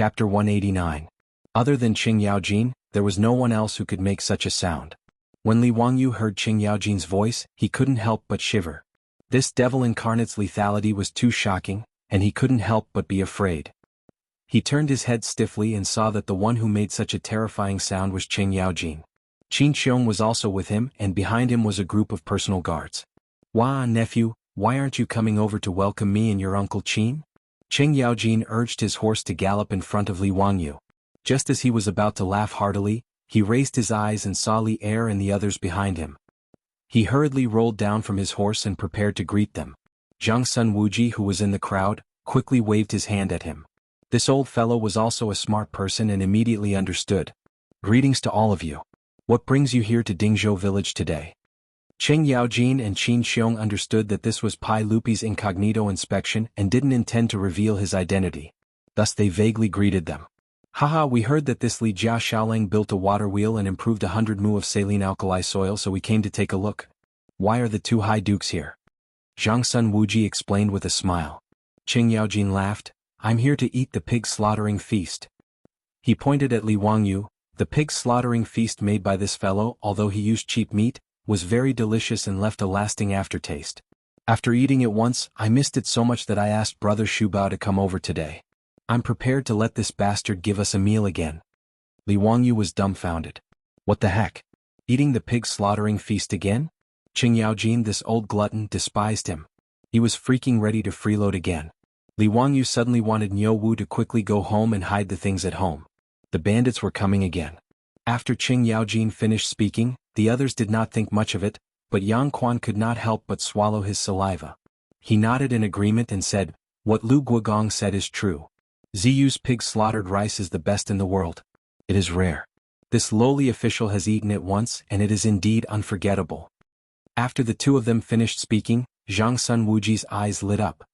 Chapter 189. Other than Qing Yaojin, there was no one else who could make such a sound. When Li Wangyu heard Qing Yaojin's voice, he couldn't help but shiver. This devil incarnate's lethality was too shocking, and he couldn't help but be afraid. He turned his head stiffly and saw that the one who made such a terrifying sound was Qing Yaojin. Qin Xiong was also with him, and behind him was a group of personal guards. "Wah, nephew, why aren't you coming over to welcome me and your uncle Qin?" Qing Yaojin urged his horse to gallop in front of Li Wangyu. Just as he was about to laugh heartily, he raised his eyes and saw Li Er and the others behind him. He hurriedly rolled down from his horse and prepared to greet them. Zhang Sun Wuji, who was in the crowd, quickly waved his hand at him. This old fellow was also a smart person and immediately understood. "Greetings to all of you. What brings you here to Dingzhou village today?" Qing Yaojin and Qin Xiong understood that this was Pai Lupi's incognito inspection and didn't intend to reveal his identity. Thus they vaguely greeted them. "Haha, we heard that this Li Jia Xiaolang built a water wheel and improved 100 mu of saline alkali soil, so we came to take a look. Why are the two high dukes here?" Zhang Sun Wuji explained with a smile. Qing Yaojin laughed. "I'm here to eat the pig slaughtering feast." He pointed at Li Wangyu. The pig slaughtering feast made by this fellow, although he used cheap meat, was very delicious and left a lasting aftertaste. After eating it once, I missed it so much that I asked Brother Shubao to come over today. I'm prepared to let this bastard give us a meal again. Li Wangyu was dumbfounded. What the heck? Eating the pig slaughtering feast again? Qing Yaojin, this old glutton, despised him. He was freaking ready to freeload again. Li Wangyu suddenly wanted Niu Wu to quickly go home and hide the things at home. The bandits were coming again. After Qing Yaojin finished speaking, the others did not think much of it, but Yang Quan could not help but swallow his saliva. He nodded in agreement and said, "What Lu Guogong said is true. Ziyu's pig slaughtered rice is the best in the world. It is rare. This lowly official has eaten it once and it is indeed unforgettable." After the two of them finished speaking, Zhang Sun Wuji's eyes lit up.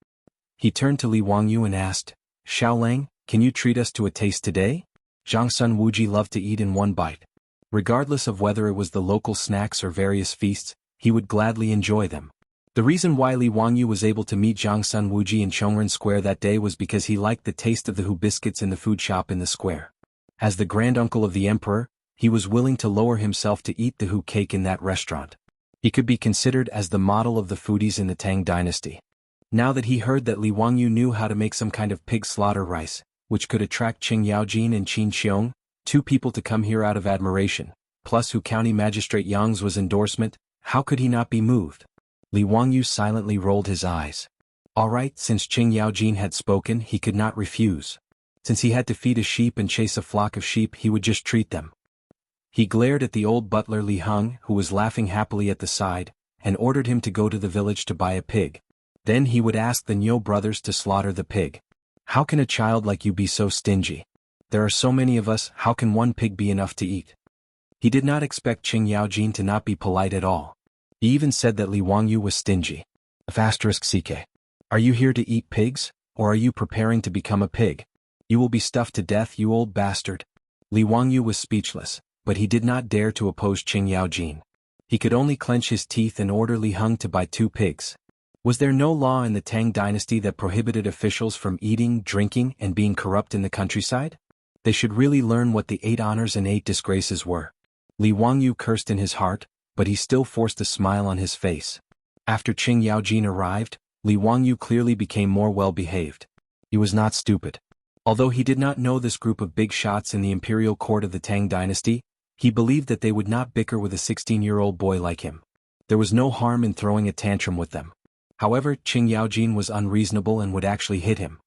He turned to Li Wangyu and asked, "Xiaolang, can you treat us to a taste today?" Zhang Sun Wuji loved to eat in one bite. Regardless of whether it was the local snacks or various feasts, he would gladly enjoy them. The reason why Li Wangyu was able to meet Zhang Sun Wuji in Chongren Square that day was because he liked the taste of the Hu biscuits in the food shop in the square. As the granduncle of the emperor, he was willing to lower himself to eat the Hu cake in that restaurant. He could be considered as the model of the foodies in the Tang dynasty. Now that he heard that Li Wangyu knew how to make some kind of pig slaughter rice, which could attract Qing Yaojin and Qin Xiong, two people to come here out of admiration, plus who County Magistrate Yang's was endorsement, how could he not be moved? Li Wangyu silently rolled his eyes. All right, since Qing Yaojin had spoken, he could not refuse. Since he had to feed a sheep and chase a flock of sheep, he would just treat them. He glared at the old butler Li Heng, who was laughing happily at the side, and ordered him to go to the village to buy a pig. Then he would ask the Niu brothers to slaughter the pig. How can a child like you be so stingy? There are so many of us, how can one pig be enough to eat? He did not expect Qing Yaojin to not be polite at all. He even said that Li Wangyu was stingy. *CK. Are you here to eat pigs, or are you preparing to become a pig? You will be stuffed to death, you old bastard. Li Wangyu was speechless, but he did not dare to oppose Qing Yaojin. He could only clench his teeth and order Li Heng to buy 2 pigs. Was there no law in the Tang dynasty that prohibited officials from eating, drinking, and being corrupt in the countryside? They should really learn what the 8 honors and 8 disgraces were. Li Wangyu cursed in his heart, but he still forced a smile on his face. After Qing Yaojin arrived, Li Wangyu clearly became more well-behaved. He was not stupid. Although he did not know this group of big shots in the imperial court of the Tang dynasty, he believed that they would not bicker with a 16-year-old boy like him. There was no harm in throwing a tantrum with them. However, Qing Yaojin was unreasonable and would actually hit him.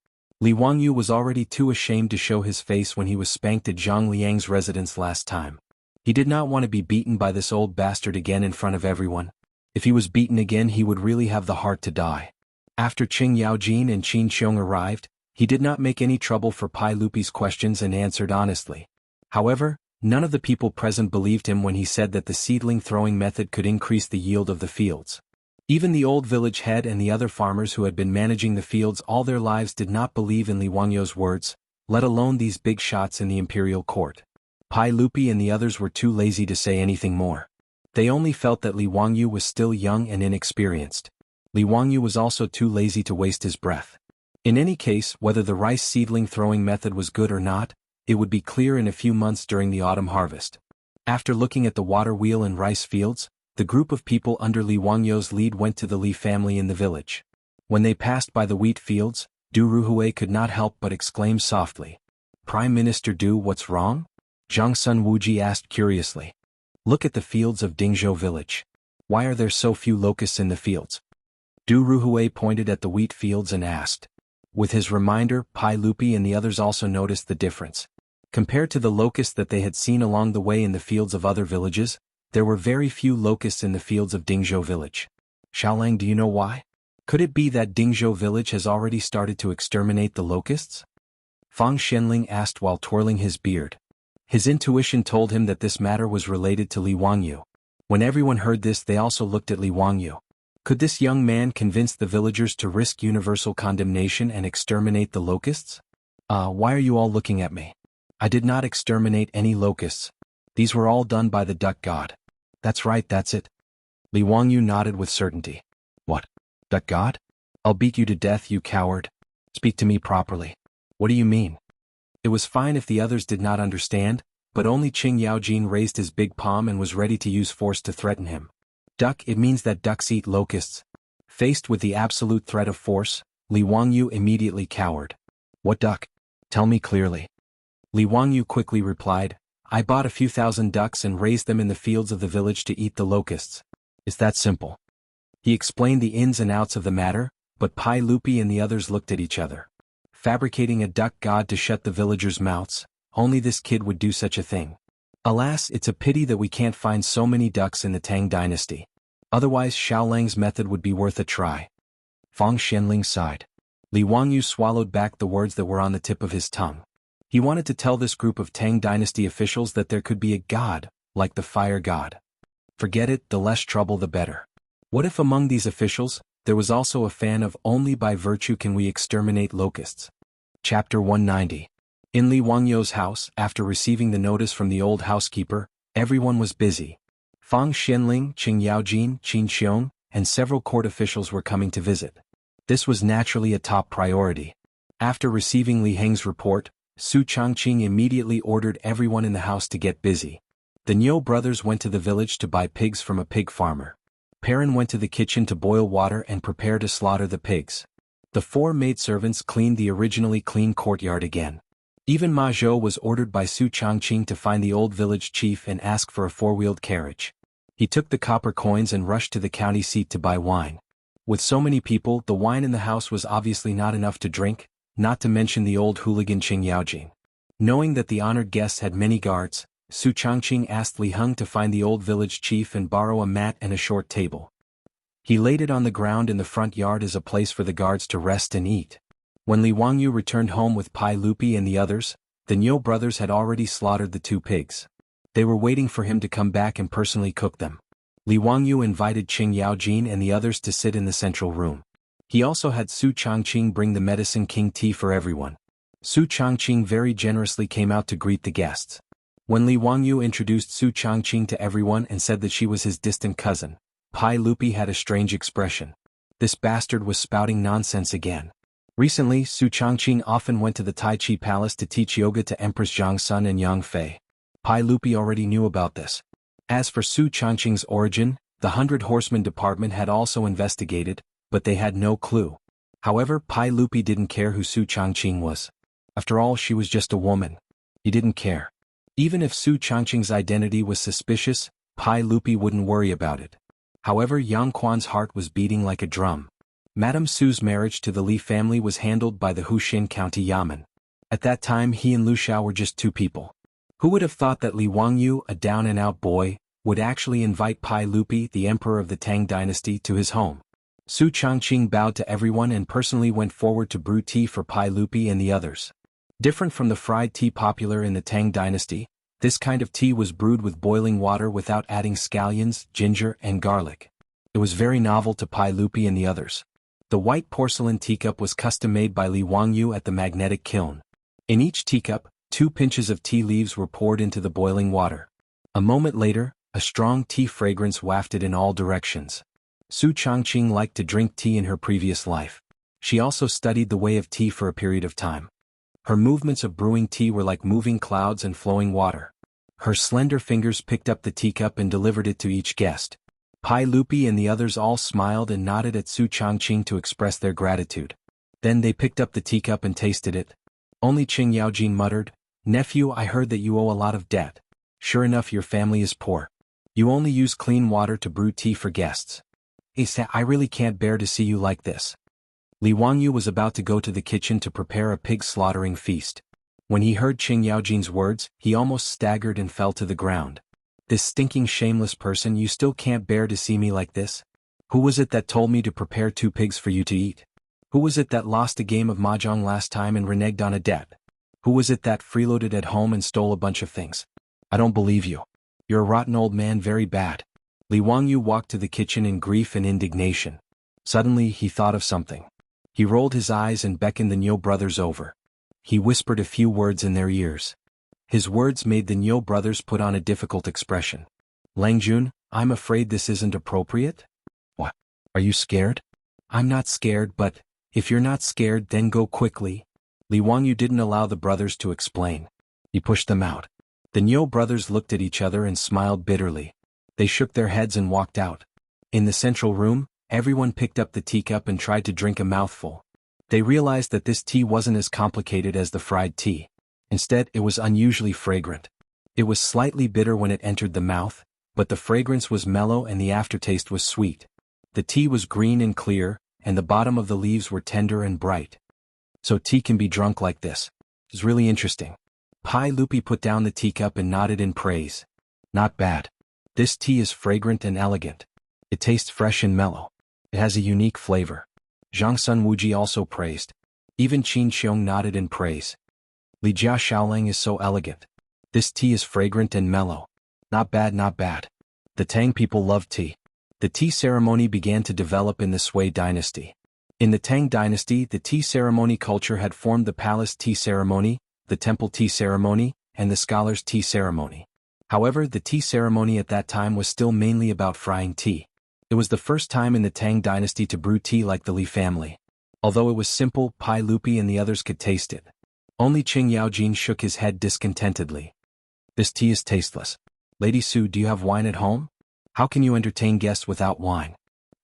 Li Wangyu was already too ashamed to show his face when he was spanked at Zhang Liang's residence last time. He did not want to be beaten by this old bastard again in front of everyone. If he was beaten again, he would really have the heart to die. After Qing Yaojin and Qin Xiong arrived, he did not make any trouble for Pai Lupi's questions and answered honestly. However, none of the people present believed him when he said that the seedling throwing method could increase the yield of the fields. Even the old village head and the other farmers who had been managing the fields all their lives did not believe in Li Wangyu's words, let alone these big shots in the imperial court. Pai Lupi and the others were too lazy to say anything more. They only felt that Li Wangyu was still young and inexperienced. Li Wangyu was also too lazy to waste his breath. In any case, whether the rice seedling throwing method was good or not, it would be clear in a few months during the autumn harvest. After looking at the water wheel and rice fields, the group of people under Li Wangyu's lead went to the Li family in the village. When they passed by the wheat fields, Du Ruhui could not help but exclaim softly, "Prime Minister Du, what's wrong?" Zhang Sun Wuji asked curiously. "Look at the fields of Dingzhou village. Why are there so few locusts in the fields?" Du Ruhui pointed at the wheat fields and asked. With his reminder, Pai Lupi and the others also noticed the difference. Compared to the locusts that they had seen along the way in the fields of other villages, there were very few locusts in the fields of Dingzhou village. "Xiaolang, do you know why? Could it be that Dingzhou village has already started to exterminate the locusts?" Fang Xianling asked while twirling his beard. His intuition told him that this matter was related to Li Wangyu. When everyone heard this, they also looked at Li Wangyu. Could this young man convince the villagers to risk universal condemnation and exterminate the locusts? Why are you all looking at me? I did not exterminate any locusts. These were all done by the duck god. That's right, that's it. Li Wangyu nodded with certainty. What? Duck god? I'll beat you to death, you coward. Speak to me properly. What do you mean? It was fine if the others did not understand, but only Qing Yaojin raised his big palm and was ready to use force to threaten him. Duck, it means that ducks eat locusts. Faced with the absolute threat of force, Li Wangyu immediately cowered. What duck? Tell me clearly. Li Wangyu quickly replied, I bought a few thousand ducks and raised them in the fields of the village to eat the locusts. It's that simple. He explained the ins and outs of the matter, but Pai Lupi and the others looked at each other. Fabricating a duck god to shut the villagers' mouths, only this kid would do such a thing. Alas, it's a pity that we can't find so many ducks in the Tang dynasty. Otherwise Xiaolang's method would be worth a try. Fang Xianling sighed. Li Wangyu swallowed back the words that were on the tip of his tongue. He wanted to tell this group of Tang dynasty officials that there could be a god, like the fire god. Forget it, the less trouble the better. What if among these officials, there was also a fan of only by virtue can we exterminate locusts? Chapter 190. In Li Wangyu's house, after receiving the notice from the old housekeeper, everyone was busy. Fang Xianling, Qing Yaojin, Qin Xiong, and several court officials were coming to visit. This was naturally a top priority. After receiving Li Heng's report, Su Changqing immediately ordered everyone in the house to get busy. The Niu brothers went to the village to buy pigs from a pig farmer. Perrin went to the kitchen to boil water and prepare to slaughter the pigs. The 4 maidservants cleaned the originally clean courtyard again. Even Ma Zhou was ordered by Su Changqing to find the old village chief and ask for a 4-wheeled carriage. He took the copper coins and rushed to the county seat to buy wine. With so many people, the wine in the house was obviously not enough to drink, not to mention the old hooligan Qing Yaojin. Knowing that the honored guests had many guards, Su Changqing asked Li Heng to find the old village chief and borrow a mat and a short table. He laid it on the ground in the front yard as a place for the guards to rest and eat. When Li Wangyu returned home with Pai Lupi and the others, the Niu brothers had already slaughtered the 2 pigs. They were waiting for him to come back and personally cook them. Li Wangyu invited Qing Yaojin and the others to sit in the central room. He also had Su Changqing bring the Medicine King tea for everyone. Su Changqing very generously came out to greet the guests. When Li Wangyu introduced Su Changqing to everyone and said that she was his distant cousin, Pai Lupi had a strange expression. This bastard was spouting nonsense again. Recently, Su Changqing often went to the Tai Chi Palace to teach yoga to Empress Zhang Sun and Yang Fei. Pai Lupi already knew about this. As for Su Changqing's origin, the 100 Horsemen Department had also investigated, but they had no clue. However, Pai Lupi didn't care who Su Changqing was. After all, she was just a woman. He didn't care. Even if Su Changqing's identity was suspicious, Pai Lupi wouldn't worry about it. However, Yang Quan's heart was beating like a drum. Madame Su's marriage to the Li family was handled by the Huxin County Yamen. At that time he and Lu Xiao were just 2 people. Who would have thought that Li Wangyu, a down-and-out boy, would actually invite Pai Lupi, the emperor of the Tang dynasty, to his home? Su Changqing bowed to everyone and personally went forward to brew tea for Pai Lupi and the others. Different from the fried tea popular in the Tang dynasty, this kind of tea was brewed with boiling water without adding scallions, ginger, and garlic. It was very novel to Pai Lupi and the others. The white porcelain teacup was custom-made by Li Wangyu at the magnetic kiln. In each teacup, 2 pinches of tea leaves were poured into the boiling water. A moment later, a strong tea fragrance wafted in all directions. Su Changqing liked to drink tea in her previous life. She also studied the way of tea for a period of time. Her movements of brewing tea were like moving clouds and flowing water. Her slender fingers picked up the teacup and delivered it to each guest. Pai Lupi and the others all smiled and nodded at Su Changqing to express their gratitude. Then they picked up the teacup and tasted it. Only Qing Yaojin muttered, "Nephew, I heard that you owe a lot of debt. Sure enough, your family is poor. You only use clean water to brew tea for guests. I really can't bear to see you like this." Li Wangyu was about to go to the kitchen to prepare a pig slaughtering feast. When he heard Qing Yaojin's words, he almost staggered and fell to the ground. "This stinking shameless person, you still can't bear to see me like this? Who was it that told me to prepare 2 pigs for you to eat? Who was it that lost a game of mahjong last time and reneged on a debt? Who was it that freeloaded at home and stole a bunch of things? I don't believe you. You're a rotten old man, very bad." Li Wangyu walked to the kitchen in grief and indignation. Suddenly he thought of something. He rolled his eyes and beckoned the Niu brothers over. He whispered a few words in their ears. His words made the Niu brothers put on a difficult expression. "Langjun, I'm afraid this isn't appropriate." "What? Are you scared?" "I'm not scared, but if you're not scared, then go quickly." Li Wangyu didn't allow the brothers to explain. He pushed them out. The Niu brothers looked at each other and smiled bitterly. They shook their heads and walked out. In the central room, everyone picked up the teacup and tried to drink a mouthful. They realized that this tea wasn't as complicated as the fried tea. Instead, it was unusually fragrant. It was slightly bitter when it entered the mouth, but the fragrance was mellow and the aftertaste was sweet. The tea was green and clear, and the bottom of the leaves were tender and bright. "So tea can be drunk like this. It's really interesting." Pai Lupi put down the teacup and nodded in praise. "Not bad. This tea is fragrant and elegant. It tastes fresh and mellow. It has a unique flavor." Zhang Sun Wuji also praised. Even Qin Xiong nodded in praise. "Li Jia Xiaolang is so elegant. This tea is fragrant and mellow. Not bad, not bad." The Tang people loved tea. The tea ceremony began to develop in the Sui dynasty. In the Tang dynasty, the tea ceremony culture had formed the palace tea ceremony, the temple tea ceremony, and the scholars' tea ceremony. However, the tea ceremony at that time was still mainly about frying tea. It was the first time in the Tang dynasty to brew tea like the Li family. Although it was simple, Pai Lupi and the others could taste it. Only Qing Yaojin shook his head discontentedly. "This tea is tasteless. Lady Su, do you have wine at home? How can you entertain guests without wine?"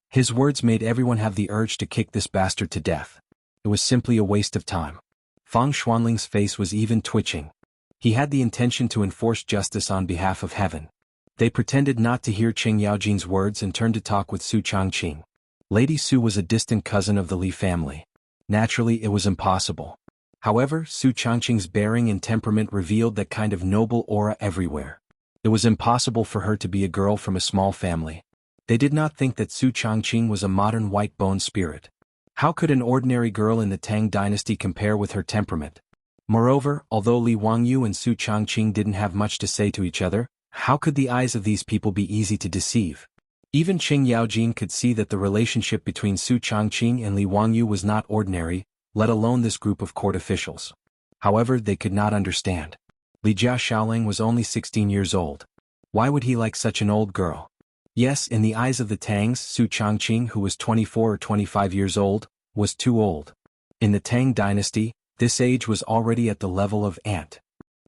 His words made everyone have the urge to kick this bastard to death. It was simply a waste of time. Fang Xuanling's face was even twitching. He had the intention to enforce justice on behalf of heaven. They pretended not to hear Qing Yaojin's words and turned to talk with Su Changqing. Lady Su was a distant cousin of the Li family. Naturally, it was impossible. However, Su Changqing's bearing and temperament revealed that kind of noble aura everywhere. It was impossible for her to be a girl from a small family. They did not think that Su Changqing was a modern white-bone spirit. How could an ordinary girl in the Tang dynasty compare with her temperament? Moreover, although Li Wangyu and Su Changqing didn't have much to say to each other, how could the eyes of these people be easy to deceive? Even Qing Yaojin could see that the relationship between Su Changqing and Li Wangyu was not ordinary, let alone this group of court officials. However, they could not understand. Li Jia Xiaolang was only 16 years old. Why would he like such an old girl? Yes, in the eyes of the Tangs, Su Changqing, who was 24 or 25 years old, was too old. In the Tang dynasty, this age was already at the level of aunt.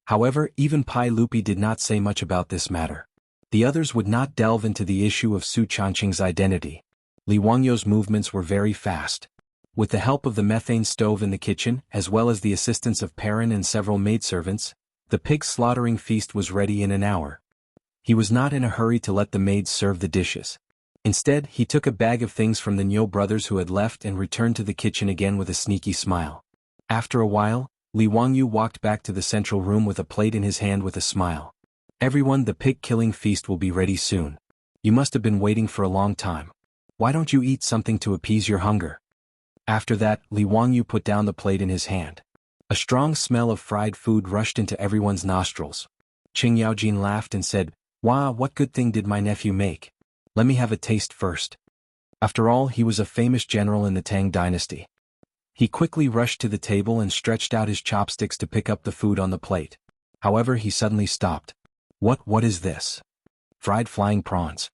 However, even Pai Lupi did not say much about this matter. The others would not delve into the issue of Su Changqing's identity. Li Wangyu's movements were very fast. With the help of the methane stove in the kitchen, as well as the assistance of Perrin and several maidservants, the pig slaughtering feast was ready in an hour. He was not in a hurry to let the maids serve the dishes. Instead, he took a bag of things from the Niu brothers who had left and returned to the kitchen again with a sneaky smile. After a while, Li Wangyu walked back to the central room with a plate in his hand with a smile. "Everyone, the pig-killing feast will be ready soon. You must have been waiting for a long time. Why don't you eat something to appease your hunger?" After that, Li Wangyu put down the plate in his hand. A strong smell of fried food rushed into everyone's nostrils. Qing Yaojin laughed and said, "Wow, what good thing did my nephew make? Let me have a taste first." After all, he was a famous general in the Tang dynasty. He quickly rushed to the table and stretched out his chopsticks to pick up the food on the plate. However, he suddenly stopped. What is this?" "Fried flying prawns."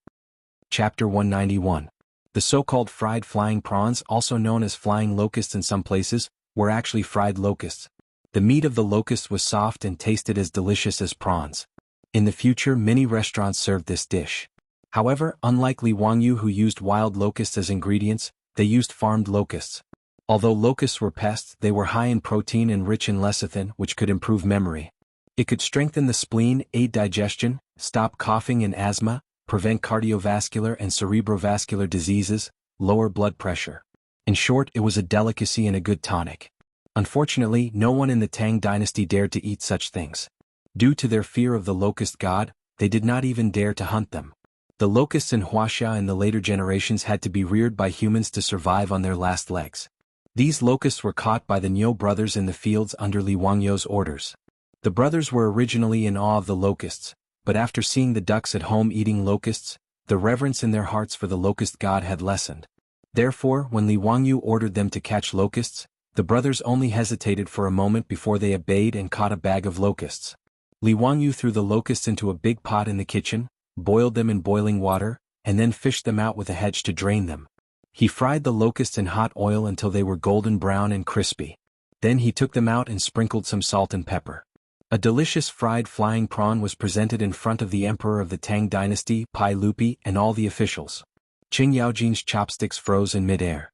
Chapter 191. The so-called fried flying prawns, also known as flying locusts in some places, were actually fried locusts. The meat of the locust was soft and tasted as delicious as prawns. In the future, many restaurants served this dish. However, unlike Li Wangyu, who used wild locusts as ingredients, they used farmed locusts. Although locusts were pests, they were high in protein and rich in lecithin, which could improve memory. It could strengthen the spleen, aid digestion, stop coughing and asthma, prevent cardiovascular and cerebrovascular diseases, lower blood pressure. In short, it was a delicacy and a good tonic. Unfortunately, no one in the Tang dynasty dared to eat such things. Due to their fear of the locust god, they did not even dare to hunt them. The locusts in Wuxia in the later generations had to be reared by humans to survive on their last legs. These locusts were caught by the Niu brothers in the fields under Li Wangyu's orders. The brothers were originally in awe of the locusts, but after seeing the ducks at home eating locusts, the reverence in their hearts for the locust god had lessened. Therefore, when Li Wangyu ordered them to catch locusts, the brothers only hesitated for a moment before they obeyed and caught a bag of locusts. Li Wangyu threw the locusts into a big pot in the kitchen, boiled them in boiling water, and then fished them out with a hedge to drain them. He fried the locusts in hot oil until they were golden brown and crispy. Then he took them out and sprinkled some salt and pepper. A delicious fried flying prawn was presented in front of the emperor of the Tang dynasty, Pai Lupi, and all the officials. Qing Yaojin's chopsticks froze in midair.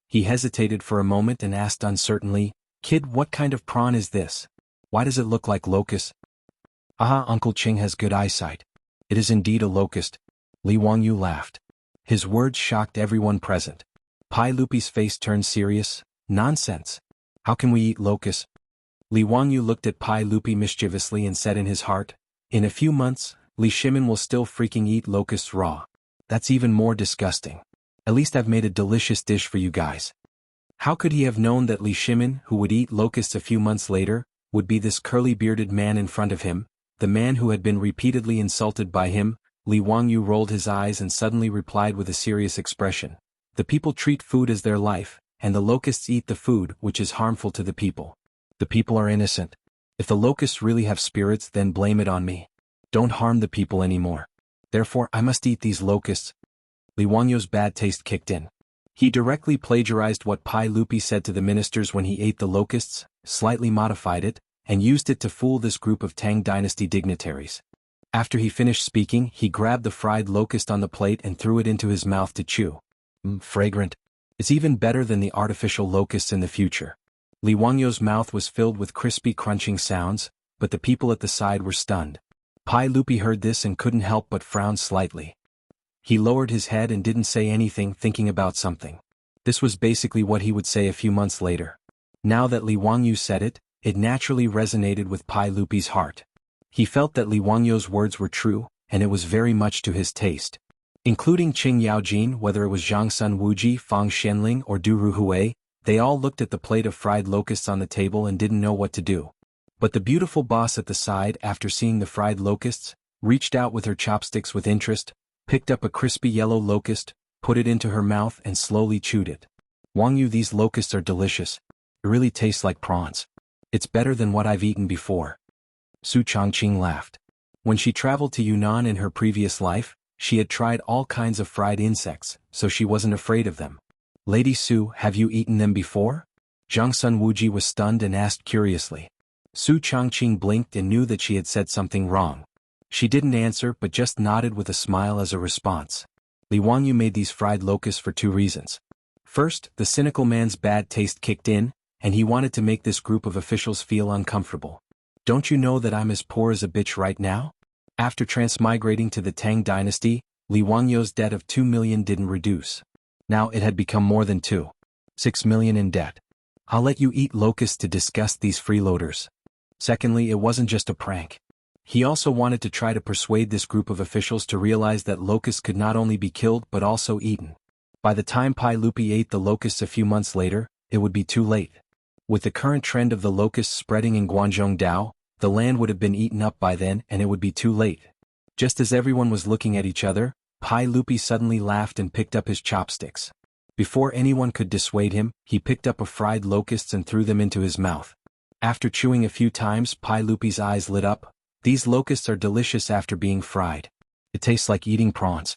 He hesitated for a moment and asked uncertainly, "Kid, what kind of prawn is this? Why does it look like locust?" "Ah, Uncle Qing has good eyesight. It is indeed a locust." Li Wangyu laughed. His words shocked everyone present. Pai Lupi's face turned serious. "Nonsense. How can we eat locusts?" Li Wangyu looked at Pai Lupi mischievously and said in his heart, "In a few months, Li Shimin will still freaking eat locusts raw. That's even more disgusting. At least I've made a delicious dish for you guys." How could he have known that Li Shimin, who would eat locusts a few months later, would be this curly-bearded man in front of him, the man who had been repeatedly insulted by him? Li Wangyu rolled his eyes and suddenly replied with a serious expression, "The people treat food as their life, and the locusts eat the food, which is harmful to the people. The people are innocent. If the locusts really have spirits, then blame it on me. Don't harm the people anymore. Therefore, I must eat these locusts." Li Wangyu's bad taste kicked in. He directly plagiarized what Pai Lupi said to the ministers when he ate the locusts, slightly modified it, and used it to fool this group of Tang dynasty dignitaries. After he finished speaking, he grabbed the fried locust on the plate and threw it into his mouth to chew. Fragrant. It's even better than the artificial locusts in the future. Li Wangyu's mouth was filled with crispy crunching sounds, but the people at the side were stunned. Pai Lupi heard this and couldn't help but frown slightly. He lowered his head and didn't say anything, thinking about something. This was basically what he would say a few months later. Now that Li Wangyu said it, it naturally resonated with Pai Lupi's heart. He felt that Li Wangyu's words were true, and it was very much to his taste. Including Qing Yaojin, whether it was Zhang Sun Wuji, Fang Xianling, or Du Ruhui, they all looked at the plate of fried locusts on the table and didn't know what to do. But the beautiful boss at the side, after seeing the fried locusts, reached out with her chopsticks with interest, picked up a crispy yellow locust, put it into her mouth and slowly chewed it. "Wangyu, these locusts are delicious. It really tastes like prawns. It's better than what I've eaten before." Su Chongqing laughed. When she traveled to Yunnan in her previous life, she had tried all kinds of fried insects, so she wasn't afraid of them. "Lady Su, have you eaten them before?" Zhang Sun Wuji was stunned and asked curiously. Su Chongqing blinked and knew that she had said something wrong. She didn't answer but just nodded with a smile as a response. Li Wangyu made these fried locusts for two reasons. First, the cynical man's bad taste kicked in, and he wanted to make this group of officials feel uncomfortable. "Don't you know that I'm as poor as a bitch right now?" After transmigrating to the Tang dynasty, Li Wangyu's debt of 2 million didn't reduce. Now it had become more than 6 million in debt. "I'll let you eat locusts to disgust these freeloaders." Secondly, it wasn't just a prank. He also wanted to try to persuade this group of officials to realize that locusts could not only be killed but also eaten. By the time Pai Lupi ate the locusts a few months later, it would be too late. With the current trend of the locusts spreading in Guangzhou Dao, the land would have been eaten up by then and it would be too late. Just as everyone was looking at each other, Pai Lupi suddenly laughed and picked up his chopsticks. Before anyone could dissuade him, he picked up a fried locusts and threw them into his mouth. After chewing a few times, Pai Lupi's eyes lit up. "These locusts are delicious after being fried. It tastes like eating prawns."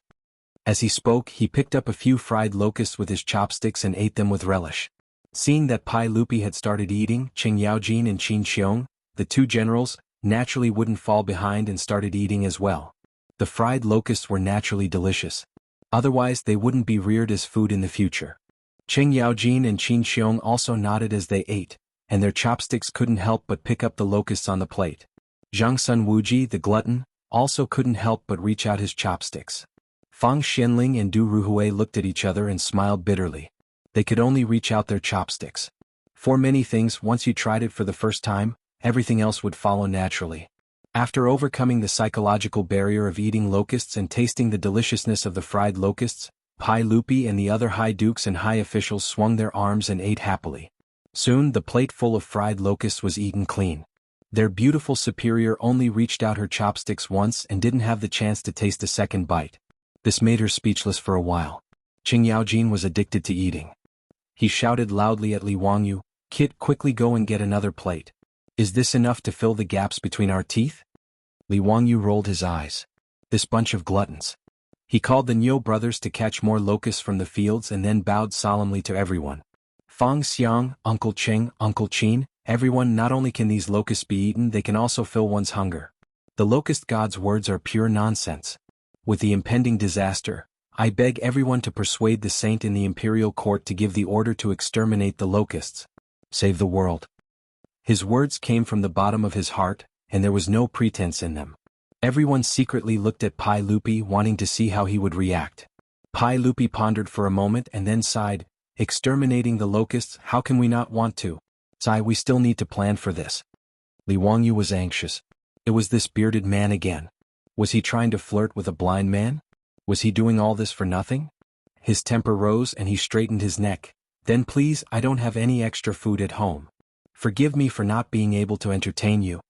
As he spoke, he picked up a few fried locusts with his chopsticks and ate them with relish. Seeing that Pai Lupi had started eating, Qing Yaojin and Qin Xiong, the two generals, naturally wouldn't fall behind and started eating as well. The fried locusts were naturally delicious. Otherwise they wouldn't be reared as food in the future. Qing Yaojin and Qin Xiong also nodded as they ate, and their chopsticks couldn't help but pick up the locusts on the plate. Zhang Sun Wuji, the glutton, also couldn't help but reach out his chopsticks. Fang Xianling and Du Ruhui looked at each other and smiled bitterly. They could only reach out their chopsticks. For many things, once you tried it for the first time, everything else would follow naturally. After overcoming the psychological barrier of eating locusts and tasting the deliciousness of the fried locusts, Pai Lupi and the other high dukes and high officials swung their arms and ate happily. Soon the plate full of fried locusts was eaten clean. Their beautiful superior only reached out her chopsticks once and didn't have the chance to taste a second bite. This made her speechless for a while. Qing Yaojin was addicted to eating. He shouted loudly at Li Wangyu, "Kid, quickly go and get another plate. Is this enough to fill the gaps between our teeth?" Li Wangyu rolled his eyes. This bunch of gluttons. He called the Niu brothers to catch more locusts from the fields and then bowed solemnly to everyone. Fang Xiang, Uncle Cheng, Uncle Qin, everyone, not only can these locusts be eaten, they can also fill one's hunger. The locust god's words are pure nonsense. With the impending disaster, I beg everyone to persuade the saint in the imperial court to give the order to exterminate the locusts. Save the world. His words came from the bottom of his heart, and there was no pretense in them. Everyone secretly looked at Pai Lupi, wanting to see how he would react. Pai Lupi pondered for a moment and then sighed, "Exterminating the locusts, how can we not want to? Sigh, we still need to plan for this." Li Wangyu was anxious. It was this bearded man again. Was he trying to flirt with a blind man? Was he doing all this for nothing? His temper rose and he straightened his neck. "Then please, I don't have any extra food at home. Forgive me for not being able to entertain you."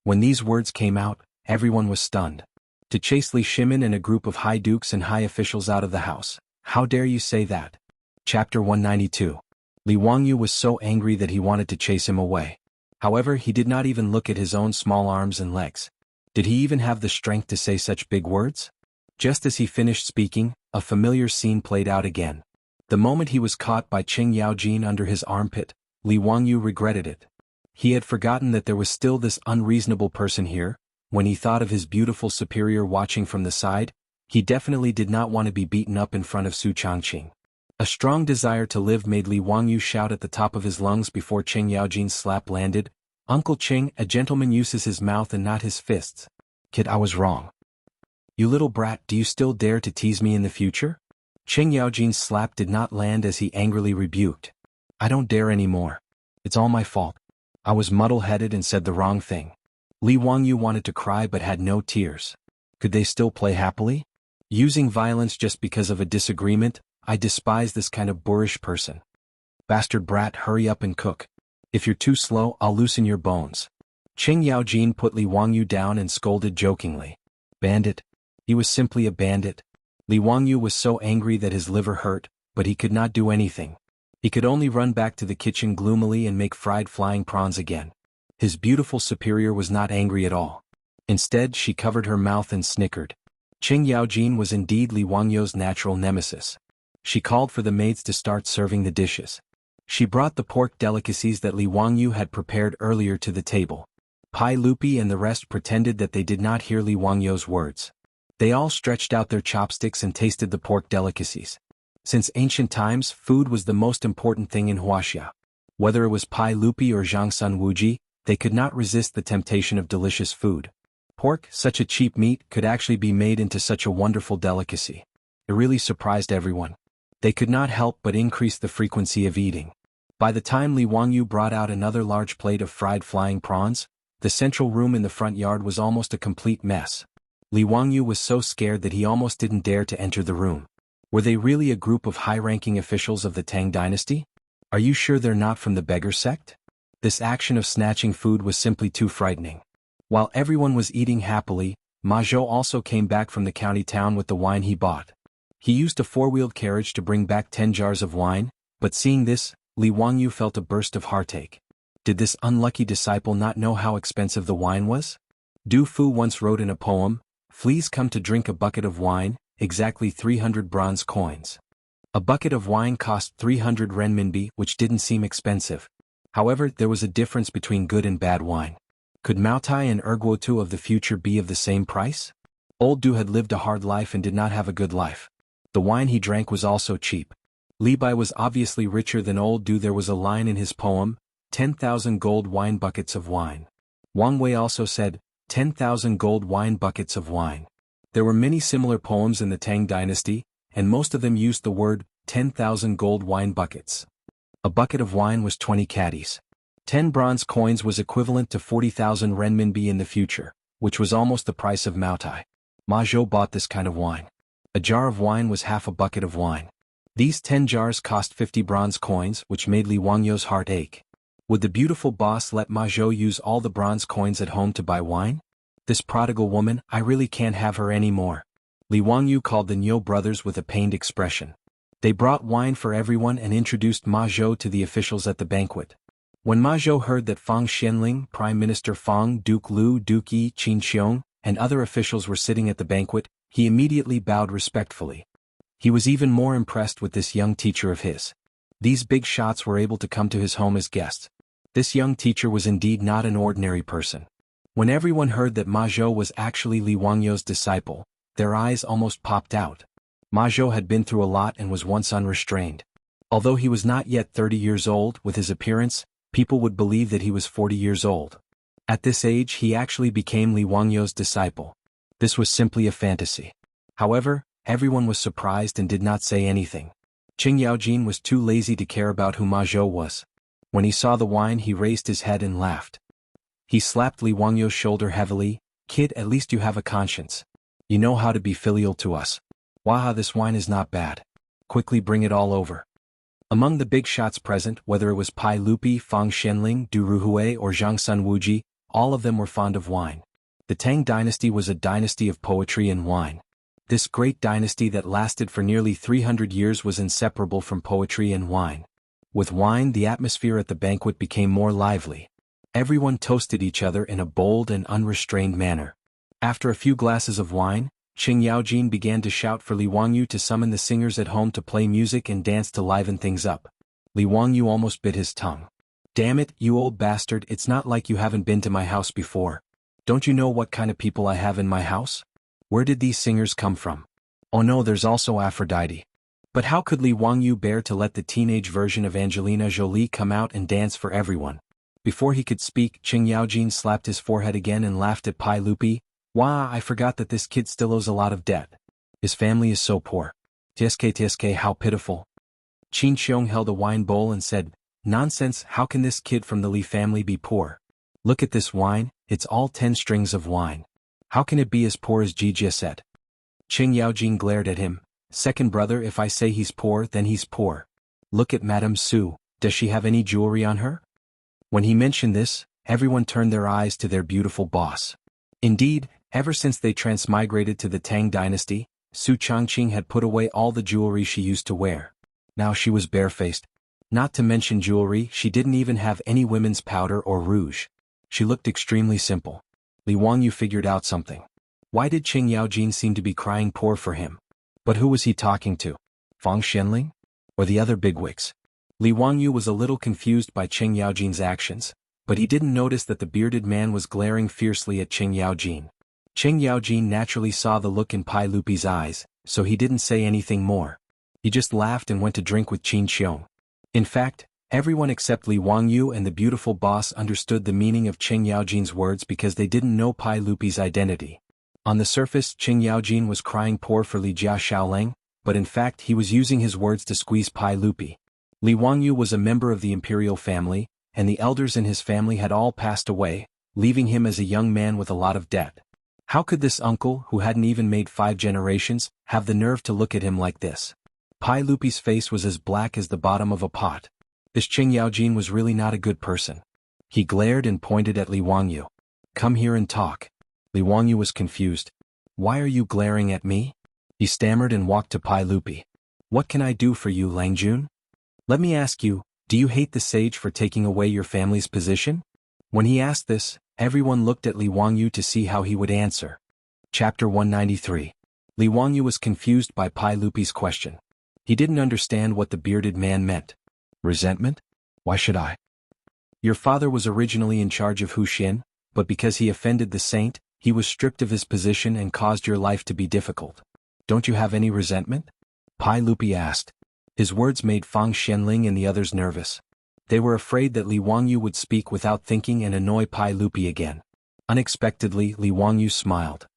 When these words came out, everyone was stunned. To chase Li Shimin and a group of high dukes and high officials out of the house. How dare you say that? Chapter 192. Li Wangyu was so angry that he wanted to chase him away. However, he did not even look at his own small arms and legs. Did he even have the strength to say such big words? Just as he finished speaking, a familiar scene played out again. The moment he was caught by Qing Yaojin under his armpit, Li Wangyu regretted it. He had forgotten that there was still this unreasonable person here. When he thought of his beautiful superior watching from the side, he definitely did not want to be beaten up in front of Su Changqing. A strong desire to live made Li Wangyu shout at the top of his lungs before Qing Yaojin's slap landed, "Uncle Qing, a gentleman uses his mouth and not his fists. Kid, I was wrong. You little brat, do you still dare to tease me in the future?" Qing Yaojin's slap did not land as he angrily rebuked. "I don't dare anymore. It's all my fault. I was muddle-headed and said the wrong thing." Li Wangyu wanted to cry but had no tears. Could they still play happily? Using violence just because of a disagreement? I despise this kind of boorish person. "Bastard brat, hurry up and cook. If you're too slow, I'll loosen your bones." Qing Yaojin put Li Wangyu down and scolded jokingly. Bandit. He was simply a bandit. Li Wangyu was so angry that his liver hurt, but he could not do anything. He could only run back to the kitchen gloomily and make fried flying prawns again. His beautiful superior was not angry at all. Instead, she covered her mouth and snickered. Qing Yaojin was indeed Li Wangyu's natural nemesis. She called for the maids to start serving the dishes. She brought the pork delicacies that Li Wangyu had prepared earlier to the table. Pai Lupi and the rest pretended that they did not hear Li Wangyu's words. They all stretched out their chopsticks and tasted the pork delicacies. Since ancient times, food was the most important thing in Wuxia. Whether it was Pai Lupi or Zhang Sun Wuji, they could not resist the temptation of delicious food. Pork, such a cheap meat, could actually be made into such a wonderful delicacy. It really surprised everyone. They could not help but increase the frequency of eating. By the time Li Wangyu brought out another large plate of fried flying prawns, the central room in the front yard was almost a complete mess. Li Wangyu was so scared that he almost didn't dare to enter the room. Were they really a group of high-ranking officials of the Tang dynasty? Are you sure they're not from the beggar sect? This action of snatching food was simply too frightening. While everyone was eating happily, Ma Zhou also came back from the county town with the wine he bought. He used a four-wheeled carriage to bring back 10 jars of wine, but seeing this, Li Wangyu felt a burst of heartache. Did this unlucky disciple not know how expensive the wine was? Du Fu once wrote in a poem, "Fleas come to drink a bucket of wine, exactly 300 bronze coins. A bucket of wine cost 300 renminbi, which didn't seem expensive. However, there was a difference between good and bad wine. Could Maotai and Erguotu of the future be of the same price? Old Du had lived a hard life and did not have a good life. The wine he drank was also cheap. Li Bai was obviously richer than Old Du. There was a line in his poem, 10,000 gold wine buckets of wine. Wang Wei also said, 10,000 gold wine buckets of wine. There were many similar poems in the Tang dynasty, and most of them used the word 10,000 gold wine buckets. A bucket of wine was 20 caddies. 10 bronze coins was equivalent to 40,000 renminbi in the future, which was almost the price of Maotai. Ma Zhou bought this kind of wine. A jar of wine was half a bucket of wine. These 10 jars cost 50 bronze coins, which made Li Wangyou's heart ache. Would the beautiful boss let Ma Zhou use all the bronze coins at home to buy wine? This prodigal woman, I really can't have her anymore. Li Wangyou called the Niu brothers with a pained expression. They brought wine for everyone and introduced Ma Zhou to the officials at the banquet. When Ma Zhou heard that Fang Xianling, Prime Minister Fang, Duke Lu, Duke Yi, Qin Xiong, and other officials were sitting at the banquet, he immediately bowed respectfully. He was even more impressed with this young teacher of his. These big shots were able to come to his home as guests. This young teacher was indeed not an ordinary person. When everyone heard that Ma Zhou was actually Li Wangyou's disciple, their eyes almost popped out. Ma Zhou had been through a lot and was once unrestrained. Although he was not yet 30 years old, with his appearance, people would believe that he was 40 years old. At this age he actually became Li Wangyou's disciple. This was simply a fantasy. However, everyone was surprised and did not say anything. Qing Yaojin was too lazy to care about who Ma Zhou was. When he saw the wine he raised his head and laughed. He slapped Li Wangyou's shoulder heavily. Kid, at least you have a conscience. You know how to be filial to us. Waha, this wine is not bad. Quickly bring it all over. Among the big shots present, whether it was Pai Lupi, Fang Xianling, Du Ruhui or Zhang Sun Wuji, all of them were fond of wine. The Tang dynasty was a dynasty of poetry and wine. This great dynasty that lasted for nearly 300 years was inseparable from poetry and wine. With wine, the atmosphere at the banquet became more lively. Everyone toasted each other in a bold and unrestrained manner. After a few glasses of wine, Qing Yaojin began to shout for Li Wangyou to summon the singers at home to play music and dance to liven things up. Li Wangyou almost bit his tongue. Damn it, you old bastard, it's not like you haven't been to my house before. Don't you know what kind of people I have in my house? Where did these singers come from? Oh no, there's also Aphrodite. But how could Li Wangyou bear to let the teenage version of Angelina Jolie come out and dance for everyone? Before he could speak, Qing Yaojin slapped his forehead again and laughed at Pai Lupi. Wah, I forgot that this kid still owes a lot of debt. His family is so poor. Tsk, how pitiful. Qin Xiong held a wine bowl and said, nonsense, how can this kid from the Li family be poor? Look at this wine, it's all 10 strings of wine. How can it be as poor as Jijia said? Qing Yaojin glared at him. Second brother, if I say he's poor, then he's poor. Look at Madame Su, does she have any jewelry on her? When he mentioned this, everyone turned their eyes to their beautiful boss. Indeed, ever since they transmigrated to the Tang dynasty, Su Changqing had put away all the jewelry she used to wear. Now she was barefaced. Not to mention jewelry, she didn't even have any women's powder or rouge. She looked extremely simple. Li Wangyou figured out something. Why did Qing Yaojin seem to be crying poor for him? But who was he talking to? Fang Xianling? Or the other bigwigs? Li Wangyou was a little confused by Qing Yaojin's actions, but he didn't notice that the bearded man was glaring fiercely at Qing Yaojin. Qing Yaojin naturally saw the look in Pai Lupi's eyes, so he didn't say anything more. He just laughed and went to drink with Qin Xiong. In fact, everyone except Li Wangyou and the beautiful boss understood the meaning of Qing Yaojin's words because they didn't know Pai Lupi's identity. On the surface, Qing Yaojin was crying poor for Li Jia Xiaoleng, but in fact he was using his words to squeeze Pai Lupi. Li Wangyou was a member of the imperial family, and the elders in his family had all passed away, leaving him as a young man with a lot of debt. How could this uncle, who hadn't even made 5 generations, have the nerve to look at him like this? Pai Lupi's face was as black as the bottom of a pot. This Qing Yaojin was really not a good person. He glared and pointed at Li Wangyou. Come here and talk. Li Wangyou was confused. Why are you glaring at me? He stammered and walked to Pai Lupi. What can I do for you, Langjun? Let me ask you, do you hate the sage for taking away your family's position? When he asked this, everyone looked at Li Wangyou to see how he would answer. Chapter 193. Li Wangyu was confused by Pai Lupi's question. He didn't understand what the bearded man meant. Resentment? Why should I? Your father was originally in charge of Huxian, but because he offended the saint, he was stripped of his position and caused your life to be difficult. Don't you have any resentment? Pai Lupi asked. His words made Fang Xianling and the others nervous. They were afraid that Li Wangyu would speak without thinking and annoy Pai Lupi again. Unexpectedly, Li Wangyu smiled.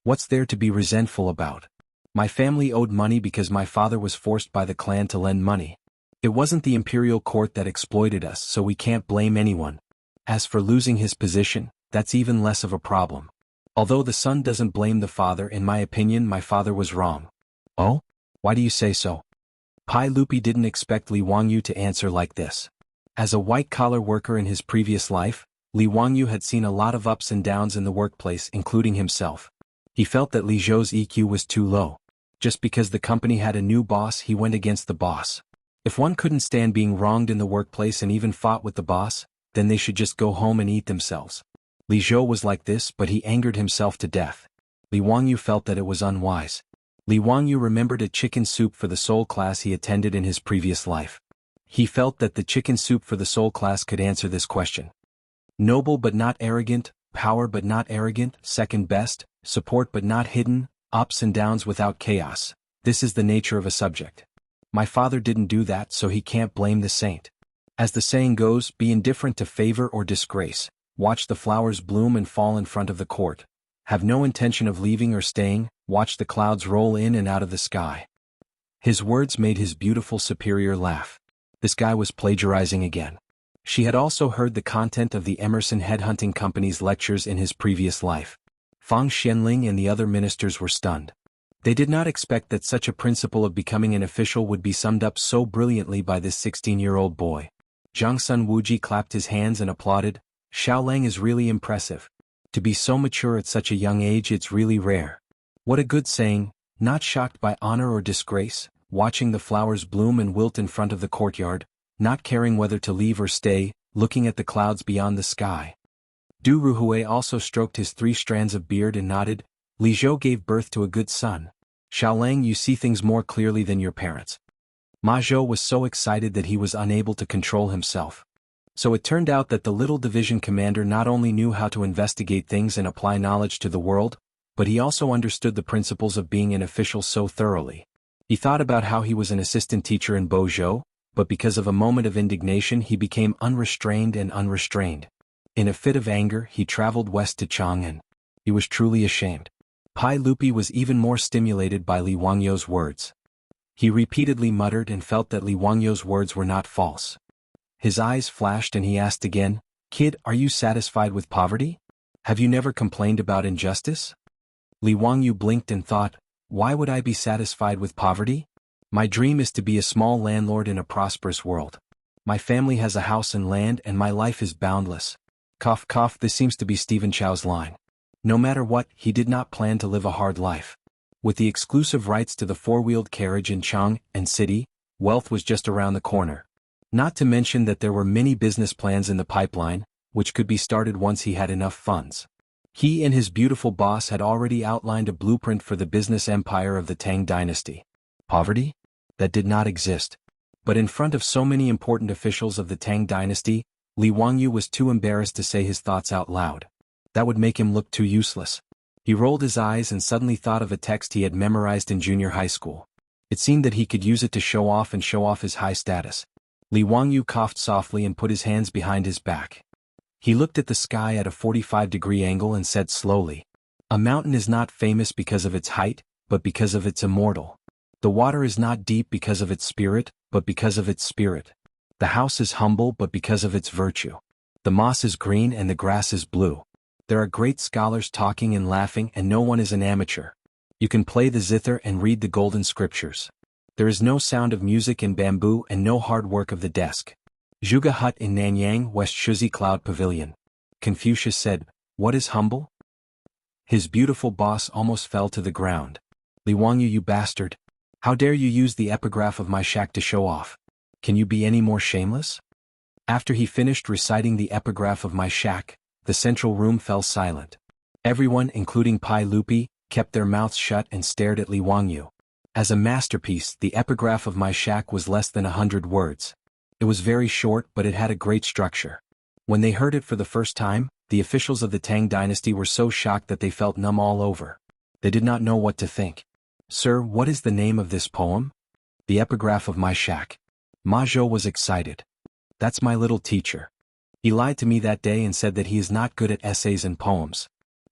What's there to be resentful about? My family owed money because my father was forced by the clan to lend money. It wasn't the imperial court that exploited us, so we can't blame anyone. As for losing his position, that's even less of a problem. Although the son doesn't blame the father, in my opinion my father was wrong. Oh? Why do you say so? Pai Lupi didn't expect Li Wangyu to answer like this. As a white-collar worker in his previous life, Li Wangyu had seen a lot of ups and downs in the workplace, including himself. He felt that Li Zhou's EQ was too low. Just because the company had a new boss, he went against the boss. If one couldn't stand being wronged in the workplace and even fought with the boss, then they should just go home and eat themselves. Li Zhou was like this, but he angered himself to death. Li Wangyu felt that it was unwise. Li Wangyu remembered a chicken soup for the soul class he attended in his previous life. He felt that the chicken soup for the soul class could answer this question. Noble but not arrogant, power but not arrogant, second best, support but not hidden, ups and downs without chaos. This is the nature of a subject. My father didn't do that, so he can't blame the saint. As the saying goes, be indifferent to favor or disgrace. Watch the flowers bloom and fall in front of the court. Have no intention of leaving or staying, watch the clouds roll in and out of the sky. His words made his beautiful superior laugh. This guy was plagiarizing again. She had also heard the content of the Emerson Headhunting Company's lectures in his previous life. Fang Xianling and the other ministers were stunned. They did not expect that such a principle of becoming an official would be summed up so brilliantly by this 16-year-old boy. Zhang Sun Wuji clapped his hands and applauded. Xiaolang is really impressive. To be so mature at such a young age, it's really rare. What a good saying, not shocked by honor or disgrace, watching the flowers bloom and wilt in front of the courtyard, not caring whether to leave or stay, looking at the clouds beyond the sky. Du Ruhui also stroked his 3 strands of beard and nodded. Li Zhou gave birth to a good son. Xiaolang, you see things more clearly than your parents. Ma Zhou was so excited that he was unable to control himself. So it turned out that the little division commander not only knew how to investigate things and apply knowledge to the world, but he also understood the principles of being an official so thoroughly. He thought about how he was an assistant teacher in Bozhou, but because of a moment of indignation he became unrestrained and unrestrained. In a fit of anger he traveled west to Chang'an. He was truly ashamed. Pai Lupi was even more stimulated by Li Wangyu's words. He repeatedly muttered and felt that Li Wangyu's words were not false. His eyes flashed and he asked again, "Kid, are you satisfied with poverty? Have you never complained about injustice?" Li Wangyu blinked and thought, why would I be satisfied with poverty? My dream is to be a small landlord in a prosperous world. My family has a house and land and my life is boundless. Cough cough, this seems to be Stephen Chow's line. No matter what, he did not plan to live a hard life. With the exclusive rights to the 4-wheeled carriage in Chang'an City, wealth was just around the corner. Not to mention that there were many business plans in the pipeline, which could be started once he had enough funds. He and his beautiful boss had already outlined a blueprint for the business empire of the Tang dynasty. Poverty? That did not exist. But in front of so many important officials of the Tang dynasty, Li Wangyu was too embarrassed to say his thoughts out loud. That would make him look too useless. He rolled his eyes and suddenly thought of a text he had memorized in junior high school. It seemed that he could use it to show off his high status. Li Wangyu coughed softly and put his hands behind his back. He looked at the sky at a 45-degree angle and said slowly, "A mountain is not famous because of its height, but because of its immortal. The water is not deep because of its spirit, but because of its spirit. The house is humble but because of its virtue. The moss is green and the grass is blue. There are great scholars talking and laughing and no one is an amateur. You can play the zither and read the golden scriptures. There is no sound of music in bamboo and no hard work of the desk. Zhuge Hut in Nanyang West Shuzi Cloud Pavilion." Confucius said, "What is humble?" His beautiful boss almost fell to the ground. "Li Wangyu, you bastard. How dare you use the epigraph of my shack to show off? Can you be any more shameless?" After he finished reciting the epigraph of my shack, the central room fell silent. Everyone, including Pai Lupi, kept their mouths shut and stared at Li Wangyu. As a masterpiece, the epigraph of my shack was less than 100 words. It was very short, but it had a great structure. When they heard it for the first time, the officials of the Tang dynasty were so shocked that they felt numb all over. They did not know what to think. "Sir, what is the name of this poem?" "The epigraph of my shack." Ma Zhou was excited. "That's my little teacher. He lied to me that day and said that he is not good at essays and poems.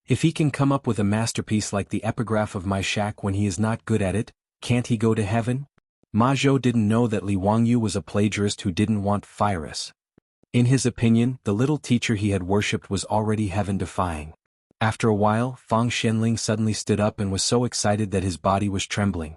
If he can come up with a masterpiece like the epigraph of my shack when he is not good at it, can't he go to heaven?" Ma Zhou didn't know that Li Wangyu was a plagiarist who didn't want virus. In his opinion, the little teacher he had worshipped was already heaven-defying. After a while, Fang Xianling suddenly stood up and was so excited that his body was trembling.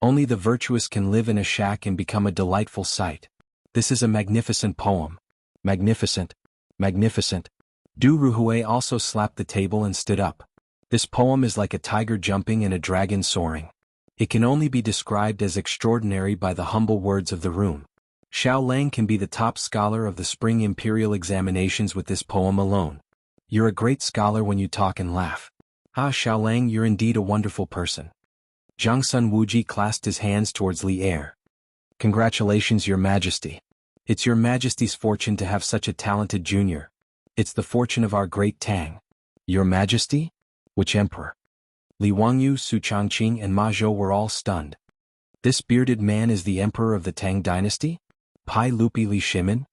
"Only the virtuous can live in a shack and become a delightful sight. This is a magnificent poem. Magnificent. Magnificent." Du Ruhui also slapped the table and stood up. "This poem is like a tiger jumping and a dragon soaring. It can only be described as extraordinary by the humble words of the room. Xiao Lang can be the top scholar of the spring imperial examinations with this poem alone. You're a great scholar when you talk and laugh. Ah, Xiao Lang, you're indeed a wonderful person." Zhang Sun Wuji clasped his hands towards Li Er. "Congratulations, Your Majesty. It's Your Majesty's fortune to have such a talented junior. It's the fortune of our great Tang." "Your Majesty? Which emperor?" Li Wangyu, Su Changqing and Ma Zhou were all stunned. "This bearded man is the emperor of the Tang dynasty? Pai Lupi Li Shimin?"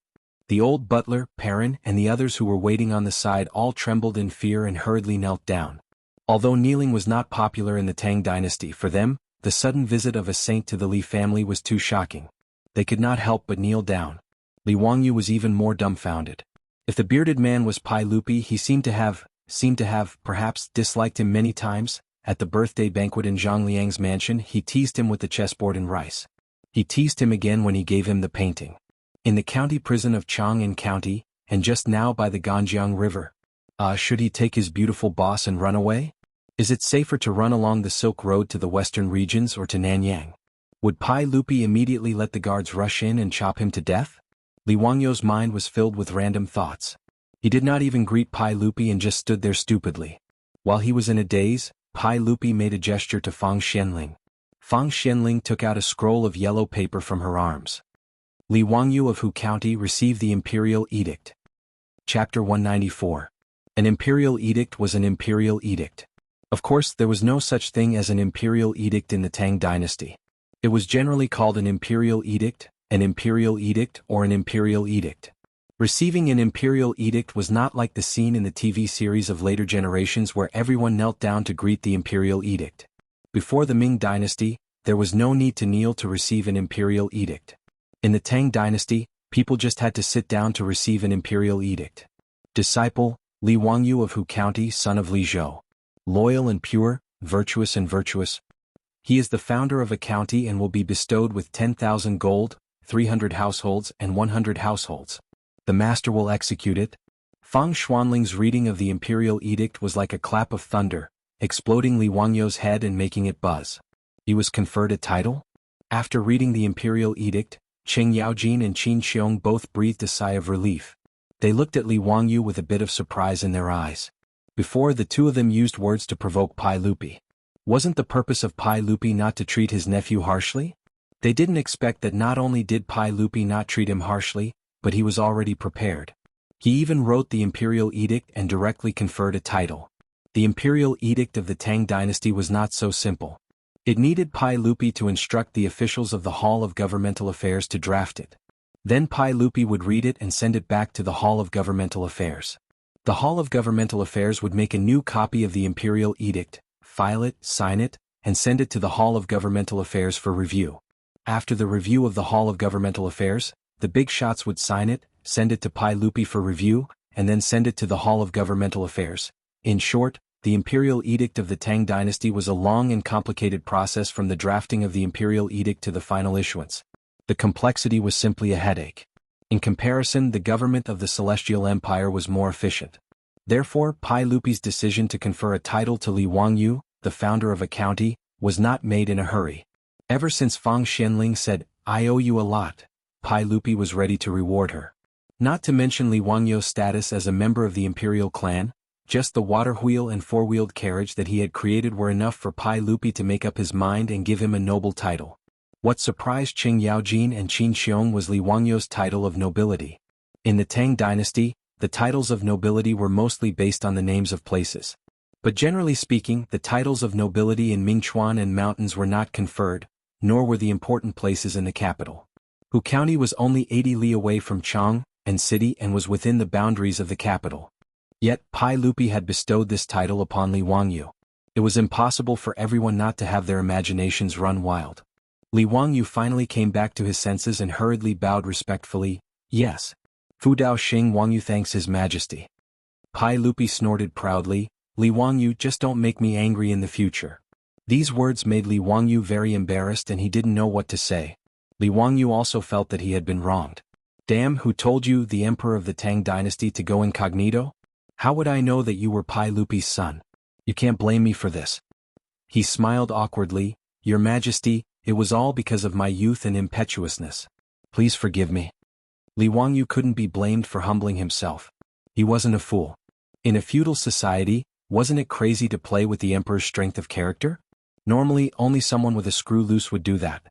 The old butler, Perrin, and the others who were waiting on the side all trembled in fear and hurriedly knelt down. Although kneeling was not popular in the Tang dynasty, for them, the sudden visit of a saint to the Li family was too shocking. They could not help but kneel down. Li Wangyu was even more dumbfounded. If the bearded man was Pai Lupi, he seemed to have, perhaps, disliked him many times. At the birthday banquet in Zhang Liang's mansion, he teased him with the chessboard and rice. He teased him again when he gave him the painting. In the county prison of Chang'an County, and just now by the Ganjiang River. Should he take his beautiful boss and run away? Is it safer to run along the Silk Road to the western regions or to Nanyang? Would Pai Lupi immediately let the guards rush in and chop him to death? Li Wangyu's mind was filled with random thoughts. He did not even greet Pai Lupi and just stood there stupidly. While he was in a daze, Pai Lupi made a gesture to Fang Xianling. Fang Xianling took out a scroll of yellow paper from her arms. Li Wangyu of Hu County received the Imperial Edict. Chapter 194. An Imperial Edict was an Imperial Edict. Of course, there was no such thing as an Imperial Edict in the Tang dynasty. It was generally called an Imperial Edict, or an Imperial Edict. Receiving an Imperial Edict was not like the scene in the TV series of later generations where everyone knelt down to greet the Imperial Edict. Before the Ming dynasty, there was no need to kneel to receive an Imperial Edict. In the Tang dynasty, people just had to sit down to receive an Imperial Edict. Disciple, Li Wangyu of Hu County, son of Li Zhou. Loyal and pure, virtuous and virtuous. He is the founder of a county and will be bestowed with 10,000 gold, 300 households and 100 households. The master will execute it. Fang Xuanling's reading of the Imperial Edict was like a clap of thunder, exploding Li Wangyu's head and making it buzz. He was conferred a title? After reading the Imperial Edict, Cheng Yaojin and Qin Xiong both breathed a sigh of relief. They looked at Li Wangyu with a bit of surprise in their eyes. Before, the two of them used words to provoke Pai Lupi. Wasn't the purpose of Pai Lupi not to treat his nephew harshly? They didn't expect that not only did Pai Lupi not treat him harshly, but he was already prepared. He even wrote the Imperial Edict and directly conferred a title. The Imperial Edict of the Tang dynasty was not so simple. It needed Pai Lupi to instruct the officials of the Hall of Governmental Affairs to draft it. Then Pai Lupi would read it and send it back to the Hall of Governmental Affairs. The Hall of Governmental Affairs would make a new copy of the Imperial Edict, file it, sign it, and send it to the Hall of Governmental Affairs for review. After the review of the Hall of Governmental Affairs, the big shots would sign it, send it to Pai Lupi for review, and then send it to the Hall of Governmental Affairs. In short, the Imperial Edict of the Tang dynasty was a long and complicated process from the drafting of the Imperial Edict to the final issuance. The complexity was simply a headache. In comparison, the government of the Celestial Empire was more efficient. Therefore, Pai Lupi's decision to confer a title to Li Wangyu, the founder of a county, was not made in a hurry. Ever since Fang Xianling said, "I owe you a lot," Pai Lupi was ready to reward her. Not to mention Li Wangyu's status as a member of the imperial clan, Just the water wheel and four-wheeled carriage that he had created were enough for Pai Lupi to make up his mind and give him a noble title. What surprised Qing Yaojin and Qin Xiong was Li Wangyu's title of nobility. In the Tang dynasty, the titles of nobility were mostly based on the names of places. But generally speaking, the titles of nobility in Mingchuan and mountains were not conferred, nor were the important places in the capital. Hu County was only 80 li away from Chang and city and was within the boundaries of the capital. Yet, Pai Lupi had bestowed this title upon Li Wangyu. It was impossible for everyone not to have their imaginations run wild. Li Wangyu finally came back to his senses and hurriedly bowed respectfully, "Yes. Fu Dao Xing Wangyu thanks His Majesty." Pai Lupi snorted proudly, "Li Wangyu, just don't make me angry in the future." These words made Li Wangyu very embarrassed and he didn't know what to say. Li Wangyu also felt that he had been wronged. "Damn, who told you, the emperor of the Tang dynasty, to go incognito? How would I know that you were Pai Lupi's son? You can't blame me for this." He smiled awkwardly, "Your Majesty, it was all because of my youth and impetuousness. Please forgive me." Li Wangyu couldn't be blamed for humbling himself. He wasn't a fool. In a feudal society, wasn't it crazy to play with the emperor's strength of character? Normally, only someone with a screw loose would do that.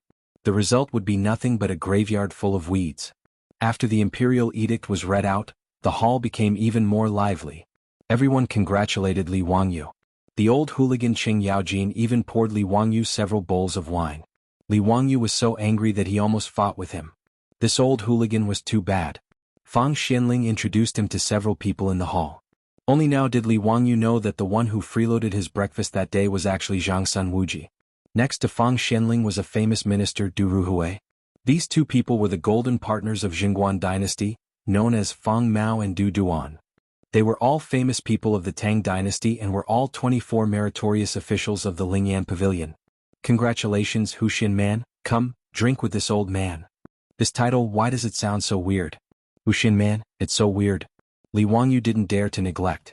The result would be nothing but a graveyard full of weeds. After the imperial edict was read out, the hall became even more lively. Everyone congratulated Li Wangyu. The old hooligan Qing Yaojin even poured Li Wangyu several bowls of wine. Li Wangyu was so angry that he almost fought with him. This old hooligan was too bad. Fang Xianling introduced him to several people in the hall. Only now did Li Wangyu know that the one who freeloaded his breakfast that day was actually Zhang Sun Wuji. Next to Fang Xianling was a famous minister, Du Ruhui. These two people were the golden partners of Jingguan dynasty, known as Fang Mao and Du Duan. They were all famous people of the Tang dynasty and were all 24 meritorious officials of the Lingyan Pavilion. "Congratulations, Hu Xin man, come, drink with this old man." This title, why does it sound so weird? Hu Xin man, it's so weird. Li Wangyu didn't dare to neglect.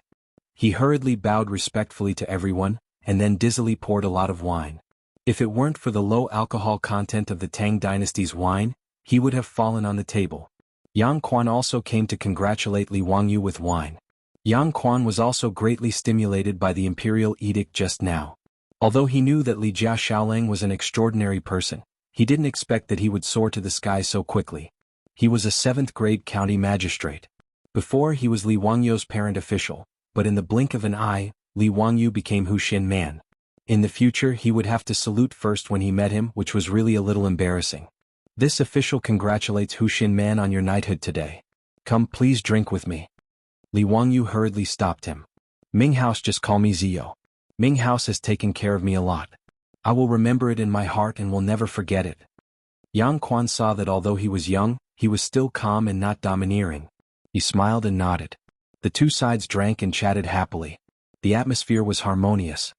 He hurriedly bowed respectfully to everyone, and then dizzily poured a lot of wine. If it weren't for the low alcohol content of the Tang dynasty's wine, he would have fallen on the table. Yang Quan also came to congratulate Li Wangyu with wine. Yang Quan was also greatly stimulated by the imperial edict just now. Although he knew that Li Jia Shaoleng was an extraordinary person, he didn't expect that he would soar to the sky so quickly. He was a 7th-grade county magistrate. Before he was Li Wangyu's parent official, but in the blink of an eye, Li Wangyu became Hu Xin man. In the future he would have to salute first when he met him, which was really a little embarrassing. "This official congratulates Hu Xin man on your knighthood today. Come, please drink with me." Li Wangyu hurriedly stopped him. "Ming House, just call me Zio. Ming House has taken care of me a lot. I will remember it in my heart and will never forget it." Yang Quan saw that although he was young, he was still calm and not domineering. He smiled and nodded. The two sides drank and chatted happily. The atmosphere was harmonious.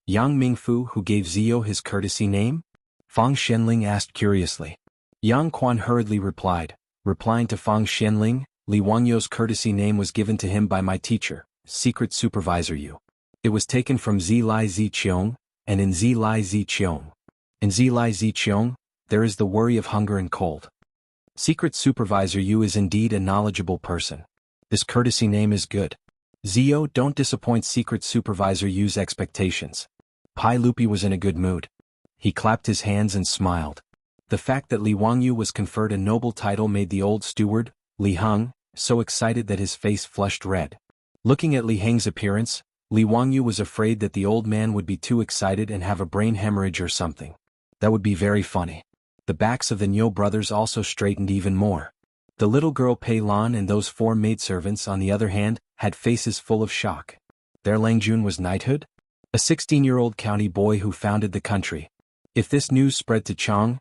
"Yang Mingfu, who gave Zio his courtesy name?" Fang Xianling asked curiously. Yang Quan hurriedly replied, replying to Fang Xianling, "Li Wangyu's courtesy name was given to him by my teacher, secret supervisor Yu. It was taken from Zi Lai Zi Qiong, and in Zi Lai Zi Qiong. In Zi Lai Zi Qiong, there is the worry of hunger and cold. Secret Supervisor Yu is indeed a knowledgeable person. This courtesy name is good. Zio, don't disappoint Secret Supervisor Yu's expectations." Pai Lupi was in a good mood. He clapped his hands and smiled. The fact that Li Wangyu was conferred a noble title made the old steward, Li Heng, so excited that his face flushed red. Looking at Li Heng's appearance, Li Wangyu was afraid that the old man would be too excited and have a brain hemorrhage or something. That would be very funny. The backs of the Niu brothers also straightened even more. The little girl Pei Lan and those 4 maidservants, on the other hand, had faces full of shock. Their Langjun was knighthood? A 16-year-old county boy who founded the country. If this news spread to Chang,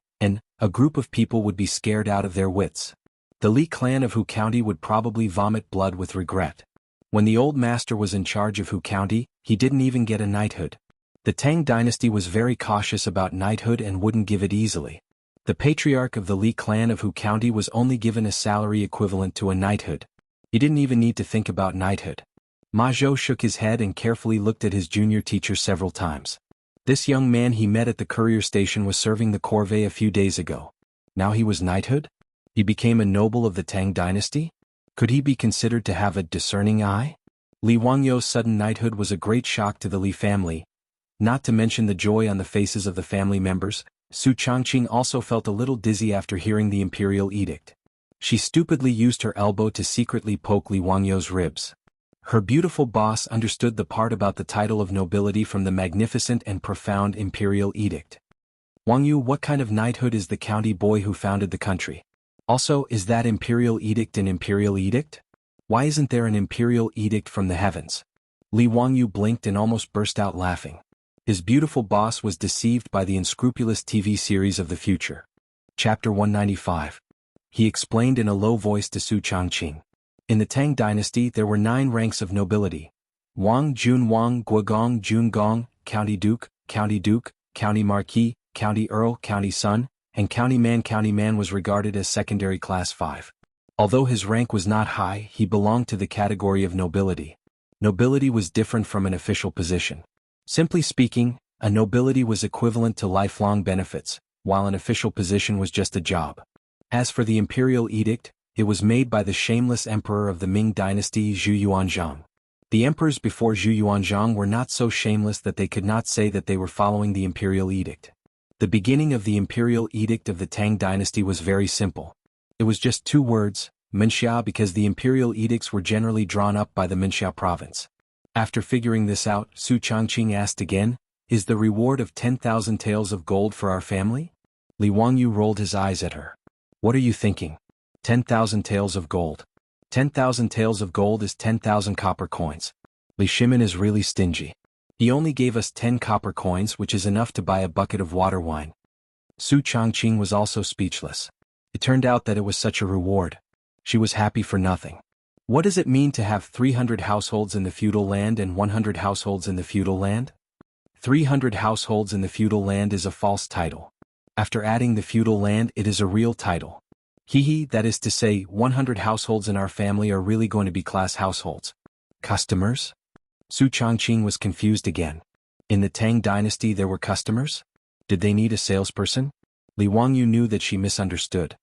a group of people would be scared out of their wits. The Li clan of Hu County would probably vomit blood with regret. When the old master was in charge of Hu County, he didn't even get a knighthood. The Tang dynasty was very cautious about knighthood and wouldn't give it easily. The patriarch of the Li clan of Hu County was only given a salary equivalent to a knighthood. He didn't even need to think about knighthood. Ma Zhou shook his head and carefully looked at his junior teacher several times. This young man he met at the courier station was serving the corvée a few days ago. Now he was knighthood? He became a noble of the Tang dynasty? Could he be considered to have a discerning eye? Li Wangyou's sudden knighthood was a great shock to the Li family, not to mention the joy on the faces of the family members. Su Changqing also felt a little dizzy after hearing the imperial edict. She stupidly used her elbow to secretly poke Li Wangyou's ribs. Her beautiful boss understood the part about the title of nobility from the magnificent and profound imperial edict. Wangyou, what kind of knighthood is the county boy who founded the country? Also, is that imperial edict an imperial edict? Why isn't there an imperial edict from the heavens? Li Wangyou blinked and almost burst out laughing. His beautiful boss was deceived by the unscrupulous TV series of the future. Chapter 195. He explained in a low voice to Su Changqing. In the Tang dynasty there were 9 ranks of nobility. Wang Jun Wang Guogong Jun Gong, County Duke, County Marquis, County Earl, County Son, and County Man. County Man was regarded as secondary class 5. Although his rank was not high, he belonged to the category of nobility. Nobility was different from an official position. Simply speaking, a nobility was equivalent to lifelong benefits, while an official position was just a job. As for the imperial edict, it was made by the shameless emperor of the Ming dynasty Zhu Yuanzhang. The emperors before Zhu Yuanzhang were not so shameless that they could not say that they were following the imperial edict. The beginning of the imperial edict of the Tang dynasty was very simple. It was just 2 words, Minxia, because the imperial edicts were generally drawn up by the Minxia province. After figuring this out, Su Changqing asked again, "Is the reward of 10,000 taels of gold for our family?" Li Wangyou rolled his eyes at her. "What are you thinking? 10,000 taels of gold. 10,000 taels of gold is 10,000 copper coins. Li Shimin is really stingy. He only gave us 10 copper coins, which is enough to buy a bucket of water wine." Su Changqing was also speechless. It turned out that it was such a reward. She was happy for nothing. What does it mean to have 300 households in the feudal land and 100 households in the feudal land? 300 households in the feudal land is a false title. After adding the feudal land, it is a real title. That is to say, 100 households in our family are really going to be class households. Customers? Su Changqing was confused again. In the Tang dynasty there were customers? Did they need a salesperson? Li Wangyou knew that she misunderstood.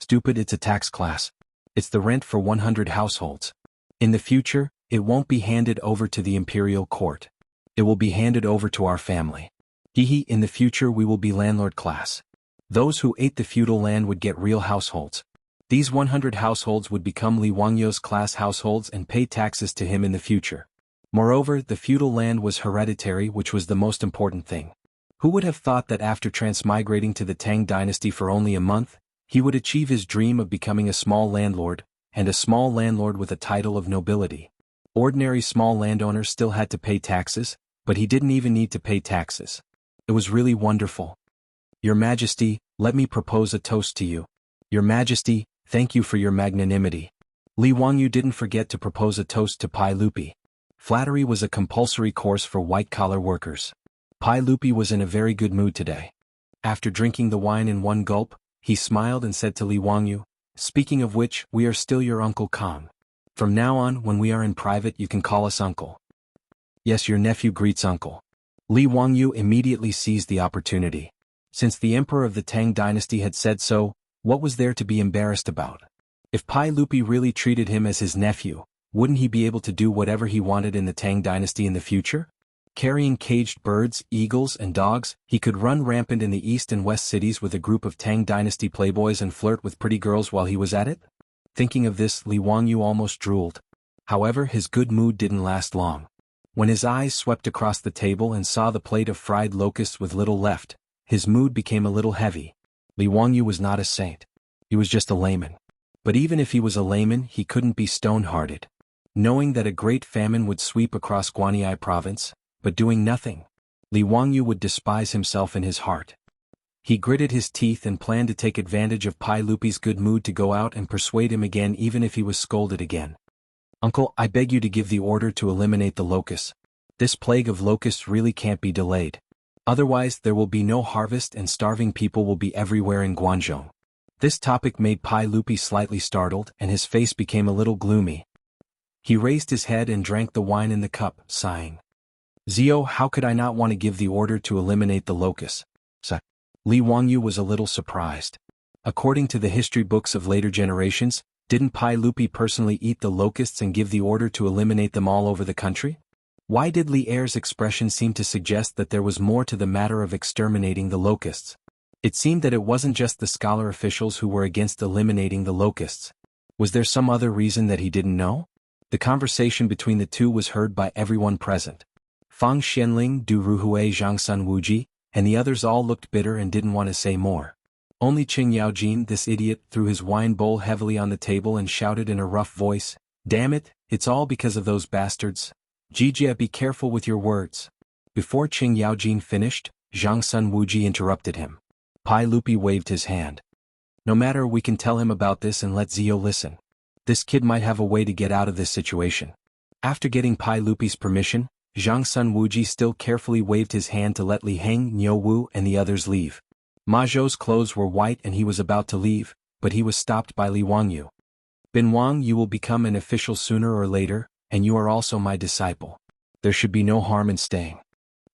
Stupid, it's a tax class. It's the rent for 100 households. In the future, it won't be handed over to the imperial court. It will be handed over to our family. In the future we will be landlord class. Those who ate the feudal land would get real households. These 100 households would become Li Wangyou's class households and pay taxes to him in the future. Moreover, the feudal land was hereditary, which was the most important thing. Who would have thought that after transmigrating to the Tang dynasty for only a month, he would achieve his dream of becoming a small landlord, and a small landlord with a title of nobility. Ordinary small landowners still had to pay taxes, but he didn't even need to pay taxes. It was really wonderful. Your Majesty, let me propose a toast to you. Your Majesty, thank you for your magnanimity. Li Wangyou didn't forget to propose a toast to Pai Lupi. Flattery was a compulsory course for white-collar workers. Pai Lupi was in a very good mood today. After drinking the wine in one gulp, he smiled and said to Li Wangyou, "Speaking of which, we are still your Uncle Kong. From now on, when we are in private, you can call us Uncle." "Yes, your nephew greets Uncle." Li Wangyou immediately seized the opportunity. Since the emperor of the Tang dynasty had said so, what was there to be embarrassed about? If Pai Lupi really treated him as his nephew, wouldn't he be able to do whatever he wanted in the Tang dynasty in the future? Carrying caged birds, eagles, and dogs, he could run rampant in the east and west cities with a group of Tang dynasty playboys and flirt with pretty girls while he was at it? Thinking of this, Li Wangyou almost drooled. However, his good mood didn't last long. When his eyes swept across the table and saw the plate of fried locusts with little left, his mood became a little heavy. Li Wangyou was not a saint. He was just a layman. But even if he was a layman, he couldn't be stone-hearted. Knowing that a great famine would sweep across Guanyi province, but doing nothing, Li Wangyou would despise himself in his heart. He gritted his teeth and planned to take advantage of Pai Lupi's good mood to go out and persuade him again even if he was scolded again. "Uncle, I beg you to give the order to eliminate the locusts. This plague of locusts really can't be delayed. Otherwise there will be no harvest and starving people will be everywhere in Guangzhou." This topic made Pai Lupi slightly startled and his face became a little gloomy. He raised his head and drank the wine in the cup, sighing. "Zio, how could I not want to give the order to eliminate the locusts?" Li Wangyou was a little surprised. According to the history books of later generations, Didn't Pai Lupi personally eat the locusts and give the order to eliminate them all over the country? Why did Li Er's expression seem to suggest that there was more to the matter of exterminating the locusts? It seemed that it wasn't just the scholar officials who were against eliminating the locusts. Was there some other reason that he didn't know? The conversation between the two was heard by everyone present. Fang Xianling, Du Ruhui, Zhang Sun Wuji, and the others all looked bitter and didn't want to say more. Only Qing Yaojin, this idiot, threw his wine bowl heavily on the table and shouted in a rough voice, "Damn it, it's all because of those bastards. Jijia, be careful with your words." Before Qing Yaojin finished, Zhang Sun Wuji interrupted him. Pai Lupi waved his hand. "No matter, we can tell him about this and let Zio listen. This kid might have a way to get out of this situation." After getting Pai Lupi's permission, Zhang Sun Wuji still carefully waved his hand to let Li Heng, Niu Wu and the others leave. Ma Zhou's clothes were white and he was about to leave, but he was stopped by Li Wangyu. "Bin Wang, you will become an official sooner or later, and you are also my disciple. There should be no harm in staying."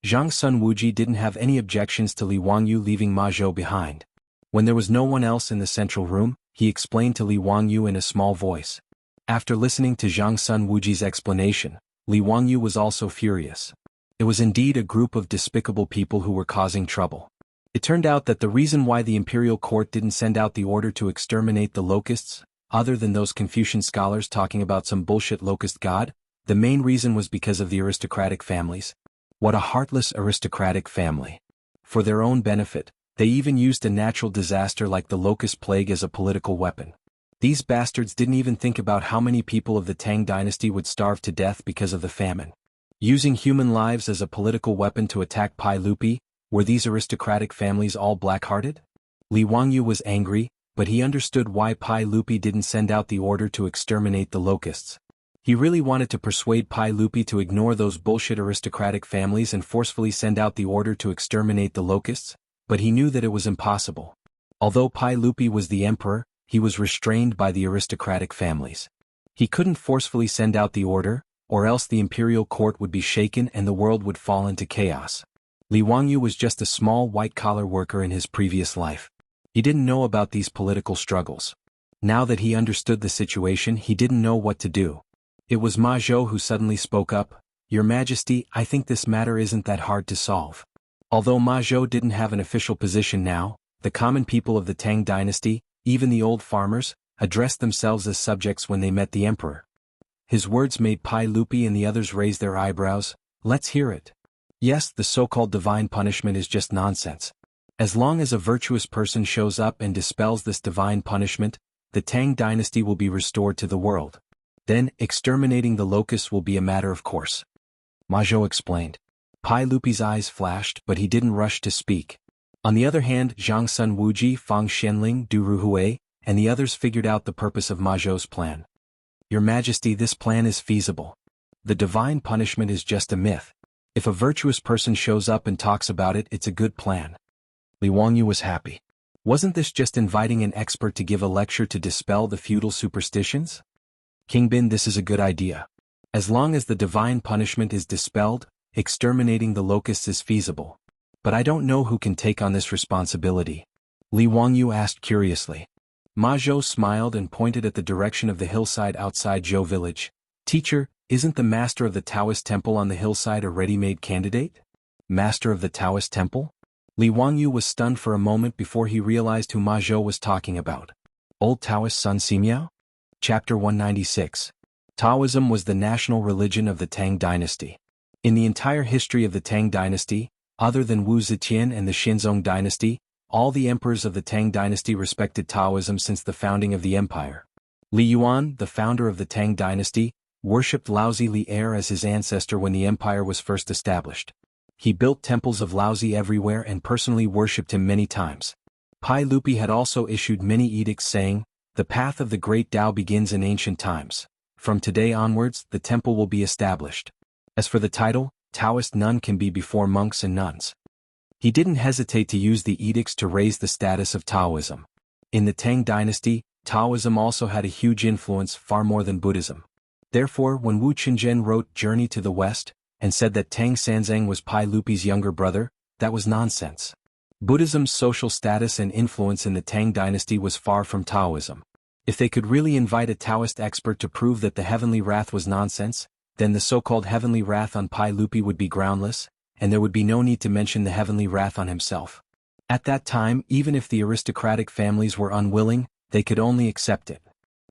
Zhang Sun Wuji didn't have any objections to Li Wangyu leaving Ma Zhou behind. When there was no one else in the central room, he explained to Li Wangyu in a small voice. After listening to Zhang Sun Wuji's explanation, Li Wangyu was also furious. It was indeed a group of despicable people who were causing trouble. It turned out that the reason why the imperial court didn't send out the order to exterminate the locusts, other than those Confucian scholars talking about some bullshit locust god, the main reason was because of the aristocratic families. What a heartless aristocratic family. For their own benefit, they even used a natural disaster like the locust plague as a political weapon. These bastards didn't even think about how many people of the Tang dynasty would starve to death because of the famine. Using human lives as a political weapon to attack Pai Lupi, were these aristocratic families all black-hearted? Li Wangyu was angry, but he understood why Pai Lupi didn't send out the order to exterminate the locusts. He really wanted to persuade Pai Lupi to ignore those bullshit aristocratic families and forcefully send out the order to exterminate the locusts, but he knew that it was impossible. Although Pai Lupi was the emperor, he was restrained by the aristocratic families. He couldn't forcefully send out the order, or else the imperial court would be shaken and the world would fall into chaos. Li Wangyu was just a small white-collar worker in his previous life. He didn't know about these political struggles. Now that he understood the situation, he didn't know what to do. It was Ma Zhou who suddenly spoke up, "Your Majesty, I think this matter isn't that hard to solve." Although Ma Zhou didn't have an official position now, the common people of the Tang dynasty, even the old farmers, addressed themselves as subjects when they met the emperor. His words made Pai Lupi and the others raise their eyebrows. "Let's hear it." "Yes, the so-called divine punishment is just nonsense. As long as a virtuous person shows up and dispels this divine punishment, the Tang dynasty will be restored to the world. Then, exterminating the locusts will be a matter of course," Ma Zhou explained. Pai Lupi's eyes flashed, but he didn't rush to speak. On the other hand, Zhang Sun Wuji, Fang Xianling, Du Ruhui, and the others figured out the purpose of Ma Zhou's plan. "Your Majesty, this plan is feasible. The divine punishment is just a myth. If a virtuous person shows up and talks about it, it's a good plan." Li Wangyu was happy. Wasn't this just inviting an expert to give a lecture to dispel the feudal superstitions? "King Bin, this is a good idea. As long as the divine punishment is dispelled, exterminating the locusts is feasible. But I don't know who can take on this responsibility," Li Wangyu asked curiously. Ma Zhou smiled and pointed at the direction of the hillside outside Zhou village. "Teacher, isn't the master of the Taoist temple on the hillside a ready-made candidate?" "Master of the Taoist temple?" Li Wangyu was stunned for a moment before he realized who Ma Zhou was talking about. Old Taoist Sun Simiao? Chapter 196. Taoism was the national religion of the Tang dynasty. In the entire history of the Tang dynasty, other than Wu Zetian and the Xinzong dynasty, all the emperors of the Tang dynasty respected Taoism since the founding of the empire. Li Yuan, the founder of the Tang dynasty, worshipped Laozi Li Er as his ancestor when the empire was first established. He built temples of Laozi everywhere and personally worshipped him many times. Pai Lupi had also issued many edicts saying, "The path of the great Tao begins in ancient times. From today onwards, the temple will be established." As for the title, Taoist nun can be before monks and nuns. He didn't hesitate to use the edicts to raise the status of Taoism. In the Tang dynasty, Taoism also had a huge influence, far more than Buddhism. Therefore, when Wu Qinzhen wrote Journey to the West, and said that Tang Sanzang was Pai Lupi's younger brother, that was nonsense. Buddhism's social status and influence in the Tang dynasty was far from Taoism. If they could really invite a Taoist expert to prove that the heavenly wrath was nonsense, then the so-called heavenly wrath on Pai Lupi would be groundless, and there would be no need to mention the heavenly wrath on himself. At that time, even if the aristocratic families were unwilling, they could only accept it.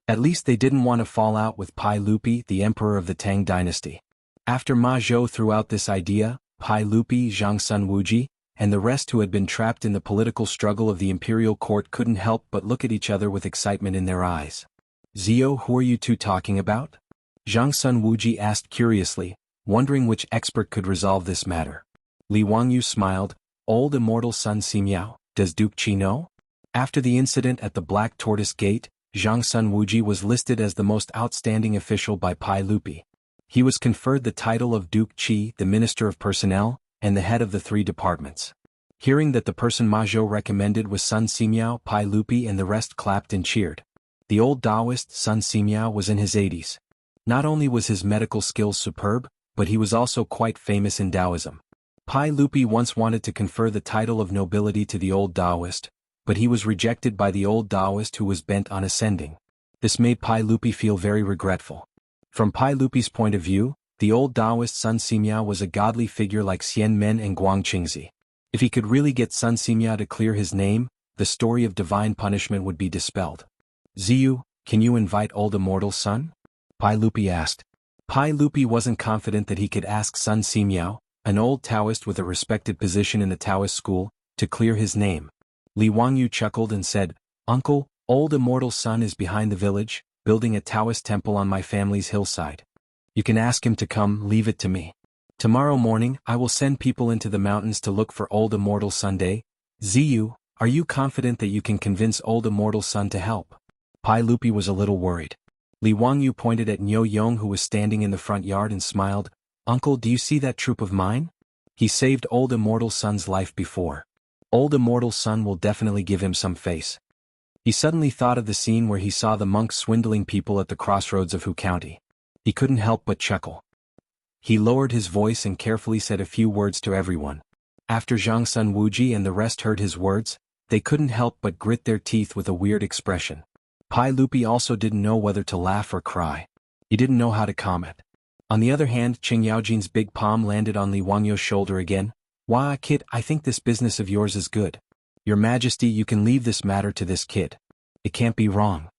At least they didn't want to fall out with Pai Lupi, the emperor of the Tang dynasty. After Ma Zhou threw out this idea, Pai Lupi, Zhang Sun Wuji, and the rest who had been trapped in the political struggle of the imperial court couldn't help but look at each other with excitement in their eyes. Zio, who are you two talking about? Zhang Sun Wuji asked curiously, wondering which expert could resolve this matter. Li Wangyu smiled. Old immortal Sun Simiao, does Duke Qi know? After the incident at the Black Tortoise Gate, Zhang Sun Wuji was listed as the most outstanding official by Pai Lupi. He was conferred the title of Duke Qi, the Minister of Personnel, and the head of the 3 departments. Hearing that the person Ma Zhou recommended was Sun Simiao, Pai Lupi and the rest clapped and cheered. The old Taoist, Sun Simiao, was in his 80s. Not only was his medical skills superb, but he was also quite famous in Taoism. Pai Lupi once wanted to confer the title of nobility to the old Taoist, but he was rejected by the old Taoist who was bent on ascending. This made Pai Lupi feel very regretful. From Pai Lupi's point of view, the old Taoist Sun Simiao was a godly figure like Xian Men and Guang Qingzi. If he could really get Sun Simiao to clear his name, the story of divine punishment would be dispelled. Ziyu, can you invite old immortal Sun? Pai Lupi asked. Pai Lupi wasn't confident that he could ask Sun Simiao, an old Taoist with a respected position in the Taoist school, to clear his name. Li Wangyu chuckled and said, Uncle, old immortal Sun is behind the village, building a Taoist temple on my family's hillside. You can ask him to come, leave it to me. Tomorrow morning, I will send people into the mountains to look for old immortal Sunday. Ziyu, are you confident that you can convince old immortal Sun to help? Pai Lupi was a little worried. Li Wangyu pointed at Niu Yong who was standing in the front yard and smiled. Uncle, do you see that troop of mine? He saved old immortal Sun's life before. Old immortal Sun will definitely give him some face. He suddenly thought of the scene where he saw the monks swindling people at the crossroads of Hu County. He couldn't help but chuckle. He lowered his voice and carefully said a few words to everyone. After Zhang Sun Wuji and the rest heard his words, they couldn't help but grit their teeth with a weird expression. Pai Lupi also didn't know whether to laugh or cry. He didn't know how to comment. On the other hand, Qing Yaojin's big palm landed on Li Wangyu's shoulder again. Wah, kid, I think this business of yours is good. Your Majesty, you can leave this matter to this kid. It can't be wrong.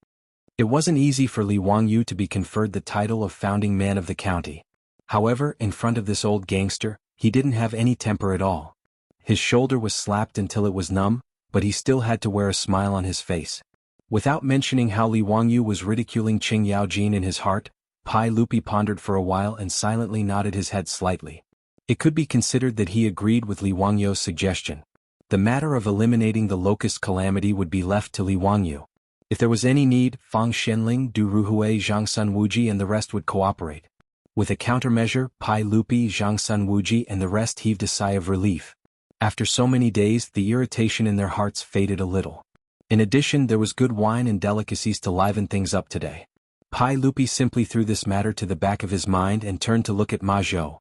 It wasn't easy for Li Wangyu to be conferred the title of founding man of the county. However, in front of this old gangster, he didn't have any temper at all. His shoulder was slapped until it was numb, but he still had to wear a smile on his face. Without mentioning how Li Wangyu was ridiculing Qing Yaojin in his heart, Pai Lupi pondered for a while and silently nodded his head slightly. It could be considered that he agreed with Li Wangyu's suggestion. The matter of eliminating the locust calamity would be left to Li Wangyu. If there was any need, Fang Xianling, Du Ruhui, Zhang Sun Wuji and the rest would cooperate. With a countermeasure, Pai Lupi, Zhang Sun Wuji and the rest heaved a sigh of relief. After so many days, the irritation in their hearts faded a little. In addition, there was good wine and delicacies to liven things up today. Pai Lupi simply threw this matter to the back of his mind and turned to look at Ma Zhou.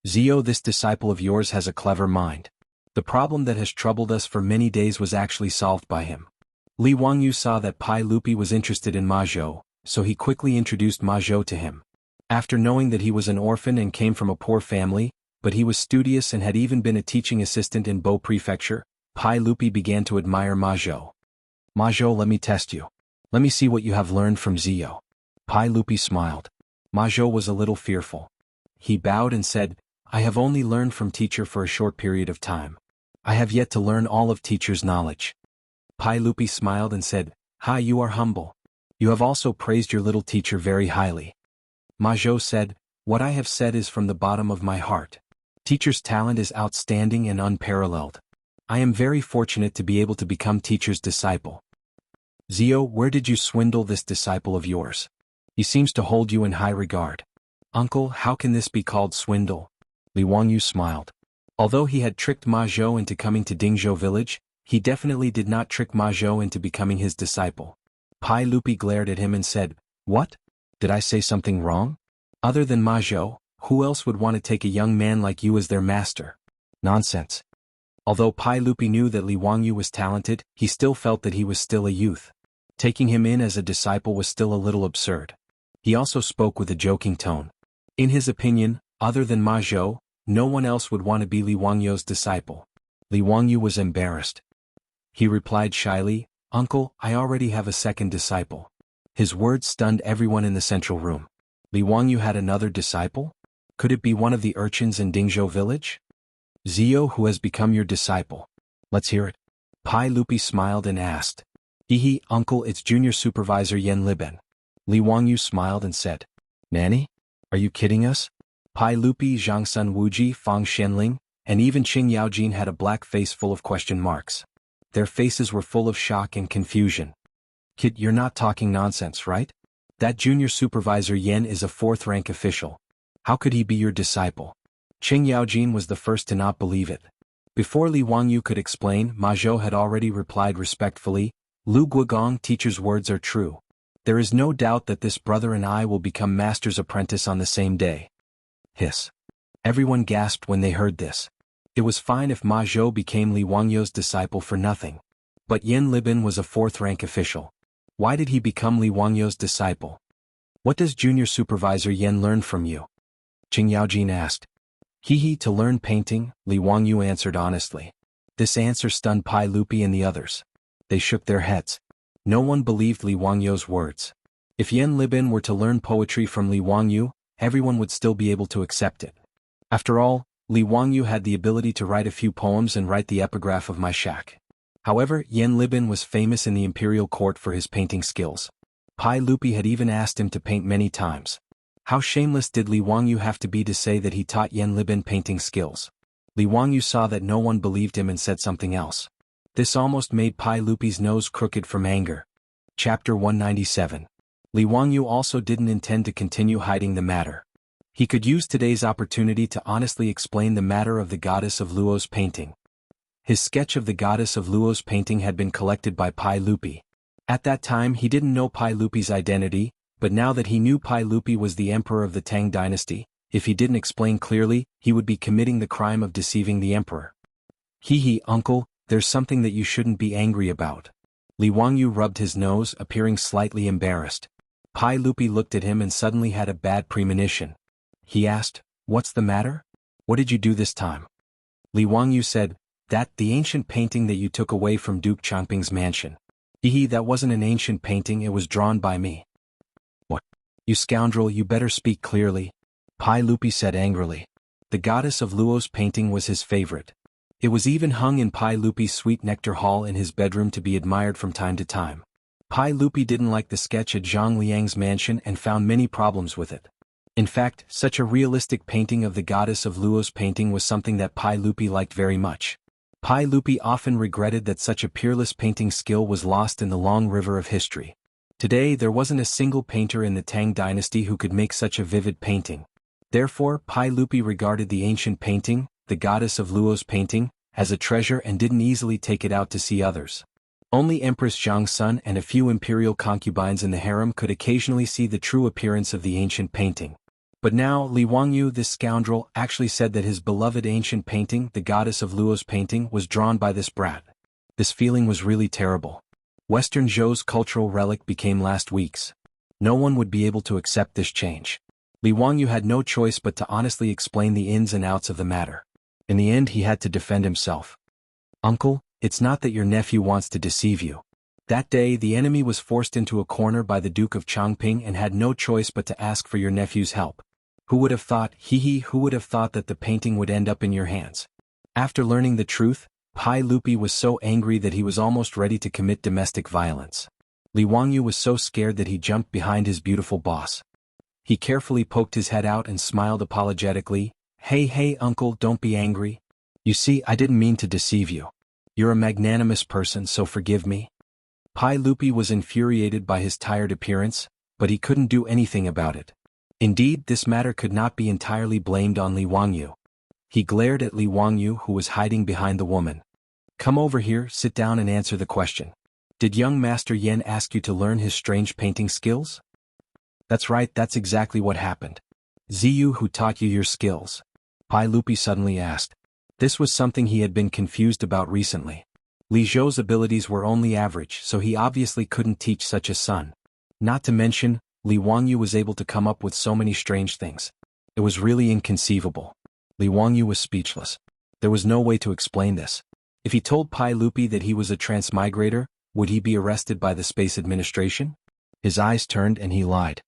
Zio, this disciple of yours has a clever mind. The problem that has troubled us for many days was actually solved by him. Li Wangyu saw that Pai Lupi was interested in Ma Zhou, so he quickly introduced Ma Zhou to him. After knowing that he was an orphan and came from a poor family, but he was studious and had even been a teaching assistant in Bo Prefecture, Pai Lupi began to admire Ma Zhou. Ma Zhou, let me test you. Let me see what you have learned from Zio. Pai Lupi smiled. Ma Zhou was a little fearful. He bowed and said, I have only learned from teacher for a short period of time. I have yet to learn all of teacher's knowledge. Pai Lupi smiled and said, Ha, you are humble. You have also praised your little teacher very highly. Ma Zhou said, What I have said is from the bottom of my heart. Teacher's talent is outstanding and unparalleled. I am very fortunate to be able to become teacher's disciple. Zio, where did you swindle this disciple of yours? He seems to hold you in high regard. Uncle, how can this be called swindle? Li Wangyu smiled. Although he had tricked Ma Zhou into coming to Dingzhou village, he definitely did not trick Ma Zhou into becoming his disciple. Pai Lupi glared at him and said, What? Did I say something wrong? Other than Ma Zhou, who else would want to take a young man like you as their master? Nonsense. Although Pai Lupi knew that Li Wangyu was talented, he still felt that he was still a youth. Taking him in as a disciple was still a little absurd. He also spoke with a joking tone. In his opinion, other than Ma Zhou, no one else would want to be Li Wangyu's disciple. Li Wangyu was embarrassed. He replied shyly, "Uncle, I already have a second disciple." His words stunned everyone in the central room. Li Wangyu had another disciple? Could it be one of the urchins in Dingzhou village? Zio, who has become your disciple? Let's hear it. Pai Lupi smiled and asked. Hehe, uncle, it's junior supervisor Yan Liben. Li Wangyu smiled and said. Nanny? Are you kidding us? Pai Lupi, Zhangsun Wuji, Fang Shenling, and even Qing Yaojin had a black face full of question marks. Their faces were full of shock and confusion. Kid, you're not talking nonsense, right? That junior supervisor Yan is a fourth-rank official. How could he be your disciple? Qing Yaojin was the first to not believe it. Before Li Wangyu could explain, Ma Zhou had already replied respectfully, Lu Guogong, teacher's words are true. There is no doubt that this brother and I will become master's apprentice on the same day. Hiss. Everyone gasped when they heard this. It was fine if Ma Zhou became Li Wangyu's disciple for nothing. But Yan Liben was a fourth-rank official. Why did he become Li Wangyu's disciple? What does junior supervisor Yan learn from you? Qing Yaojin asked. Hehe, to learn painting, Li Wangyu answered honestly. This answer stunned Pai Lupi and the others. They shook their heads. No one believed Li Wangyu's words. If Yan Liben were to learn poetry from Li Wangyu, everyone would still be able to accept it. After all, Li Wangyu had the ability to write a few poems and write the epigraph of my shack. However, Yan Liben was famous in the imperial court for his painting skills. Pai Lupi had even asked him to paint many times. How shameless did Li Wangyu have to be to say that he taught Yan Liben painting skills? Li Wangyu saw that no one believed him and said something else. This almost made Pai Lupi's nose crooked from anger. Chapter 197. Li Wangyu also didn't intend to continue hiding the matter. He could use today's opportunity to honestly explain the matter of the goddess of Luo's painting. His sketch of the goddess of Luo's painting had been collected by Pai Lupi. At that time he didn't know Pai Lupi's identity, but now that he knew Pai Lupi was the emperor of the Tang dynasty, if he didn't explain clearly, he would be committing the crime of deceiving the emperor. Hehe, uncle, there's something that you shouldn't be angry about. Li Wangyu rubbed his nose, appearing slightly embarrassed. Pai Lupi looked at him and suddenly had a bad premonition. He asked, What's the matter? What did you do this time? Li Wangyu said, the ancient painting that you took away from Duke Changping's mansion. Hehe, that wasn't an ancient painting, it was drawn by me. What? You scoundrel, you better speak clearly. Pai Lupi said angrily. The goddess of Luo's painting was his favorite. It was even hung in Pai Lupi's sweet nectar hall in his bedroom to be admired from time to time. Pai Lupi didn't like the sketch at Zhang Liang's mansion and found many problems with it. In fact, such a realistic painting of the goddess of Luo's painting was something that Pai Lupi liked very much. Pai Lupi often regretted that such a peerless painting skill was lost in the long river of history. Today there wasn't a single painter in the Tang dynasty who could make such a vivid painting. Therefore, Pai Lupi regarded the ancient painting, the goddess of Luo's painting, as a treasure and didn't easily take it out to see others. Only Empress Jiangsun and a few imperial concubines in the harem could occasionally see the true appearance of the ancient painting. But now, Li Wangyu, this scoundrel, actually said that his beloved ancient painting, the goddess of Luo's painting, was drawn by this brat. This feeling was really terrible. Western Zhou's cultural relic became last week's. No one would be able to accept this change. Li Wangyu had no choice but to honestly explain the ins and outs of the matter. In the end he had to defend himself. Uncle, it's not that your nephew wants to deceive you. That day the enemy was forced into a corner by the Duke of Changping and had no choice but to ask for your nephew's help. Who would have thought, who would have thought that the painting would end up in your hands? After learning the truth, Pai Lupi was so angry that he was almost ready to commit domestic violence. Li Wangyu was so scared that he jumped behind his beautiful boss. He carefully poked his head out and smiled apologetically. Hey uncle, don't be angry. You see, I didn't mean to deceive you. You're a magnanimous person, so forgive me. Pai Lupi was infuriated by his tired appearance, but he couldn't do anything about it. Indeed, this matter could not be entirely blamed on Li Wangyu. He glared at Li Wangyu, who was hiding behind the woman. Come over here, sit down and answer the question. Did young Master Yan ask you to learn his strange painting skills? That's right, that's exactly what happened. Ziyu who taught you your skills? Pai Lupi suddenly asked. This was something he had been confused about recently. Li Zhou's abilities were only average, so he obviously couldn't teach such a son. Not to mention, Li Wangyu was able to come up with so many strange things. It was really inconceivable. Li Wangyu was speechless. There was no way to explain this. If he told Pai Lupi that he was a transmigrator, would he be arrested by the Space Administration? His eyes turned and he lied.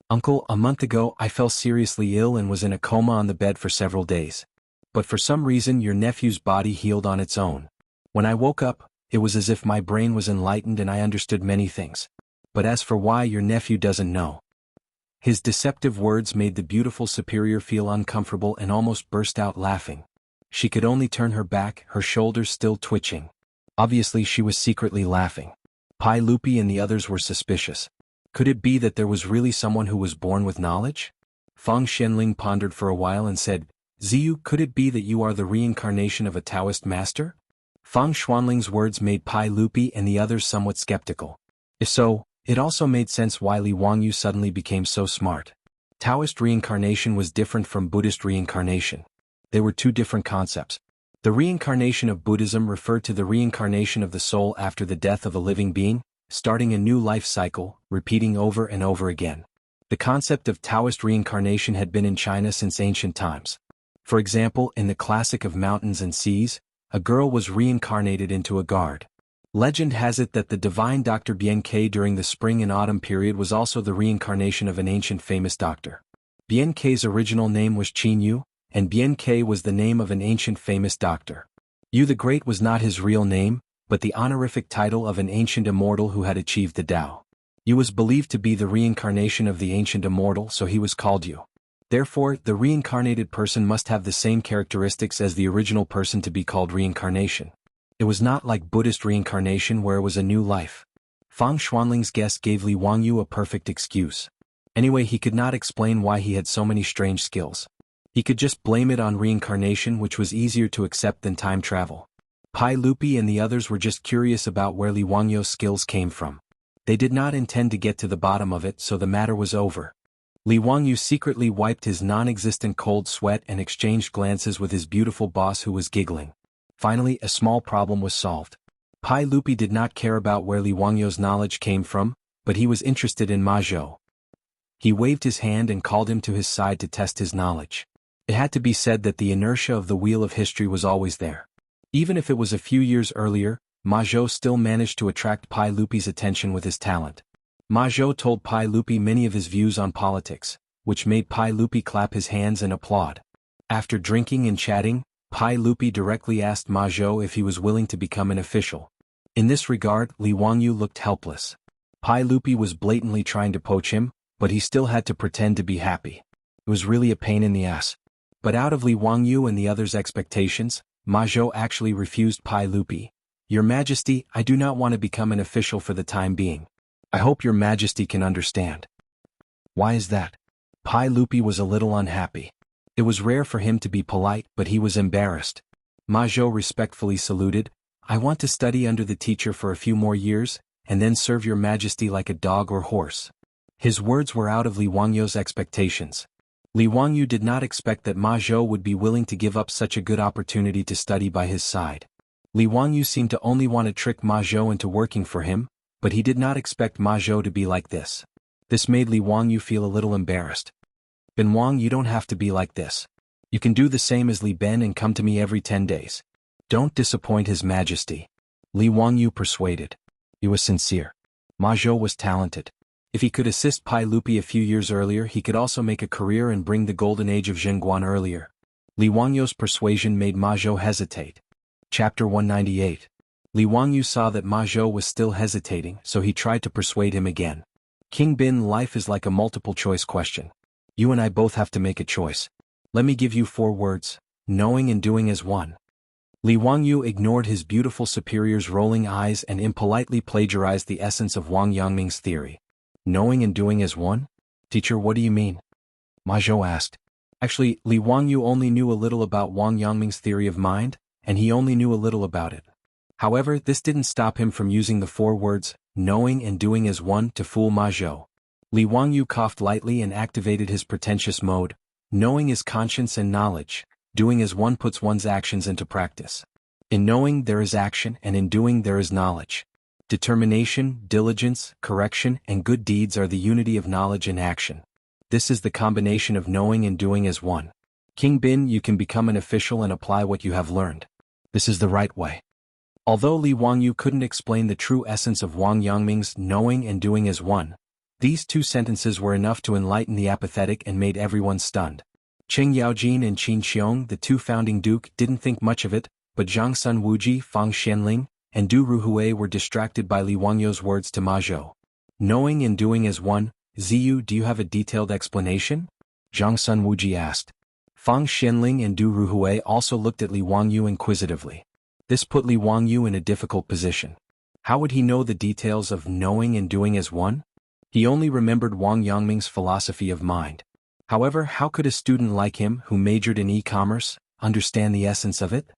Uncle, a month ago I fell seriously ill and was in a coma on the bed for several days. But for some reason your nephew's body healed on its own. When I woke up, it was as if my brain was enlightened and I understood many things. But as for why your nephew doesn't know. His deceptive words made the beautiful superior feel uncomfortable and almost burst out laughing. She could only turn her back, her shoulders still twitching. Obviously she was secretly laughing. Pai Lupi and the others were suspicious. Could it be that there was really someone who was born with knowledge? Feng Xianling pondered for a while and said, Ziyu, could it be that you are the reincarnation of a Taoist master? Feng Xuanling's words made Pai Lupi and the others somewhat skeptical. If so, it also made sense why Li Wangyu suddenly became so smart. Taoist reincarnation was different from Buddhist reincarnation. They were two different concepts. The reincarnation of Buddhism referred to the reincarnation of the soul after the death of a living being, starting a new life cycle, repeating over and over again. The concept of Taoist reincarnation had been in China since ancient times. For example, in the classic of Mountains and Seas, a girl was reincarnated into a guard. Legend has it that the divine Dr. Bien Ke during the spring and autumn period was also the reincarnation of an ancient famous doctor. Bien Ke's original name was Qin Yu, and Bien Ke was the name of an ancient famous doctor. Yu the Great was not his real name, but the honorific title of an ancient immortal who had achieved the Tao. Yu was believed to be the reincarnation of the ancient immortal, so he was called Yu. Therefore, the reincarnated person must have the same characteristics as the original person to be called reincarnation. It was not like Buddhist reincarnation where it was a new life. Feng Xuanling's guess gave Li Wangyu a perfect excuse. Anyway, he could not explain why he had so many strange skills. He could just blame it on reincarnation, which was easier to accept than time travel. Pai Lupi and the others were just curious about where Li Wangyu's skills came from. They did not intend to get to the bottom of it, so the matter was over. Li Wangyu secretly wiped his non-existent cold sweat and exchanged glances with his beautiful boss who was giggling. Finally, a small problem was solved. Pai Lupi did not care about where Li Wangyu's knowledge came from, but he was interested in Ma Zhou. He waved his hand and called him to his side to test his knowledge. It had to be said that the inertia of the wheel of history was always there. Even if it was a few years earlier, Ma Zhou still managed to attract Pai Lupi's attention with his talent. Ma Zhou told Pai Lupi many of his views on politics, which made Pai Lupi clap his hands and applaud. After drinking and chatting, Pai Lupi directly asked Ma Zhou if he was willing to become an official. In this regard, Li Wangyu looked helpless. Pai Lupi was blatantly trying to poach him, but he still had to pretend to be happy. It was really a pain in the ass. But out of Li Wangyu and the others' expectations, Ma Zhou actually refused Pai Lupi. Your Majesty, I do not want to become an official for the time being. I hope your Majesty can understand. Why is that? Pai Lupi was a little unhappy. It was rare for him to be polite, but he was embarrassed. Ma Zhou respectfully saluted. I want to study under the teacher for a few more years, and then serve your Majesty like a dog or horse. His words were out of Li Wangyu's expectations. Li Wangyu did not expect that Ma Zhou would be willing to give up such a good opportunity to study by his side. Li Wangyu seemed to only want to trick Ma Zhou into working for him, but he did not expect Ma Zhou to be like this. This made Li Wangyu feel a little embarrassed. Ben Wang, you don't have to be like this. You can do the same as Li Ben and come to me every 10 days. Don't disappoint His Majesty. Li Wangyu persuaded. He was sincere. Ma Zhou was talented. If he could assist Pai Lupi a few years earlier, he could also make a career and bring the golden age of Zhenguan earlier. Li Wangyu's persuasion made Ma Zhou hesitate. Chapter 198. Li Wangyu saw that Ma Zhou was still hesitating, so he tried to persuade him again. King Bin, life is like a multiple-choice question. You and I both have to make a choice. Let me give you 4 words: knowing and doing as one. Li Wangyu ignored his beautiful superior's rolling eyes and impolitely plagiarized the essence of Wang Yangming's theory. Knowing and doing as one? Teacher, what do you mean? Ma Zhou asked. Actually, Li Wangyu only knew a little about Wang Yangming's theory of mind, and he only knew a little about it. However, this didn't stop him from using the 4 words, knowing and doing as one, to fool Ma Zhou. Li Wangyu coughed lightly and activated his pretentious mode. Knowing is conscience and knowledge, doing as one puts one's actions into practice. In knowing there is action and in doing there is knowledge. Determination, diligence, correction, and good deeds are the unity of knowledge and action. This is the combination of knowing and doing as one. King Bin, you can become an official and apply what you have learned. This is the right way. Although Li Wangyu couldn't explain the true essence of Wang Yangming's knowing and doing as one, these two sentences were enough to enlighten the apathetic and made everyone stunned. Cheng Yaojin and Qin Xiong, the two founding duke, didn't think much of it, but Zhang Sun Wuji, Fang Xianling, and Du Ruhui were distracted by Li Wangyu's words to Ma Zhou. Knowing and doing as one, Ziyu, do you have a detailed explanation? Zhang Sun Wuji asked. Fang Xianling and Du Ruhui also looked at Li Wangyu inquisitively. This put Li Wangyu in a difficult position. How would he know the details of knowing and doing as one? He only remembered Wang Yangming's philosophy of mind. However, how could a student like him, who majored in e-commerce, understand the essence of it?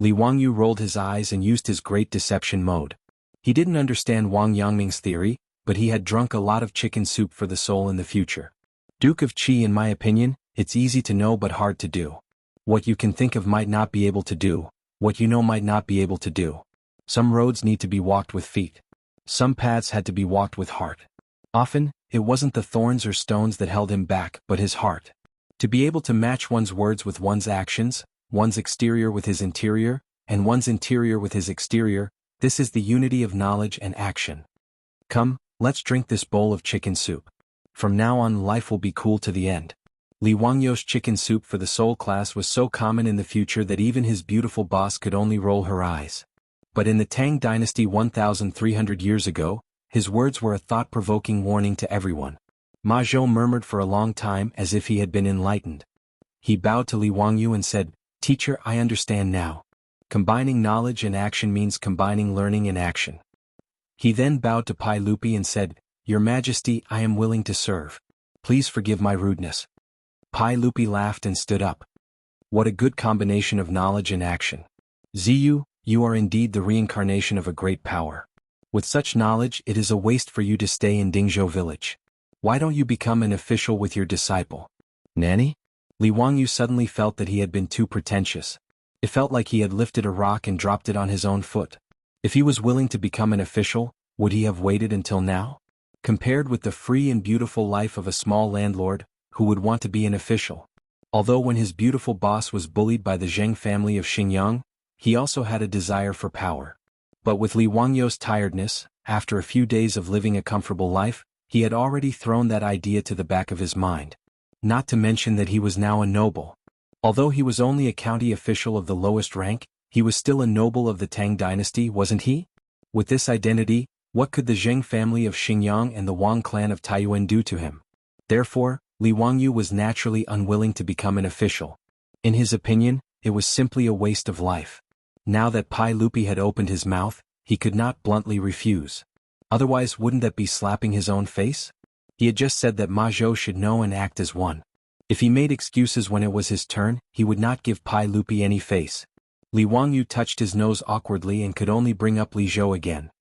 Li Wangyu rolled his eyes and used his great deception mode. He didn't understand Wang Yangming's theory, but he had drunk a lot of chicken soup for the soul in the future. Duke of Qi, in my opinion, it's easy to know but hard to do. What you can think of might not be able to do. What you know might not be able to do. Some roads need to be walked with feet. Some paths had to be walked with heart. Often, it wasn't the thorns or stones that held him back, but his heart. To be able to match one's words with one's actions, one's exterior with his interior, and one's interior with his exterior, this is the unity of knowledge and action. Come, let's drink this bowl of chicken soup. From now on, life will be cool to the end. Li Wangyu's chicken soup for the soul class was so common in the future that even his beautiful boss could only roll her eyes. But in the Tang dynasty 1,300 years ago, his words were a thought-provoking warning to everyone. Ma Zhou murmured for a long time as if he had been enlightened. He bowed to Li Wangyu and said, "Teacher, I understand now. Combining knowledge and action means combining learning and action." He then bowed to Pai Lupi and said, "Your Majesty, I am willing to serve. Please forgive my rudeness." Pai Lupi laughed and stood up. What a good combination of knowledge and action. Ziyu, you are indeed the reincarnation of a great power. With such knowledge, it is a waste for you to stay in Dingzhou village. Why don't you become an official with your disciple? Nanny? Li Wangyu suddenly felt that he had been too pretentious. It felt like he had lifted a rock and dropped it on his own foot. If he was willing to become an official, would he have waited until now? Compared with the free and beautiful life of a small landlord, who would want to be an official? Although when his beautiful boss was bullied by the Zheng family of Xinjiang, he also had a desire for power. But with Li Wangyu's tiredness, after a few days of living a comfortable life, he had already thrown that idea to the back of his mind. Not to mention that he was now a noble. Although he was only a county official of the lowest rank, he was still a noble of the Tang dynasty, wasn't he? With this identity, what could the Zheng family of Xinjiang and the Wang clan of Taiyuan do to him? Therefore, Li Wangyu was naturally unwilling to become an official. In his opinion, it was simply a waste of life. Now that Pai Lupi had opened his mouth, he could not bluntly refuse. Otherwise, wouldn't that be slapping his own face? He had just said that Ma Zhou should know and act as one. If he made excuses when it was his turn, he would not give Pai Lupi any face. Li Wangyu touched his nose awkwardly and could only bring up Li Zhou again.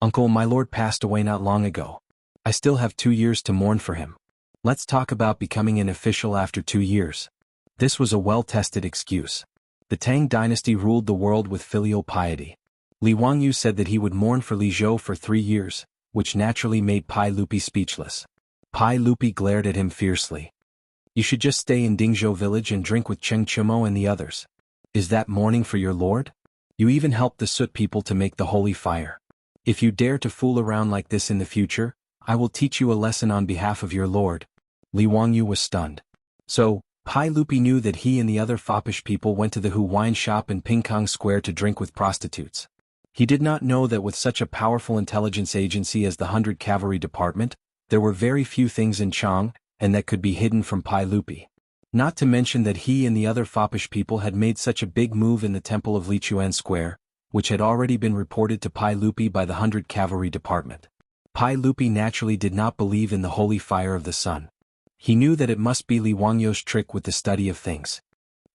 "Uncle, my lord passed away not long ago. I still have 2 years to mourn for him. Let's talk about becoming an official after 2 years." This was a well-tested excuse. The Tang dynasty ruled the world with filial piety. Li Wangyu said that he would mourn for Li Zhou for 3 years, which naturally made Pai Lupi speechless. Pai Lupi glared at him fiercely. "You should just stay in Dingzhou village and drink with Cheng Chumo and the others. Is that mourning for your lord? You even helped the Soot people to make the holy fire. If you dare to fool around like this in the future, I will teach you a lesson on behalf of your lord." Li Wangyu was stunned. So, Pai Lupi knew that he and the other foppish people went to the Hu wine shop in Pingkong Square to drink with prostitutes. He did not know that with such a powerful intelligence agency as the 100 Cavalry Department, there were very few things in Chang, and that could be hidden from Pai Lupi. Not to mention that he and the other foppish people had made such a big move in the temple of Lichuan Square, which had already been reported to Pai Lupi by the 100 Cavalry Department. Pai Lupi naturally did not believe in the holy fire of the sun. He knew that it must be Li Wangyu's trick with the study of things.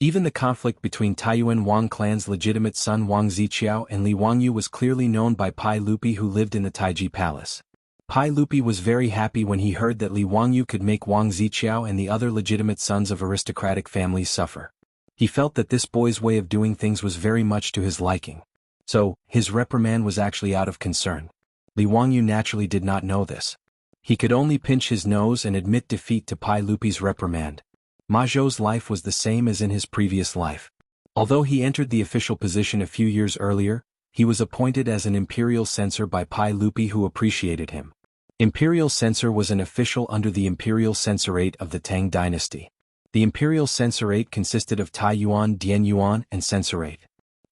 Even the conflict between Taiyuan Wang clan's legitimate son Wang Ziqiao and Li Wangyu was clearly known by Pai Lupi, who lived in the Taiji Palace. Pai Lupi was very happy when he heard that Li Wangyu could make Wang Ziqiao and the other legitimate sons of aristocratic families suffer. He felt that this boy's way of doing things was very much to his liking. So, his reprimand was actually out of concern. Li Wangyu naturally did not know this. He could only pinch his nose and admit defeat to Pai Lupi's reprimand. Ma Zhou's life was the same as in his previous life. Although he entered the official position a few years earlier, he was appointed as an imperial censor by Pai Lupi, who appreciated him. Imperial censor was an official under the imperial censorate of the Tang dynasty. The imperial censorate consisted of Taiyuan, Dianyuan, and censorate.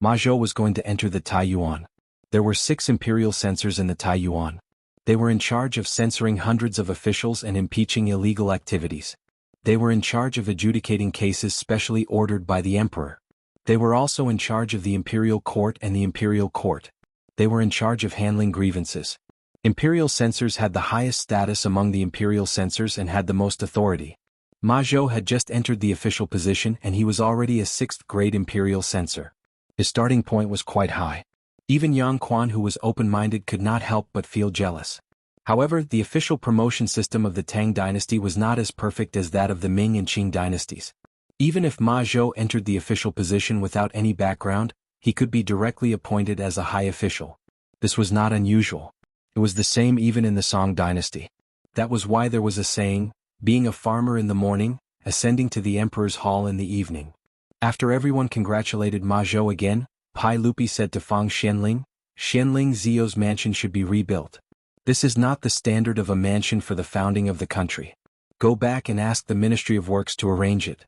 Ma Zhou was going to enter the Taiyuan. There were 6 imperial censors in the Taiyuan. They were in charge of censoring hundreds of officials and impeaching illegal activities. They were in charge of adjudicating cases specially ordered by the emperor. They were also in charge of the imperial court and the imperial court. They were in charge of handling grievances. Imperial censors had the highest status among the imperial censors and had the most authority. Ma Zhou had just entered the official position and he was already a 6th-grade imperial censor. His starting point was quite high. Even Yang Quan, who was open-minded, could not help but feel jealous. However, the official promotion system of the Tang dynasty was not as perfect as that of the Ming and Qing dynasties. Even if Ma Zhou entered the official position without any background, he could be directly appointed as a high official. This was not unusual. It was the same even in the Song dynasty. That was why there was a saying, being a farmer in the morning, ascending to the emperor's hall in the evening. After everyone congratulated Ma Zhou again, Pai Lupi said to Fang Xianling, "Xianling Zio's mansion should be rebuilt. This is not the standard of a mansion for the founding of the country. Go back and ask the Ministry of Works to arrange it."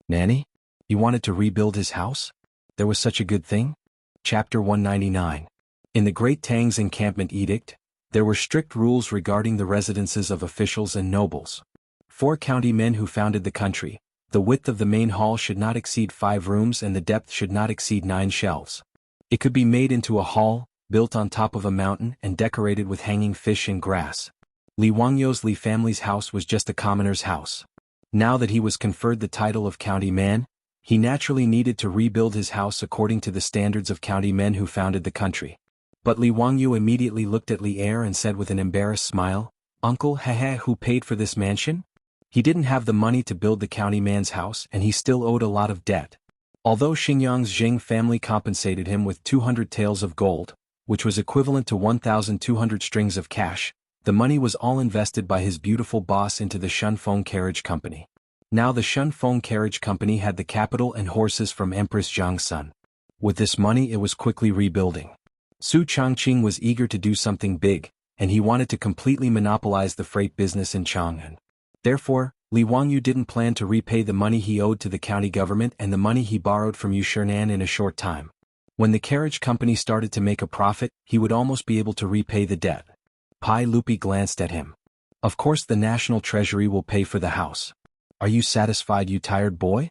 Nanny? He wanted to rebuild his house? There was such a good thing? Chapter 199. In the Great Tang's encampment edict, there were strict rules regarding the residences of officials and nobles. 4 county men who founded the country. The width of the main hall should not exceed 5 rooms and the depth should not exceed 9 shelves. It could be made into a hall, built on top of a mountain and decorated with hanging fish and grass. Li Wangyu's Li family's house was just a commoner's house. Now that he was conferred the title of county man, he naturally needed to rebuild his house according to the standards of county men who founded the country. But Li Wangyu immediately looked at Li Er and said with an embarrassed smile, "Uncle, who paid for this mansion?" He didn't have the money to build the county man's house and he still owed a lot of debt. Although Xinjiang's Jing family compensated him with 200 taels of gold, which was equivalent to 1,200 strings of cash, the money was all invested by his beautiful boss into the Shunfeng Carriage Company. Now the Shunfeng Carriage Company had the capital and horses from Empress Zhang's son. With this money it was quickly rebuilding. Su Changqing was eager to do something big, and he wanted to completely monopolize the freight business in Chang'an. Therefore, Li Wangyu didn't plan to repay the money he owed to the county government and the money he borrowed from Yushernan in a short time. When the carriage company started to make a profit, he would almost be able to repay the debt. Pai Lupi glanced at him. "Of course the national treasury will pay for the house. Are you satisfied, you tired boy?"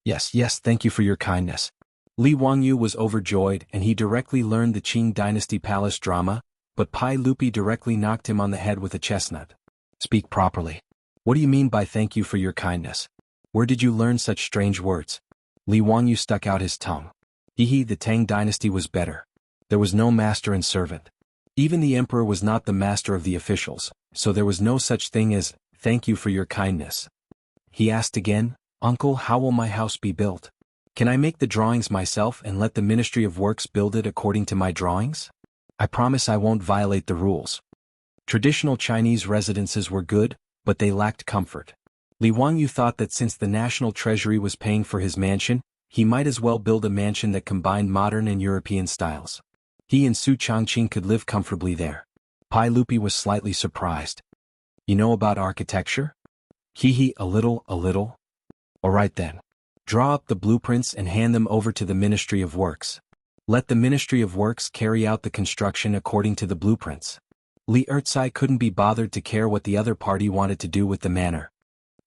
Yes, thank you for your kindness." Li Wangyu was overjoyed and he directly learned the Qing dynasty palace drama, but Pai Lupi directly knocked him on the head with a chestnut. "Speak properly. What do you mean by thank you for your kindness? Where did you learn such strange words?" Li Wangyu stuck out his tongue. The Tang dynasty was better. There was no master and servant. Even the emperor was not the master of the officials, so there was no such thing as, "Thank you for your kindness." He asked again, "Uncle, how will my house be built? Can I make the drawings myself and let the Ministry of Works build it according to my drawings? I promise I won't violate the rules." Traditional Chinese residences were good, but they lacked comfort. Li Wangyu thought that since the national treasury was paying for his mansion, he might as well build a mansion that combined modern and European styles. He and Su Changqing could live comfortably there. Pai Lupi was slightly surprised. "You know about architecture?" A little. Alright then. Draw up the blueprints and hand them over to the Ministry of Works. Let the Ministry of Works carry out the construction according to the blueprints." Li Ertsai couldn't be bothered to care what the other party wanted to do with the manor.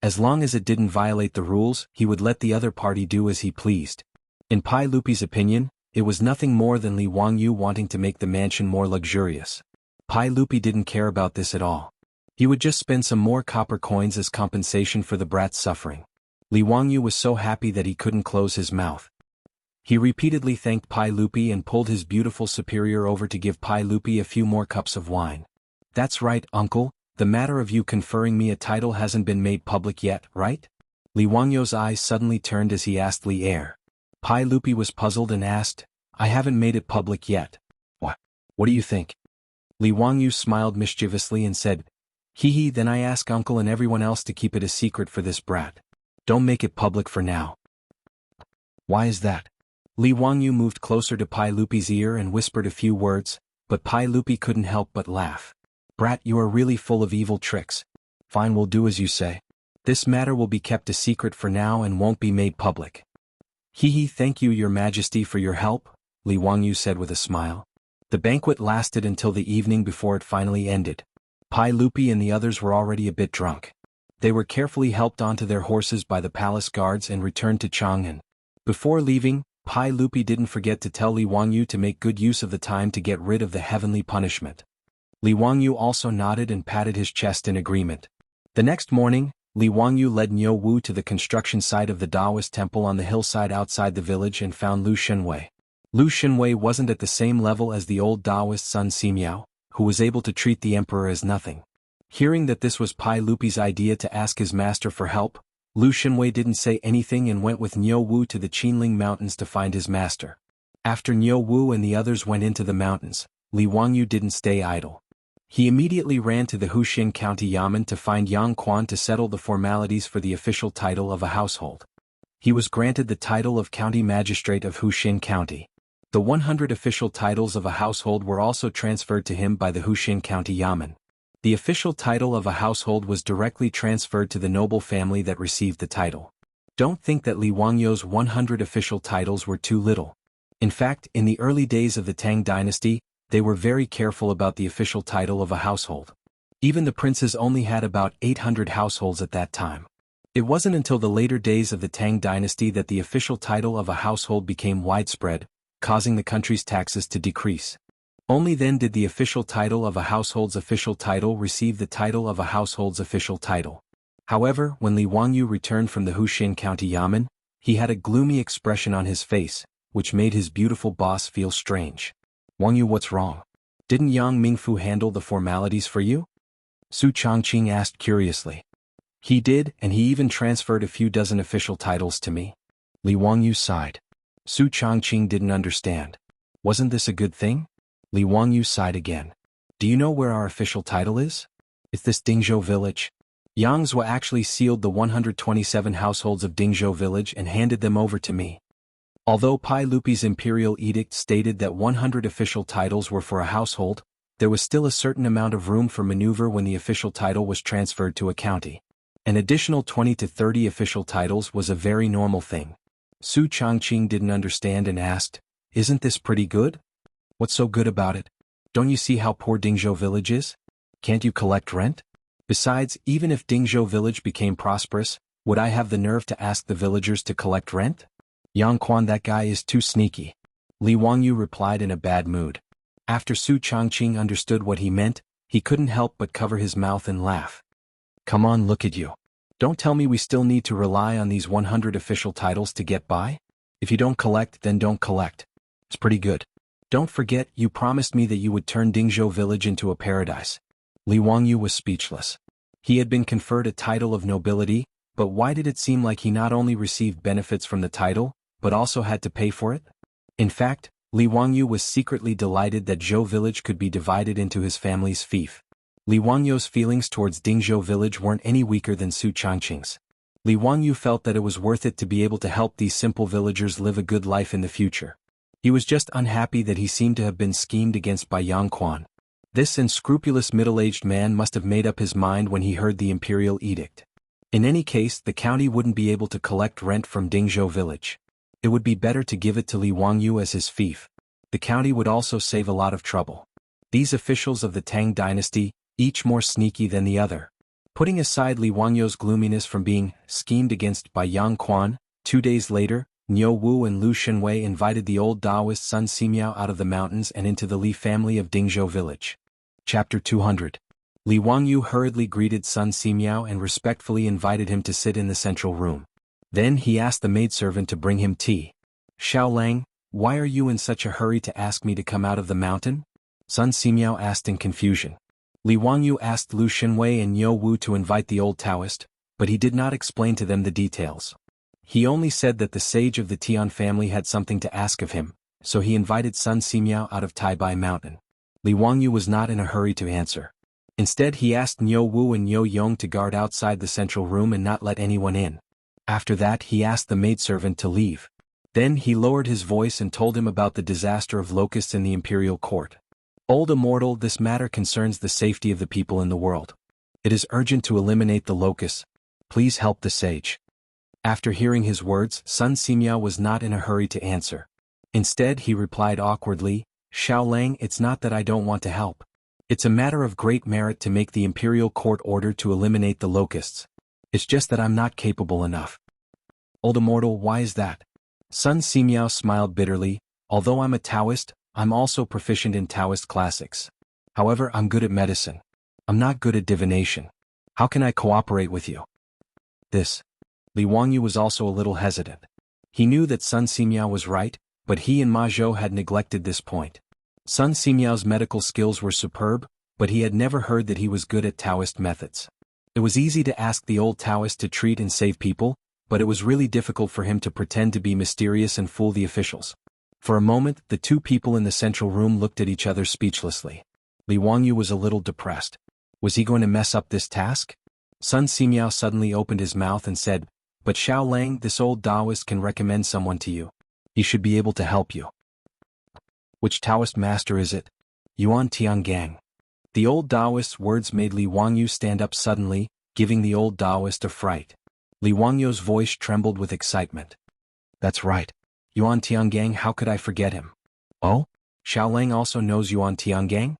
As long as it didn't violate the rules, he would let the other party do as he pleased. In Pai Lupi's opinion, it was nothing more than Li Wangyu wanting to make the mansion more luxurious. Pai Lupi didn't care about this at all. He would just spend some more copper coins as compensation for the brat's suffering. Li Wangyu was so happy that he couldn't close his mouth. He repeatedly thanked Pai Lupi and pulled his beautiful superior over to give Pai Lupi a few more cups of wine. "That's right, uncle, the matter of you conferring me a title hasn't been made public yet, right?" Li Wangyou's eyes suddenly turned as he asked Li Er. Pai Lupi was puzzled and asked, I haven't made it public yet. What do you think? Li Wangyou smiled mischievously and said, Hee hee, then I ask uncle and everyone else to keep it a secret for this brat. Don't make it public for now. Why is that? Li Wangyou moved closer to Pai Lupi's ear and whispered a few words, but Pai Lupi couldn't help but laugh. Brat, you are really full of evil tricks. Fine, we'll do as you say. This matter will be kept a secret for now and won't be made public. Hee hee, thank you, your majesty, for your help, Li Wangyou said with a smile. The banquet lasted until the evening before it finally ended. Pai Lupi and the others were already a bit drunk. They were carefully helped onto their horses by the palace guards and returned to Chang'an. Before leaving, Pai Lupi didn't forget to tell Li Wangyou to make good use of the time to get rid of the heavenly punishment. Li Wangyou also nodded and patted his chest in agreement. The next morning, Li Wangyou led Niu Wu to the construction site of the Taoist temple on the hillside outside the village and found Lu Shenwei. Lu Shenwei wasn't at the same level as the old Taoist Sun Simiao, who was able to treat the emperor as nothing. Hearing that this was Pai Lupi's idea to ask his master for help, Lu Shenwei didn't say anything and went with Niu Wu to the Qinling Mountains to find his master. After Niu Wu and the others went into the mountains, Li Wangyou didn't stay idle. He immediately ran to the Huxing County Yamen to find Yang Quan to settle the formalities for the official title of a household. He was granted the title of County Magistrate of Huxing County. The 100 official titles of a household were also transferred to him by the Huxing County Yamen. The official title of a household was directly transferred to the noble family that received the title. Don't think that Li Wangyou's 100 official titles were too little. In fact, in the early days of the Tang dynasty, they were very careful about the official title of a household. Even the princes only had about 800 households at that time. It wasn't until the later days of the Tang dynasty that the official title of a household became widespread, causing the country's taxes to decrease. Only then did the official title of a household's official title receive the title of a household's official title. However, when Li Wangyou returned from the Huxing County Yamen, he had a gloomy expression on his face, which made his beautiful boss feel strange. Wangyou, what's wrong? Didn't Yang Mingfu handle the formalities for you? Su Changqing asked curiously. He did, and he even transferred a few dozen official titles to me. Li Wangyou sighed. Su Changqing didn't understand. Wasn't this a good thing? Li Wangyou sighed again. Do you know where our official title is? It's this Dingzhou village. Yang Zhou actually sealed the 127 households of Dingzhou village and handed them over to me. Although Pai Lupi's imperial edict stated that 100 official titles were for a household, there was still a certain amount of room for maneuver when the official title was transferred to a county. An additional 20 to 30 official titles was a very normal thing. Su Changqing didn't understand and asked, Isn't this pretty good? What's so good about it? Don't you see how poor Dingzhou village is? Can't you collect rent? Besides, even if Dingzhou village became prosperous, would I have the nerve to ask the villagers to collect rent? Yang Quan, that guy is too sneaky. Li Wangyou replied in a bad mood. After Su Changqing understood what he meant, he couldn't help but cover his mouth and laugh. Come on, look at you. Don't tell me we still need to rely on these 100 official titles to get by? If you don't collect, then don't collect. It's pretty good. Don't forget, you promised me that you would turn Dingzhou village into a paradise. Li Wangyou was speechless. He had been conferred a title of nobility, but why did it seem like he not only received benefits from the title, but also had to pay for it? In fact, Li Wangyou was secretly delighted that Zhou village could be divided into his family's fief. Li Wangyou's feelings towards Dingzhou village weren't any weaker than Su Changqing's. Li Wangyou felt that it was worth it to be able to help these simple villagers live a good life in the future. He was just unhappy that he seemed to have been schemed against by Yang Quan. This unscrupulous middle-aged man must have made up his mind when he heard the imperial edict. In any case, the county wouldn't be able to collect rent from Dingzhou village. It would be better to give it to Li Wangyou as his fief. The county would also save a lot of trouble. These officials of the Tang dynasty, each more sneaky than the other. Putting aside Li Wangyou's gloominess from being schemed against by Yang Quan, 2 days later, Niu Wu and Lu Shenwei invited the old Taoist Sun Simiao out of the mountains and into the Li family of Dingzhou village. Chapter 200. Li Wangyou hurriedly greeted Sun Simiao and respectfully invited him to sit in the central room. Then he asked the maidservant to bring him tea. Xiao Lang, why are you in such a hurry to ask me to come out of the mountain? Sun Simiao asked in confusion. Li Wangyou asked Lu Shenwei and Niu Wu to invite the old Taoist, but he did not explain to them the details. He only said that the sage of the Tian family had something to ask of him, so he invited Sun Simiao out of Taibai Mountain. Li Wangyu was not in a hurry to answer. Instead he asked Niu Wu and Niu Yong to guard outside the central room and not let anyone in. After that he asked the maidservant to leave. Then he lowered his voice and told him about the disaster of locusts in the imperial court. Old Immortal, this matter concerns the safety of the people in the world. It is urgent to eliminate the locusts. Please help the sage. After hearing his words, Sun Simiao was not in a hurry to answer. Instead he replied awkwardly, Xiao Lang, it's not that I don't want to help. It's a matter of great merit to make the imperial court order to eliminate the locusts. It's just that I'm not capable enough. Old Immortal, why is that? Sun Simiao smiled bitterly, although I'm a Taoist, I'm also proficient in Taoist classics. However, I'm good at medicine. I'm not good at divination. How can I cooperate with you? Li Wangyu was also a little hesitant. He knew that Sun Simiao was right, but he and Ma Zhou had neglected this point. Sun Simiao's medical skills were superb, but he had never heard that he was good at Taoist methods. It was easy to ask the old Taoist to treat and save people, but it was really difficult for him to pretend to be mysterious and fool the officials. For a moment, the two people in the central room looked at each other speechlessly. Li Wangyu was a little depressed. Was he going to mess up this task? Sun Simiao suddenly opened his mouth and said, But Xiao Lang, this old Taoist can recommend someone to you. He should be able to help you. Which Taoist master is it? Yuan Tiangang. The old Taoist's words made Li Wangyu stand up suddenly, giving the old Taoist a fright. Li Wangyu's voice trembled with excitement. That's right. Yuan Tiangang, how could I forget him? Oh? Xiao Lang also knows Yuan Tiangang?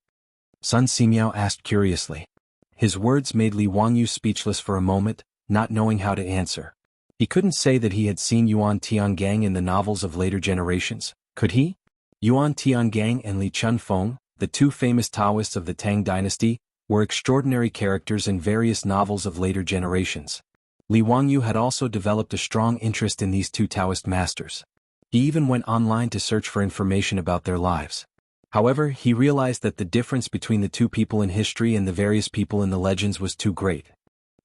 Sun Simiao asked curiously. His words made Li Wangyu speechless for a moment, not knowing how to answer. He couldn't say that he had seen Yuan Tiangang in the novels of later generations, could he? Yuan Tiangang and Li Chunfeng, the two famous Taoists of the Tang dynasty, were extraordinary characters in various novels of later generations. Li Wangyu had also developed a strong interest in these two Taoist masters. He even went online to search for information about their lives. However, he realized that the difference between the two people in history and the various people in the legends was too great.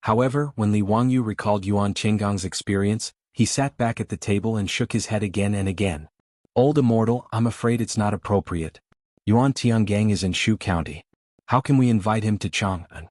However, when Li Wangyu recalled Yuan Qinggong's experience, he sat back at the table and shook his head again and again. Old Immortal, I'm afraid it's not appropriate. Yuan Tiangang is in Shu County. How can we invite him to Chang'an?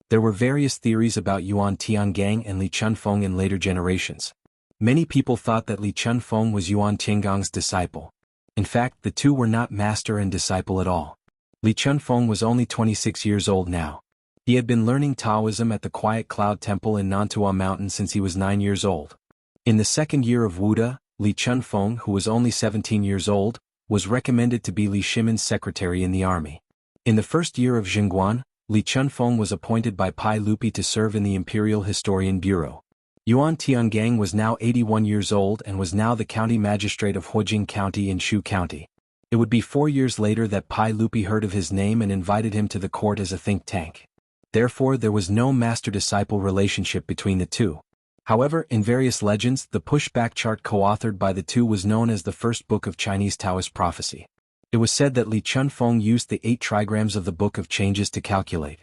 There were various theories about Yuan Tiangang and Li Chunfeng in later generations. Many people thought that Li Chunfeng was Yuan Qinggong's disciple. In fact, the two were not master and disciple at all. Li Chunfeng was only 26 years old now. He had been learning Taoism at the Quiet Cloud Temple in Nantua Mountain since he was 9 years old. In the second year of Wuda, Li Chunfeng, who was only 17 years old, was recommended to be Li Shimin's secretary in the army. In the first year of Jingguan, Li Chunfeng was appointed by Pai Lupi to serve in the Imperial Historian Bureau. Yuan Tiangang was now 81 years old and was now the county magistrate of Huijing County in Shu County. It would be 4 years later that Pai Lupi heard of his name and invited him to the court as a think tank. Therefore, there was no master-disciple relationship between the two. However, in various legends, the pushback chart co-authored by the two was known as the first book of Chinese Taoist prophecy. It was said that Li Chunfeng used the 8 trigrams of the Book of Changes to calculate.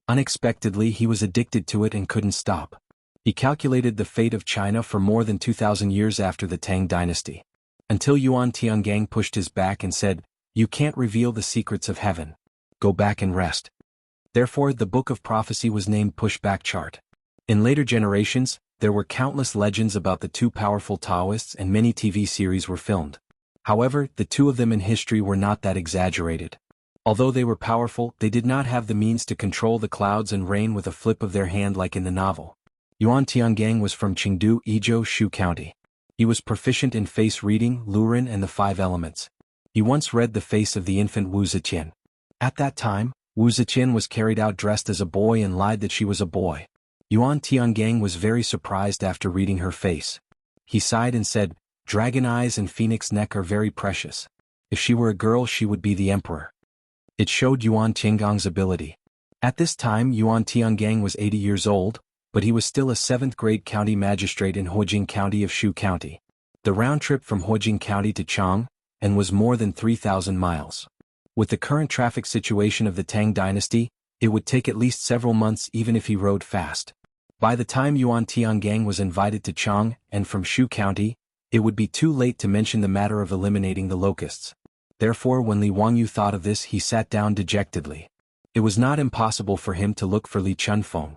Unexpectedly, he was addicted to it and couldn't stop. He calculated the fate of China for more than 2,000 years after the Tang dynasty. Until Yuan Tiangang pushed his back and said, "You can't reveal the secrets of heaven. Go back and rest." Therefore, the Book of Prophecy was named Pushback Chart. In later generations, there were countless legends about the two powerful Taoists and many TV series were filmed. However, the two of them in history were not that exaggerated. Although they were powerful, they did not have the means to control the clouds and rain with a flip of their hand like in the novel. Yuan Tiangang was from Qingdu, Izhou, Shu County. He was proficient in face reading, Lurin and the 5 elements. He once read the face of the infant Wu Ziqian. At that time, Wu Ziqian was carried out dressed as a boy and lied that she was a boy. Yuan Tiangang was very surprised after reading her face. He sighed and said, "Dragon eyes and phoenix neck are very precious. If she were a girl, she would be the emperor." It showed Yuan Qinggong's ability. At this time, Yuan Tiangang was 80 years old, but he was still a 7th-grade county magistrate in Huijing County of Shu County. The round trip from Huijing County to Chang'an was more than 3,000 miles. With the current traffic situation of the Tang dynasty, it would take at least several months even if he rode fast. By the time Yuan Tiangang was invited to Chang and from Shu County, it would be too late to mention the matter of eliminating the locusts. Therefore when Li Wangyu thought of this he sat down dejectedly. It was not impossible for him to look for Li Chunfeng.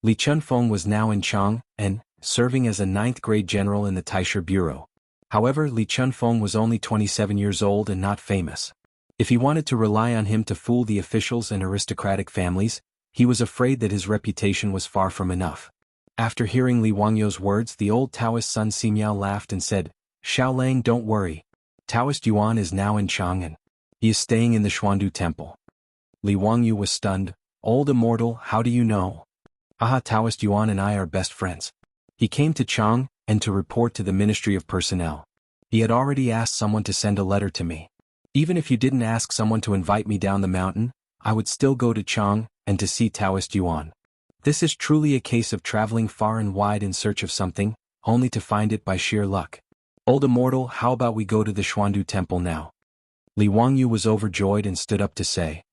Li Chunfeng was now in Chang and serving as a 9th-grade general in the Taisha Bureau. However, Li Chunfeng was only 27 years old and not famous. If he wanted to rely on him to fool the officials and aristocratic families, he was afraid that his reputation was far from enough. After hearing Li Wangyu's words, the old Taoist Sun Simiao laughed and said, "Xiaolang, don't worry. Taoist Yuan is now in Chang'an. He is staying in the Xuandu Temple." Li Wangyu was stunned. "Old immortal, how do you know?" "Aha, Taoist Yuan and I are best friends. He came to Chang and to report to the Ministry of Personnel. He had already asked someone to send a letter to me. Even if you didn't ask someone to invite me down the mountain, I would still go to Chang and to see Taoist Yuan. This is truly a case of traveling far and wide in search of something, only to find it by sheer luck. Old immortal, how about we go to the Xuandu Temple now?" Li Wangyu was overjoyed and stood up to say,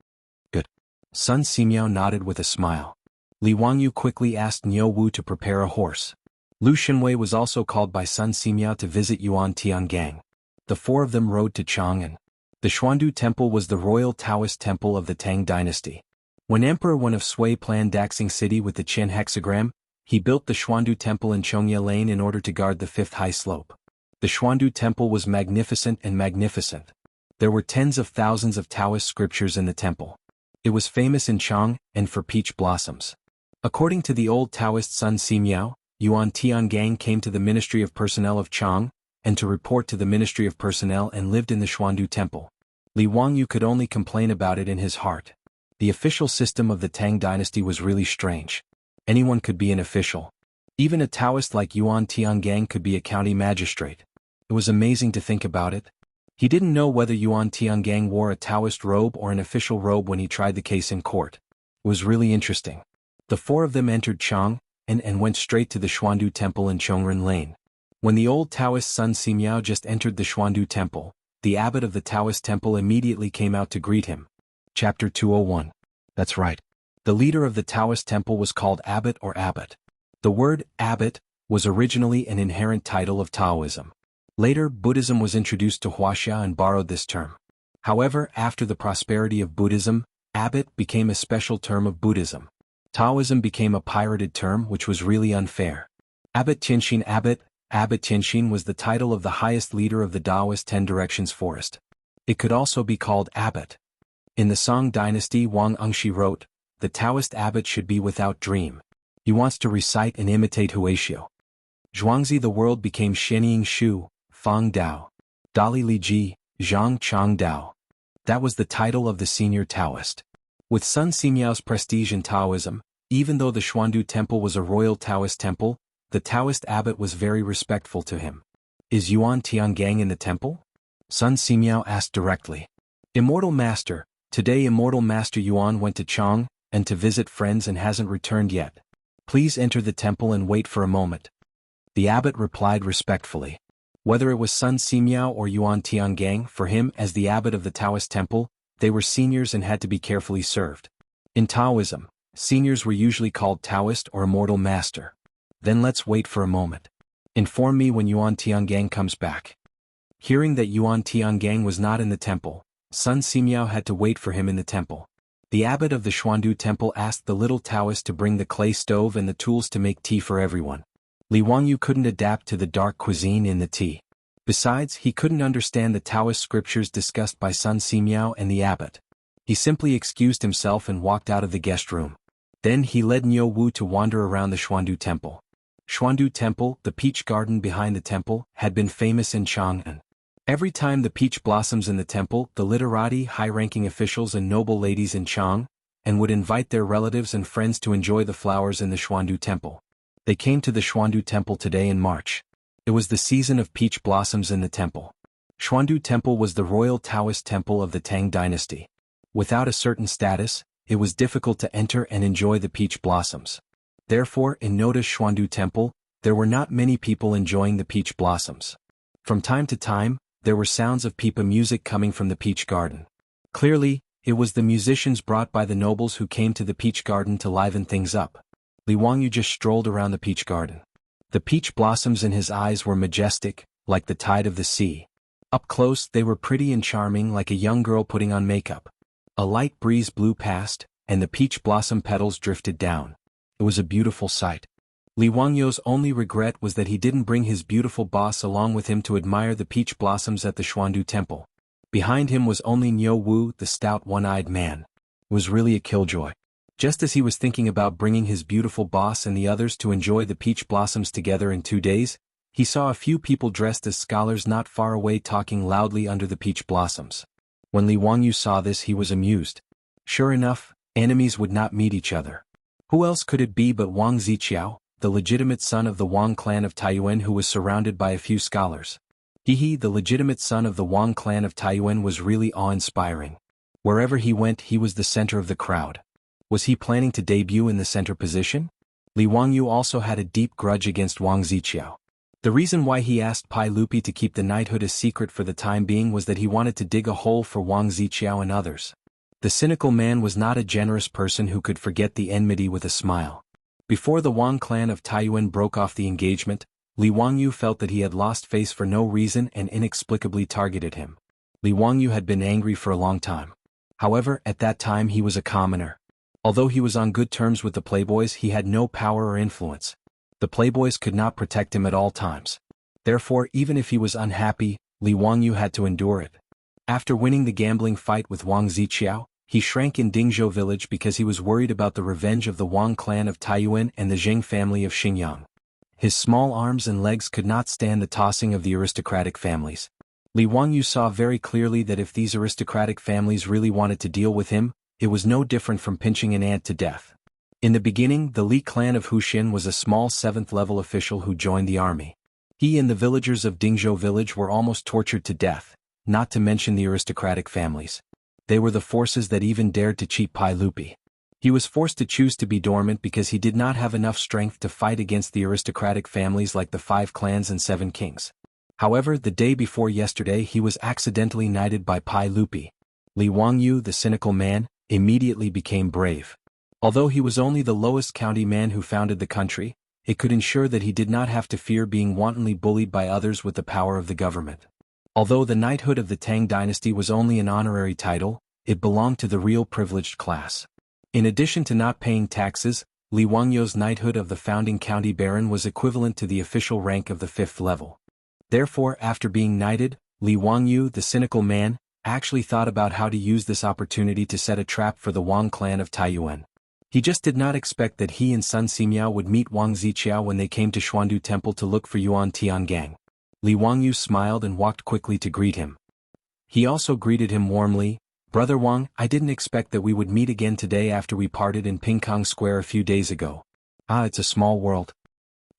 "Good." Sun Simiao nodded with a smile. Li Wangyu quickly asked Niu Wu to prepare a horse. Lu Xinwei was also called by Sun Simiao to visit Yuan Tiangang. The 4 of them rode to Chang'an. The Xuandu Temple was the royal Taoist temple of the Tang dynasty. When Emperor Wen of Sui planned Daxing City with the Qin hexagram, he built the Xuandu Temple in Chongye Lane in order to guard the 5th high slope. The Xuandu Temple was magnificent and magnificent. There were tens of thousands of Taoist scriptures in the temple. It was famous in Chang and for peach blossoms. According to the old Taoist Sun Simiao, Yuan Tiangang came to the Ministry of Personnel of Chang and to report to the Ministry of Personnel and lived in the Xuandu Temple. Li Wangyu could only complain about it in his heart. The official system of the Tang dynasty was really strange. Anyone could be an official. Even a Taoist like Yuan Tiangang could be a county magistrate. It was amazing to think about it. He didn't know whether Yuan Tiangang wore a Taoist robe or an official robe when he tried the case in court. It was really interesting. The 4 of them entered Chang and went straight to the Xuandu Temple in Chongren Lane. When the old Taoist Sun Simiao just entered the Xuandu Temple, the abbot of the Taoist temple immediately came out to greet him. Chapter 201. That's right. The leader of the Taoist temple was called abbot or abbot. The word abbot was originally an inherent title of Taoism. Later, Buddhism was introduced to Wuxia and borrowed this term. However, after the prosperity of Buddhism, abbot became a special term of Buddhism. Taoism became a pirated term which was really unfair. Abbot Tianxin Abbot Tianxin was the title of the highest leader of the Taoist 10 Directions forest. It could also be called abbot. In the Song dynasty, Wang Engshi wrote, "The Taoist abbot should be without dream. He wants to recite and imitate Huaxiu." Zhuangzi the world became Shenying Shu, Fang Dao. Dali Li Ji, Zhang Chang Dao. That was the title of the senior Taoist. With Sun Simiao's prestige in Taoism, even though the Xuandu Temple was a royal Taoist temple, the Taoist abbot was very respectful to him. "Is Yuan Tiangang in the temple?" Sun Simiao asked directly. "Immortal Master, today Immortal Master Yuan went to Chang and to visit friends and hasn't returned yet. Please enter the temple and wait for a moment." The abbot replied respectfully. Whether it was Sun Simiao or Yuan Tiangang, for him as the abbot of the Taoist temple, they were seniors and had to be carefully served. In Taoism, seniors were usually called Taoist or Immortal Master. "Then let's wait for a moment. Inform me when Yuan Tiangang comes back." Hearing that Yuan Tiangang was not in the temple, Sun Simiao had to wait for him in the temple. The abbot of the Xuandu temple asked the little Taoist to bring the clay stove and the tools to make tea for everyone. Li Wangyu couldn't adapt to the dark cuisine in the tea. Besides, he couldn't understand the Taoist scriptures discussed by Sun Simiao and the abbot. He simply excused himself and walked out of the guest room. Then he led Niu Wu to wander around the Xuandu temple. Xuandu Temple, the peach garden behind the temple, had been famous in Chang'an. Every time the peach blossoms in the temple, the literati, high-ranking officials and noble ladies in Chang, and would invite their relatives and friends to enjoy the flowers in the Xuandu Temple. They came to the Xuandu Temple today in March. It was the season of peach blossoms in the temple. Xuandu Temple was the royal Taoist temple of the Tang dynasty. Without a certain status, it was difficult to enter and enjoy the peach blossoms. Therefore, in Noda's Xuandu Temple, there were not many people enjoying the peach blossoms. From time to time, there were sounds of pipa music coming from the peach garden. Clearly, it was the musicians brought by the nobles who came to the peach garden to liven things up. Li Wangyu just strolled around the peach garden. The peach blossoms in his eyes were majestic, like the tide of the sea. Up close they were pretty and charming like a young girl putting on makeup. A light breeze blew past, and the peach blossom petals drifted down. It was a beautiful sight. Li Wangyu's only regret was that he didn't bring his beautiful boss along with him to admire the peach blossoms at the Xuandu temple. Behind him was only Niu Wu, the stout one-eyed man. It was really a killjoy. Just as he was thinking about bringing his beautiful boss and the others to enjoy the peach blossoms together in 2 days, he saw a few people dressed as scholars not far away talking loudly under the peach blossoms. When Li Wangyu saw this, he was amused. Sure enough, enemies would not meet each other. Who else could it be but Wang Ziqiao, the legitimate son of the Wang clan of Taiyuan, who was surrounded by a few scholars? He, the legitimate son of the Wang clan of Taiyuan, was really awe-inspiring. Wherever he went, he was the center of the crowd. Was he planning to debut in the center position? Li Wangyu also had a deep grudge against Wang Ziqiao. The reason why he asked Pai Lupi to keep the knighthood a secret for the time being was that he wanted to dig a hole for Wang Ziqiao and others. The cynical man was not a generous person who could forget the enmity with a smile. Before the Wang clan of Taiyuan broke off the engagement, Li Wangyu felt that he had lost face for no reason and inexplicably targeted him. Li Wangyu had been angry for a long time. However, at that time he was a commoner. Although he was on good terms with the playboys, he had no power or influence. The playboys could not protect him at all times. Therefore, even if he was unhappy, Li Wangyu had to endure it. After winning the gambling fight with Wang Ziqiao, he shrank in Dingzhou village because he was worried about the revenge of the Wang clan of Taiyuan and the Zheng family of Xinjiang. His small arms and legs could not stand the tossing of the aristocratic families. Li Wangyu saw very clearly that if these aristocratic families really wanted to deal with him, it was no different from pinching an ant to death. In the beginning, the Li clan of Huxian was a small 7th-level official who joined the army. He and the villagers of Dingzhou village were almost tortured to death, not to mention the aristocratic families. They were the forces that even dared to cheat Pai Lupi. He was forced to choose to be dormant because he did not have enough strength to fight against the aristocratic families like the 5 clans and 7 kings. However, the day before yesterday he was accidentally knighted by Pai Lupi. Li Wangyu, the cynical man, immediately became brave. Although he was only the lowest county man who founded the country, it could ensure that he did not have to fear being wantonly bullied by others with the power of the government. Although the knighthood of the Tang dynasty was only an honorary title, it belonged to the real privileged class. In addition to not paying taxes, Li Wangyu's knighthood of the founding county baron was equivalent to the official rank of the 5th level. Therefore, after being knighted, Li Wangyu, the cynical man, actually thought about how to use this opportunity to set a trap for the Wang clan of Taiyuan. He just did not expect that he and Sun Simiao would meet Wang Ziqiao when they came to Xuandu Temple to look for Yuan Tiangang. Li Wangyu smiled and walked quickly to greet him. He also greeted him warmly. "Brother Wang, I didn't expect that we would meet again today after we parted in Pingkong Square a few days ago. It's a small world."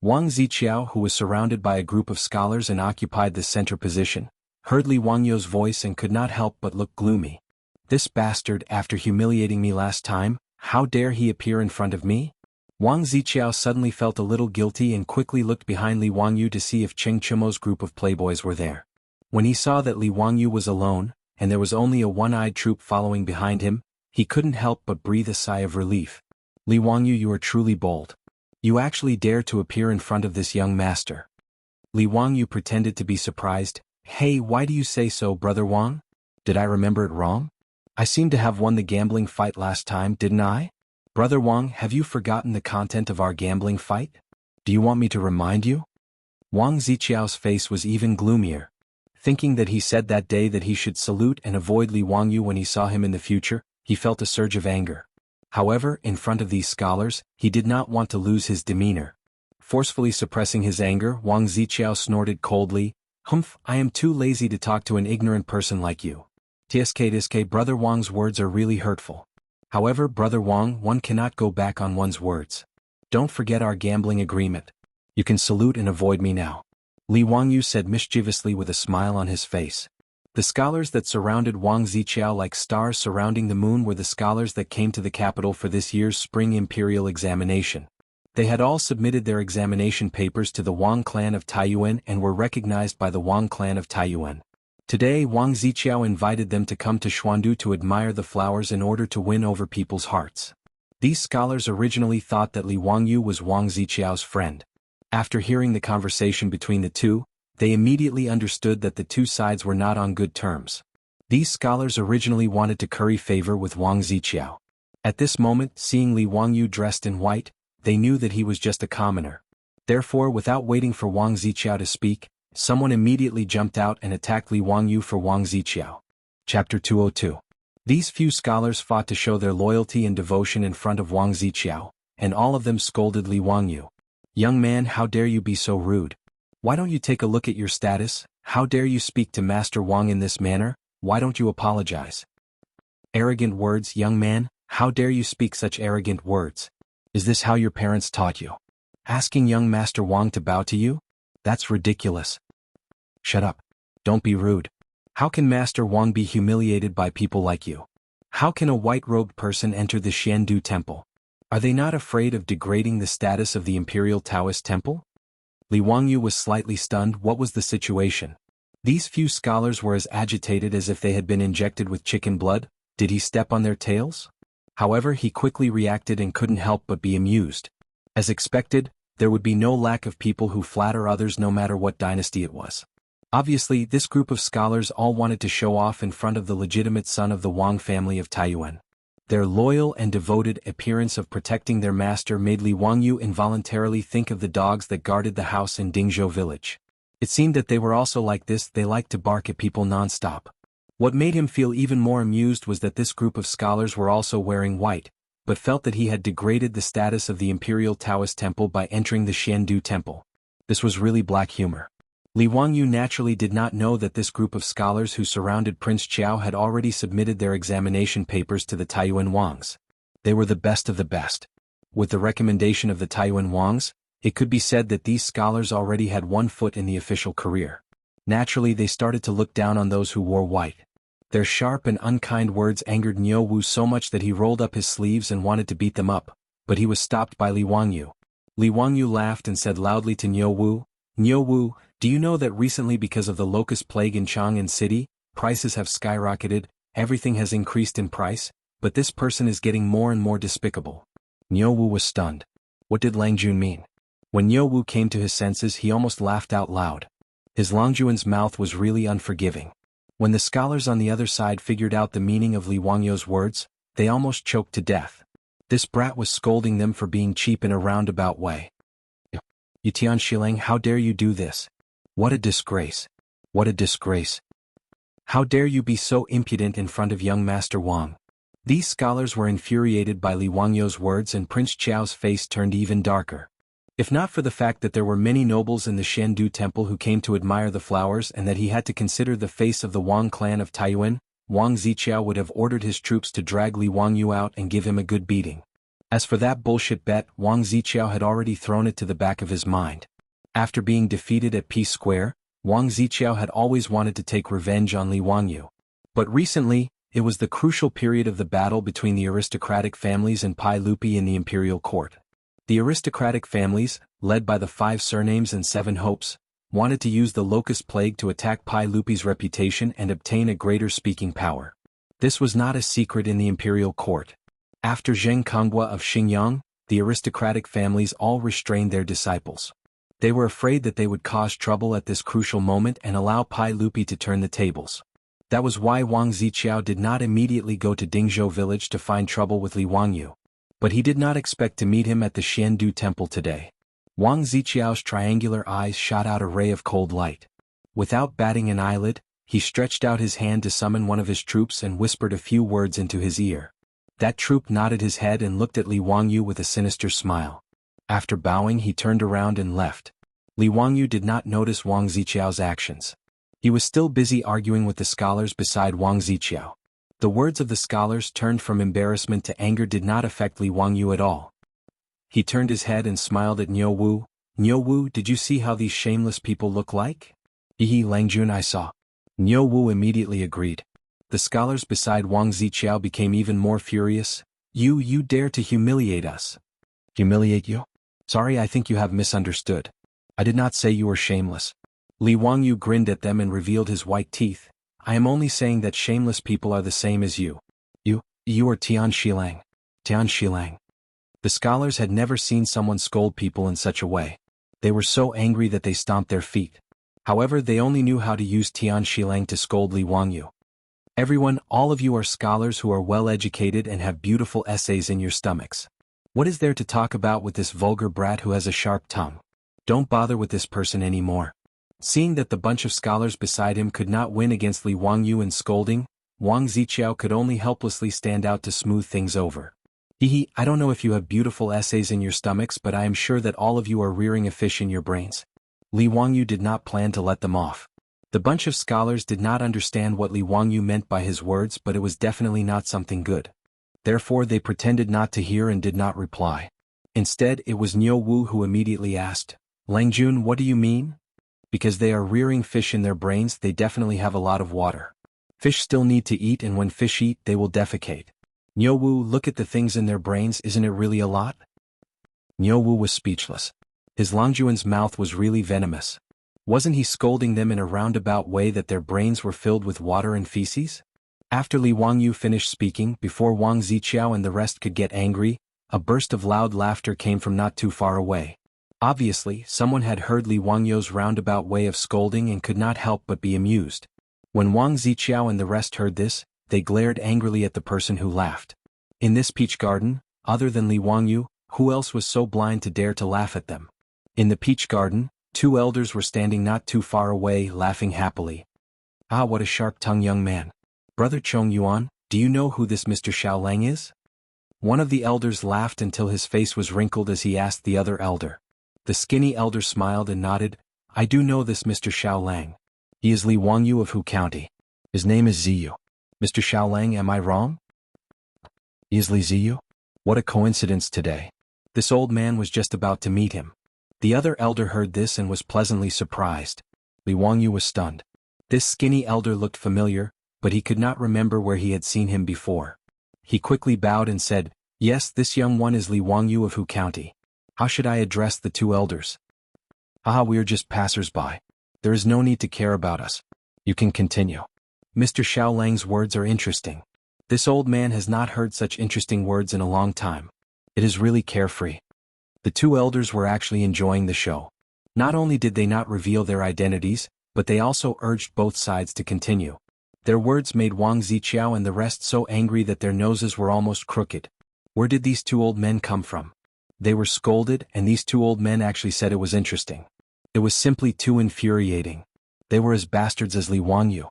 Wang Ziqiao, who was surrounded by a group of scholars and occupied the center position, heard Li Wangyu's voice and could not help but look gloomy. This bastard, after humiliating me last time, how dare he appear in front of me? Wang Ziqiao suddenly felt a little guilty and quickly looked behind Li Wangyu to see if Cheng Chumo's group of playboys were there. When he saw that Li Wangyu was alone, and there was only a one-eyed troop following behind him, he couldn't help but breathe a sigh of relief. "Li Wangyu, you are truly bold. You actually dare to appear in front of this young master." Li Wangyu pretended to be surprised. "Hey, why do you say so, Brother Wang? Did I remember it wrong? I seem to have won the gambling fight last time, didn't I? Brother Wang, have you forgotten the content of our gambling fight? Do you want me to remind you?" Wang Ziqiao's face was even gloomier. Thinking that he said that day that he should salute and avoid Li Wangyu when he saw him in the future, he felt a surge of anger. However, in front of these scholars, he did not want to lose his demeanor. Forcefully suppressing his anger, Wang Ziqiao snorted coldly, "Humph, I am too lazy to talk to an ignorant person like you." Tsk, Brother Wang's words are really hurtful. However, Brother Wang, one cannot go back on one's words. Don't forget our gambling agreement. You can salute and avoid me now," Li Wangyu said mischievously with a smile on his face. The scholars that surrounded Wang Ziqiao like stars surrounding the moon were the scholars that came to the capital for this year's spring imperial examination. They had all submitted their examination papers to the Wang clan of Taiyuan and were recognized by the Wang clan of Taiyuan. Today, Wang Ziqiao invited them to come to Xuandu to admire the flowers in order to win over people's hearts. These scholars originally thought that Li Wangyu was Wang Ziqiao's friend. After hearing the conversation between the two, they immediately understood that the two sides were not on good terms. These scholars originally wanted to curry favor with Wang Ziqiao. At this moment, seeing Li Wangyu dressed in white, they knew that he was just a commoner. Therefore, without waiting for Wang Ziqiao to speak, someone immediately jumped out and attacked Li Wangyu for Wang Ziqiao. Chapter 202. These few scholars fought to show their loyalty and devotion in front of Wang Ziqiao, and all of them scolded Li Wangyu. "Young man, how dare you be so rude? Why don't you take a look at your status? How dare you speak to Master Wang in this manner? Why don't you apologize? Arrogant words, young man, how dare you speak such arrogant words? Is this how your parents taught you? Asking young Master Wang to bow to you? That's ridiculous. Shut up. Don't be rude. How can Master Wang be humiliated by people like you? How can a white-robed person enter the Xiandu temple? Are they not afraid of degrading the status of the Imperial Taoist temple?" Li Wangyu was slightly stunned. What was the situation? These few scholars were as agitated as if they had been injected with chicken blood. Did he step on their tails? However, he quickly reacted and couldn't help but be amused. As expected, there would be no lack of people who flatter others no matter what dynasty it was. Obviously, this group of scholars all wanted to show off in front of the legitimate son of the Wang family of Taiyuan. Their loyal and devoted appearance of protecting their master made Li Wangyu involuntarily think of the dogs that guarded the house in Dingzhou village. It seemed that they were also like this. They liked to bark at people non-stop. What made him feel even more amused was that this group of scholars were also wearing white, but felt that he had degraded the status of the Imperial Taoist temple by entering the Xiandu temple. This was really black humor. Li Wangyu naturally did not know that this group of scholars who surrounded Prince Qiao had already submitted their examination papers to the Taiyuan Wangs. They were the best of the best. With the recommendation of the Taiyuan Wangs, it could be said that these scholars already had one foot in the official career. Naturally, they started to look down on those who wore white. Their sharp and unkind words angered Niu Wu so much that he rolled up his sleeves and wanted to beat them up, but he was stopped by Li Wangyu. Li Wangyu laughed and said loudly to Niu Wu, "Niu Wu, do you know that recently because of the locust plague in Chang'an City, prices have skyrocketed, everything has increased in price, but this person is getting more and more despicable." Niu Wu was stunned. What did Lang Jun mean? When Niu Wu came to his senses, he almost laughed out loud. His Langjuan's mouth was really unforgiving. When the scholars on the other side figured out the meaning of Li Wangyu's words, they almost choked to death. This brat was scolding them for being cheap in a roundabout way. "Yutian Shileng, how dare you do this? What a disgrace. What a disgrace. How dare you be so impudent in front of young Master Wang?" These scholars were infuriated by Li Wangyu's words, and Prince Qiao's face turned even darker. If not for the fact that there were many nobles in the Xiandu temple who came to admire the flowers and that he had to consider the face of the Wang clan of Taiyuan, Wang Ziqiao would have ordered his troops to drag Li Wangyu out and give him a good beating. As for that bullshit bet, Wang Ziqiao had already thrown it to the back of his mind. After being defeated at Peace Square, Wang Ziqiao had always wanted to take revenge on Li Wangyu. But recently, it was the crucial period of the battle between the aristocratic families and Pai Lupi in the imperial court. The aristocratic families, led by the 5 surnames and 7 hopes, wanted to use the locust plague to attack Pai Lupi's reputation and obtain a greater speaking power. This was not a secret in the imperial court. After Zheng Konghua of Xingyang, the aristocratic families all restrained their disciples. They were afraid that they would cause trouble at this crucial moment and allow Pai Lupi to turn the tables. That was why Wang Ziqiao did not immediately go to Dingzhou village to find trouble with Li Wangyu. But he did not expect to meet him at the Xiandu temple today. Wang Ziqiao's triangular eyes shot out a ray of cold light. Without batting an eyelid, he stretched out his hand to summon one of his troops and whispered a few words into his ear. That troop nodded his head and looked at Li Wangyu with a sinister smile. After bowing, he turned around and left. Li Wangyu did not notice Wang Ziqiao's actions. He was still busy arguing with the scholars beside Wang Ziqiao. The words of the scholars turned from embarrassment to anger did not affect Li Wangyu at all. He turned his head and smiled at Niu Wu. "Niu Wu, did you see how these shameless people look like?" Lang Jun, I saw." Niu Wu immediately agreed. The scholars beside Wang Ziqiao became even more furious. You dare to humiliate us." "Humiliate you? Sorry, I think you have misunderstood. I did not say you were shameless." Li Wangyu grinned at them and revealed his white teeth. "I am only saying that shameless people are the same as you. You are Tian Shilang." "Tian Shilang. The scholars had never seen someone scold people in such a way. They were so angry that they stomped their feet. However, they only knew how to use Tian Shilang to scold Li Wangyu. Everyone, all of you are scholars who are well-educated and have beautiful essays in your stomachs. What is there to talk about with this vulgar brat who has a sharp tongue? Don't bother with this person anymore. Seeing that the bunch of scholars beside him could not win against Li Wangyu in scolding, Wang Ziqiao could only helplessly stand out to smooth things over. I don't know if you have beautiful essays in your stomachs, but I am sure that all of you are rearing a fish in your brains. Li Wangyu did not plan to let them off. The bunch of scholars did not understand what Li Wangyu meant by his words, but it was definitely not something good. Therefore they pretended not to hear and did not reply. Instead, it was Niu Wu who immediately asked, "Langjun, what do you mean?" Because they are rearing fish in their brains, they definitely have a lot of water. Fish still need to eat, and when fish eat, they will defecate. Niu Wu, look at the things in their brains, isn't it really a lot? Niu Wu was speechless. His Langjuan's mouth was really venomous. Wasn't he scolding them in a roundabout way that their brains were filled with water and feces? After Li Wangyu finished speaking, before Wang Ziqiao and the rest could get angry, a burst of loud laughter came from not too far away. Obviously, someone had heard Li Wangyu's roundabout way of scolding and could not help but be amused. When Wang Ziqiao and the rest heard this, they glared angrily at the person who laughed. In this peach garden, other than Li Wangyu, who else was so blind to dare to laugh at them? In the peach garden, two elders were standing not too far away, laughing happily. "Ah, what a sharp-tongued young man. Brother Chong Yuan, do you know who this Mr. Xiao Lang is?" One of the elders laughed until his face was wrinkled as he asked the other elder. The skinny elder smiled and nodded. "I do know this Mr. Xiao Lang. He is Li Wangyu of Hu County. His name is Ziyu. Mr. Xiao Lang, am I wrong?" "He is Li Ziyu? What a coincidence today." This old man was just about to meet him. The other elder heard this and was pleasantly surprised. Li Wangyu was stunned. This skinny elder looked familiar, but he could not remember where he had seen him before. He quickly bowed and said, "Yes, this young one is Li Wangyu of Hu County. How should I address the two elders?" "Ah, we are just passers-by. There is no need to care about us. You can continue." Mr. Xiao Lang's words are interesting. This old man has not heard such interesting words in a long time. It is really carefree. The two elders were actually enjoying the show. Not only did they not reveal their identities, but they also urged both sides to continue. Their words made Wang Ziqiao and the rest so angry that their noses were almost crooked. Where did these two old men come from? They were scolded, and these two old men actually said it was interesting. It was simply too infuriating. They were as bastards as Li Wangyu.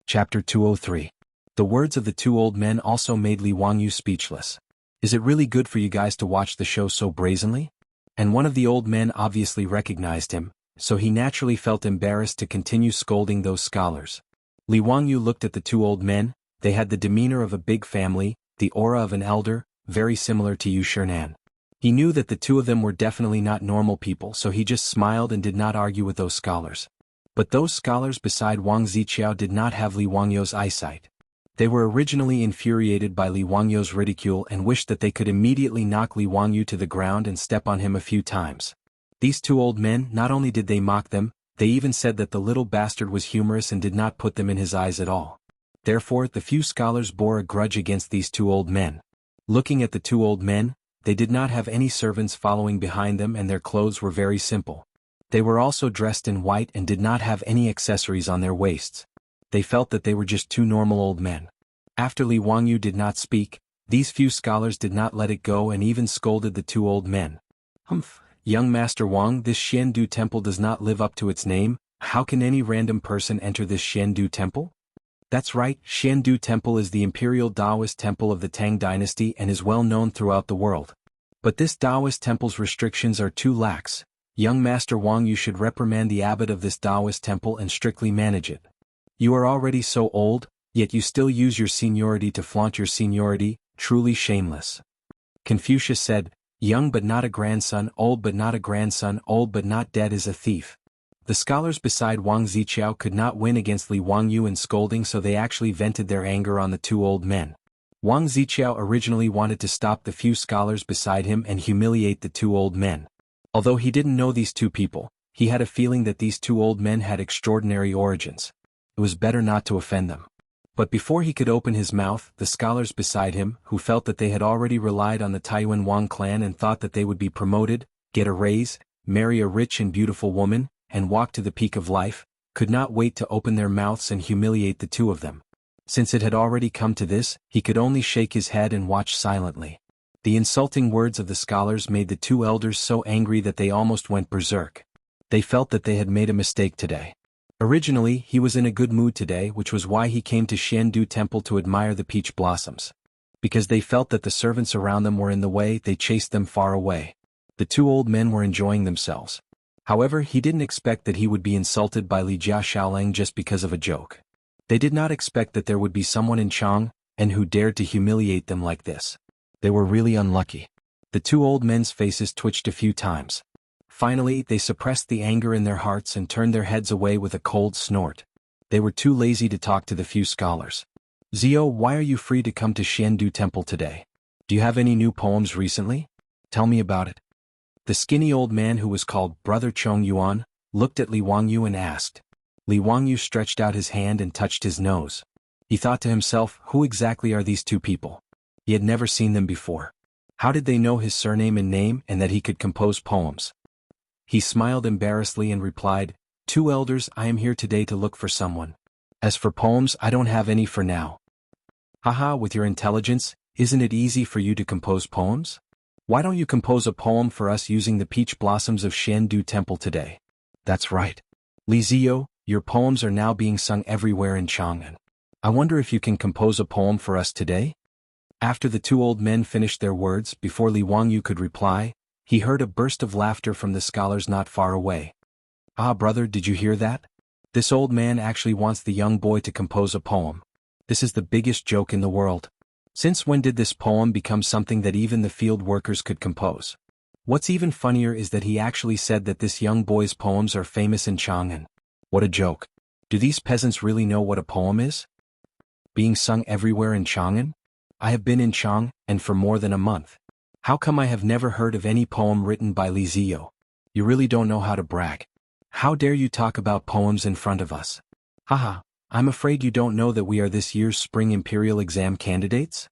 Chapter 203. The words of the two old men also made Li Wangyu speechless. Is it really good for you guys to watch the show so brazenly? And one of the old men obviously recognized him, so he naturally felt embarrassed to continue scolding those scholars. Li Wangyu looked at the two old men. They had the demeanor of a big family, the aura of an elder, very similar to Yu Shernan. He knew that the two of them were definitely not normal people, so he just smiled and did not argue with those scholars. But those scholars beside Wang Ziqiao did not have Li Wangyu's eyesight. They were originally infuriated by Li Wangyu's ridicule and wished that they could immediately knock Li Wangyu to the ground and step on him a few times. These two old men, not only did they mock them, they even said that the little bastard was humorous and did not put them in his eyes at all. Therefore, the few scholars bore a grudge against these two old men. Looking at the two old men, they did not have any servants following behind them, and their clothes were very simple. They were also dressed in white and did not have any accessories on their waists. They felt that they were just two normal old men. After Li Wangyu did not speak, these few scholars did not let it go and even scolded the two old men. "Humph, young Master Wang, this Xiandu temple does not live up to its name. How can any random person enter this Xiandu temple?" That's right, Xiandu Temple is the imperial Taoist temple of the Tang dynasty and is well known throughout the world. But this Taoist temple's restrictions are too lax. Young Master Wang, you should reprimand the abbot of this Taoist temple and strictly manage it. You are already so old, yet you still use your seniority to flaunt your seniority, truly shameless. Confucius said, "Young but not a grandson, old but not a grandson, old but not dead is a thief." The scholars beside Wang Ziqiao could not win against Li Wangyu in scolding, so they actually vented their anger on the two old men. Wang Ziqiao originally wanted to stop the few scholars beside him and humiliate the two old men. Although he didn't know these two people, he had a feeling that these two old men had extraordinary origins. It was better not to offend them. But before he could open his mouth, the scholars beside him, who felt that they had already relied on the Taiyuan Wang clan and thought that they would be promoted, get a raise, marry a rich and beautiful woman, and walk to the peak of life, could not wait to open their mouths and humiliate the two of them. Since it had already come to this, he could only shake his head and watch silently. The insulting words of the scholars made the two elders so angry that they almost went berserk. They felt that they had made a mistake today. Originally, he was in a good mood today, which was why he came to Xiandu Temple to admire the peach blossoms. Because they felt that the servants around them were in the way, they chased them far away. The two old men were enjoying themselves. However, he didn't expect that he would be insulted by Li Jia Xiaoleng just because of a joke. They did not expect that there would be someone in Chang, and who dared to humiliate them like this. They were really unlucky. The two old men's faces twitched a few times. Finally, they suppressed the anger in their hearts and turned their heads away with a cold snort. They were too lazy to talk to the few scholars. Zio, why are you free to come to Xiandu Temple today? Do you have any new poems recently? Tell me about it. The skinny old man who was called Brother Chong Yuan looked at Li Wangyu and asked. Li Wangyu stretched out his hand and touched his nose. He thought to himself, who exactly are these two people? He had never seen them before. How did they know his surname and name and that he could compose poems? He smiled embarrassedly and replied, Two elders, I am here today to look for someone. As for poems, I don't have any for now. Haha, with your intelligence, isn't it easy for you to compose poems? Why don't you compose a poem for us using the peach blossoms of Xiandu Temple today? That's right. Li Zio, your poems are now being sung everywhere in Chang'an. I wonder if you can compose a poem for us today? After the two old men finished their words, before Li Wangyu could reply, he heard a burst of laughter from the scholars not far away. Ah, brother, did you hear that? This old man actually wants the young boy to compose a poem. This is the biggest joke in the world. Since when did this poem become something that even the field workers could compose? What's even funnier is that he actually said that this young boy's poems are famous in Chang'an. What a joke. Do these peasants really know what a poem is? Being sung everywhere in Chang'an? I have been in Chang, and for more than a month. How come I have never heard of any poem written by Li Zio? You really don't know how to brag. How dare you talk about poems in front of us? Haha, I'm afraid you don't know that we are this year's spring imperial exam candidates?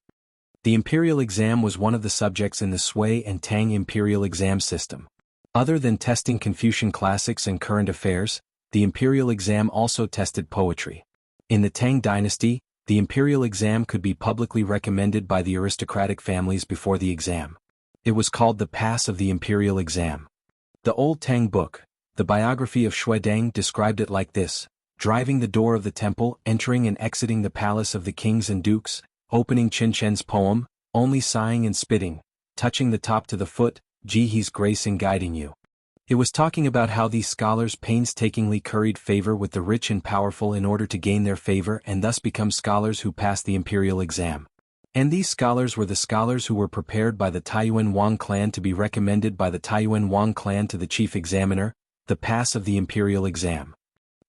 The imperial exam was one of the subjects in the Sui and Tang imperial exam system. Other than testing Confucian classics and current affairs, the imperial exam also tested poetry. In the Tang dynasty, the imperial exam could be publicly recommended by the aristocratic families before the exam. It was called the pass of the imperial exam. The old Tang book, the biography of Shui Deng, described it like this: driving the door of the temple, entering and exiting the palace of the kings and dukes, opening Qin Chen's poem, only sighing and spitting, touching the top to the foot, Jihe's grace in guiding you. It was talking about how these scholars painstakingly curried favor with the rich and powerful in order to gain their favor and thus become scholars who passed the imperial exam. And these scholars were the scholars who were prepared by the Taiyuan Wang clan to be recommended by the Taiyuan Wang clan to the chief examiner, the pass of the imperial exam.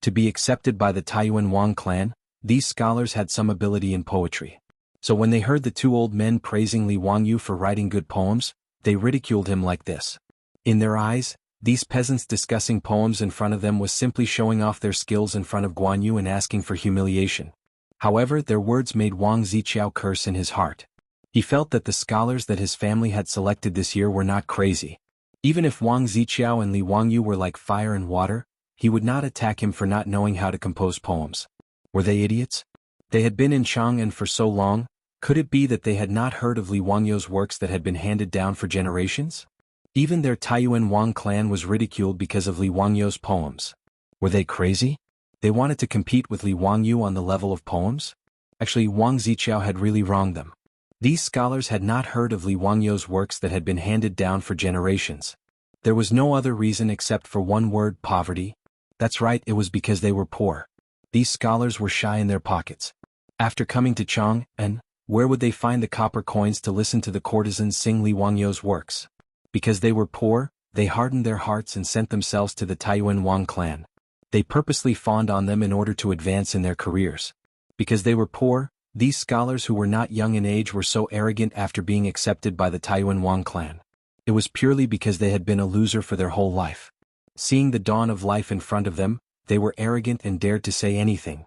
To be accepted by the Taiyuan Wang clan, these scholars had some ability in poetry. So when they heard the two old men praising Li Wangyu for writing good poems, they ridiculed him like this. In their eyes, these peasants discussing poems in front of them was simply showing off their skills in front of Guan Yu and asking for humiliation. However, their words made Wang Ziqiao curse in his heart. He felt that the scholars that his family had selected this year were not crazy. Even if Wang Ziqiao and Li Wangyu were like fire and water, he would not attack him for not knowing how to compose poems. Were they idiots? They had been in Chang'an for so long, could it be that they had not heard of Li Wangyu's works that had been handed down for generations? Even their Taiyuan Wang clan was ridiculed because of Li Wangyu's poems. Were they crazy? They wanted to compete with Li Wangyu on the level of poems? Actually, Wang Ziqiao had really wronged them. These scholars had not heard of Li Wangyu's works that had been handed down for generations. There was no other reason except for one word: poverty. That's right, it was because they were poor. These scholars were shy in their pockets. After coming to Chang'an, where would they find the copper coins to listen to the courtesans sing Li Wangyu's works? Because they were poor, they hardened their hearts and sent themselves to the Taiyuan Wang clan. They purposely fawned on them in order to advance in their careers. Because they were poor, these scholars who were not young in age were so arrogant after being accepted by the Taiyuan Wang clan. It was purely because they had been a loser for their whole life. Seeing the dawn of life in front of them, they were arrogant and dared to say anything.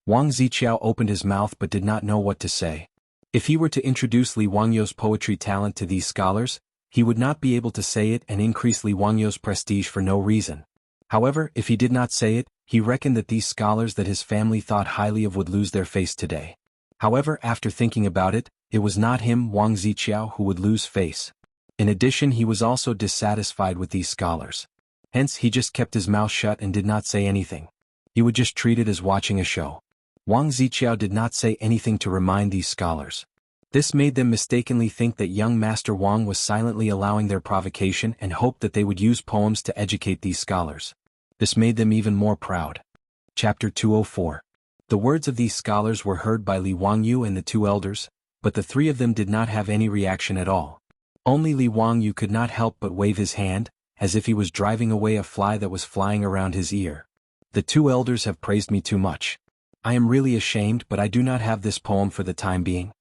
Wang Ziqiao opened his mouth but did not know what to say. If he were to introduce Li Wangyou's poetry talent to these scholars, he would not be able to say it and increase Li Wangyou's prestige for no reason. However, if he did not say it, he reckoned that these scholars that his family thought highly of would lose their face today. However, after thinking about it, it was not him, Wang Ziqiao, who would lose face. In addition, he was also dissatisfied with these scholars. Hence, he just kept his mouth shut and did not say anything. He would just treat it as watching a show. Wang Ziqiao did not say anything to remind these scholars. This made them mistakenly think that young Master Wang was silently allowing their provocation and hoped that they would use poems to educate these scholars. This made them even more proud. Chapter 204. The words of these scholars were heard by Li Wangyou and the two elders, but the three of them did not have any reaction at all. Only Li Wangyou could not help but wave his hand, as if he was driving away a fly that was flying around his ear. The two elders have praised me too much. I am really ashamed, but I do not have this poem for the time being.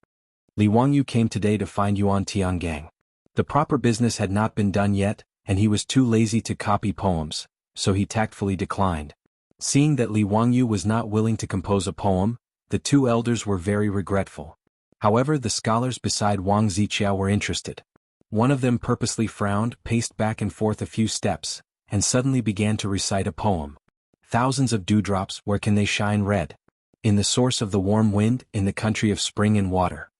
Li Wangyou came today to find Yuan Tiangang. The proper business had not been done yet, and he was too lazy to copy poems, so he tactfully declined. Seeing that Li Wangyou was not willing to compose a poem, the two elders were very regretful. However, the scholars beside Wang Ziqiao were interested. One of them purposely frowned, paced back and forth a few steps, and suddenly began to recite a poem. Thousands of dewdrops, where can they shine red? In the source of the warm wind, in the country of spring and water.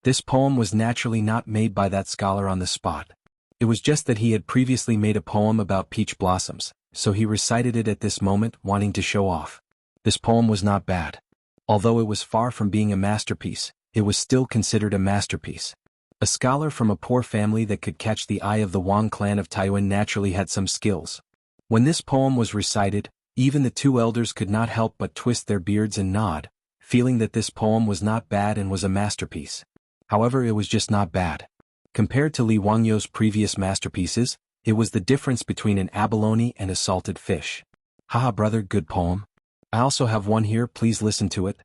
This poem was naturally not made by that scholar on the spot. It was just that he had previously made a poem about peach blossoms, so he recited it at this moment, wanting to show off. This poem was not bad. Although it was far from being a masterpiece, it was still considered a masterpiece. A scholar from a poor family that could catch the eye of the Wang clan of Taiyuan naturally had some skills. When this poem was recited, even the two elders could not help but twist their beards and nod, feeling that this poem was not bad and was a masterpiece. However, it was just not bad. Compared to Li Wangyou's previous masterpieces, it was the difference between an abalone and a salted fish. Haha brother, good poem. I also have one here, please listen to it.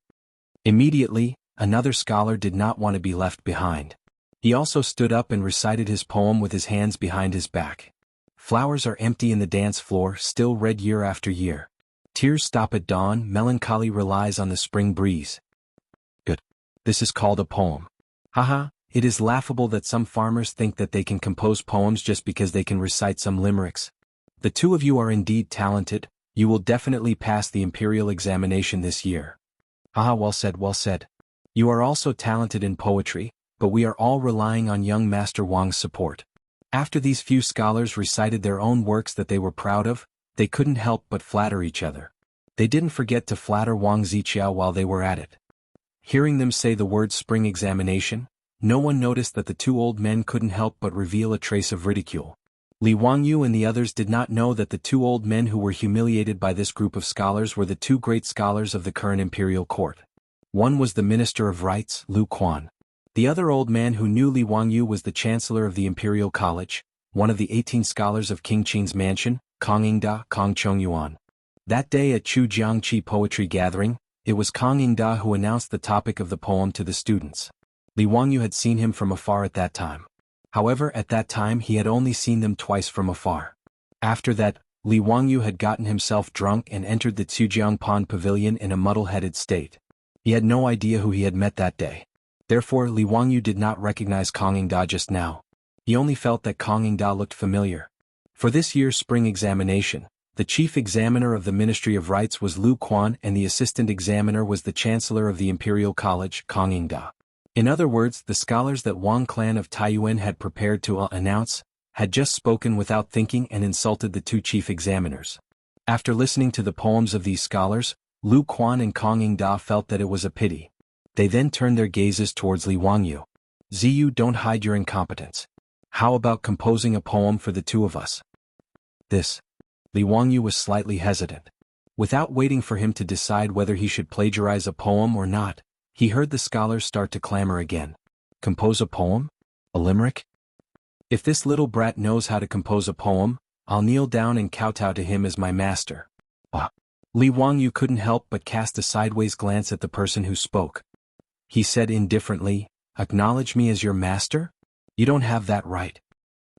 Immediately, another scholar did not want to be left behind. He also stood up and recited his poem with his hands behind his back. Flowers are empty in the dance floor, still red year after year. Tears stop at dawn, melancholy relies on the spring breeze. Good. This is called a poem. Haha, it is laughable that some farmers think that they can compose poems just because they can recite some limericks. The two of you are indeed talented, you will definitely pass the imperial examination this year. Haha, well said, well said. You are also talented in poetry, but we are all relying on young Master Wang's support. After these few scholars recited their own works that they were proud of, they couldn't help but flatter each other. They didn't forget to flatter Wang Ziqiao while they were at it. Hearing them say the word spring examination, no one noticed that the two old men couldn't help but reveal a trace of ridicule. Li Wangyou and the others did not know that the two old men who were humiliated by this group of scholars were the two great scholars of the current imperial court. One was the Minister of Rights, Lu Quan. The other old man who knew Li Wangyou was the Chancellor of the Imperial College, one of the 18 scholars of King Qing's mansion, Kong Yingda, Kong Chongyuan. That day at Chu Jiangqi Poetry Gathering, it was Kong Yingda who announced the topic of the poem to the students. Li Wangyou had seen him from afar at that time. However, at that time he had only seen them twice from afar. After that, Li Wangyou had gotten himself drunk and entered the Tsujiang Pond Pavilion in a muddle-headed state. He had no idea who he had met that day. Therefore, Li Wangyou did not recognize Kong Yingda just now. He only felt that Kong Yingda looked familiar. For this year's spring examination, the chief examiner of the Ministry of Rights was Lu Quan and the assistant examiner was the Chancellor of the Imperial College, Kong Yingda. In other words, the scholars that Wang clan of Taiyuan had prepared to announce, had just spoken without thinking and insulted the two chief examiners. After listening to the poems of these scholars, Lu Quan and Kong Yingda felt that it was a pity. They then turned their gazes towards Li Wangyou. Ziyu, don't hide your incompetence. How about composing a poem for the two of us? This. Li Wangyou was slightly hesitant. Without waiting for him to decide whether he should plagiarize a poem or not, he heard the scholars start to clamor again. Compose a poem? A limerick? If this little brat knows how to compose a poem, I'll kneel down and kowtow to him as my master. Li Wangyou couldn't help but cast a sideways glance at the person who spoke. He said indifferently, "Acknowledge me as your master? You don't have that right."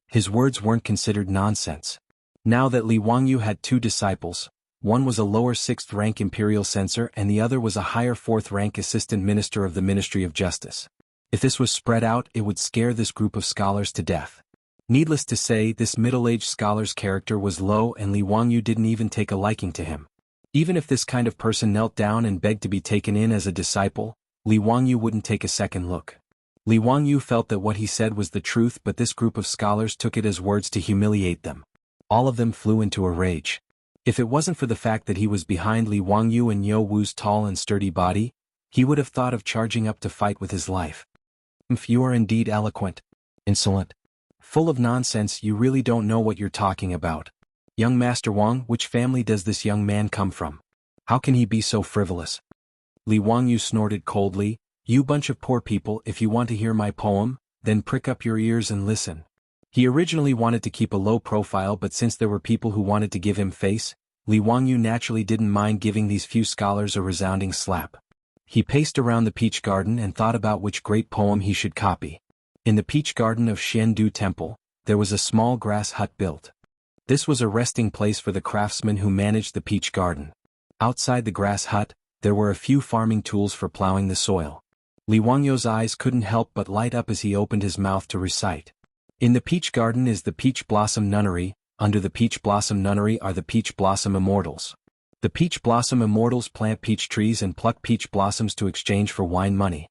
His words weren't considered nonsense. Now that Li Wangyou had two disciples, One was a lower 6th rank imperial censor and the other was a higher 4th rank assistant minister of the Ministry of Justice. If this was spread out, it would scare this group of scholars to death. Needless to say, this middle-aged scholar's character was low and Li Wangyu didn't even take a liking to him. Even if this kind of person knelt down and begged to be taken in as a disciple, Li Wangyu wouldn't take a second look. Li Wangyu felt that what he said was the truth, but this group of scholars took it as words to humiliate them. All of them flew into a rage. If it wasn't for the fact that he was behind Li Wangyu and Yo Wu's tall and sturdy body, he would have thought of charging up to fight with his life. You are indeed eloquent. Insolent. Full of nonsense, you really don't know what you're talking about. Young Master Wang, which family does this young man come from? How can he be so frivolous? Li Wangyu snorted coldly, you bunch of poor people, if you want to hear my poem, then prick up your ears and listen. He originally wanted to keep a low profile, but since there were people who wanted to give him face, Li Wangyu naturally didn't mind giving these few scholars a resounding slap. He paced around the peach garden and thought about which great poem he should copy. In the peach garden of Xiandu Temple, there was a small grass hut built. This was a resting place for the craftsmen who managed the peach garden. Outside the grass hut, there were a few farming tools for plowing the soil. Li Wangyu's eyes couldn't help but light up as he opened his mouth to recite. In the peach garden is the Peach Blossom Nunnery. Under the Peach Blossom Nunnery are the Peach Blossom Immortals. The Peach Blossom Immortals plant peach trees and pluck peach blossoms to exchange for wine money.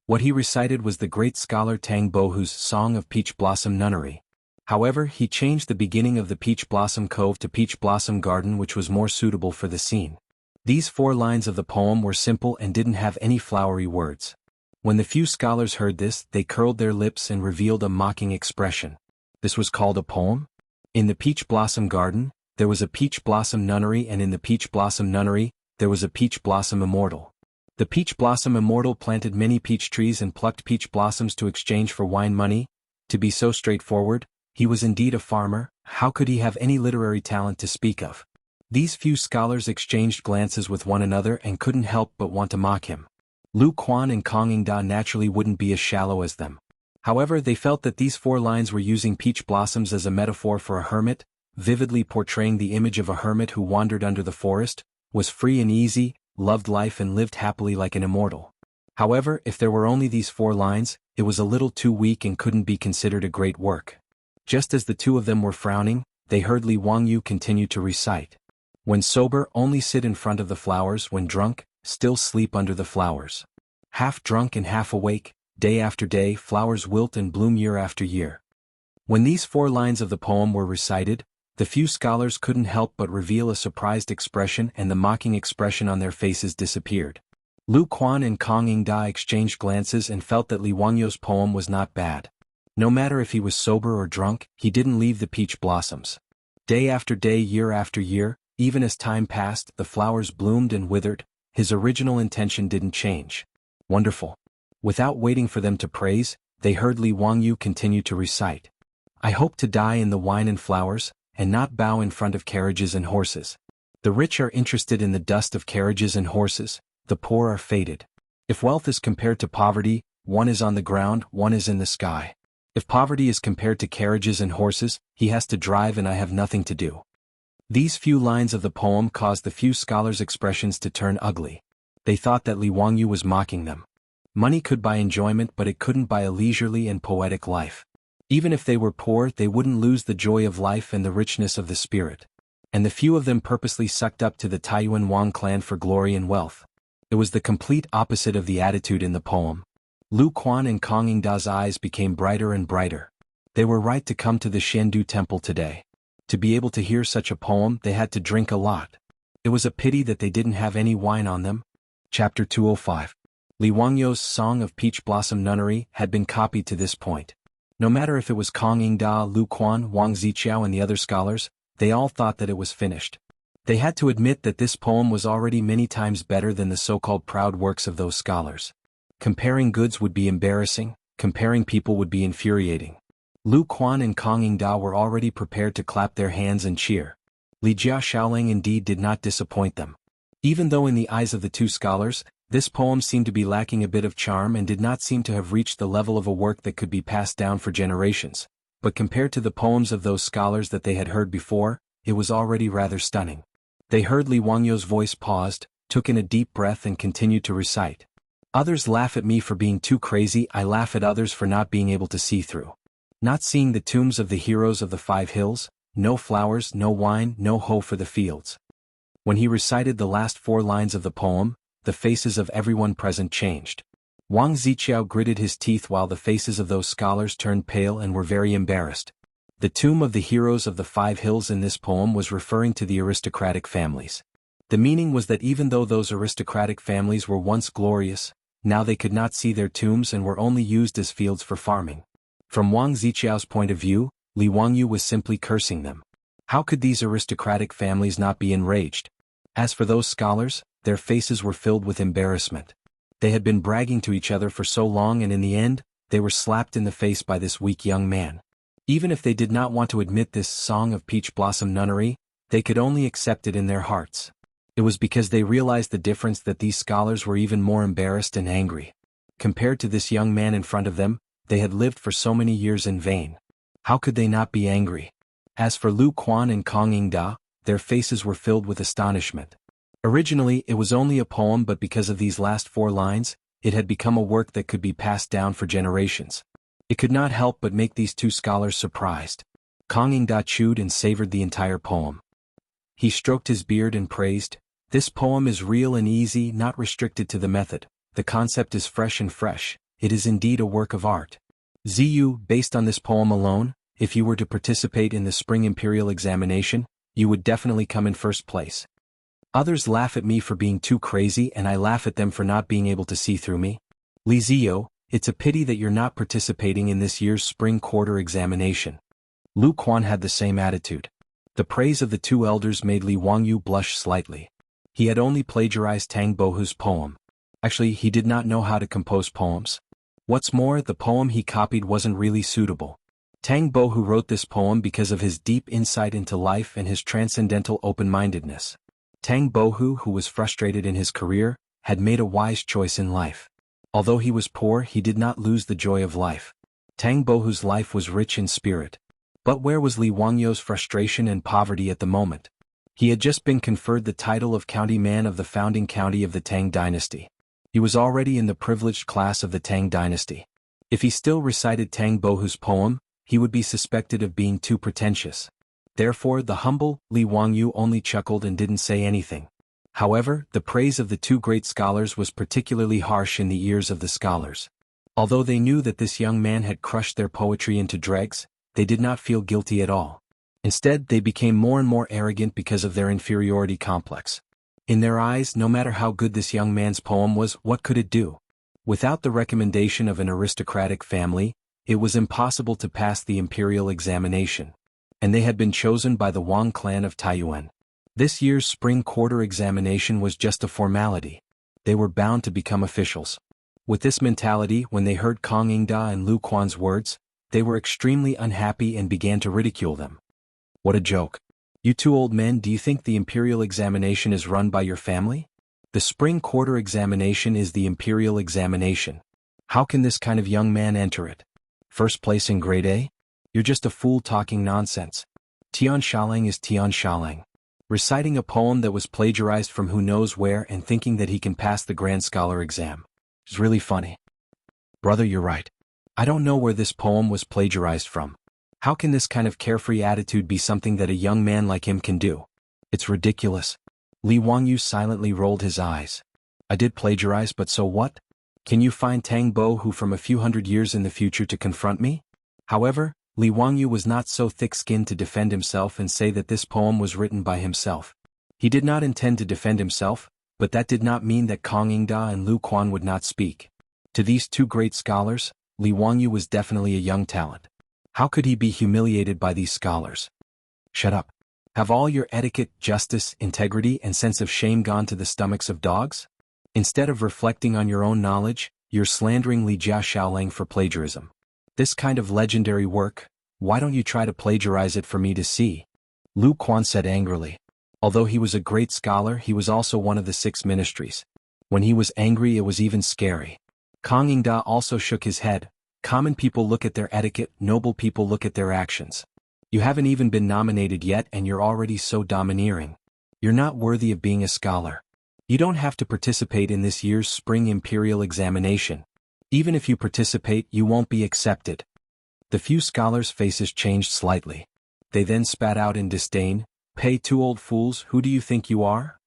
What he recited was the great scholar Tang Bohu's Song of Peach Blossom Nunnery. However, he changed the beginning of the Peach Blossom Cove to Peach Blossom Garden, which was more suitable for the scene. These 4 lines of the poem were simple and didn't have any flowery words. When the few scholars heard this, they curled their lips and revealed a mocking expression. This was called a poem? In the Peach Blossom Garden, there was a Peach Blossom Nunnery, and in the Peach Blossom Nunnery, there was a Peach Blossom Immortal. The Peach Blossom Immortal planted many peach trees and plucked peach blossoms to exchange for wine money. To be so straightforward, he was indeed a farmer. How could he have any literary talent to speak of? These few scholars exchanged glances with one another and couldn't help but want to mock him. Lu Quan and Kong Yingda naturally wouldn't be as shallow as them. However, they felt that these 4 lines were using peach blossoms as a metaphor for a hermit, vividly portraying the image of a hermit who wandered under the forest, was free and easy, loved life and lived happily like an immortal. However, if there were only these 4 lines, it was a little too weak and couldn't be considered a great work. Just as the two of them were frowning, they heard Li Wangyu continue to recite. When sober, only sit in front of the flowers; when drunk, still sleep under the flowers. Half drunk and half awake, day after day, flowers wilt and bloom year after year. When these 4 lines of the poem were recited, the few scholars couldn't help but reveal a surprised expression, and the mocking expression on their faces disappeared. Lu Quan and Kong Yingda exchanged glances and felt that Li Wangyu's poem was not bad. No matter if he was sober or drunk, he didn't leave the peach blossoms. Day after day, year after year, even as time passed, the flowers bloomed and withered. His original intention didn't change. Wonderful. Without waiting for them to praise, they heard Li Wangyu continue to recite. I hope to die in the wine and flowers, and not bow in front of carriages and horses. The rich are interested in the dust of carriages and horses, the poor are fated. If wealth is compared to poverty, one is on the ground, one is in the sky. If poverty is compared to carriages and horses, he has to drive and I have nothing to do. These few lines of the poem caused the few scholars' expressions to turn ugly. They thought that Li Wangyu was mocking them. Money could buy enjoyment, but it couldn't buy a leisurely and poetic life. Even if they were poor, they wouldn't lose the joy of life and the richness of the spirit. And the few of them purposely sucked up to the Taiyuan Wang clan for glory and wealth. It was the complete opposite of the attitude in the poem. Lu Quan and Kong Yingda's eyes became brighter and brighter. They were right to come to the Xiandu temple today. To be able to hear such a poem, they had to drink a lot. It was a pity that they didn't have any wine on them. Chapter 205. Li Wangyu's Song of Peach Blossom Nunnery had been copied to this point. No matter if it was Kong Yingda, Lu Quan, Wang Ziqiao and the other scholars, they all thought that it was finished. They had to admit that this poem was already many times better than the so-called proud works of those scholars. Comparing goods would be embarrassing, comparing people would be infuriating. Lu Quan and Kong Yingda were already prepared to clap their hands and cheer. Li Jia Shaoling indeed did not disappoint them. Even though in the eyes of the two scholars, this poem seemed to be lacking a bit of charm and did not seem to have reached the level of a work that could be passed down for generations, but compared to the poems of those scholars that they had heard before, it was already rather stunning. They heard Li Wangyu's voice paused, took in a deep breath and continued to recite. Others laugh at me for being too crazy, I laugh at others for not being able to see through. Not seeing the tombs of the heroes of the 5 hills, no flowers, no wine, no hoe for the fields. When he recited the last 4 lines of the poem, the faces of everyone present changed. Wang Ziqiao gritted his teeth while the faces of those scholars turned pale and were very embarrassed. The tomb of the heroes of the 5 hills in this poem was referring to the aristocratic families. The meaning was that even though those aristocratic families were once glorious, now they could not see their tombs and were only used as fields for farming. From Wang Ziqiao's point of view, Li Wangyu was simply cursing them. How could these aristocratic families not be enraged? As for those scholars, their faces were filled with embarrassment. They had been bragging to each other for so long and in the end, they were slapped in the face by this weak young man. Even if they did not want to admit this song of peach blossom nunnery, they could only accept it in their hearts. It was because they realized the difference that these scholars were even more embarrassed and angry. Compared to this young man in front of them, they had lived for so many years in vain. How could they not be angry? As for Lu Quan and Kong Yingda, their faces were filled with astonishment. Originally it was only a poem, but because of these last 4 lines, it had become a work that could be passed down for generations. It could not help but make these 2 scholars surprised. Kong Yingda chewed and savored the entire poem. He stroked his beard and praised, "This poem is real and easy, not restricted to the method. The concept is fresh and fresh. It is indeed a work of art. Ziyu, based on this poem alone, if you were to participate in the spring imperial examination, you would definitely come in first place. Others laugh at me for being too crazy and I laugh at them for not being able to see through me. Li Ziyu, it's a pity that you're not participating in this year's spring quarter examination." Lu Quan had the same attitude. The praise of the 2 elders made Li Wangyu blush slightly. He had only plagiarized Tang Bohu's poem. Actually, he did not know how to compose poems. What's more, the poem he copied wasn't really suitable. Tang Bohu wrote this poem because of his deep insight into life and his transcendental open-mindedness. Tang Bohu, who was frustrated in his career, had made a wise choice in life. Although he was poor, he did not lose the joy of life. Tang Bohu's life was rich in spirit. But where was Li Wangyu's frustration and poverty at the moment? He had just been conferred the title of county man of the founding county of the Tang dynasty. He was already in the privileged class of the Tang dynasty. If he still recited Tang Bohu's poem, he would be suspected of being too pretentious. Therefore the humble Li Wangyu only chuckled and didn't say anything. However, the praise of the 2 great scholars was particularly harsh in the ears of the scholars. Although they knew that this young man had crushed their poetry into dregs, they did not feel guilty at all. Instead, they became more and more arrogant because of their inferiority complex. In their eyes, no matter how good this young man's poem was, what could it do? Without the recommendation of an aristocratic family, it was impossible to pass the imperial examination. And they had been chosen by the Wang clan of Taiyuan. This year's spring quarter examination was just a formality. They were bound to become officials. With this mentality, when they heard Kong Yingda and Lu Quan's words, they were extremely unhappy and began to ridicule them. What a joke. You 2 old men, do you think the imperial examination is run by your family? The spring quarter examination is the imperial examination. How can this kind of young man enter it? First place in grade A? You're just a fool talking nonsense. Tian Shalang is Tian Shalang. Reciting a poem that was plagiarized from who knows where and thinking that he can pass the grand scholar exam. It's really funny. Brother, you're right. I don't know where this poem was plagiarized from. How can this kind of carefree attitude be something that a young man like him can do? It's ridiculous. Li Wangyu silently rolled his eyes. I did plagiarize, but so what? Can you find Tang Bohu from a few hundred years in the future to confront me? However, Li Wangyu was not so thick-skinned to defend himself and say that this poem was written by himself. He did not intend to defend himself, but that did not mean that Kong Yingda and Lu Quan would not speak. To these 2 great scholars, Li Wangyu was definitely a young talent. How could he be humiliated by these scholars? Shut up. Have all your etiquette, justice, integrity, and sense of shame gone to the stomachs of dogs? Instead of reflecting on your own knowledge, you're slandering Li Jia Shaolang for plagiarism. This kind of legendary work, why don't you try to plagiarize it for me to see? Lu Quan said angrily. Although he was a great scholar, he was also one of the 6 ministries. When he was angry, it was even scary. Kong Yingda also shook his head. Common people look at their etiquette, noble people look at their actions. You haven't even been nominated yet and you're already so domineering. You're not worthy of being a scholar. You don't have to participate in this year's spring imperial examination. Even if you participate, you won't be accepted. The few scholars' faces changed slightly. They then spat out in disdain, "Pay, two old fools, who do you think you are?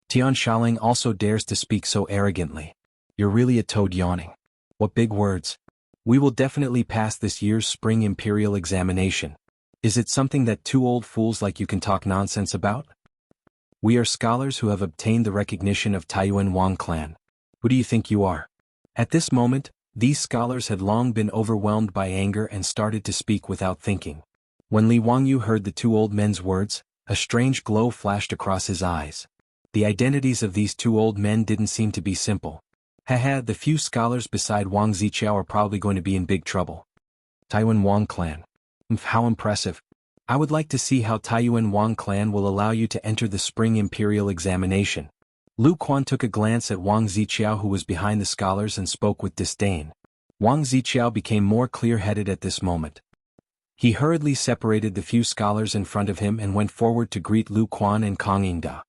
Tian Shaoling also dares to speak so arrogantly. You're really a toad yawning. What big words. We will definitely pass this year's spring imperial examination. Is it something that two old fools like you can talk nonsense about? We are scholars who have obtained the recognition of Taiyuan Wang clan. Who do you think you are?" At this moment, these scholars had long been overwhelmed by anger and started to speak without thinking. When Li Wangyu heard the two old men's words, a strange glow flashed across his eyes. The identities of these two old men didn't seem to be simple. Haha, the few scholars beside Wang Ziqiao are probably going to be in big trouble. Taiyuan Wang clan. How impressive. I would like to see how Taiyuan Wang clan will allow you to enter the spring imperial examination. Lu Quan took a glance at Wang Ziqiao, who was behind the scholars, and spoke with disdain. Wang Ziqiao became more clear-headed at this moment. He hurriedly separated the few scholars in front of him and went forward to greet Lu Quan and Kang Yingda.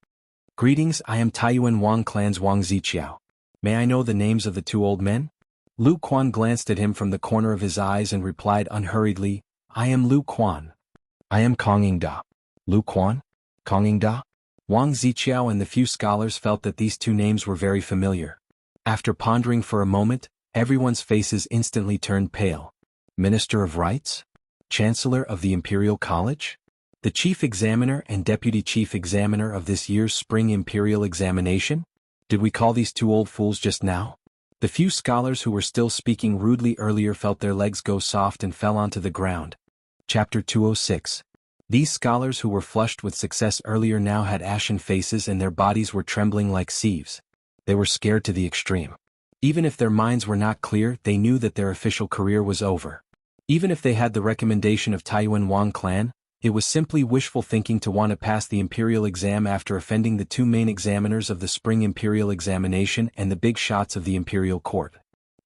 "Greetings, I am Taiyuan Wang clan's Wang Ziqiao. May I know the names of the two old men?" Lu Quan glanced at him from the corner of his eyes and replied unhurriedly, "I am Lu Quan." "I am Kang Yingda." "Lu Quan? Kang Yingda?" Wang Ziqiao and the few scholars felt that these two names were very familiar. After pondering for a moment, everyone's faces instantly turned pale. Minister of Rights? Chancellor of the Imperial College? The Chief Examiner and Deputy Chief Examiner of this year's Spring Imperial Examination? Did we call these two old fools just now? The few scholars who were still speaking rudely earlier felt their legs go soft and fell onto the ground. Chapter 206. These scholars who were flushed with success earlier now had ashen faces and their bodies were trembling like sieves. They were scared to the extreme. Even if their minds were not clear, they knew that their official career was over. Even if they had the recommendation of Taiyuan Wang clan, it was simply wishful thinking to want to pass the imperial exam after offending the two main examiners of the spring imperial examination and the big shots of the imperial court.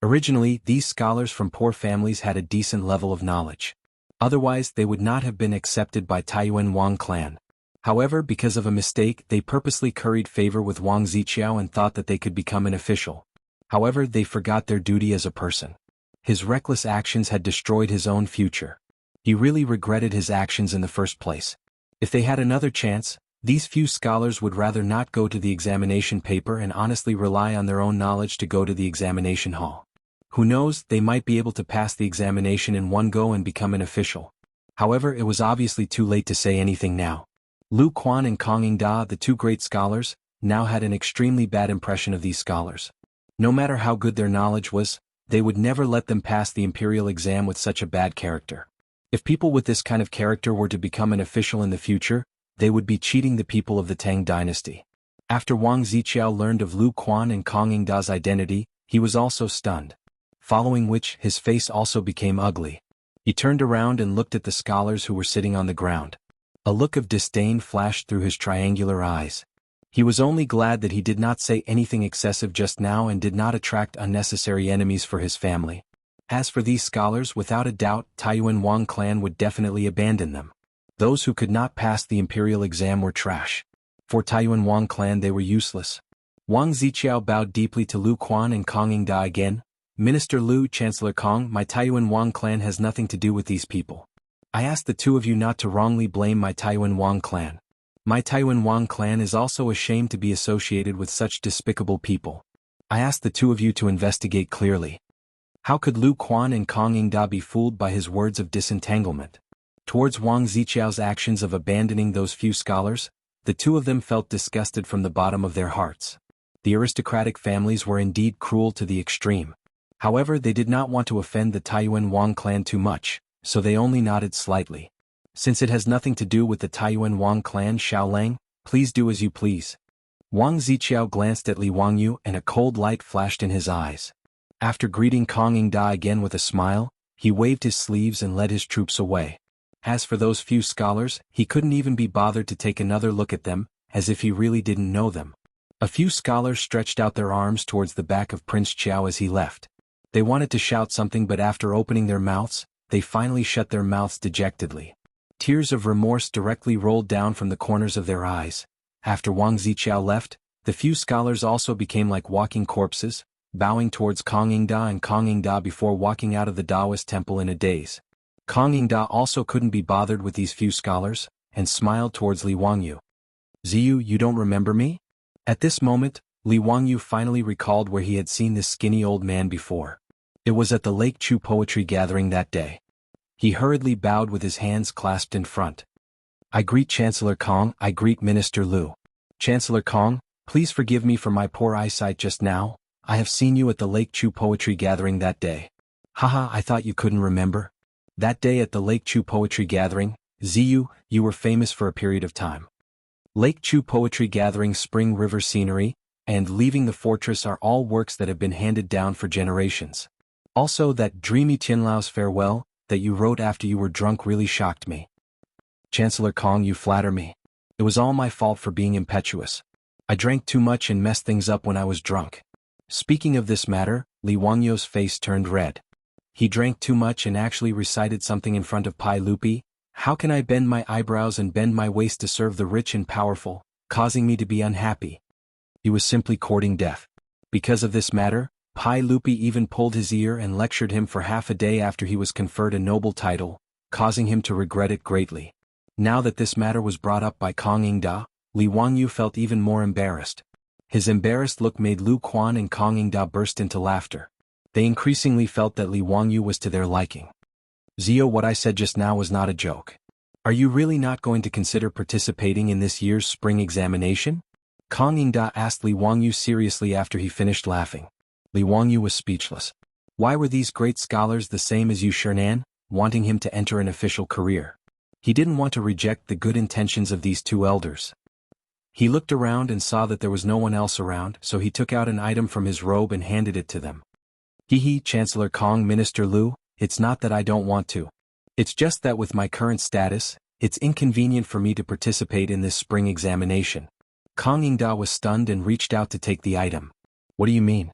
Originally, these scholars from poor families had a decent level of knowledge. Otherwise, they would not have been accepted by Taiyuan Wang clan. However, because of a mistake, they purposely curried favor with Wang Ziqiao and thought that they could become an official. However, they forgot their duty as a person. His reckless actions had destroyed his own future. He really regretted his actions in the first place. If they had another chance, these few scholars would rather not go to the examination paper and honestly rely on their own knowledge to go to the examination hall. Who knows, they might be able to pass the examination in one go and become an official. However, it was obviously too late to say anything now. Lu Quan and Kang Yingda, the two great scholars, now had an extremely bad impression of these scholars. No matter how good their knowledge was, they would never let them pass the imperial exam with such a bad character. If people with this kind of character were to become an official in the future, they would be cheating the people of the Tang dynasty. After Wang Ziqiao learned of Lu Quan and Kang Yingda's identity, he was also stunned. Following which, his face also became ugly. He turned around and looked at the scholars who were sitting on the ground. A look of disdain flashed through his triangular eyes. He was only glad that he did not say anything excessive just now and did not attract unnecessary enemies for his family. As for these scholars, without a doubt, Taiyuan Wang clan would definitely abandon them. Those who could not pass the imperial exam were trash. For Taiyuan Wang clan they were useless. Wang Ziqiao bowed deeply to Lu Quan and Kang Yingda again. "Minister Lu, Chancellor Kang, my Taiyuan Wang clan has nothing to do with these people. I ask the two of you not to wrongly blame my Taiyuan Wang clan. My Taiyuan Wang clan is also ashamed to be associated with such despicable people. I ask the two of you to investigate clearly." How could Lu Quan and Kang Yingda be fooled by his words of disentanglement? Towards Wang Ziqiao's actions of abandoning those few scholars, the two of them felt disgusted from the bottom of their hearts. The aristocratic families were indeed cruel to the extreme. However, they did not want to offend the Taiyuan Wang clan too much, so they only nodded slightly. "Since it has nothing to do with the Taiyuan Wang clan, Xiaolang, please do as you please." Wang Ziqiao glanced at Li Wangyu and a cold light flashed in his eyes. After greeting Kang Yingda again with a smile, he waved his sleeves and led his troops away. As for those few scholars, he couldn't even be bothered to take another look at them, as if he really didn't know them. A few scholars stretched out their arms towards the back of Prince Qiao as he left. They wanted to shout something, but after opening their mouths, they finally shut their mouths dejectedly. Tears of remorse directly rolled down from the corners of their eyes. after Wang Ziqiao left, the few scholars also became like walking corpses, bowing towards Kong Yingda and Kong Yingda before walking out of the Taoist temple in a daze. Kong Yingda also couldn't be bothered with these few scholars, and smiled towards Li Wangyu. Ziyu, you don't remember me? At this moment, Li Wangyu finally recalled where he had seen this skinny old man before. It was at the Lake Chu poetry gathering that day. He hurriedly bowed with his hands clasped in front. I greet Chancellor Kong, I greet Minister Lu. Chancellor Kong, please forgive me for my poor eyesight just now. I have seen you at the Lake Chu poetry gathering that day. Haha, I thought you couldn't remember. That day at the Lake Chu poetry gathering, Ziyu, you were famous for a period of time. Lake Chu poetry gathering, spring river scenery, and leaving the fortress are all works that have been handed down for generations. Also, that dreamy Tianlao's farewell, that you wrote after you were drunk, really shocked me. Chancellor Kong, you flatter me. It was all my fault for being impetuous. I drank too much and messed things up when I was drunk. Speaking of this matter, Li Wangyu's face turned red. He drank too much and actually recited something in front of Pai Lupi. How can I bend my eyebrows and bend my waist to serve the rich and powerful, causing me to be unhappy? He was simply courting death. Because of this matter, Pai Lupi even pulled his ear and lectured him for half a day after he was conferred a noble title, causing him to regret it greatly. Now that this matter was brought up by Kong Yingda, Li Wangyu felt even more embarrassed. His embarrassed look made Lu Quan and Kong Yingda burst into laughter. They increasingly felt that Li Wangyu was to their liking. Zio, what I said just now was not a joke. Are you really not going to consider participating in this year's spring examination? Kong Yingda asked Li Wangyu seriously after he finished laughing. Li Wangyu was speechless. Why were these great scholars the same as you, Shernan, wanting him to enter an official career? He didn't want to reject the good intentions of these two elders. He looked around and saw that there was no one else around, so he took out an item from his robe and handed it to them. Hee, Chancellor Kong, Minister Lu, it's not that I don't want to. It's just that with my current status, it's inconvenient for me to participate in this spring examination. Kong Yingda was stunned and reached out to take the item. What do you mean?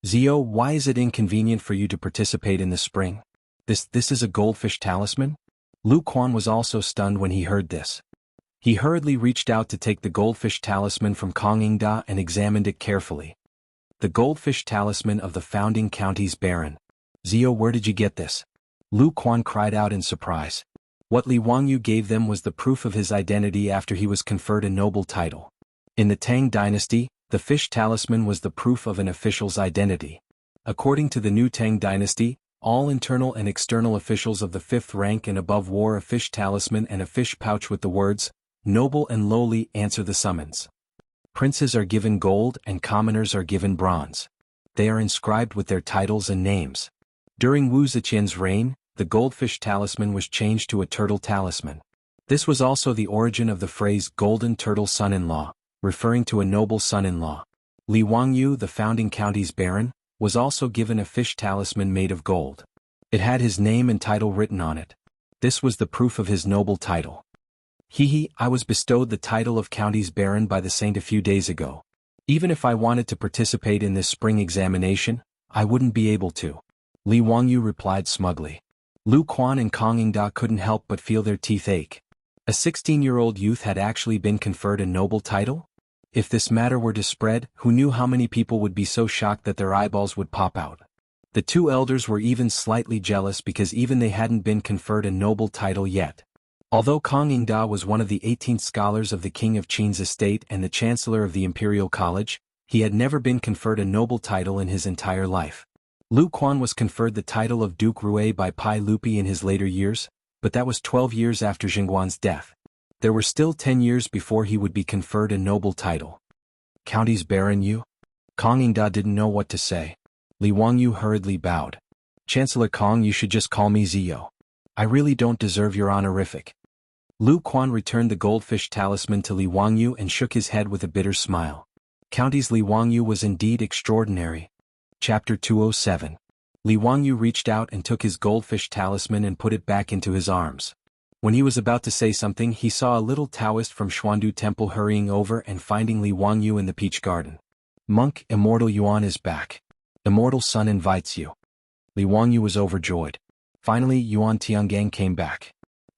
Zio, why is it inconvenient for you to participate in the spring? This is a goldfish talisman? Lu Quan was also stunned when he heard this. He hurriedly reached out to take the goldfish talisman from Kong Yingda and examined it carefully. The goldfish talisman of the founding county's baron. Zio, where did you get this? Lu Quan cried out in surprise. What Li Wangyu gave them was the proof of his identity after he was conferred a noble title. In the Tang dynasty, the fish talisman was the proof of an official's identity. According to the new Tang dynasty, all internal and external officials of the 5th rank and above wore a fish talisman and a fish pouch with the words, "Noble and lowly answer the summons." Princes are given gold and commoners are given bronze. They are inscribed with their titles and names. During Wu Ziqian's reign, the goldfish talisman was changed to a turtle talisman. This was also the origin of the phrase golden turtle son-in-law, referring to a noble son-in-law. Li Wangyu, the founding county's baron, was also given a fish talisman made of gold. It had his name and title written on it. This was the proof of his noble title. I was bestowed the title of county's baron by the saint a few days ago. Even if I wanted to participate in this spring examination, I wouldn't be able to. Li Wangyu replied smugly. Lu Quan and Kong Yingda couldn't help but feel their teeth ache. A 16-year-old youth had actually been conferred a noble title? If this matter were to spread, who knew how many people would be so shocked that their eyeballs would pop out? The two elders were even slightly jealous because even they hadn't been conferred a noble title yet. Although Kong Yingda was one of the 18 scholars of the King of Qin's estate and the Chancellor of the Imperial College, he had never been conferred a noble title in his entire life. Lu Quan was conferred the title of Duke Rui by Pai Lupi in his later years, but that was 12 years after Jingguan's death. There were still 10 years before he would be conferred a noble title. County's baron you? Kong Yingda didn't know what to say. Li Wangyu hurriedly bowed. Chancellor Kong, you should just call me Zio. I really don't deserve your honorific. Lu Quan returned the goldfish talisman to Li Wangyu and shook his head with a bitter smile. County's Li Wangyu was indeed extraordinary. Chapter 207. Li Wangyu reached out and took his goldfish talisman and put it back into his arms. When he was about to say something, he saw a little Taoist from Xuandu Temple hurrying over and finding Li Wangyu in the peach garden. Monk, Immortal Yuan is back. Immortal Sun invites you. Li Wangyu was overjoyed. Finally, Yuan Tiangang came back.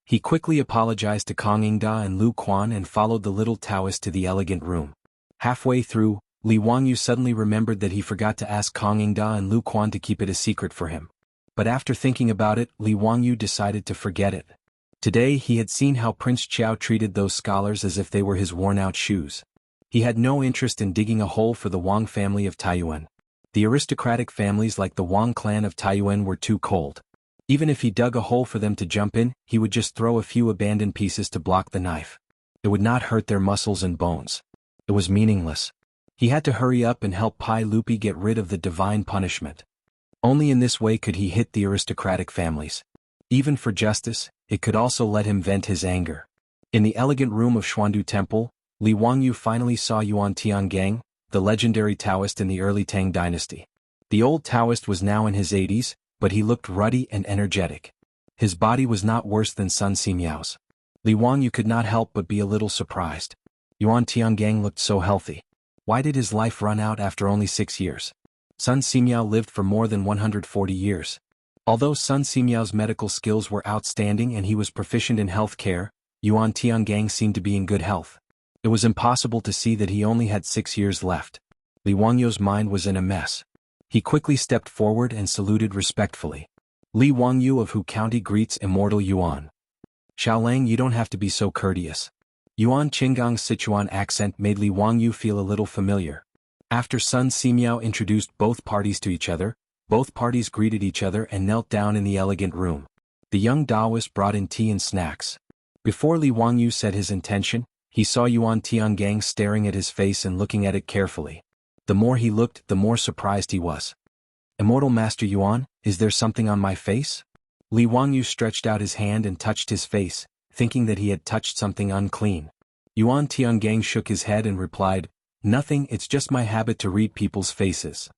He quickly apologized to Kong Ingda and Lu Quan and followed the little Taoist to the elegant room. Halfway through, Li Wangyu suddenly remembered that he forgot to ask Kong Ingda and Lu Quan to keep it a secret for him. But after thinking about it, Li Wangyu decided to forget it. Today he had seen how Prince Qiao treated those scholars as if they were his worn-out shoes. He had no interest in digging a hole for the Wang family of Taiyuan. The aristocratic families like the Wang clan of Taiyuan were too cold. Even if he dug a hole for them to jump in, he would just throw a few abandoned pieces to block the knife. It would not hurt their muscles and bones. It was meaningless. He had to hurry up and help Pai Lupi get rid of the divine punishment. Only in this way could he hit the aristocratic families. Even for justice, it could also let him vent his anger. In the elegant room of Xuandu Temple, Li Wangyu finally saw Yuan Tiangang, the legendary Taoist in the early Tang dynasty. The old Taoist was now in his 80s, but he looked ruddy and energetic. His body was not worse than Sun Simiao's. Li Wangyu could not help but be a little surprised. Yuan Tiangang looked so healthy. Why did his life run out after only 6 years? Sun Simiao lived for more than 140 years. Although Sun Simiao's medical skills were outstanding and he was proficient in health care, Yuan Tiangang seemed to be in good health. It was impossible to see that he only had 6 years left. Li Wangyu's mind was in a mess. He quickly stepped forward and saluted respectfully. Li Wangyu of Hu County greets Immortal Yuan. Xiaolang, you don't have to be so courteous. Yuan Qinggang's Sichuan accent made Li Wangyu feel a little familiar. After Sun Simiao introduced both parties to each other, both parties greeted each other and knelt down in the elegant room. The young Taoist brought in tea and snacks. Before Li Wangyu said his intention, he saw Yuan Tiangang staring at his face and looking at it carefully. The more he looked, the more surprised he was. Immortal Master Yuan, is there something on my face? Li Wangyu stretched out his hand and touched his face, thinking that he had touched something unclean. Yuan Tiangang shook his head and replied, "Nothing, it's just my habit to read people's faces."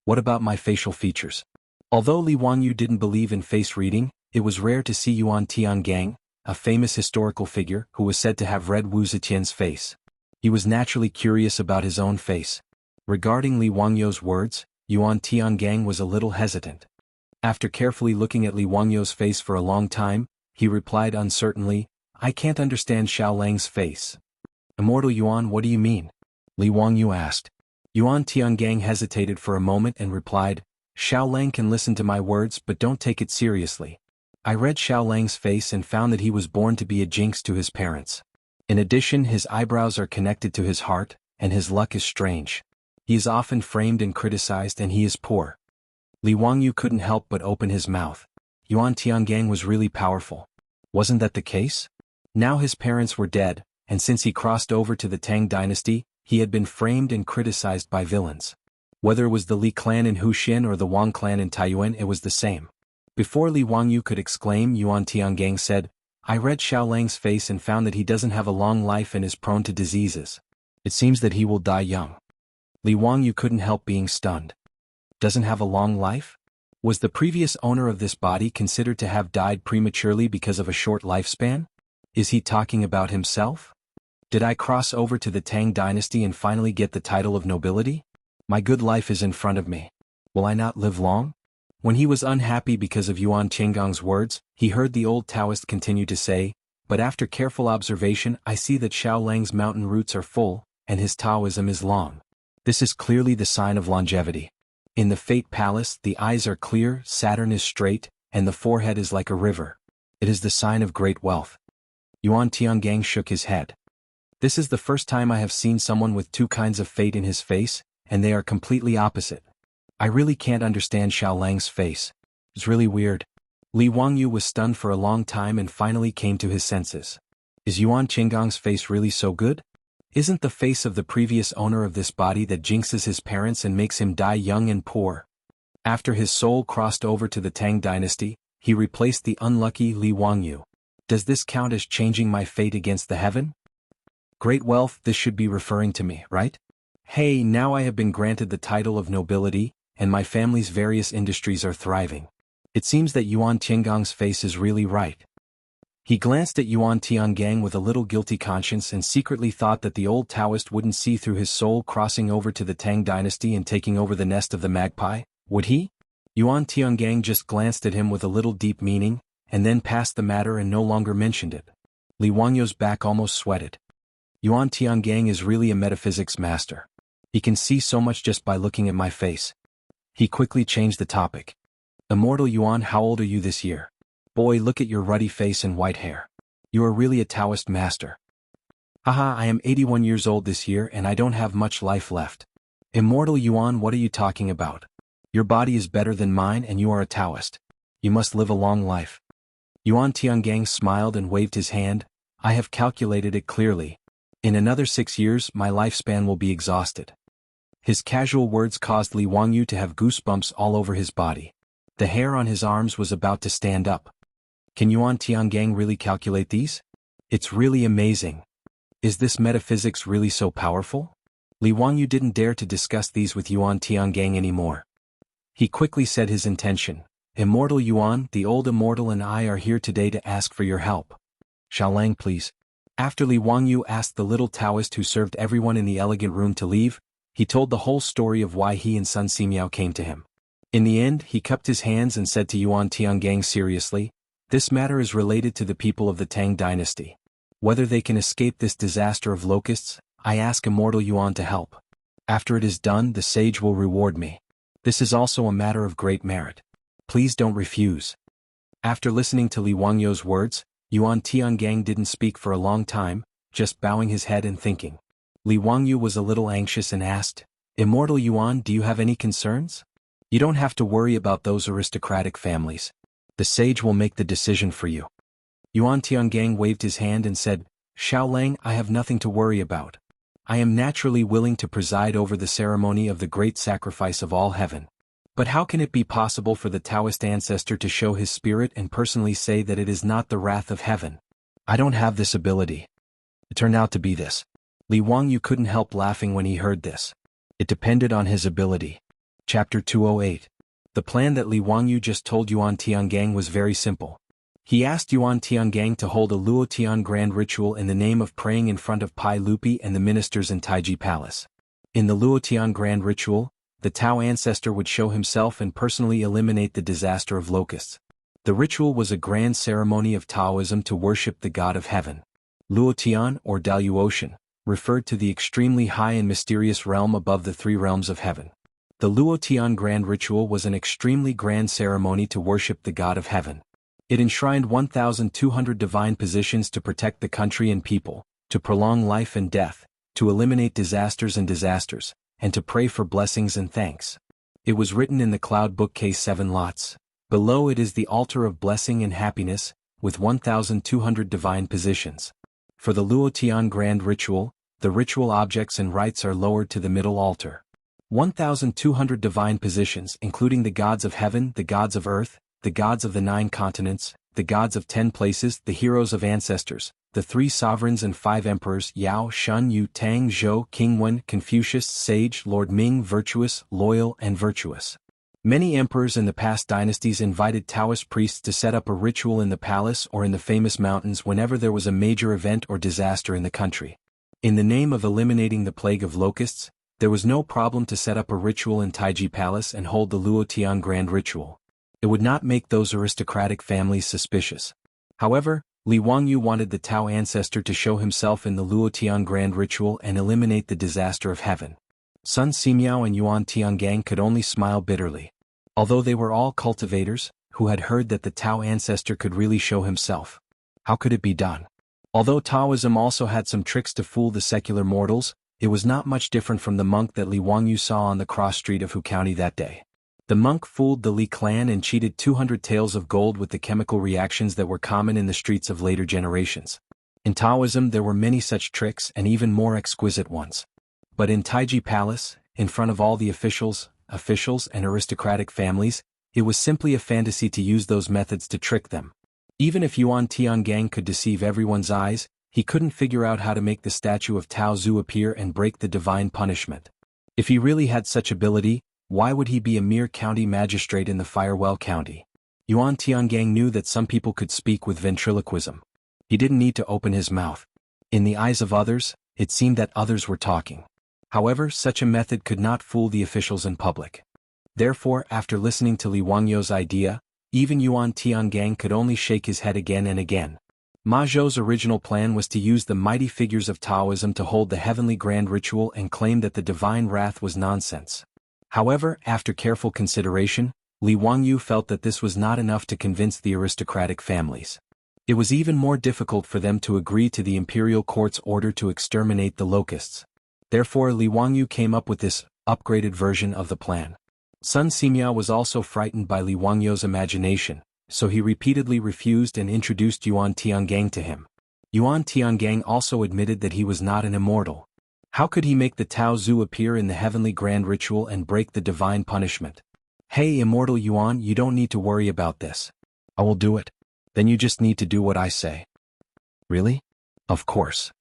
What about my facial features? Although Li Wangyu didn't believe in face reading, it was rare to see Yuan Tiangang, a famous historical figure who was said to have read Wu Zetian's face. He was naturally curious about his own face. Regarding Li Wangyu's words, Yuan Tiangang was a little hesitant. After carefully looking at Li Wangyu's face for a long time, he replied uncertainly, "I can't understand Xiaolang's face." "Immortal Yuan, what do you mean?" Li Wangyu asked. Yuan Tiangang hesitated for a moment and replied, "Xiaolang can listen to my words but don't take it seriously. I read Xiaolang's face and found that he was born to be a jinx to his parents. In addition, his eyebrows are connected to his heart, and his luck is strange. He is often framed and criticized and he is poor." Li Wangyu couldn't help but open his mouth. Yuan Tiangang was really powerful. Wasn't that the case? Now his parents were dead, and since he crossed over to the Tang dynasty, he had been framed and criticized by villains. Whether it was the Li clan in Huxian or the Wang clan in Taiyuan, it was the same. Before Li Wangyu could exclaim, Yuan Tiangang said, "I read Xiaolang's face and found that he doesn't have a long life and is prone to diseases. It seems that he will die young." Li Wangyu couldn't help being stunned. Doesn't have a long life? Was the previous owner of this body considered to have died prematurely because of a short lifespan? Is he talking about himself? Did I cross over to the Tang dynasty and finally get the title of nobility? My good life is in front of me. Will I not live long? When he was unhappy because of Yuan Qinggang's words, he heard the old Taoist continue to say, "But after careful observation I see that Xiaolang's mountain roots are full, and his Taoism is long. This is clearly the sign of longevity. In the Fate Palace the eyes are clear, Saturn is straight, and the forehead is like a river. It is the sign of great wealth." Yuan Tiangang shook his head. "This is the first time I have seen someone with two kinds of fate in his face, and they are completely opposite. I really can't understand Xiaolang's face. It's really weird." Li Wangyu was stunned for a long time and finally came to his senses. Is Yuan Qinggang's face really so good? Isn't the face of the previous owner of this body that jinxes his parents and makes him die young and poor? After his soul crossed over to the Tang dynasty, he replaced the unlucky Li Wangyu. Does this count as changing my fate against the heaven? Great wealth, this should be referring to me, right? Hey, now I have been granted the title of nobility, and my family's various industries are thriving. It seems that Yuan Qinggang's face is really right. He glanced at Yuan Tiangang with a little guilty conscience and secretly thought that the old Taoist wouldn't see through his soul crossing over to the Tang dynasty and taking over the nest of the magpie, would he? Yuan Tiangang just glanced at him with a little deep meaning, and then passed the matter and no longer mentioned it. Li Wangyou's back almost sweated. Yuan Tiangang is really a metaphysics master. He can see so much just by looking at my face. He quickly changed the topic. Immortal Yuan, how old are you this year? Boy, look at your ruddy face and white hair. You are really a Taoist master. Haha, I am 81 years old this year and I don't have much life left. Immortal Yuan, what are you talking about? Your body is better than mine and you are a Taoist. You must live a long life. Yuan Tiangang smiled and waved his hand. I have calculated it clearly. In another 6 years, my lifespan will be exhausted. His casual words caused Li Wangyou to have goosebumps all over his body. The hair on his arms was about to stand up. Can Yuan Tiangang really calculate these? It's really amazing. Is this metaphysics really so powerful? Li Wangyou didn't dare to discuss these with Yuan Tiangang anymore. He quickly said his intention. Immortal Yuan, the old immortal and I are here today to ask for your help. Xiaolang, please. After Li Wangyou asked the little Taoist who served everyone in the elegant room to leave, he told the whole story of why he and Sun Simiao came to him. In the end, he cupped his hands and said to Yuan Tiangang seriously, this matter is related to the people of the Tang dynasty. Whether they can escape this disaster of locusts, I ask Immortal Yuan to help. After it is done, the sage will reward me. This is also a matter of great merit. Please don't refuse. After listening to Li Wangyou's words, Yuan Tiangang didn't speak for a long time, just bowing his head and thinking. Li Wangyou was a little anxious and asked, Immortal Yuan, do you have any concerns? You don't have to worry about those aristocratic families. The sage will make the decision for you. Yuan Tiangang waved his hand and said, Xiaolang, I have nothing to worry about. I am naturally willing to preside over the ceremony of the great sacrifice of all heaven. But how can it be possible for the Taoist ancestor to show his spirit and personally say that it is not the wrath of heaven? I don't have this ability. It turned out to be this. Li Wangyou couldn't help laughing when he heard this. It depended on his ability. Chapter 208. The plan that Li Wangyou just told Yuan Tiangang was very simple. He asked Yuan Tiangang to hold a Luotian grand ritual in the name of praying in front of Pai Lupi and the ministers in Taiji Palace. In the Luotian grand ritual, the Tao ancestor would show himself and personally eliminate the disaster of locusts. The ritual was a grand ceremony of Taoism to worship the god of heaven. Luotian, or Daluotian, referred to the extremely high and mysterious realm above the three realms of heaven. The Luotian grand ritual was an extremely grand ceremony to worship the god of heaven. It enshrined 1,200 divine positions to protect the country and people, to prolong life and death, to eliminate disasters and to pray for blessings and thanks. It was written in the cloud bookcase 7 lots. Below it is the altar of blessing and happiness, with 1,200 divine positions. For the Luotian grand ritual, the ritual objects and rites are lowered to the middle altar. 1,200 divine positions including the gods of heaven, the gods of earth, the gods of the 9 continents, the gods of 10 places, the heroes of ancestors, the 3 sovereigns and 5 emperors Yao, Shun, Yu, Tang, Zhou, King Wen, Confucius, Sage, Lord Ming, virtuous, loyal, and virtuous. Many emperors in the past dynasties invited Taoist priests to set up a ritual in the palace or in the famous mountains whenever there was a major event or disaster in the country. In the name of eliminating the plague of locusts, there was no problem to set up a ritual in Taiji Palace and hold the Luotian grand ritual. It would not make those aristocratic families suspicious. However, Li Wangyou wanted the Tao ancestor to show himself in the Luotian grand ritual and eliminate the disaster of heaven. Sun Simiao and Yuan Tiangang could only smile bitterly. Although they were all cultivators, who had heard that the Tao ancestor could really show himself. How could it be done? Although Taoism also had some tricks to fool the secular mortals, it was not much different from the monk that Li Wangyou saw on the cross street of Hu County that day. The monk fooled the Li clan and cheated 200 taels of gold with the chemical reactions that were common in the streets of later generations. In Taoism there were many such tricks and even more exquisite ones. But in Taiji Palace, in front of all the officials and aristocratic families, it was simply a fantasy to use those methods to trick them. Even if Yuan Tiangang could deceive everyone's eyes, he couldn't figure out how to make the statue of Tao Zu appear and break the divine punishment. If he really had such ability, why would he be a mere county magistrate in the Firewell County? Yuan Tiangang knew that some people could speak with ventriloquism. He didn't need to open his mouth. In the eyes of others, it seemed that others were talking. However, such a method could not fool the officials in public. Therefore, after listening to Li Wangyou's idea, Even Yuan Tiangang could only shake his head again and again. Ma Zhou's original plan was to use the mighty figures of Taoism to hold the heavenly grand ritual and claim that the divine wrath was nonsense. However, after careful consideration, Li Wangyu felt that this was not enough to convince the aristocratic families. It was even more difficult for them to agree to the imperial court's order to exterminate the locusts. Therefore Li Wangyu came up with this upgraded version of the plan. Sun Simiao was also frightened by Li Wangyu's imagination, so he repeatedly refused and introduced Yuan Tiangang to him. Yuan Tiangang also admitted that he was not an immortal. How could he make the Tao Zu appear in the heavenly grand ritual and break the divine punishment? Hey immortal Yuan, you don't need to worry about this. I will do it. Then you just need to do what I say. Really? Of course.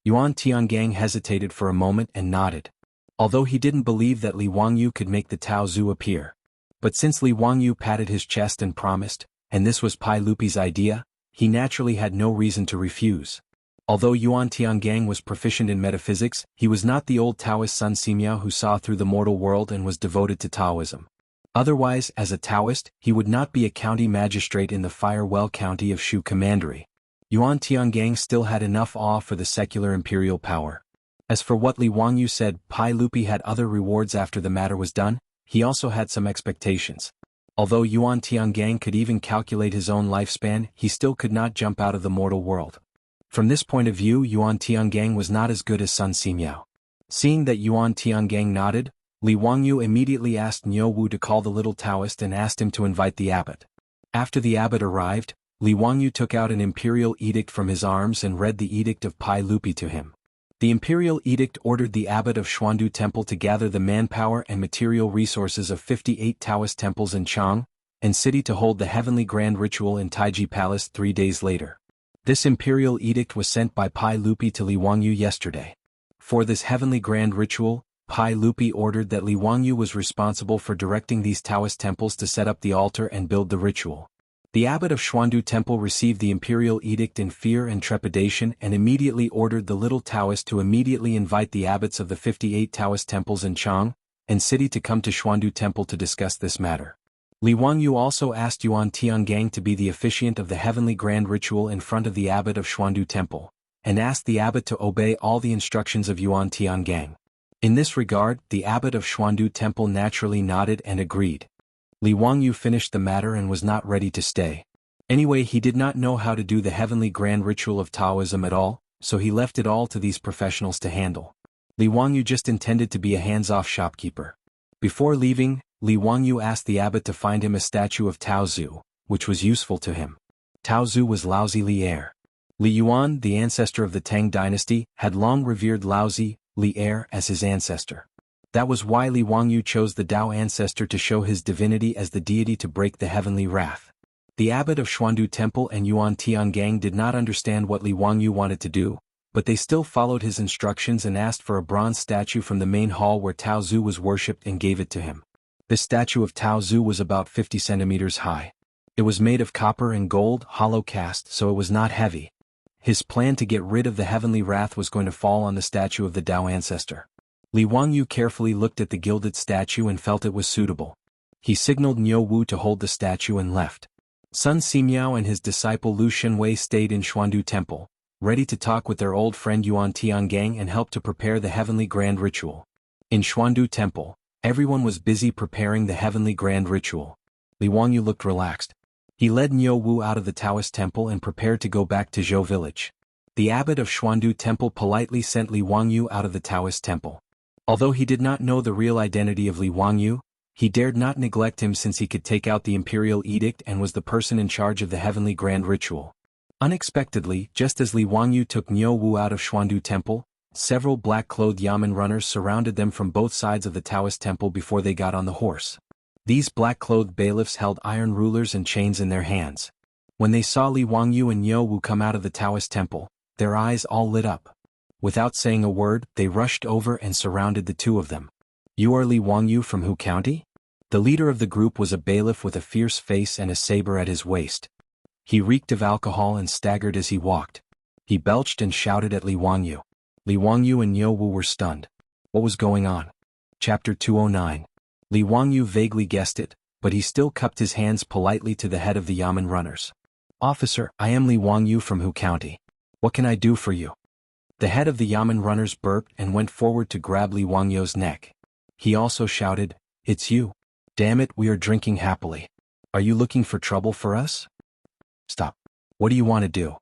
Yuan Tiangang hesitated for a moment and nodded. Although he didn't believe that Li Wangyu could make the Tao Zu appear. But since Li Wangyu patted his chest and promised, and this was Pai Lupi's idea, he naturally had no reason to refuse. Although Yuan Tiangang was proficient in metaphysics, he was not the old Taoist Sun Simiao who saw through the mortal world and was devoted to Taoism. Otherwise, as a Taoist, he would not be a county magistrate in the Fire Well County of Shu Commandery. Yuan Tiangang still had enough awe for the secular imperial power. As for what Li Wangyu said, Pai Lupi had other rewards after the matter was done. He also had some expectations. Although Yuan Tiangang could even calculate his own lifespan, he still could not jump out of the mortal world. From this point of view, Yuan Tiangang was not as good as Sun Simiao. Seeing that Yuan Tiangang nodded, Li Wangyu immediately asked Niu Wu to call the little Taoist and asked him to invite the abbot. After the abbot arrived, Li Wangyu took out an imperial edict from his arms and read the edict of Pai Lupi to him. The imperial edict ordered the abbot of Xuandu Temple to gather the manpower and material resources of 58 Taoist temples in Chang and city to hold the heavenly grand ritual in Taiji Palace 3 days later. This imperial edict was sent by Pai Lupi to Li Wangyu yesterday. For this heavenly grand ritual, Pai Lupi ordered that Li Wangyu was responsible for directing these Taoist temples to set up the altar and build the ritual. The abbot of Xuandu Temple received the imperial edict in fear and trepidation and immediately ordered the little Taoist to immediately invite the abbots of the 58 Taoist temples in Chang and city to come to Xuandu Temple to discuss this matter. Li Wangyu also asked Yuan Tiangang to be the officiant of the heavenly grand ritual in front of the abbot of Xuandu Temple, and asked the abbot to obey all the instructions of Yuan Tiangang. In this regard, the abbot of Xuandu Temple naturally nodded and agreed. Li Wangyu finished the matter and was not ready to stay. Anyway, he did not know how to do the heavenly grand ritual of Taoism at all, so he left it all to these professionals to handle. Li Wangyu just intended to be a hands-off shopkeeper. Before leaving, Li Wangyu asked the abbot to find him a statue of Tao Zu, which was useful to him. Tao Zu was Laozi Li Er. Li Yuan, the ancestor of the Tang dynasty, had long revered Laozi Li Er as his ancestor. That was why Li Wangyu chose the Tao ancestor to show his divinity as the deity to break the heavenly wrath. The abbot of Xuandu Temple and Yuan Tiangang did not understand what Li Wangyu wanted to do, but they still followed his instructions and asked for a bronze statue from the main hall where Tao Zu was worshipped and gave it to him. This statue of Tao Zu was about 50 centimeters high. It was made of copper and gold, hollow cast, so it was not heavy. His plan to get rid of the heavenly wrath was going to fall on the statue of the Tao ancestor. Li Wangyu carefully looked at the gilded statue and felt it was suitable. He signaled Niu Wu to hold the statue and left. Sun Simiao and his disciple Lu Shenwei stayed in Xuandu Temple, ready to talk with their old friend Yuan Tiangang and help to prepare the heavenly grand ritual. In Xuandu Temple, everyone was busy preparing the heavenly grand ritual. Li Wangyu looked relaxed. He led Niu Wu out of the Taoist temple and prepared to go back to Zhou village. The abbot of Xuandu Temple politely sent Li Wangyu out of the Taoist temple. Although he did not know the real identity of Li Wangyu, he dared not neglect him since he could take out the imperial edict and was the person in charge of the heavenly grand ritual. Unexpectedly, just as Li Wangyu took Niu Wu out of Xuandu Temple, several black-clothed yamen runners surrounded them from both sides of the Taoist temple before they got on the horse. These black-clothed bailiffs held iron rulers and chains in their hands. When they saw Li Wangyu and Niu Wu come out of the Taoist temple, their eyes all lit up. Without saying a word, they rushed over and surrounded the two of them. "You are Li Wangyu from Hu County?" The leader of the group was a bailiff with a fierce face and a saber at his waist. He reeked of alcohol and staggered as he walked. He belched and shouted at Li Wangyu. Li Wangyu and Niu Wu were stunned. What was going on? Chapter 209. Li Wangyu vaguely guessed it, but he still cupped his hands politely to the head of the Yamen runners. "Officer, I am Li Wangyu from Hu County. What can I do for you?" The head of the Yamen runners burped and went forward to grab Li Wangyu's neck. He also shouted, "It's you. Damn it, we are drinking happily. Are you looking for trouble for us?" "Stop. What do you want to do?"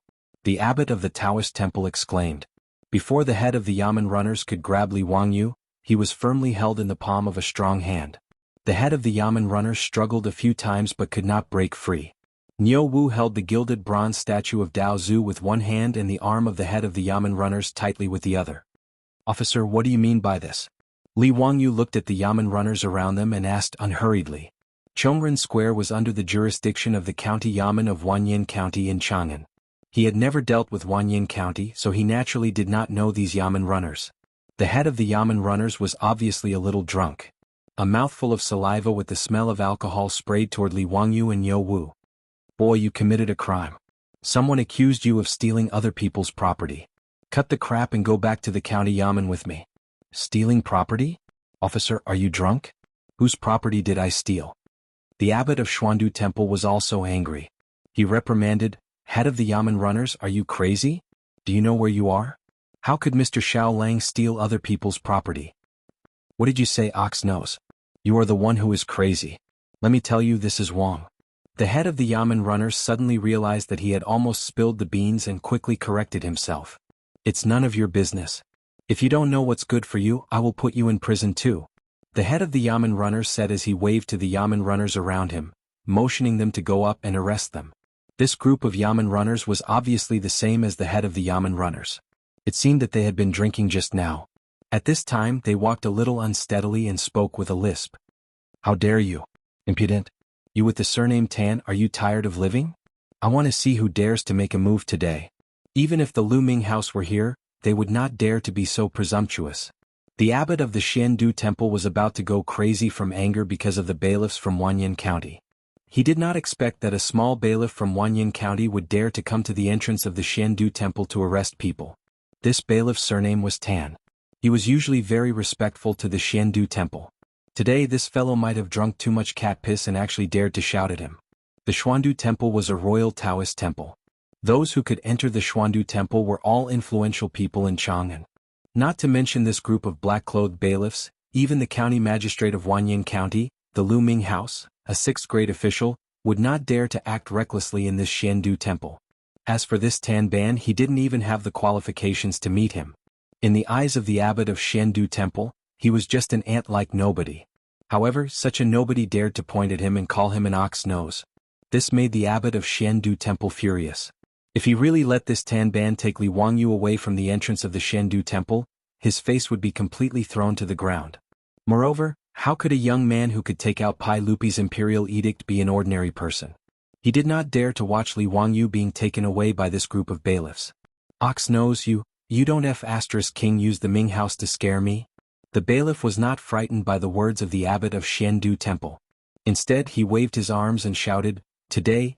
the abbot of the Taoist temple exclaimed. Before the head of the Yamen runners could grab Li Wangyu, he was firmly held in the palm of a strong hand. The head of the Yamen runners struggled a few times but could not break free. Niu Wu held the gilded bronze statue of Dao Zhu with one hand and the arm of the head of the Yamen runners tightly with the other. "Officer, what do you mean by this?" Li Wangyu looked at the Yamen runners around them and asked unhurriedly. Chongren Square was under the jurisdiction of the county Yamen of Wanyin County in Chang'an. He had never dealt with Wanyin County, so he naturally did not know these Yamen runners. The head of the Yamen runners was obviously a little drunk. A mouthful of saliva with the smell of alcohol sprayed toward Li Wangyu and Niu Wu. "Boy, you committed a crime. Someone accused you of stealing other people's property. Cut the crap and go back to the county Yamen with me." "Stealing property? Officer, are you drunk? Whose property did I steal?" The abbot of Xuandu Temple was also angry. He reprimanded, "Head of the Yamen runners, are you crazy? Do you know where you are? How could Mr. Xiao Lang steal other people's property?" "What did you say, Ox Nose? You are the one who is crazy. Let me tell you, this is Wang." The head of the Yamen runners suddenly realized that he had almost spilled the beans and quickly corrected himself. "It's none of your business. If you don't know what's good for you, I will put you in prison too," the head of the Yamen runners said as he waved to the Yamen runners around him, motioning them to go up and arrest them. This group of Yamen runners was obviously the same as the head of the Yamen runners. It seemed that they had been drinking just now. At this time they walked a little unsteadily and spoke with a lisp. "How dare you? Impudent! You with the surname Tan, are you tired of living? I want to see who dares to make a move today." Even if the Lu Ming house were here, they would not dare to be so presumptuous. The abbot of the Xiandu Temple was about to go crazy from anger because of the bailiffs from Wanyin County. He did not expect that a small bailiff from Wanyin County would dare to come to the entrance of the Xiandu Temple to arrest people. This bailiff's surname was Tan. He was usually very respectful to the Xiandu Temple. Today this fellow might have drunk too much cat piss and actually dared to shout at him. The Xuandu Temple was a royal Taoist temple. Those who could enter the Xuandu Temple were all influential people in Chang'an. Not to mention this group of black-clothed bailiffs, even the county magistrate of Wanyin County, the Lu Ming House, a sixth-grade official, would not dare to act recklessly in this Xiandu Temple. As for this Tan Ban, he didn't even have the qualifications to meet him. In the eyes of the abbot of Xiandu Temple, he was just an ant-like nobody. However, such a nobody dared to point at him and call him an ox nose. This made the abbot of Xiandu Temple furious. If he really let this Tan Ban take Li Wangyu away from the entrance of the Xiandu Temple, his face would be completely thrown to the ground. Moreover, how could a young man who could take out Pai Lupi's imperial edict be an ordinary person? He did not dare to watch Li Wangyu being taken away by this group of bailiffs. "Ox nose, you don't King use the Ming house to scare me?" The bailiff was not frightened by the words of the abbot of Xiandu Temple. Instead he waved his arms and shouted, Today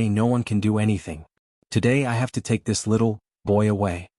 no one can do anything. Today I have to take this little boy away."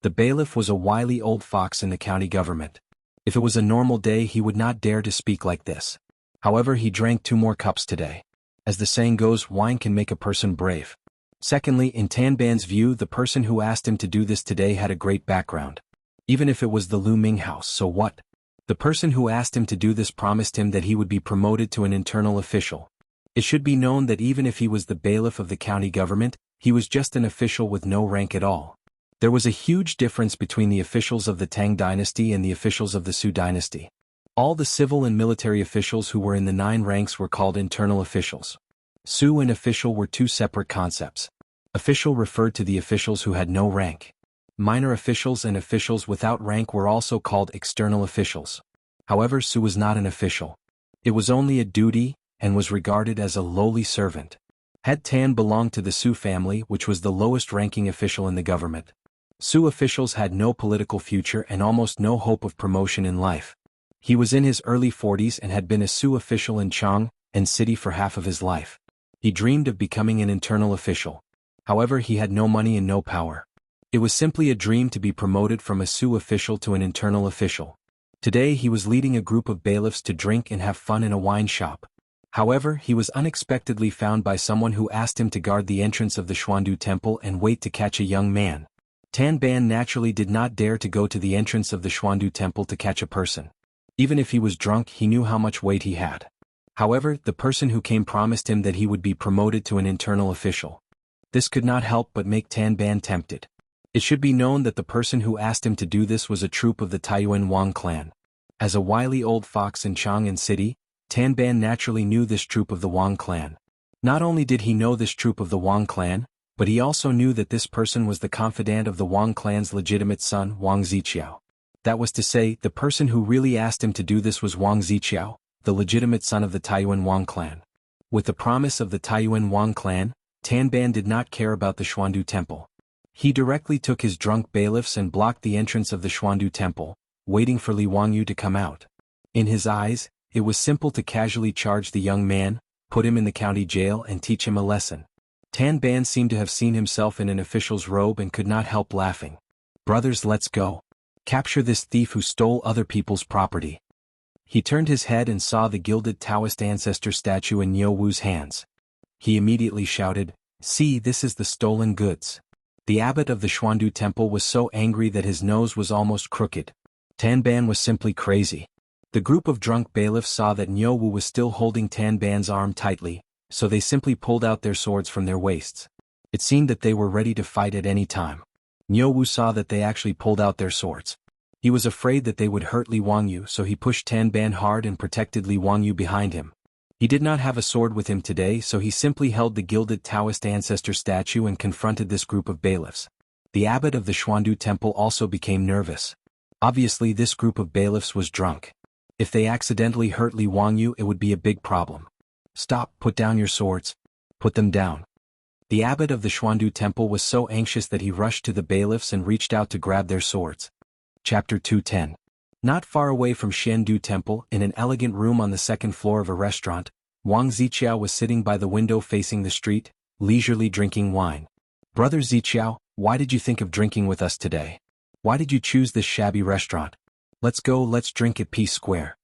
The bailiff was a wily old fox in the county government. If it was a normal day he would not dare to speak like this. However, he drank 2 more cups today. As the saying goes, wine can make a person brave. Secondly, in Tan Ban's view, the person who asked him to do this today had a great background. Even if it was the Lu Ming house, so what? The person who asked him to do this promised him that he would be promoted to an internal official. It should be known that even if he was the bailiff of the county government, he was just an official with no rank at all. There was a huge difference between the officials of the Tang dynasty and the officials of the Su dynasty. All the civil and military officials who were in the 9 ranks were called internal officials. Su and official were 2 separate concepts. Official referred to the officials who had no rank. Minor officials and officials without rank were also called external officials. However, Su was not an official. It was only a duty, and was regarded as a lowly servant. Had Tan belonged to the Su family, which was the lowest-ranking official in the government. Su officials had no political future and almost no hope of promotion in life. He was in his early 40s and had been a Su official in Chang and city for half of his life. He dreamed of becoming an internal official. However, he had no money and no power. It was simply a dream to be promoted from a Su official to an internal official. Today he was leading a group of bailiffs to drink and have fun in a wine shop. However, he was unexpectedly found by someone who asked him to guard the entrance of the Xuandu temple and wait to catch a young man. Tan Ban naturally did not dare to go to the entrance of the Xuandu temple to catch a person. Even if he was drunk, he knew how much weight he had. However, the person who came promised him that he would be promoted to an internal official. This could not help but make Tan Ban tempted. It should be known that the person who asked him to do this was a troop of the Taiyuan Wang clan. As a wily old fox in Chang'an City, Tan Ban naturally knew this troop of the Wang clan. Not only did he know this troop of the Wang clan, but he also knew that this person was the confidant of the Wang clan's legitimate son, Wang Ziqiao. That was to say, the person who really asked him to do this was Wang Ziqiao, the legitimate son of the Taiyuan Wang clan. With the promise of the Taiyuan Wang clan, Tan Ban did not care about the Xuandu temple. He directly took his drunk bailiffs and blocked the entrance of the Xuandu temple, waiting for Li Wangyu to come out. In his eyes, it was simple to casually charge the young man, put him in the county jail and teach him a lesson. Tan Ban seemed to have seen himself in an official's robe and could not help laughing. "Brothers, let's go. Capture this thief who stole other people's property." He turned his head and saw the gilded Taoist ancestor statue in Niu Wu's hands. He immediately shouted, "See, this is the stolen goods." The abbot of the Xuandu temple was so angry that his nose was almost crooked. Tan Ban was simply crazy. The group of drunk bailiffs saw that Niu Wu was still holding Tan Ban's arm tightly, so they simply pulled out their swords from their waists. It seemed that they were ready to fight at any time. Niu Wu saw that they actually pulled out their swords. He was afraid that they would hurt Li Wangyu, so he pushed Tan Ban hard and protected Li Wangyu behind him. He did not have a sword with him today, so he simply held the gilded Taoist ancestor statue and confronted this group of bailiffs. The abbot of the Xuandu temple also became nervous. Obviously, this group of bailiffs was drunk. If they accidentally hurt Li Wangyu, it would be a big problem. "Stop, put down your swords. Put them down." The abbot of the Xuandu temple was so anxious that he rushed to the bailiffs and reached out to grab their swords. Chapter 210. Not far away from Xiandu Temple, in an elegant room on the second floor of a restaurant, Wang Ziqiao was sitting by the window facing the street, leisurely drinking wine. "Brother Ziqiao, why did you think of drinking with us today? Why did you choose this shabby restaurant? Let's go, let's drink at Peace Square."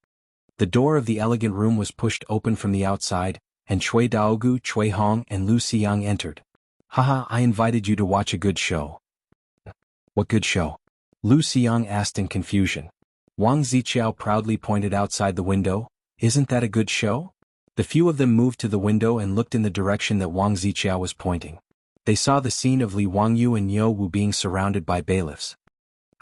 The door of the elegant room was pushed open from the outside, and Cui Daogu, Cui Hong and Lu Xiang entered. "Haha, I invited you to watch a good show." "What good show?" Lu Xiang asked in confusion. Wang Ziqiao proudly pointed outside the window. "Isn't that a good show?" The few of them moved to the window and looked in the direction that Wang Ziqiao was pointing. They saw the scene of Li Wangyu and Niu Wu being surrounded by bailiffs.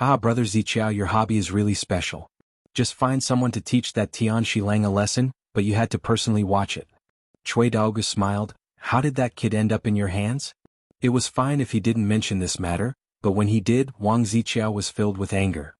"Ah, Brother Ziqiao, your hobby is really special. Just find someone to teach that Tian Shilang a lesson, but you had to personally watch it." Cui Daogu smiled. "How did that kid end up in your hands?" It was fine if he didn't mention this matter, but when he did, Wang Ziqiao was filled with anger.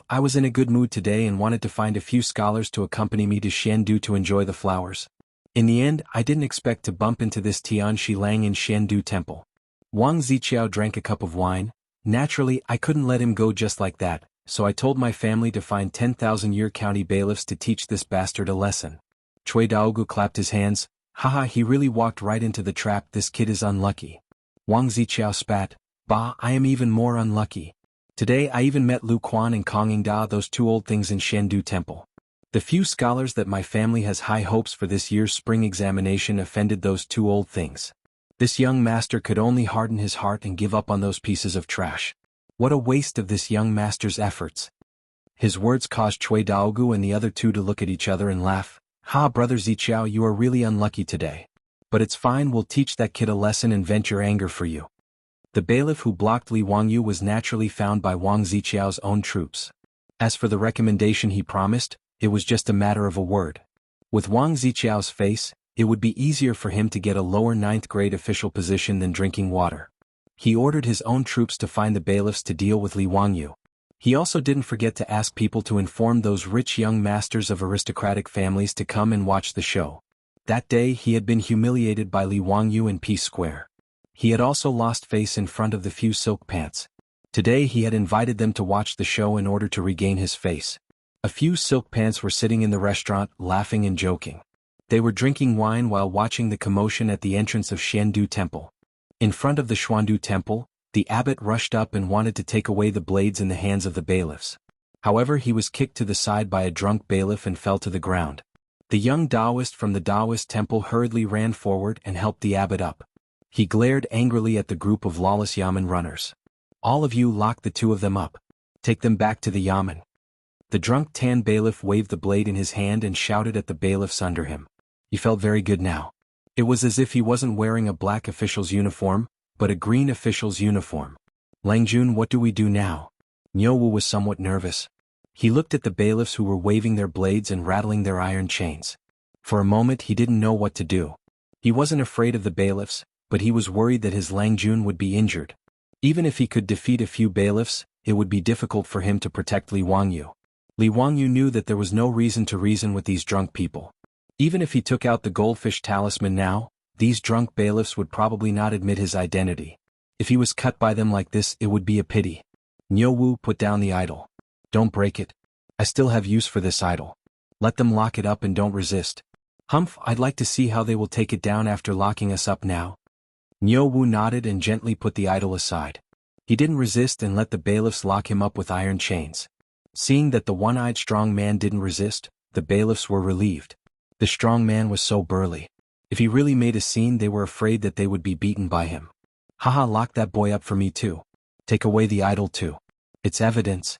"I was in a good mood today and wanted to find a few scholars to accompany me to Xiandu to enjoy the flowers. In the end, I didn't expect to bump into this Tian Shilang in Xiandu Temple." Wang Ziqiao drank a cup of wine. "Naturally, I couldn't let him go just like that, so I told my family to find 10,000-year county bailiffs to teach this bastard a lesson." Cui Daogu clapped his hands. "Haha, he really walked right into the trap. This kid is unlucky." Wang Ziqiao spat. "Bah, I am even more unlucky. Today I even met Lu Quan and Kong Yingda, those two old things in Xiandu Temple. The few scholars that my family has high hopes for this year's spring examination offended those two old things. This young master could only harden his heart and give up on those pieces of trash. What a waste of this young master's efforts." His words caused Cui Daogu and the other two to look at each other and laugh. "Ha, Brother Ziqiao, you are really unlucky today. But it's fine, we'll teach that kid a lesson and vent your anger for you." The bailiff who blocked Li Wangyu was naturally found by Wang Ziqiao's own troops. As for the recommendation he promised, it was just a matter of a word. With Wang Ziqiao's face, it would be easier for him to get a lower 9th grade official position than drinking water. He ordered his own troops to find the bailiffs to deal with Li Wangyu. He also didn't forget to ask people to inform those rich young masters of aristocratic families to come and watch the show. That day he had been humiliated by Li Wangyu in Peace Square. He had also lost face in front of the few silk pants. Today he had invited them to watch the show in order to regain his face. A few silk pants were sitting in the restaurant, laughing and joking. They were drinking wine while watching the commotion at the entrance of Xiandu Temple. In front of the Xuandu Temple, the abbot rushed up and wanted to take away the blades in the hands of the bailiffs. However, he was kicked to the side by a drunk bailiff and fell to the ground. The young Taoist from the Taoist temple hurriedly ran forward and helped the abbot up. He glared angrily at the group of lawless yamen runners. All of you, lock the two of them up. Take them back to the yamen. The drunk Tan bailiff waved the blade in his hand and shouted at the bailiffs under him. He felt very good now. It was as if he wasn't wearing a black official's uniform, but a green official's uniform. Langjun, what do we do now? Nyowu was somewhat nervous. He looked at the bailiffs who were waving their blades and rattling their iron chains. For a moment he didn't know what to do. He wasn't afraid of the bailiffs, but he was worried that his Langjun would be injured. Even if he could defeat a few bailiffs, it would be difficult for him to protect Li Wangyu. Li Wangyu knew that there was no reason to reason with these drunk people. Even if he took out the goldfish talisman now, these drunk bailiffs would probably not admit his identity. If he was cut by them like this, it would be a pity. Nyowu, put down the idol. Don't break it. I still have use for this idol. Let them lock it up and don't resist. Humph, I'd like to see how they will take it down after locking us up now. Nyowu nodded and gently put the idol aside. He didn't resist and let the bailiffs lock him up with iron chains. Seeing that the one-eyed strong man didn't resist, the bailiffs were relieved. The strong man was so burly. If he really made a scene, they were afraid that they would be beaten by him. Haha, lock that boy up for me too. Take away the idol too. It's evidence.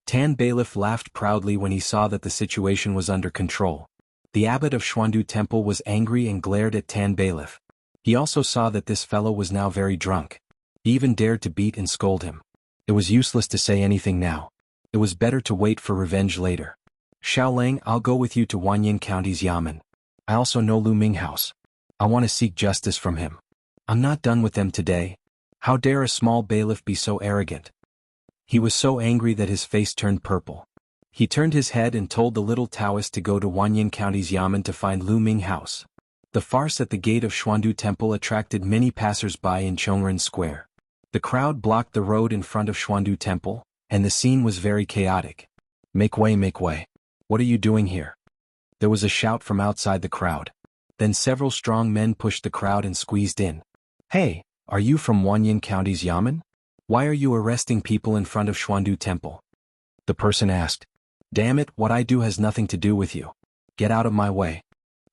Tan bailiff laughed proudly when he saw that the situation was under control. The abbot of Xuandu Temple was angry and glared at Tan bailiff. He also saw that this fellow was now very drunk. He even dared to beat and scold him. It was useless to say anything now. It was better to wait for revenge later. Xiaolang, I'll go with you to Wanyan County's Yamen. I also know Lu Ming House. I want to seek justice from him. I'm not done with them today. How dare a small bailiff be so arrogant? He was so angry that his face turned purple. He turned his head and told the little Taoist to go to Wanyan County's Yamen to find Lu Ming House. The farce at the gate of Xuandu Temple attracted many passers-by in Chongren Square. The crowd blocked the road in front of Xuandu Temple, and the scene was very chaotic. Make way, make way. What are you doing here? There was a shout from outside the crowd. Then several strong men pushed the crowd and squeezed in. Hey, are you from Wanyan County's Yamen? Why are you arresting people in front of Xuandu Temple? The person asked. Damn it, what I do has nothing to do with you. Get out of my way.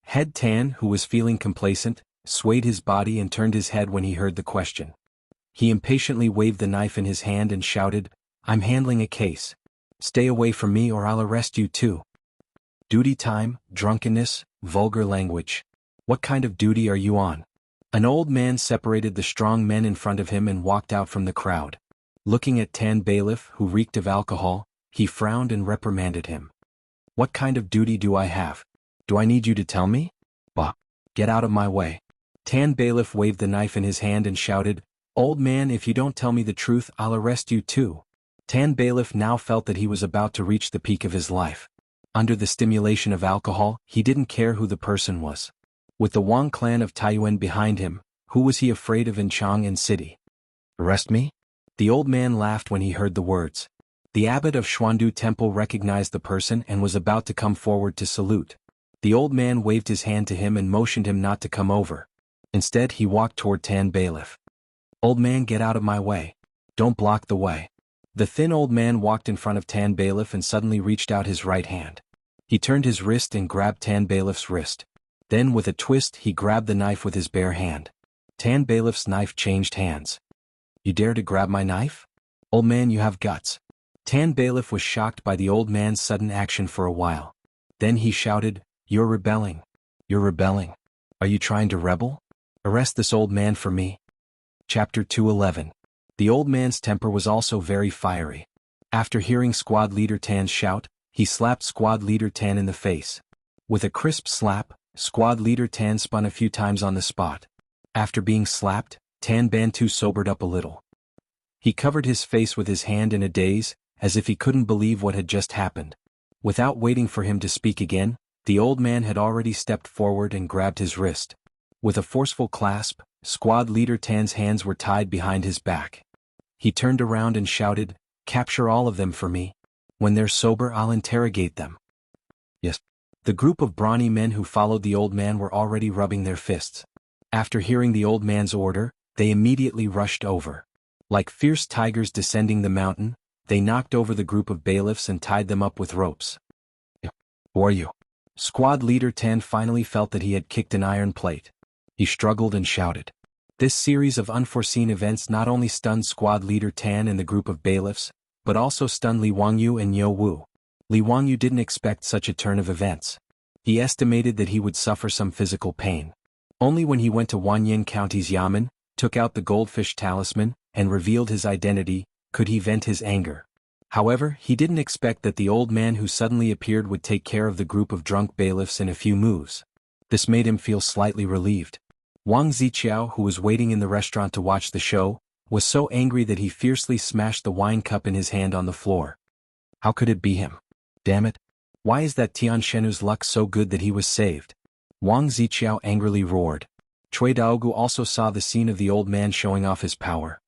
Head Tan, who was feeling complacent, swayed his body and turned his head when he heard the question. He impatiently waved the knife in his hand and shouted, I'm handling a case. Stay away from me or I'll arrest you too. Duty time, drunkenness, vulgar language. What kind of duty are you on? An old man separated the strong men in front of him and walked out from the crowd. Looking at Tan bailiff, who reeked of alcohol, he frowned and reprimanded him. What kind of duty do I have? Do I need you to tell me? Bah! Get out of my way. Tan bailiff waved the knife in his hand and shouted, Old man, if you don't tell me the truth, I'll arrest you too. Tan bailiff now felt that he was about to reach the peak of his life. Under the stimulation of alcohol, he didn't care who the person was. With the Wang clan of Taiyuan behind him, who was he afraid of in Chang'an City? Arrest me? The old man laughed when he heard the words. The abbot of Xuandu Temple recognized the person and was about to come forward to salute. The old man waved his hand to him and motioned him not to come over. Instead, he walked toward Tan bailiff. Old man, get out of my way. Don't block the way. The thin old man walked in front of Tan bailiff and suddenly reached out his right hand. He turned his wrist and grabbed Tan bailiff's wrist. Then with a twist he grabbed the knife with his bare hand. Tan bailiff's knife changed hands. You dare to grab my knife? Old man, you have guts. Tan bailiff was shocked by the old man's sudden action for a while. Then he shouted, You're rebelling. You're rebelling. Are you trying to rebel? Arrest this old man for me. Chapter 211. The old man's temper was also very fiery. After hearing Squad Leader Tan's shout, he slapped Squad Leader Tan in the face. With a crisp slap, Squad Leader Tan spun a few times on the spot. After being slapped, Tan Bantu sobered up a little. He covered his face with his hand in a daze, as if he couldn't believe what had just happened. Without waiting for him to speak again, the old man had already stepped forward and grabbed his wrist. With a forceful clasp, Squad Leader Tan's hands were tied behind his back. He turned around and shouted, Capture all of them for me. When they're sober, I'll interrogate them. Yes. The group of brawny men who followed the old man were already rubbing their fists. After hearing the old man's order, they immediately rushed over. Like fierce tigers descending the mountain, they knocked over the group of bailiffs and tied them up with ropes. Who are you? Squad leader Tan finally felt that he had kicked an iron plate. He struggled and shouted. This series of unforeseen events not only stunned squad leader Tan and the group of bailiffs, but also stunned Li Wangyu and Yo Wu. Li Wangyu didn't expect such a turn of events. He estimated that he would suffer some physical pain. Only when he went to Wanyan County's Yamen, took out the goldfish talisman, and revealed his identity, could he vent his anger. However, he didn't expect that the old man who suddenly appeared would take care of the group of drunk bailiffs in a few moves. This made him feel slightly relieved. Wang Ziqiao, who was waiting in the restaurant to watch the show, was so angry that he fiercely smashed the wine cup in his hand on the floor. How could it be him? Damn it. Why is that Tian Shenu's luck so good that he was saved? Wang Ziqiao angrily roared. Cui Daogu also saw the scene of the old man showing off his power.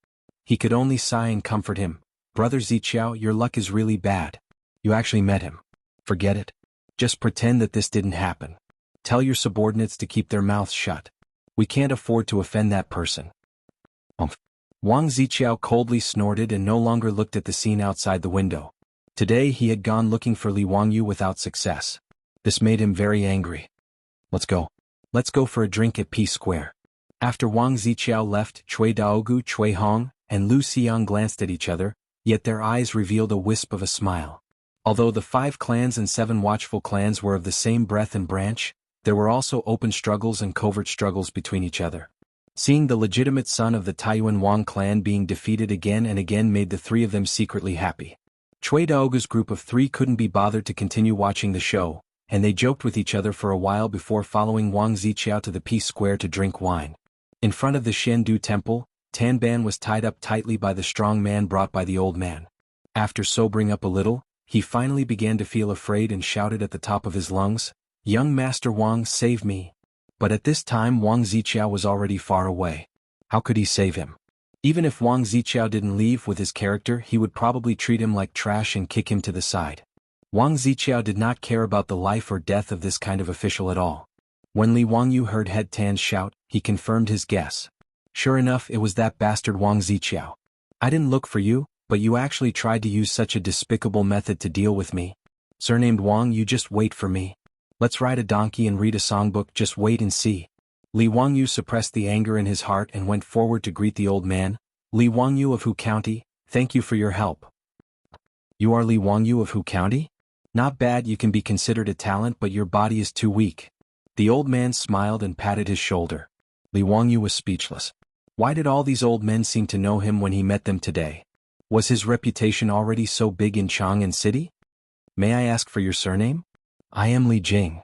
He could only sigh and comfort him. Brother Ziqiao, your luck is really bad. You actually met him. Forget it. Just pretend that this didn't happen. Tell your subordinates to keep their mouths shut. We can't afford to offend that person. Wang Ziqiao coldly snorted and no longer looked at the scene outside the window. Today he had gone looking for Li Wangyu without success. This made him very angry. Let's go. Let's go for a drink at Peace Square. After Wang Ziqiao left, Cui Daogu, Cui Hong, and Lu Xiang glanced at each other, yet their eyes revealed a wisp of a smile. Although the 5 clans and 7 watchful clans were of the same breadth and branch, there were also open struggles and covert struggles between each other. Seeing the legitimate son of the Taiyuan Wang clan being defeated again and again made the 3 of them secretly happy. Cui Daogu's group of 3 couldn't be bothered to continue watching the show, and they joked with each other for a while before following Wang Ziqiao to the Peace Square to drink wine. In front of the Shendu Temple, Tan Ban was tied up tightly by the strong man brought by the old man. After sobering up a little, he finally began to feel afraid and shouted at the top of his lungs, "Young Master Wang, save me." But at this time Wang Ziqiao was already far away. How could he save him? Even if Wang Ziqiao didn't leave with his character, he would probably treat him like trash and kick him to the side. Wang Ziqiao did not care about the life or death of this kind of official at all. When Li Wangyu heard Head Tan shout, he confirmed his guess. Sure enough, it was that bastard Wang Ziqiao. I didn't look for you, but you actually tried to use such a despicable method to deal with me. Surnamed Wang, you just wait for me. Let's ride a donkey and read a songbook, just wait and see. Li Wangyu suppressed the anger in his heart and went forward to greet the old man. Li Wangyu of Hu County, thank you for your help. You are Li Wangyu of Hu County? Not bad, you can be considered a talent, but your body is too weak. The old man smiled and patted his shoulder. Li Wangyu was speechless. Why did all these old men seem to know him when he met them today? Was his reputation already so big in Chang'an City? May I ask for your surname? I am Li Jing.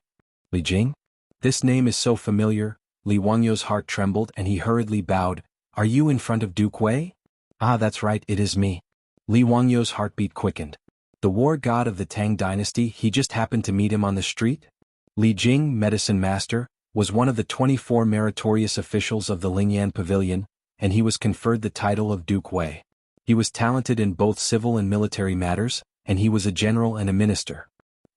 Li Jing? This name is so familiar. Li Wangyu's heart trembled and he hurriedly bowed. Are you in front of Duke Wei? Ah, that's right, it is me. Li Wangyu's heartbeat quickened. The war god of the Tang dynasty, he just happened to meet him on the street? Li Jing, medicine master, was one of the 24 meritorious officials of the Lingyan Pavilion, and he was conferred the title of Duke Wei. He was talented in both civil and military matters, and he was a general and a minister.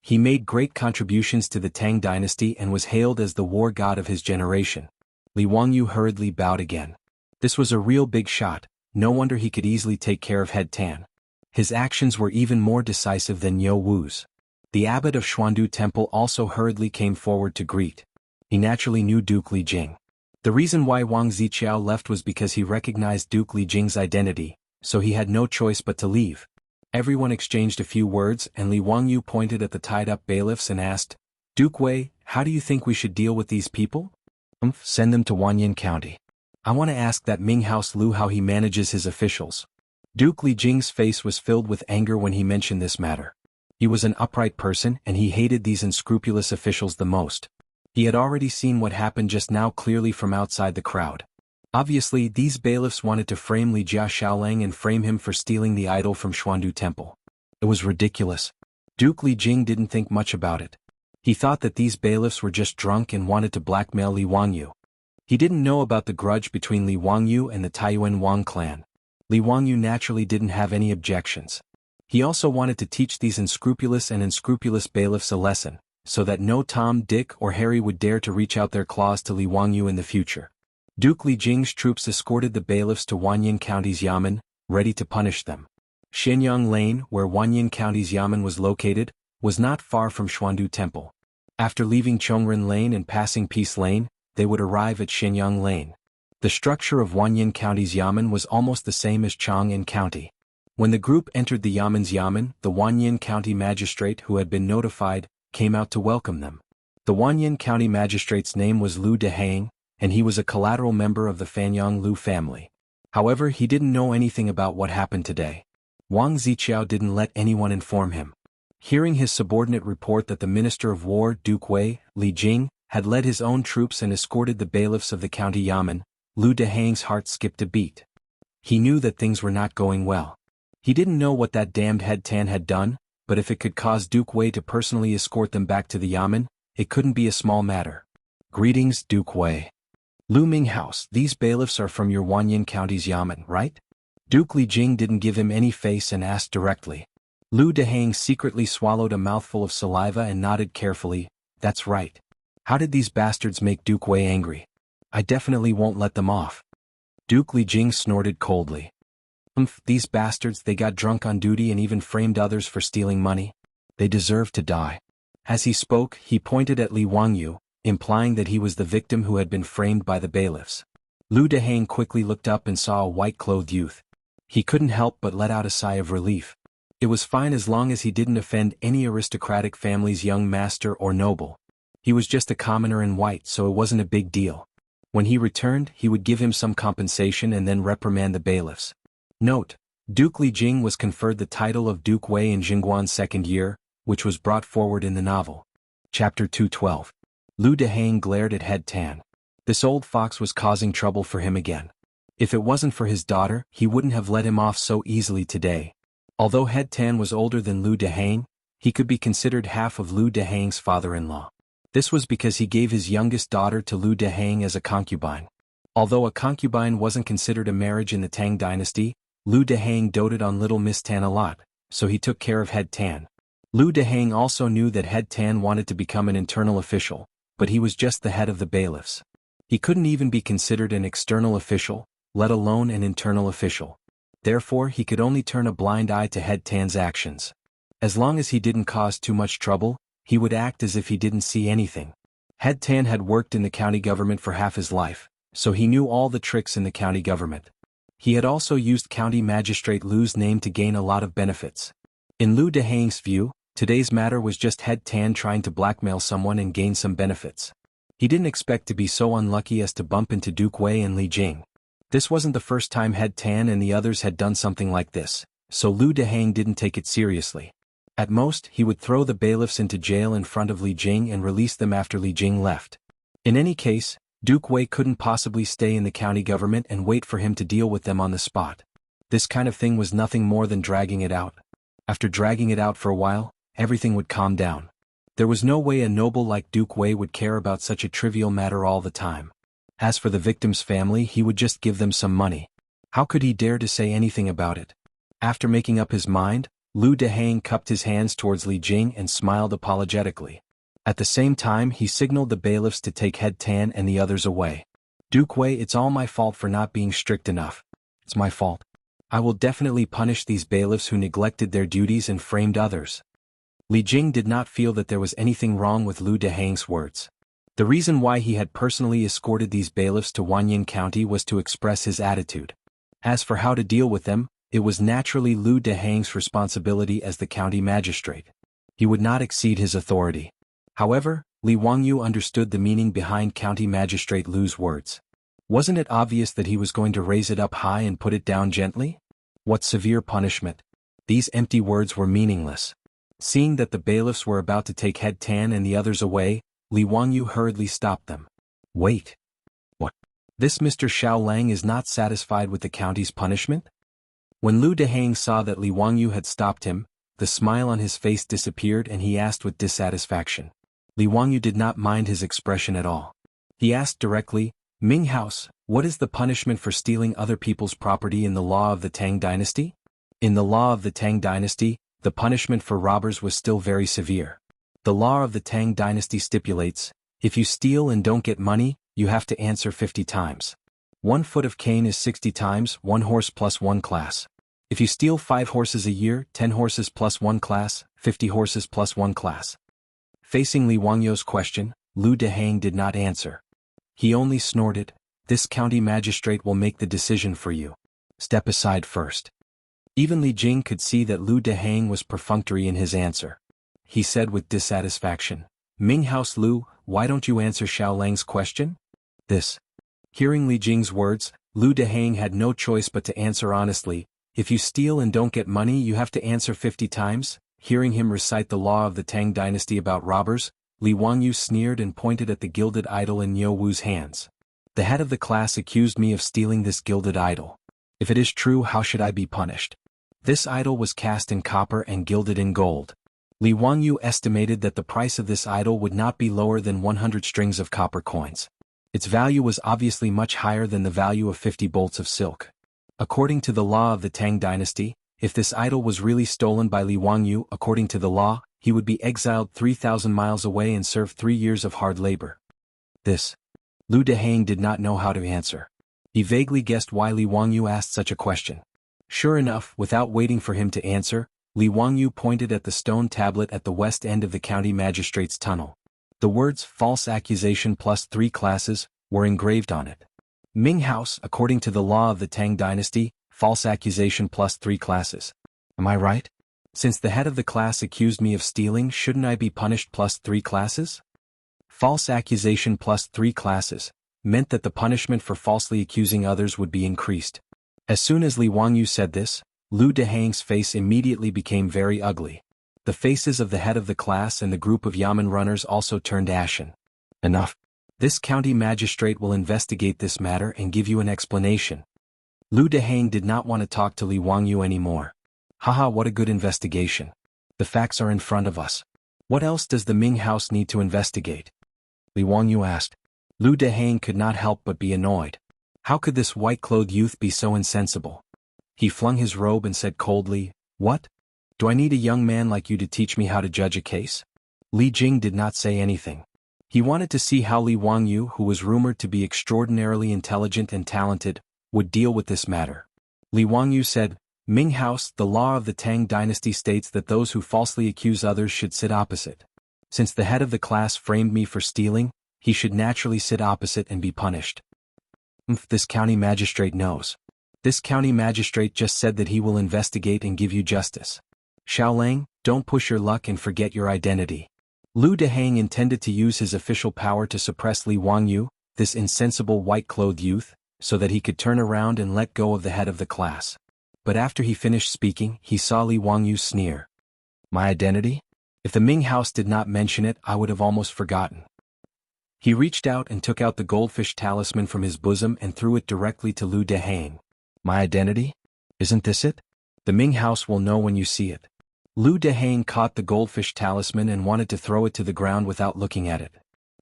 He made great contributions to the Tang dynasty and was hailed as the war god of his generation. Li Wangyu hurriedly bowed again. This was a real big shot, no wonder he could easily take care of Head Tan. His actions were even more decisive than Yo Wu's. The abbot of Xuandu Temple also hurriedly came forward to greet. He naturally knew Duke Li Jing. The reason why Wang Ziqiao left was because he recognized Duke Li Jing's identity, so he had no choice but to leave. Everyone exchanged a few words and Li Wangyu pointed at the tied-up bailiffs and asked, Duke Wei, how do you think we should deal with these people? Send them to Wanyan County. I want to ask that Ming House Lu how he manages his officials. Duke Li Jing's face was filled with anger when he mentioned this matter. He was an upright person and he hated these unscrupulous officials the most. He had already seen what happened just now clearly from outside the crowd. Obviously, these bailiffs wanted to frame Li Jia Xiaolang and frame him for stealing the idol from Xuandu Temple. It was ridiculous. Duke Li Jing didn't think much about it. He thought that these bailiffs were just drunk and wanted to blackmail Li Wangyu. He didn't know about the grudge between Li Wangyu and the Taiyuan Wang clan. Li Wangyu naturally didn't have any objections. He also wanted to teach these unscrupulous bailiffs a lesson, so that no Tom, Dick, or Harry would dare to reach out their claws to Li Wangyu in the future. Duke Li Jing's troops escorted the bailiffs to Wanyan County's Yamen, ready to punish them. Shenyang Lane, where Wanyan County's Yamen was located, was not far from Xuandu Temple. After leaving Chongren Lane and passing Peace Lane, they would arrive at Xinyang Lane. The structure of Wanyan County's yamen was almost the same as Chang'an County. When the group entered the yamen's yamen, the Wanyan County magistrate who had been notified came out to welcome them. The Wanyan County magistrate's name was Lu Dehang, and he was a collateral member of the Fanyang Lu family. However, he didn't know anything about what happened today. Wang Ziqiao didn't let anyone inform him. Hearing his subordinate report that the Minister of War, Duke Wei, Li Jing, had led his own troops and escorted the bailiffs of the county yamen, Lu Dehang's heart skipped a beat. He knew that things were not going well. He didn't know what that damned head Tan had done, but if it could cause Duke Wei to personally escort them back to the yamen, it couldn't be a small matter. Greetings, Duke Wei. Lu Minghouse, these bailiffs are from your Wanyan County's yamen, right? Duke Li Jing didn't give him any face and asked directly. Lu Dehang secretly swallowed a mouthful of saliva and nodded carefully. That's right. How did these bastards make Duke Wei angry? I definitely won't let them off. Duke Li Jing snorted coldly. These bastards, they got drunk on duty and even framed others for stealing money. They deserve to die. As he spoke, he pointed at Li Wangyu, implying that he was the victim who had been framed by the bailiffs. Lu Dehang quickly looked up and saw a white-clothed youth. He couldn't help but let out a sigh of relief. It was fine as long as he didn't offend any aristocratic family's young master or noble. He was just a commoner in white, so it wasn't a big deal. When he returned, he would give him some compensation and then reprimand the bailiffs. Note: Duke Li Jing was conferred the title of Duke Wei in Jingguan's second year, which was brought forward in the novel. Chapter 212. Lu Dehang glared at Head Tan. This old fox was causing trouble for him again. If it wasn't for his daughter, he wouldn't have let him off so easily today. Although Head Tan was older than Lu Dehang, he could be considered half of Lu Dehang's father-in-law. This was because he gave his youngest daughter to Lu Dehang as a concubine. Although a concubine wasn't considered a marriage in the Tang dynasty, Lu Dehang doted on little Miss Tan a lot, so he took care of Head Tan. Lu Dehang also knew that Head Tan wanted to become an internal official, but he was just the head of the bailiffs. He couldn't even be considered an external official, let alone an internal official. Therefore, he could only turn a blind eye to Head Tan's actions. As long as he didn't cause too much trouble, he would act as if he didn't see anything. Head Tan had worked in the county government for half his life, so he knew all the tricks in the county government. He had also used County Magistrate Lu's name to gain a lot of benefits. In Lu Dehang's view, today's matter was just Head Tan trying to blackmail someone and gain some benefits. He didn't expect to be so unlucky as to bump into Duke Wei and Li Jing. This wasn't the first time Head Tan and the others had done something like this, so Lu Dehang didn't take it seriously. At most, he would throw the bailiffs into jail in front of Li Jing and release them after Li Jing left. In any case, Duke Wei couldn't possibly stay in the county government and wait for him to deal with them on the spot. This kind of thing was nothing more than dragging it out. After dragging it out for a while, everything would calm down. There was no way a noble like Duke Wei would care about such a trivial matter all the time. As for the victim's family, he would just give them some money. How could he dare to say anything about it? After making up his mind, Lu Dehang cupped his hands towards Li Jing and smiled apologetically. At the same time, he signaled the bailiffs to take Head Tan and the others away. Duke Wei, it's all my fault for not being strict enough. It's my fault. I will definitely punish these bailiffs who neglected their duties and framed others. Li Jing did not feel that there was anything wrong with Lu Dehang's words. The reason why he had personally escorted these bailiffs to Wanyan County was to express his attitude. As for how to deal with them, it was naturally Lu Dehang's responsibility as the county magistrate. He would not exceed his authority. However, Li Wangyu understood the meaning behind County Magistrate Lu's words. Wasn't it obvious that he was going to raise it up high and put it down gently? What severe punishment! These empty words were meaningless. Seeing that the bailiffs were about to take Head Tan and the others away, Li Wangyu hurriedly stopped them. Wait. What? This Mr. Xiao Lang is not satisfied with the county's punishment? When Lu Dehang saw that Li Wangyu had stopped him, the smile on his face disappeared and he asked with dissatisfaction. Li Wangyu did not mind his expression at all. He asked directly, Ming House, what is the punishment for stealing other people's property in the law of the Tang dynasty? In the law of the Tang dynasty, the punishment for robbers was still very severe. The law of the Tang dynasty stipulates, if you steal and don't get money, you have to answer 50 times. 1 foot of cane is 60 times 1 horse plus 1 class. If you steal 5 horses a year, 10 horses plus 1 class, 50 horses plus 1 class. Facing Li Wangyu's question, Lu Dehang did not answer. He only snorted, "This county magistrate will make the decision for you. Step aside first." Even Li Jing could see that Lu Dehang was perfunctory in his answer. He said with dissatisfaction, "Ming House Lu, why don't you answer Xiao Lang's question?" This. Hearing Li Jing's words, Lu Dehang had no choice but to answer honestly, "If you steal and don't get money you have to answer 50 times. Hearing him recite the law of the Tang dynasty about robbers, Li Wangyu sneered and pointed at the gilded idol in Niu Wu's hands. "The head of the class accused me of stealing this gilded idol. If it is true, how should I be punished? This idol was cast in copper and gilded in gold." Li Wangyu estimated that the price of this idol would not be lower than 100 strings of copper coins. Its value was obviously much higher than the value of 50 bolts of silk. According to the law of the Tang dynasty, if this idol was really stolen by Li Wangyu, according to the law, he would be exiled 3,000 miles away and serve 3 years of hard labor. This. Lu Dehang did not know how to answer. He vaguely guessed why Li Wangyu asked such a question. Sure enough, without waiting for him to answer, Li Wangyu pointed at the stone tablet at the west end of the county magistrate's tunnel. The words "false accusation plus 3 classes" were engraved on it. Ming House, according to the law of the Tang dynasty, false accusation plus 3 classes. Am I right? Since the head of the class accused me of stealing, shouldn't I be punished plus 3 classes? False accusation plus 3 classes meant that the punishment for falsely accusing others would be increased. As soon as Li Wangyu said this, Lu Dehang's face immediately became very ugly. The faces of the head of the class and the group of Yamen runners also turned ashen. "Enough. This county magistrate will investigate this matter and give you an explanation." Lu Dehang did not want to talk to Li Wangyu anymore. "Haha, what a good investigation. The facts are in front of us. What else does the Ming House need to investigate?" Li Wangyu asked. Lu Dehang could not help but be annoyed. How could this white-clothed youth be so insensible? He flung his robe and said coldly, "What? Do I need a young man like you to teach me how to judge a case?" Li Jing did not say anything. He wanted to see how Li Wangyu, who was rumored to be extraordinarily intelligent and talented, would deal with this matter. Li Wangyu said, "Ming House, the law of the Tang dynasty states that those who falsely accuse others should sit opposite. Since the head of the class framed me for stealing, he should naturally sit opposite and be punished." This county magistrate knows. This county magistrate just said that he will investigate and give you justice. Xiao Lang, don't push your luck and forget your identity. Lu Dehang intended to use his official power to suppress Li Wangyu, this insensible white-clothed youth, so that he could turn around and let go of the head of the class. But after he finished speaking, he saw Li Wangyu sneer. "My identity? If the Ming House did not mention it, I would have almost forgotten." He reached out and took out the goldfish talisman from his bosom and threw it directly to Lu Dehang. "My identity? Isn't this it? The Ming House will know when you see it." Lu Dehang caught the goldfish talisman and wanted to throw it to the ground without looking at it.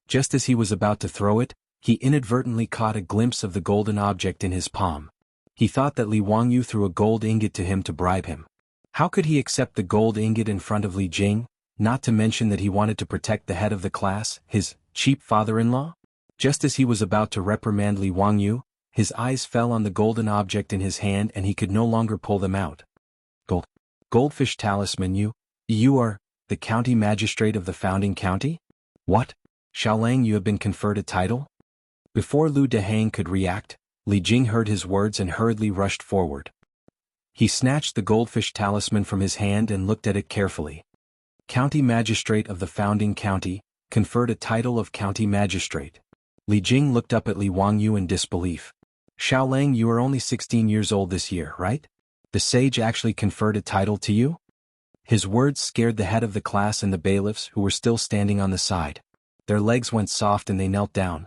Just as he was about to throw it, he inadvertently caught a glimpse of the golden object in his palm. He thought that Li Wangyu threw a gold ingot to him to bribe him. How could he accept the gold ingot in front of Li Jing, not to mention that he wanted to protect the head of the class, his cheap father-in-law? Just as he was about to reprimand Li Wangyu, his eyes fell on the golden object in his hand and he could no longer pull them out. Goldfish talisman, you are the county magistrate of the founding county? What? Xiao Lang, you have been conferred a title? Before Lu Dehang could react, Li Jing heard his words and hurriedly rushed forward. He snatched the goldfish talisman from his hand and looked at it carefully. County magistrate of the founding county, conferred a title of county magistrate. Li Jing looked up at Li Wangyu in disbelief. "Xiao Lang, you are only 16 years old this year, right? The sage actually conferred a title to you?" His words scared the head of the class and the bailiffs who were still standing on the side. Their legs went soft and they knelt down.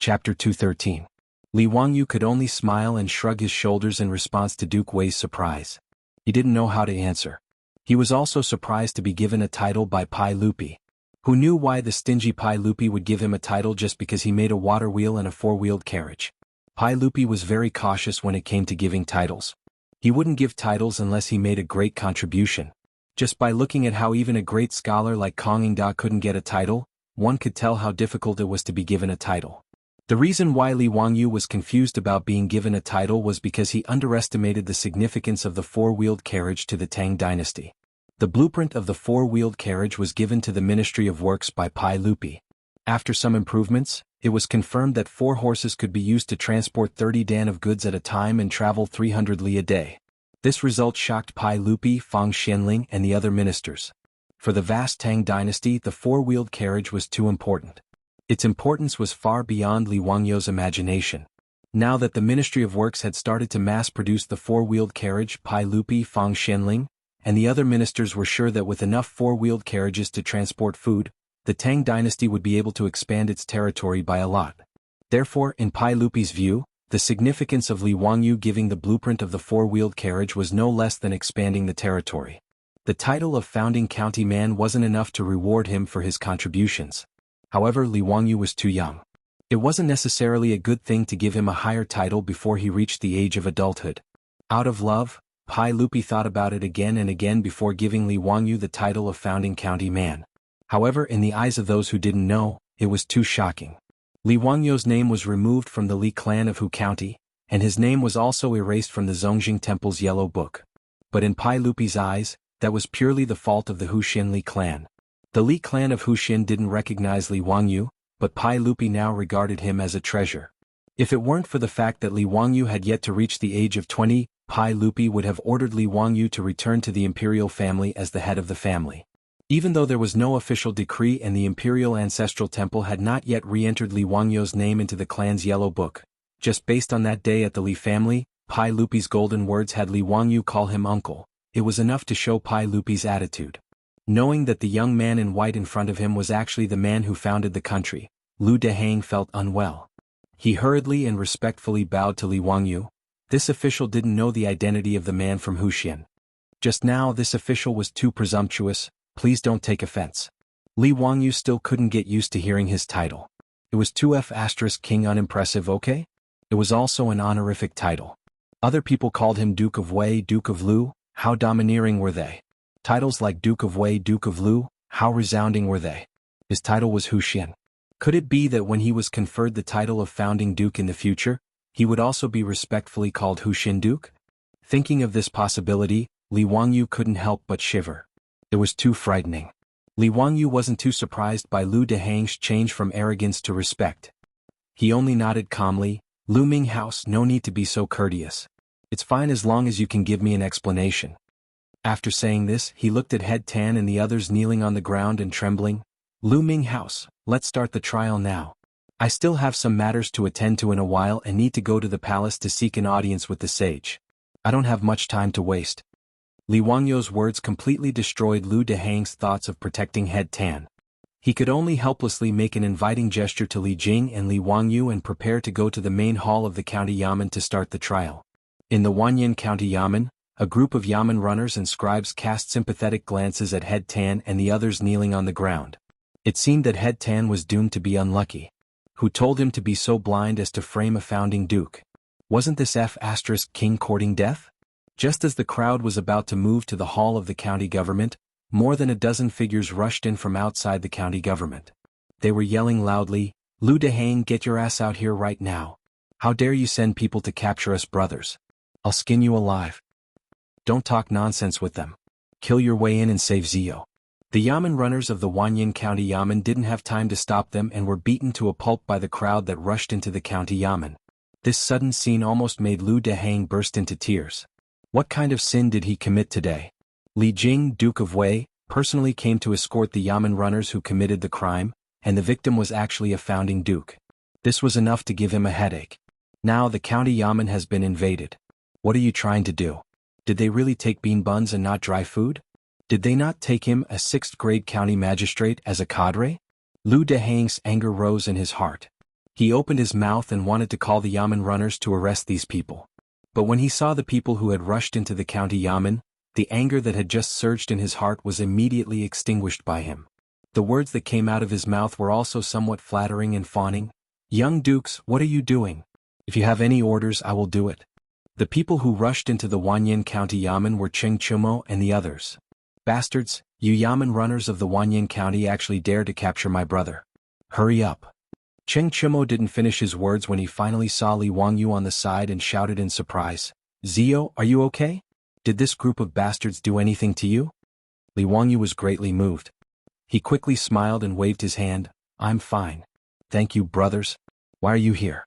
Chapter 213. Li Wangyu could only smile and shrug his shoulders in response to Duke Wei's surprise. He didn't know how to answer. He was also surprised to be given a title by Pai Lupi. Who knew why the stingy Pai Lupi would give him a title just because he made a water wheel and a four-wheeled carriage? Pai Lupi was very cautious when it came to giving titles. He wouldn't give titles unless he made a great contribution. Just by looking at how even a great scholar like Kong Ingda couldn't get a title, one could tell how difficult it was to be given a title. The reason why Li Wangyu was confused about being given a title was because he underestimated the significance of the four-wheeled carriage to the Tang dynasty. The blueprint of the four-wheeled carriage was given to the Ministry of Works by Pai Lupi. After some improvements, it was confirmed that 4 horses could be used to transport 30 dan of goods at a time and travel 300 li a day. This result shocked Pai Lupi, Fang Xianling, and the other ministers. For the vast Tang dynasty, the four-wheeled carriage was too important. Its importance was far beyond Li Wangyou's imagination. Now that the Ministry of Works had started to mass-produce the four-wheeled carriage, Pai Lupi, Fang Xianling, and the other ministers were sure that with enough four-wheeled carriages to transport food, the Tang dynasty would be able to expand its territory by a lot. Therefore, in Pai Lupi's view, the significance of Li Wangyou giving the blueprint of the four-wheeled carriage was no less than expanding the territory. The title of founding county man wasn't enough to reward him for his contributions. However, Li Wangyou was too young. It wasn't necessarily a good thing to give him a higher title before he reached the age of adulthood. Out of love, Pai Lupi thought about it again and again before giving Li Wangyou the title of founding county man. However, in the eyes of those who didn't know, it was too shocking. Li Wangyou's name was removed from the Li clan of Hu County, and his name was also erased from the Zongjing Temple's Yellow Book. But in Pai Lupi's eyes, that was purely the fault of the Huxian Li clan. The Li clan of Huxian didn't recognize Li Wangyou, but Pai Lupi now regarded him as a treasure. If it weren't for the fact that Li Wangyou had yet to reach the age of 20, Pai Lupi would have ordered Li Wangyou to return to the imperial family as the head of the family. Even though there was no official decree and the imperial ancestral temple had not yet re-entered Li Wangyou's name into the clan's Yellow Book, just based on that day at the Li family, Pai Lupi's golden words had Li Wangyou call him uncle. It was enough to show Pai Lupi's attitude. Knowing that the young man in white in front of him was actually the man who founded the country, Lu Dehang felt unwell. He hurriedly and respectfully bowed to Li Wangyou. This official didn't know the identity of the man from Huxian. Just now this official was too presumptuous. Please don't take offense. Li Wangyou still couldn't get used to hearing his title. It was 2F** king unimpressive, okay? It was also an honorific title. Other people called him Duke of Wei, Duke of Lu. How domineering were they? Titles like Duke of Wei, Duke of Lu, how resounding were they? His title was Huxian. Could it be that when he was conferred the title of founding duke in the future, he would also be respectfully called Huxian Duke? Thinking of this possibility, Li Wangyou couldn't help but shiver. It was too frightening. Li Wangyou wasn't too surprised by Lu Dehang's change from arrogance to respect. He only nodded calmly. Lu Ming House, no need to be so courteous. It's fine as long as you can give me an explanation. After saying this, he looked at Head Tan and the others kneeling on the ground and trembling. Lu Ming House, let's start the trial now. I still have some matters to attend to in a while and need to go to the palace to seek an audience with the sage. I don't have much time to waste. Li Wangyou's words completely destroyed Lu Dehang's thoughts of protecting Head Tan. He could only helplessly make an inviting gesture to Li Jing and Li Wangyou and prepare to go to the main hall of the county yamen to start the trial. In the Wanyan County Yamen, a group of yamen runners and scribes cast sympathetic glances at Head Tan and the others kneeling on the ground. It seemed that Head Tan was doomed to be unlucky. Who told him to be so blind as to frame a founding duke? Wasn't this king courting death? Just as the crowd was about to move to the hall of the county government, more than a dozen figures rushed in from outside the county government. They were yelling loudly, "Lu Dehang, get your ass out here right now. How dare you send people to capture us brothers? I'll skin you alive. Don't talk nonsense with them. Kill your way in and save Zio." The yamen runners of the Wanyan County Yamen didn't have time to stop them and were beaten to a pulp by the crowd that rushed into the county yamen. This sudden scene almost made Lu Dehang burst into tears. What kind of sin did he commit today? Li Jing, Duke of Wei, personally came to escort the yamen runners who committed the crime, and the victim was actually a founding duke. This was enough to give him a headache. Now the county yamen has been invaded. What are you trying to do? Did they really take bean buns and not dry food? Did they not take him, a 6th-grade county magistrate, as a cadre? Lu Dehang's anger rose in his heart. He opened his mouth and wanted to call the yamen runners to arrest these people. But when he saw the people who had rushed into the county yamen, the anger that had just surged in his heart was immediately extinguished by him. The words that came out of his mouth were also somewhat flattering and fawning. "Young dukes, what are you doing? If you have any orders, I will do it." The people who rushed into the Wanyan County Yamen were Cheng Chumo and the others. "Bastards, you yamen runners of the Wanyan County actually dare to capture my brother. Hurry up." Cheng Chumo didn't finish his words when he finally saw Li Wangyou on the side and shouted in surprise, "Zio, are you okay? Did this group of bastards do anything to you?" Li Wangyu was greatly moved. He quickly smiled and waved his hand. I'm fine. Thank you, brothers. Why are you here?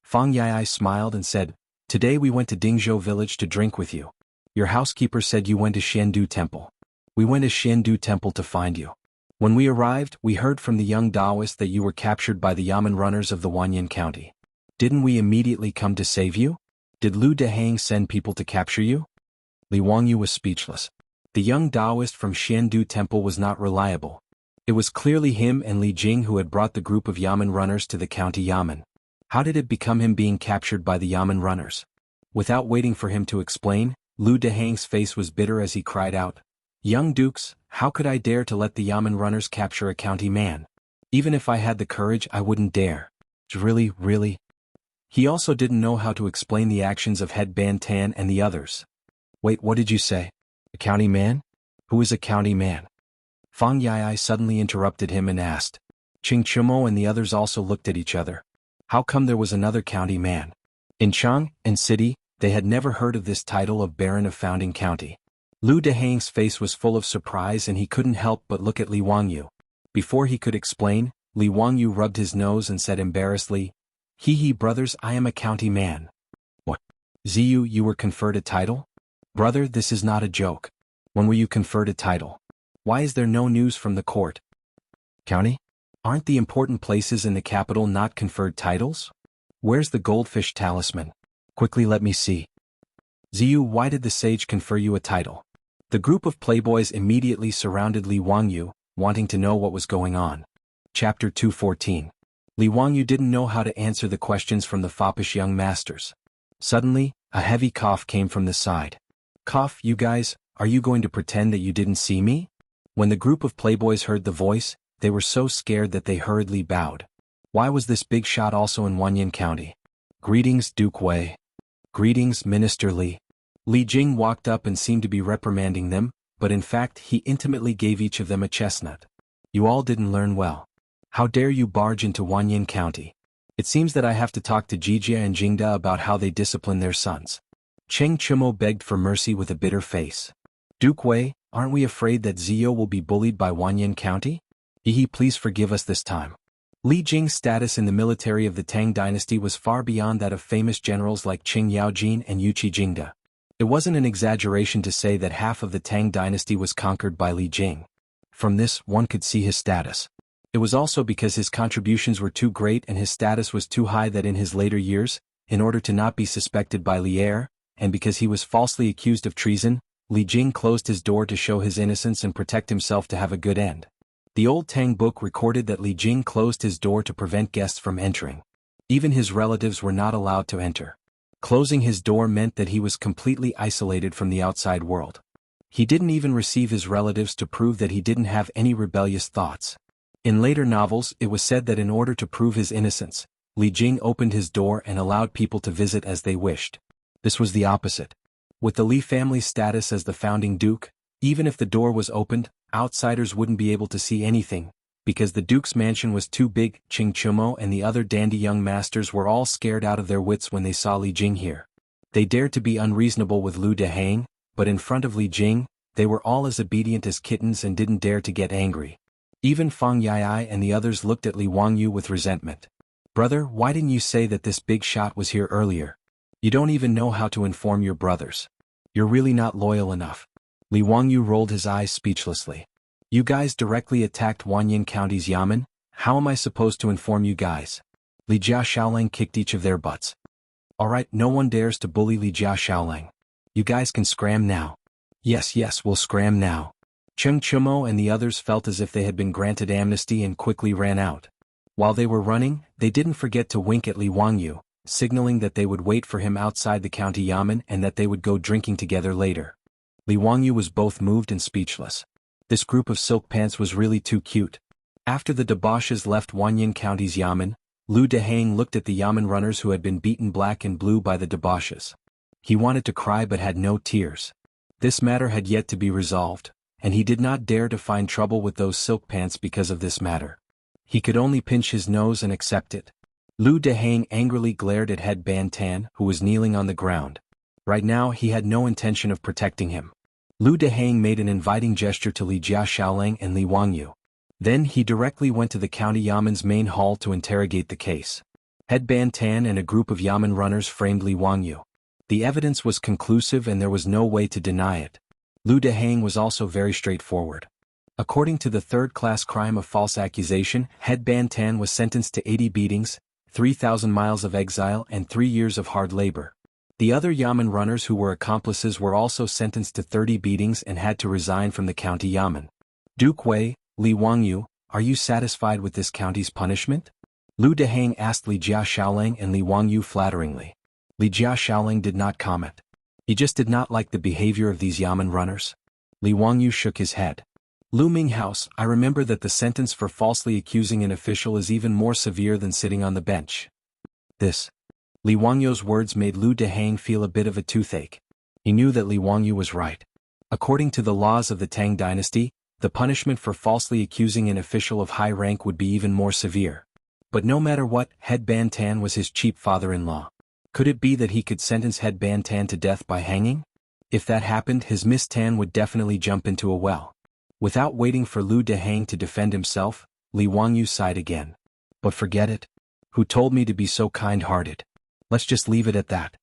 Fang Yai smiled and said, today we went to Dingzhou village to drink with you. Your housekeeper said you went to Xiandu Temple. We went to Xiandu Temple to find you. When we arrived, we heard from the young Taoist that you were captured by the Yamen runners of the Wanyan County. Didn't we immediately come to save you? Did Lu Dehang send people to capture you? Li Wangyu was speechless. The young Taoist from Xiandu Temple was not reliable. It was clearly him and Li Jing who had brought the group of Yamen runners to the county Yamen. How did it become him being captured by the Yamen runners? Without waiting for him to explain, Lu Dehang's face was bitter as he cried out, young dukes, how could I dare to let the Yamen runners capture a county man? Even if I had the courage, I wouldn't dare. Really? He also didn't know how to explain the actions of Head Ban Tan and the others. Wait, what did you say? A county man? Who is a county man? Fang Yai suddenly interrupted him and asked. Qing Chumo and the others also looked at each other. How come there was another county man? In Chang and City, they had never heard of this title of Baron of Founding County. Lu Dehang's face was full of surprise and he couldn't help but look at Li Wangyu. Before he could explain, Li Wangyu rubbed his nose and said embarrassedly, brothers, I am a county man. What? Ziyu, you were conferred a title? Brother, this is not a joke. When were you conferred a title? Why is there no news from the court? County? Aren't the important places in the capital not conferred titles? Where's the goldfish talisman? Quickly let me see. Ziyu, why did the sage confer you a title? The group of playboys immediately surrounded Li Wangyu, wanting to know what was going on. Chapter 214. Li Wangyu didn't know how to answer the questions from the foppish young masters. Suddenly, a heavy cough came from the side. Cough, you guys, are you going to pretend that you didn't see me? When the group of playboys heard the voice, they were so scared that they hurriedly bowed. Why was this big shot also in Wanyan County? Greetings, Duke Wei. Greetings, Minister Li. Li Jing walked up and seemed to be reprimanding them, but in fact he intimately gave each of them a chestnut. You all didn't learn well. How dare you barge into Wanyan County? It seems that I have to talk to Jijia and Jingda about how they discipline their sons. Cheng Chumo begged for mercy with a bitter face. Duke Wei, aren't we afraid that Zio will be bullied by Wanyan County? Please forgive us this time. Li Jing's status in the military of the Tang dynasty was far beyond that of famous generals like Qing Yaojin and Yuqi Jingda. It wasn't an exaggeration to say that half of the Tang dynasty was conquered by Li Jing. From this, one could see his status. It was also because his contributions were too great and his status was too high that in his later years, in order to not be suspected by Li Er, and because he was falsely accused of treason, Li Jing closed his door to show his innocence and protect himself to have a good end. The old Tang book recorded that Li Jing closed his door to prevent guests from entering. Even his relatives were not allowed to enter. Closing his door meant that he was completely isolated from the outside world. He didn't even receive his relatives to prove that he didn't have any rebellious thoughts. In later novels, it was said that in order to prove his innocence, Li Jing opened his door and allowed people to visit as they wished. This was the opposite. With the Li family's status as the founding duke, even if the door was opened, outsiders wouldn't be able to see anything, because the duke's mansion was too big. Qing Chumo and the other dandy young masters were all scared out of their wits when they saw Li Jing here. They dared to be unreasonable with Lu Dehang, but in front of Li Jing, they were all as obedient as kittens and didn't dare to get angry. Even Fang Yai and the others looked at Li Wangyu with resentment. Brother, why didn't you say that this big shot was here earlier? You don't even know how to inform your brothers. You're really not loyal enough. Li Wangyu rolled his eyes speechlessly. You guys directly attacked Wanyan County's Yamen? How am I supposed to inform you guys? Li Jia Shaolang kicked each of their butts. Alright, no one dares to bully Li Jia Shaolang. You guys can scram now. Yes, we'll scram now. Cheng Chumo and the others felt as if they had been granted amnesty and quickly ran out. While they were running, they didn't forget to wink at Li Wangyu, signaling that they would wait for him outside the county Yamen and that they would go drinking together later. Li Wangyu was both moved and speechless. This group of silk pants was really too cute. After the debauches left Wanyan County's Yamen, Lu Dehang looked at the Yamen runners who had been beaten black and blue by the debauches. He wanted to cry but had no tears. This matter had yet to be resolved, and he did not dare to find trouble with those silk pants because of this matter. He could only pinch his nose and accept it. Lu Dehang angrily glared at Head Ban Tan, who was kneeling on the ground. Right now he had no intention of protecting him. Lu Dehang made an inviting gesture to Li Jiaxiaolang and Li Wangyu. Then he directly went to the county Yaman's main hall to interrogate the case. Headband Tan and a group of Yaman runners framed Li Wangyu. The evidence was conclusive and there was no way to deny it. Lu Dehang was also very straightforward. According to the third-class crime of false accusation, Headband Tan was sentenced to 80 beatings, 3,000 miles of exile and 3 years of hard labor. The other Yaman runners who were accomplices were also sentenced to 30 beatings and had to resign from the county Yaman. Duke Wei, Li Wangyu, are you satisfied with this county's punishment? Lu Dehang asked Li Jiaxiaolang and Li Wangyu flatteringly. Li Jiaxiaolang did not comment. He just did not like the behavior of these Yaman runners. Li Wangyu shook his head. Lu Minghouse, I remember that the sentence for falsely accusing an official is even more severe than sitting on the bench. Li Wangyu's words made Lu Dehang feel a bit of a toothache. He knew that Li Wangyu was right. According to the laws of the Tang dynasty, the punishment for falsely accusing an official of high rank would be even more severe. But no matter what, Headband Tan was his cheap father-in-law. Could it be that he could sentence Headband Tan to death by hanging? If that happened, his Miss Tan would definitely jump into a well. Without waiting for Lu Dehang to defend himself, Li Wangyu sighed again. But forget it. Who told me to be so kind-hearted? Let's just leave it at that.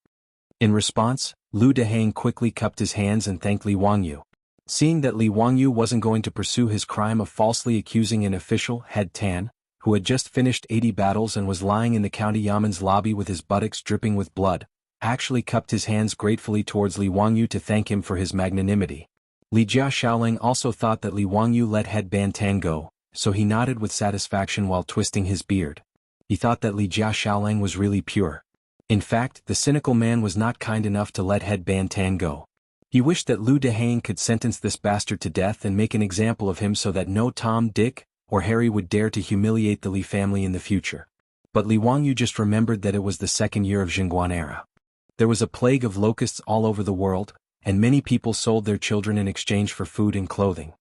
In response, Lu Dehang quickly cupped his hands and thanked Li Wangyu. Seeing that Li Wangyu wasn't going to pursue his crime of falsely accusing an official, Head Tan, who had just finished 80 battles and was lying in the county Yaman's lobby with his buttocks dripping with blood, actually cupped his hands gratefully towards Li Wangyu to thank him for his magnanimity. Li Jiaxiaolang also thought that Li Wangyu let Headband Tan go, so he nodded with satisfaction while twisting his beard. He thought that Li Jiaxiaolang was really pure. In fact, the cynical man was not kind enough to let Headband Tan go. He wished that Lu Dehang could sentence this bastard to death and make an example of him so that no Tom, Dick, or Harry would dare to humiliate the Li family in the future. But Li Wangyu just remembered that it was the second year of Jingguan era. There was a plague of locusts all over the world, and many people sold their children in exchange for food and clothing.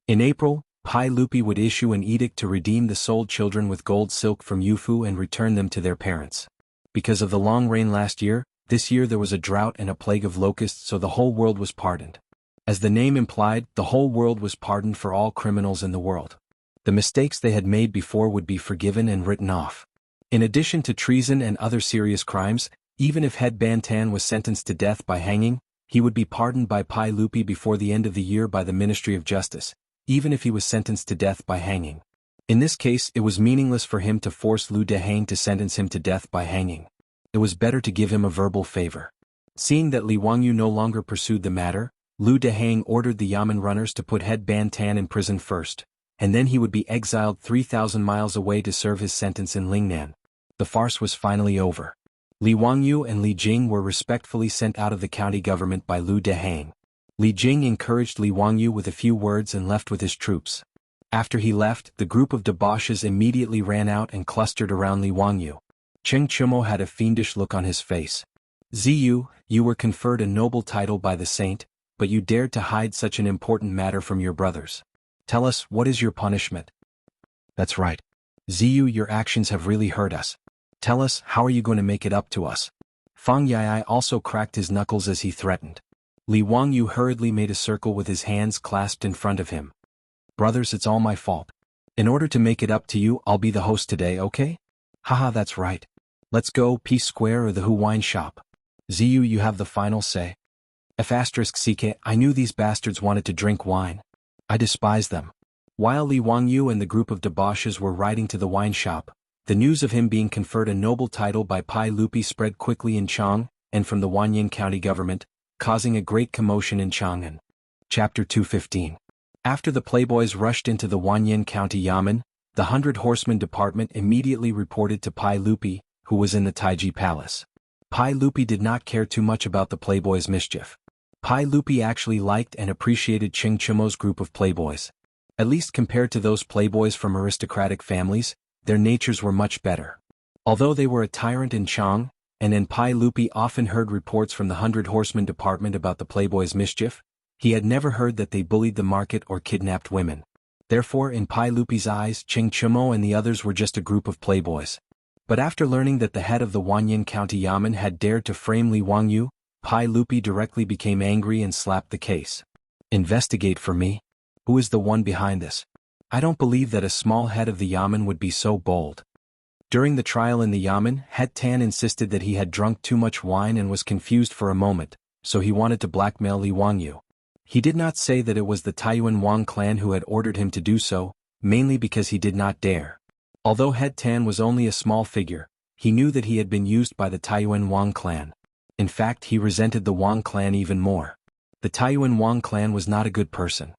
In April, Pai Lupi would issue an edict to redeem the sold children with gold silk from Yufu and return them to their parents. Because of the long rain last year, this year there was a drought and a plague of locusts, so the whole world was pardoned. As the name implied, the whole world was pardoned for all criminals in the world. The mistakes they had made before would be forgiven and written off. In addition to treason and other serious crimes, even if Headband Tan was sentenced to death by hanging, he would be pardoned by Pai Lupi before the end of the year by the Ministry of Justice, even if he was sentenced to death by hanging. In this case, it was meaningless for him to force Lu Dehang to sentence him to death by hanging. It was better to give him a verbal favor. Seeing that Li Wangyu no longer pursued the matter, Lu Dehang ordered the Yaman runners to put Headband Tan in prison first, and then he would be exiled 3,000 miles away to serve his sentence in Lingnan. The farce was finally over. Li Wangyu and Li Jing were respectfully sent out of the county government by Lu Dehang. Li Jing encouraged Li Wangyu with a few words and left with his troops. After he left, the group of debauches immediately ran out and clustered around Li Wangyu. Cheng Chumo had a fiendish look on his face. Ziyu, you were conferred a noble title by the saint, but you dared to hide such an important matter from your brothers. Tell us, what is your punishment? That's right. Ziyu, your actions have really hurt us. Tell us, how are you going to make it up to us? Fang Yai also cracked his knuckles as he threatened. Li Wangyu hurriedly made a circle with his hands clasped in front of him. Brothers, it's all my fault. In order to make it up to you, I'll be the host today, okay? Haha, that's right. Let's go, Peace Square or the Hu Wine Shop. Ziyu, you have the final say. F***CK, I knew these bastards wanted to drink wine. I despise them. While Li Wangyu and the group of debauches were riding to the wine shop, the news of him being conferred a noble title by Pai Lupi spread quickly in Chang, and from the Wanyan County government, causing a great commotion in Chang'an. Chapter 215. After the playboys rushed into the Wanyan County Yamen, the 100 Horsemen Department immediately reported to Pai Lupi, who was in the Taiji Palace. Pai Lupi did not care too much about the playboys' mischief. Pai Lupi actually liked and appreciated Cheng Chumo's group of playboys. At least compared to those playboys from aristocratic families, their natures were much better. Although they were a tyrant in Chang, and Pai Lupi often heard reports from the 100 Horsemen Department about the playboys' mischief, he had never heard that they bullied the market or kidnapped women. Therefore, in Pai Lupi's eyes, Cheng Chumo and the others were just a group of playboys. But after learning that the head of the Wanyan County Yamen had dared to frame Li Wangyu, Pai Lupi directly became angry and slapped the case. Investigate for me? Who is the one behind this? I don't believe that a small head of the yamen would be so bold. During the trial in the yamen, Head Tan insisted that he had drunk too much wine and was confused for a moment, so he wanted to blackmail Li Wangyu. He did not say that it was the Taiyuan Wang clan who had ordered him to do so, mainly because he did not dare. Although Head Tan was only a small figure, he knew that he had been used by the Taiyuan Wang clan. In fact, he resented the Wang clan even more. The Taiyuan Wang clan was not a good person.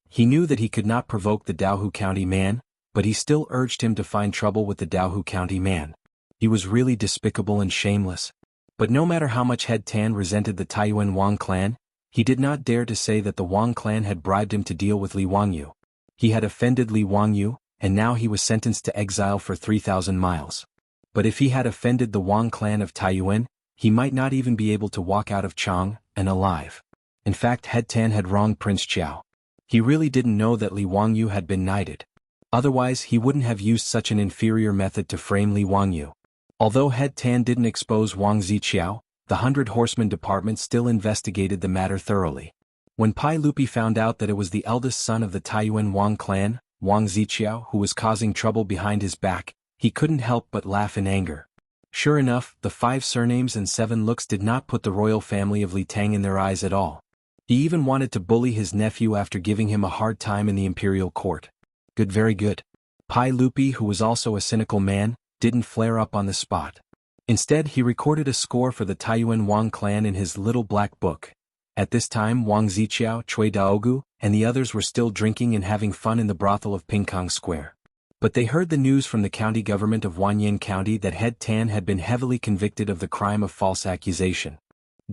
He knew that he could not provoke the Daohu County man, but he still urged him to find trouble with the Daohu County man. He was really despicable and shameless. But no matter how much Head Tan resented the Taiyuan Wang clan, he did not dare to say that the Wang clan had bribed him to deal with Li Wangyu. He had offended Li Wangyu, and now he was sentenced to exile for 3,000 miles. But if he had offended the Wang clan of Taiyuan, he might not even be able to walk out of Chang and alive. In fact, Head Tan had wronged Prince Chiao. He really didn't know that Li Wangyu had been knighted. Otherwise he wouldn't have used such an inferior method to frame Li Wangyu. Although Head Tan didn't expose Wang Ziqiao, the 100 Horsemen department still investigated the matter thoroughly. When Pai Lupi found out that it was the eldest son of the Taiyuan Wang clan, Wang Ziqiao, who was causing trouble behind his back, he couldn't help but laugh in anger. Sure enough, the 5 surnames and 7 looks did not put the royal family of Li Tang in their eyes at all. He even wanted to bully his nephew after giving him a hard time in the imperial court. Good, very good. Pai Lupi, who was also a cynical man, didn't flare up on the spot. Instead, he recorded a score for the Taiyuan Wang clan in his little black book. At this time, Wang Ziqiao, Cui Daogu, and the others were still drinking and having fun in the brothel of Pingkong Square. But they heard the news from the county government of Wanyan County that Head Tan had been heavily convicted of the crime of false accusation.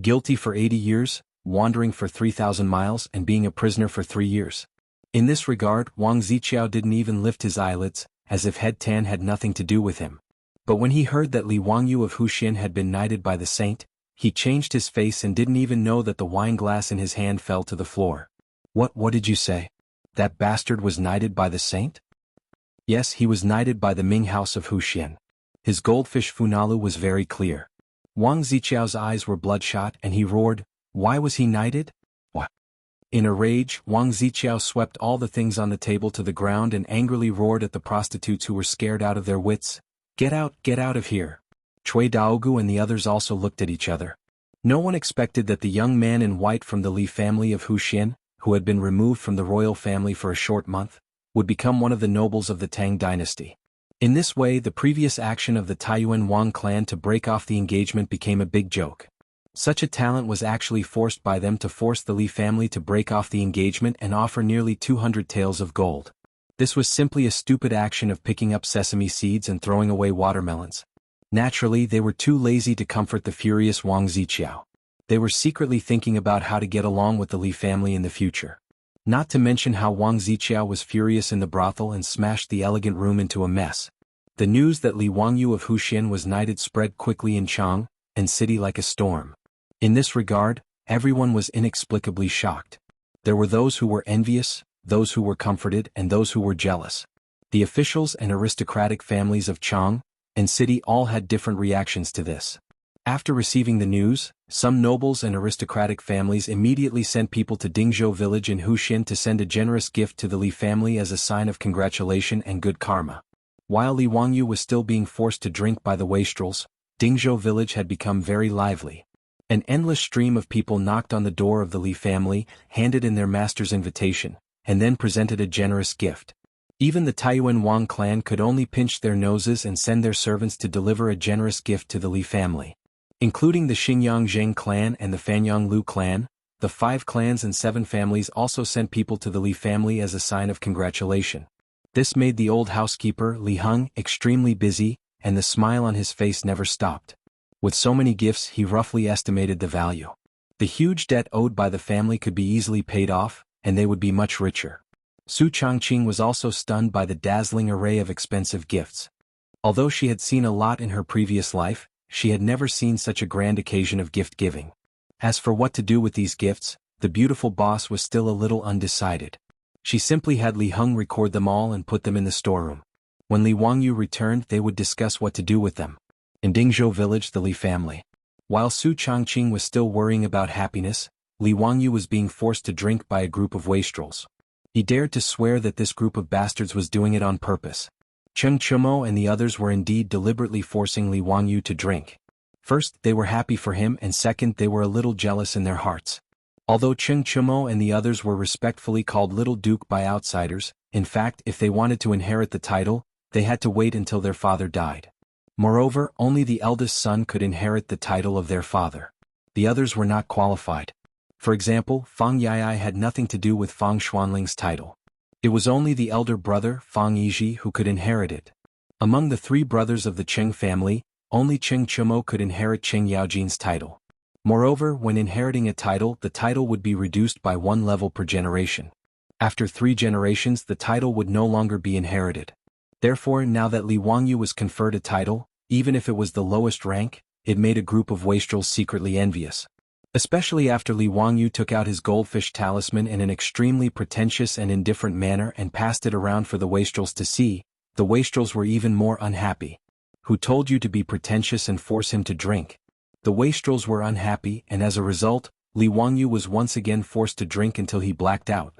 Guilty for 80 years, wandering for 3,000 miles and being a prisoner for 3 years. In this regard, Wang Ziqiao didn't even lift his eyelids, as if Head Tan had nothing to do with him. But when he heard that Li Wangyu of Huxian had been knighted by the saint, he changed his face and didn't even know that the wine glass in his hand fell to the floor. What did you say? That bastard was knighted by the saint? Yes, he was knighted by the Ming house of Huxian. His goldfish Funalu was very clear. Wang Ziqiao's eyes were bloodshot and he roared, "Why was he knighted? What?" In a rage, Wang Ziqiao swept all the things on the table to the ground and angrily roared at the prostitutes who were scared out of their wits. Get out of here." Cui Daogu and the others also looked at each other. No one expected that the young man in white from the Li family of Huxian, who had been removed from the royal family for a short month, would become one of the nobles of the Tang dynasty. In this way, the previous action of the Taiyuan Wang clan to break off the engagement became a big joke. Such a talent was actually forced by them to force the Li family to break off the engagement and offer nearly 200 taels of gold. This was simply a stupid action of picking up sesame seeds and throwing away watermelons. Naturally, they were too lazy to comfort the furious Wang Ziqiao. They were secretly thinking about how to get along with the Li family in the future. Not to mention how Wang Ziqiao was furious in the brothel and smashed the elegant room into a mess. The news that Li Wangyu of Huxian was knighted spread quickly in Chang and city like a storm. In this regard, everyone was inexplicably shocked. There were those who were envious, those who were comforted, and those who were jealous. The officials and aristocratic families of Chang and city all had different reactions to this. After receiving the news, some nobles and aristocratic families immediately sent people to Dingzhou village in Huxian to send a generous gift to the Li family as a sign of congratulation and good karma. While Li Wangyu was still being forced to drink by the wastrels, Dingzhou village had become very lively. An endless stream of people knocked on the door of the Li family, handed in their master's invitation, and then presented a generous gift. Even the Taiyuan Wang clan could only pinch their noses and send their servants to deliver a generous gift to the Li family. Including the Xingyang Zheng clan and the Fanyang Lu clan, the 5 clans and 7 families also sent people to the Li family as a sign of congratulation. This made the old housekeeper, Li Heng, extremely busy, and the smile on his face never stopped. With so many gifts, he roughly estimated the value. The huge debt owed by the family could be easily paid off, and they would be much richer. Su Changqing was also stunned by the dazzling array of expensive gifts. Although she had seen a lot in her previous life, she had never seen such a grand occasion of gift-giving. As for what to do with these gifts, the beautiful boss was still a little undecided. She simply had Li Heng record them all and put them in the storeroom. When Li Wangyu returned, they would discuss what to do with them. In Dingzhou village, the Li family. While Su Changqing was still worrying about happiness, Li Wangyu was being forced to drink by a group of wastrels. He dared to swear that this group of bastards was doing it on purpose. Cheng Chumo and the others were indeed deliberately forcing Li Wangyu to drink. First, they were happy for him, and second, they were a little jealous in their hearts. Although Cheng Chumo and the others were respectfully called Little Duke by outsiders, in fact, if they wanted to inherit the title, they had to wait until their father died. Moreover, only the eldest son could inherit the title of their father. The others were not qualified. For example, Fang Yai had nothing to do with Fang Xuanling's title. It was only the elder brother, Fang Yizhi, who could inherit it. Among the three brothers of the Cheng family, only Cheng Chumo could inherit Cheng Yaojin's title. Moreover, when inheriting a title, the title would be reduced by 1 level per generation. After 3 generations, the title would no longer be inherited. Therefore, now that Li Wangyu was conferred a title, even if it was the lowest rank, it made a group of wastrels secretly envious. Especially after Li Wangyu took out his goldfish talisman in an extremely pretentious and indifferent manner and passed it around for the wastrels to see, the wastrels were even more unhappy. Who told you to be pretentious and force him to drink? The wastrels were unhappy, and as a result, Li Wangyu was once again forced to drink until he blacked out.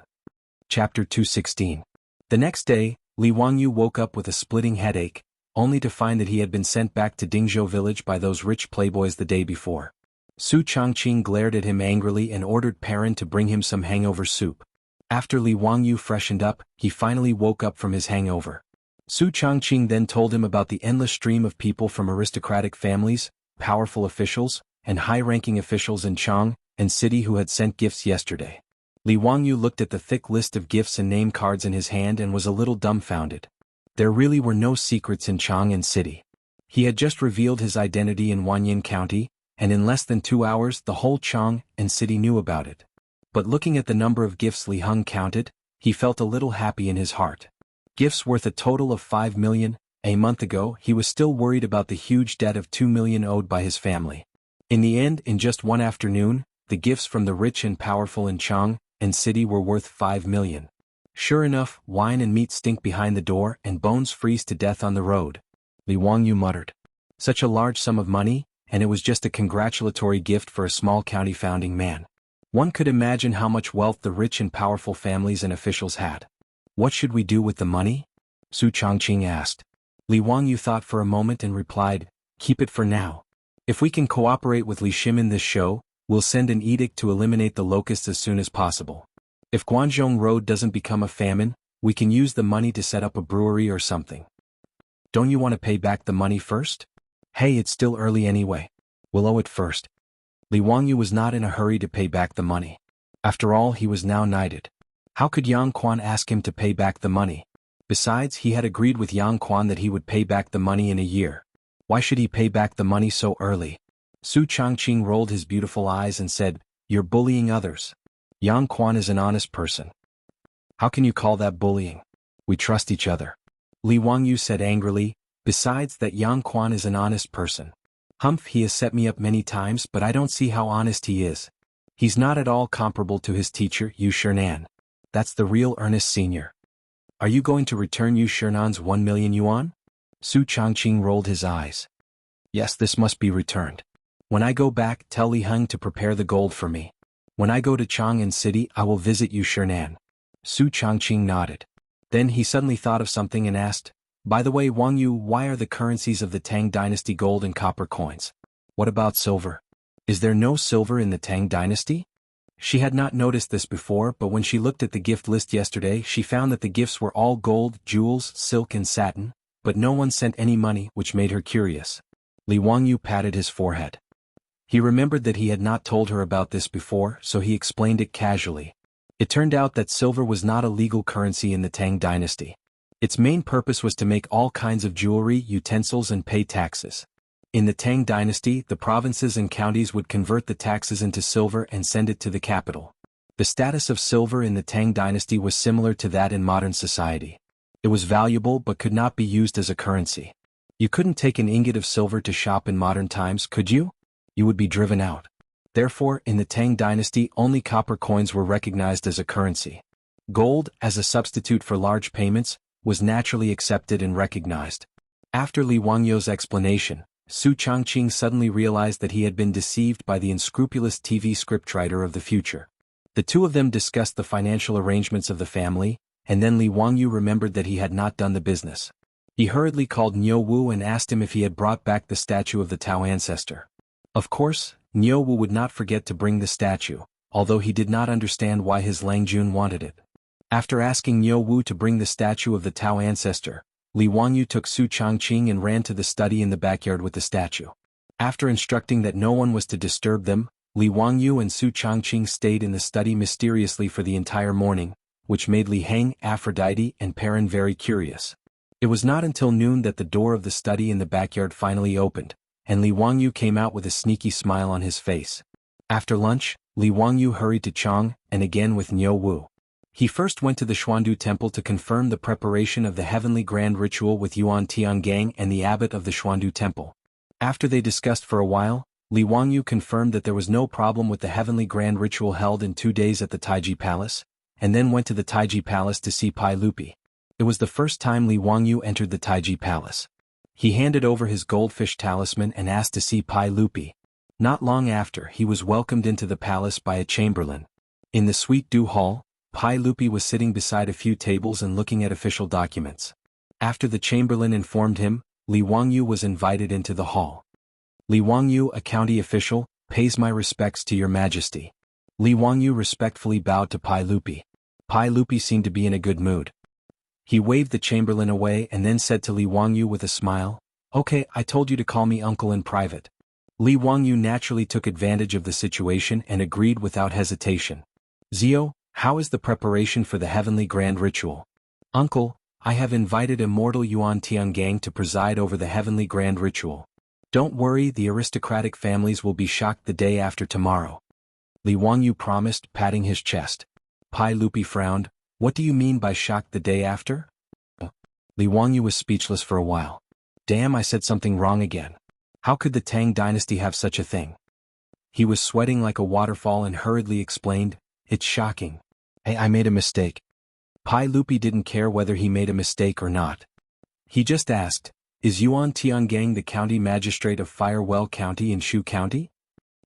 Chapter 216. The next day, Li Wangyu woke up with a splitting headache, only to find that he had been sent back to Dingzhou village by those rich playboys the day before. Su Changqing glared at him angrily and ordered Perrin to bring him some hangover soup. After Li Wangyu freshened up, he finally woke up from his hangover. Su Changqing then told him about the endless stream of people from aristocratic families, powerful officials, and high-ranking officials in Chang and city who had sent gifts yesterday. Li Wangyu looked at the thick list of gifts and name cards in his hand and was a little dumbfounded. There really were no secrets in Chang and city. He had just revealed his identity in Wanyin County, and in less than 2 hours the whole Chang and city knew about it. But looking at the number of gifts Li Heng counted, he felt a little happy in his heart. Gifts worth a total of 5 million. A month ago, he was still worried about the huge debt of 2 million owed by his family. In the end, in just one afternoon, the gifts from the rich and powerful in Chang and city were worth 5 million. Sure enough, wine and meat stink behind the door and bones freeze to death on the road. Li Wangyu muttered. Such a large sum of money, and it was just a congratulatory gift for a small county founding man. One could imagine how much wealth the rich and powerful families and officials had. What should we do with the money? Su Changqing asked. Li Wangyu thought for a moment and replied, keep it for now. If we can cooperate with Li Shim in this show, we'll send an edict to eliminate the locusts as soon as possible. If Guanzhong Road doesn't become a famine, we can use the money to set up a brewery or something. Don't you want to pay back the money first? Hey, it's still early anyway. We'll owe it first. Li Wangyu was not in a hurry to pay back the money. After all, he was now knighted. How could Yang Quan ask him to pay back the money? Besides, he had agreed with Yang Quan that he would pay back the money in a year. Why should he pay back the money so early? Su Changqing rolled his beautiful eyes and said, you're bullying others. Yang Quan is an honest person. How can you call that bullying? We trust each other. Li Wangyu said angrily, besides that Yang Quan is an honest person. Humph, he has set me up many times, but I don't see how honest he is. He's not at all comparable to his teacher, Yu Shernan. That's the real Ernest Sr. Are you going to return Yu Shernan's 1 million yuan? Su Changqing rolled his eyes. Yes, this must be returned. When I go back, tell Li Heng to prepare the gold for me. When I go to Chang'an City, I will visit Yu Shernan. Su Changqing nodded. Then he suddenly thought of something and asked, by the way, Wang Yu, why are the currencies of the Tang dynasty gold and copper coins? What about silver? Is there no silver in the Tang dynasty? She had not noticed this before, but when she looked at the gift list yesterday, she found that the gifts were all gold, jewels, silk and satin, but no one sent any money, which made her curious. Li Wangyu patted his forehead. He remembered that he had not told her about this before, so he explained it casually. It turned out that silver was not a legal currency in the Tang dynasty. Its main purpose was to make all kinds of jewelry, utensils and pay taxes. In the Tang dynasty, the provinces and counties would convert the taxes into silver and send it to the capital. The status of silver in the Tang dynasty was similar to that in modern society. It was valuable but could not be used as a currency. You couldn't take an ingot of silver to shop in modern times, could you? You would be driven out. Therefore, in the Tang dynasty, only copper coins were recognized as a currency. Gold, as a substitute for large payments, was naturally accepted and recognized. After Li Wangyu's explanation, Su Changqing suddenly realized that he had been deceived by the unscrupulous TV scriptwriter of the future. The two of them discussed the financial arrangements of the family, and then Li Wangyu remembered that he had not done the business. He hurriedly called Niu Wu and asked him if he had brought back the statue of the Tao ancestor. Of course, Niu Wu would not forget to bring the statue, although he did not understand why his Lang Jun wanted it. After asking Niu Wu to bring the statue of the Tao ancestor, Li Wangyu took Su Changqing and ran to the study in the backyard with the statue. After instructing that no one was to disturb them, Li Wangyu and Su Changqing stayed in the study mysteriously for the entire morning, which made Li Heng, Aphrodite, and Perrin very curious. It was not until noon that the door of the study in the backyard finally opened, and Li Wangyu came out with a sneaky smile on his face. After lunch, Li Wangyu hurried to Chang, and again with Niu Wu. He first went to the Xuandu Temple to confirm the preparation of the heavenly grand ritual with Yuan Tiangang and the abbot of the Xuandu Temple. After they discussed for a while, Li Wangyu confirmed that there was no problem with the heavenly grand ritual held in 2 days at the Taiji Palace, and then went to the Taiji Palace to see Pai Lupi. It was the first time Li Wangyu entered the Taiji Palace. He handed over his goldfish talisman and asked to see Pai Lupi. Not long after, he was welcomed into the palace by a chamberlain. In the Suite Du Hall, Pai Lupi was sitting beside a few tables and looking at official documents. After the chamberlain informed him, Li Wangyu was invited into the hall. Li Wangyu, a county official, pays my respects to your majesty. Li Wangyu respectfully bowed to Pai Lupi. Pai Lupi seemed to be in a good mood. He waved the chamberlain away and then said to Li Wangyu with a smile, "Okay, I told you to call me uncle in private." Li Wangyu naturally took advantage of the situation and agreed without hesitation. "Zio, how is the preparation for the heavenly grand ritual?" "Uncle, I have invited immortal Yuan Tiangang to preside over the heavenly grand ritual. Don't worry, the aristocratic families will be shocked the day after tomorrow," Li Wangyu promised, patting his chest. Pai Lupi frowned. "What do you mean by shocked the day after?" Li Wangyu was speechless for a while. "Damn, I said something wrong again. How could the Tang dynasty have such a thing?" He was sweating like a waterfall and hurriedly explained, "It's shocking. Hey, I made a mistake." Pai Lupi didn't care whether he made a mistake or not. He just asked, "Is Yuan Tiangang the county magistrate of Firewell County in Shu County?"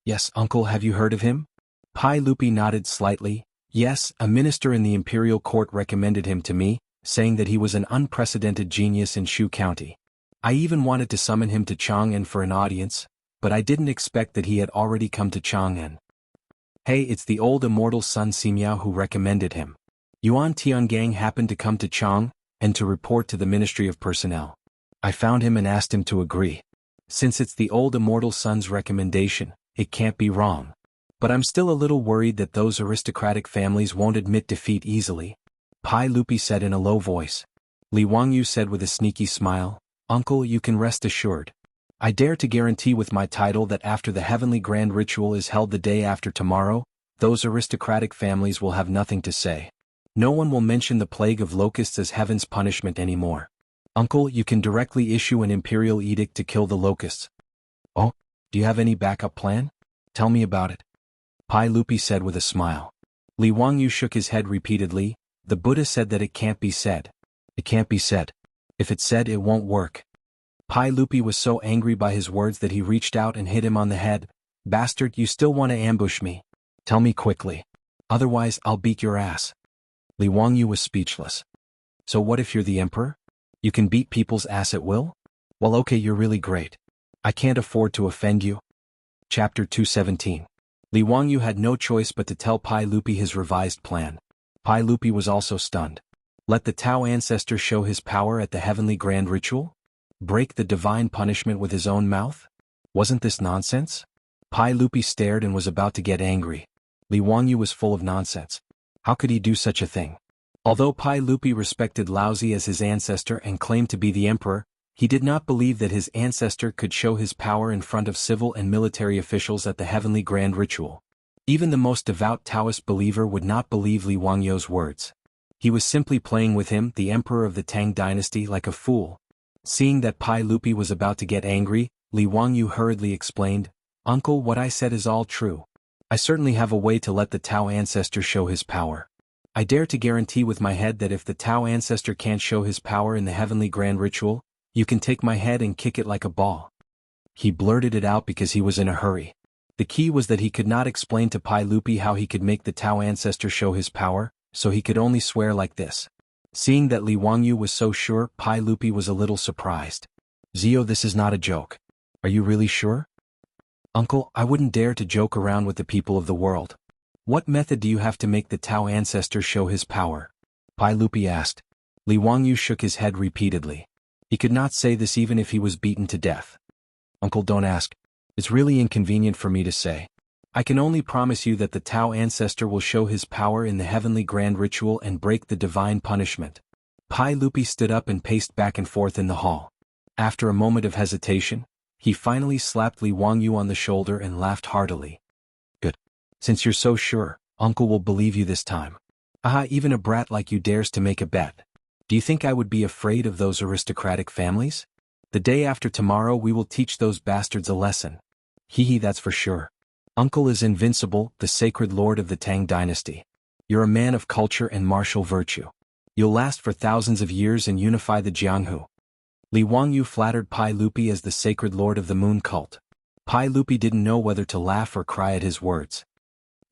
"Yes, uncle, have you heard of him?" Pai Lupi nodded slightly. "Yes, a minister in the imperial court recommended him to me, saying that he was an unprecedented genius in Shu County. I even wanted to summon him to Chang'an for an audience, but I didn't expect that he had already come to Chang'an. Hey, it's the old immortal Sun Simiao who recommended him. Yuan Tiangang happened to come to Chang, and to report to the Ministry of Personnel. I found him and asked him to agree. Since it's the old immortal Sun's recommendation, it can't be wrong. But I'm still a little worried that those aristocratic families won't admit defeat easily," Pai Lupi said in a low voice. Li Wangyu said with a sneaky smile, "Uncle, you can rest assured. I dare to guarantee with my title that after the heavenly grand ritual is held the day after tomorrow, those aristocratic families will have nothing to say. No one will mention the plague of locusts as heaven's punishment anymore. Uncle, you can directly issue an imperial edict to kill the locusts." "Oh, do you have any backup plan? Tell me about it," Pai Lupi said with a smile. Li Wangyu shook his head repeatedly. "The Buddha said that it can't be said. It can't be said. If it's said, it won't work." Pai Lupi was so angry by his words that he reached out and hit him on the head. "Bastard, you still want to ambush me? Tell me quickly. Otherwise, I'll beat your ass." Li Wangyu was speechless. "So what if you're the emperor? You can beat people's ass at will? Well, okay, you're really great. I can't afford to offend you." Chapter 217. Li Wangyu had no choice but to tell Pai Lupi his revised plan. Pai Lupi was also stunned. Let the Tao ancestor show his power at the heavenly grand ritual? Break the divine punishment with his own mouth? Wasn't this nonsense? Pai Lupi stared and was about to get angry. Li Wangyu was full of nonsense. How could he do such a thing? Although Pai Lupi respected Laozi as his ancestor and claimed to be the emperor, he did not believe that his ancestor could show his power in front of civil and military officials at the heavenly grand ritual. Even the most devout Taoist believer would not believe Li Wangyu's words. He was simply playing with him, the emperor of the Tang dynasty, like a fool. Seeing that Pai Lupi was about to get angry, Li Wangyu hurriedly explained, "Uncle, what I said is all true. I certainly have a way to let the Tao ancestor show his power. I dare to guarantee with my head that if the Tao ancestor can't show his power in the heavenly grand ritual, you can take my head and kick it like a ball." He blurted it out because he was in a hurry. The key was that he could not explain to Pai Lupi how he could make the Tao ancestor show his power, so he could only swear like this. Seeing that Li Wangyu was so sure, Pai Lupi was a little surprised. Zio, this is not a joke. Are you really sure? Uncle, I wouldn't dare to joke around with the people of the world. What method do you have to make the Tao ancestor show his power? Pai Lupi asked. Li Wangyu shook his head repeatedly. He could not say this even if he was beaten to death. Uncle, don't ask. It's really inconvenient for me to say. I can only promise you that the Tao ancestor will show his power in the heavenly grand ritual and break the divine punishment. Pai Lupi stood up and paced back and forth in the hall. After a moment of hesitation, he finally slapped Li Wangyu on the shoulder and laughed heartily. Good. Since you're so sure, Uncle will believe you this time. Aha, even a brat like you dares to make a bet. Do you think I would be afraid of those aristocratic families? The day after tomorrow we will teach those bastards a lesson. Hee, that's for sure. Uncle is invincible, the sacred lord of the Tang dynasty. You're a man of culture and martial virtue. You'll last for thousands of years and unify the Jianghu. Li Wangyu flattered Pai Lupi as the sacred lord of the moon cult. Pai Lupi didn't know whether to laugh or cry at his words.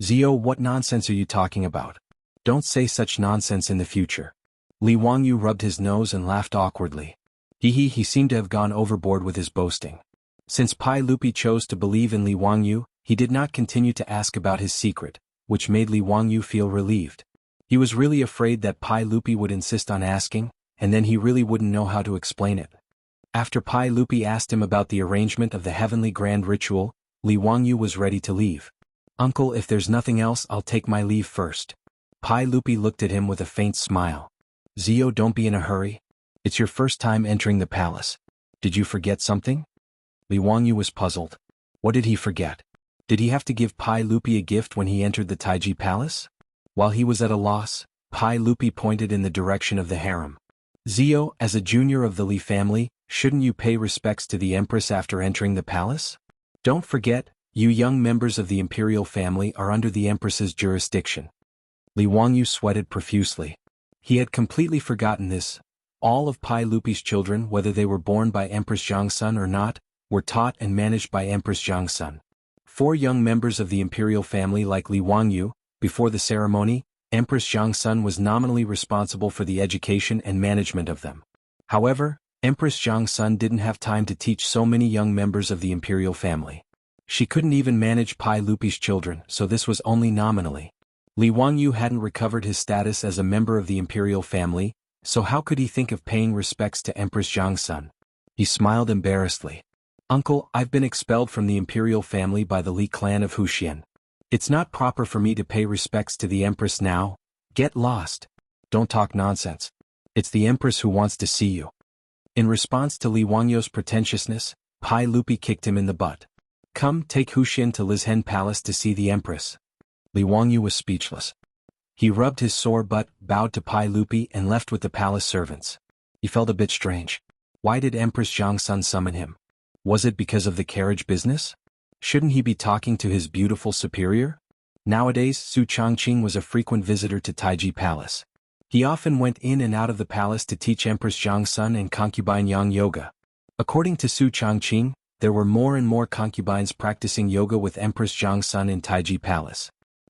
Zio, what nonsense are you talking about? Don't say such nonsense in the future. Li Wangyu rubbed his nose and laughed awkwardly. He seemed to have gone overboard with his boasting. Since Pai Lupi chose to believe in Li Wangyu, he did not continue to ask about his secret, which made Li Wangyu feel relieved. He was really afraid that Pai Lupi would insist on asking, and then he really wouldn't know how to explain it. After Pai Lupi asked him about the arrangement of the heavenly grand ritual, Li Wangyu was ready to leave. Uncle, if there's nothing else, I'll take my leave first. Pai Lupi looked at him with a faint smile. Zio, don't be in a hurry. It's your first time entering the palace. Did you forget something? Li Wangyu was puzzled. What did he forget? Did he have to give Pai Lupi a gift when he entered the Taiji palace? While he was at a loss, Pai Lupi pointed in the direction of the harem. Zio, as a junior of the Li family, shouldn't you pay respects to the empress after entering the palace? Don't forget, you young members of the imperial family are under the empress's jurisdiction. Li Wangyu sweated profusely. He had completely forgotten this. All of Pai Lupi's children, whether they were born by Empress Jiangsun or not, were taught and managed by Empress Jiangsun. 4 young members of the imperial family like Li Wangyu. Before the ceremony, Empress Jiangsun was nominally responsible for the education and management of them. However, Empress Jiangsun didn't have time to teach so many young members of the imperial family. She couldn't even manage Pai Lupi's children, so this was only nominally. Li Wangyu hadn't recovered his status as a member of the imperial family, so how could he think of paying respects to Empress Jiangsun? He smiled embarrassedly. Uncle, I've been expelled from the imperial family by the Li clan of Wuxia. It's not proper for me to pay respects to the empress now. Get lost. Don't talk nonsense. It's the empress who wants to see you. In response to Li Wangyu's pretentiousness, Pai Lupi kicked him in the butt. Come, take Wuxia to Lizhen Palace to see the empress. Li Wangyu was speechless. He rubbed his sore butt, bowed to Pai Lupi and left with the palace servants. He felt a bit strange. Why did Empress Jiangsun summon him? Was it because of the carriage business? Shouldn't he be talking to his beautiful superior? Nowadays, Su Changqing was a frequent visitor to Taiji Palace. He often went in and out of the palace to teach Empress Jiangsun and concubine Yang yoga. According to Su Changqing, there were more and more concubines practicing yoga with Empress Jiangsun in Taiji Palace.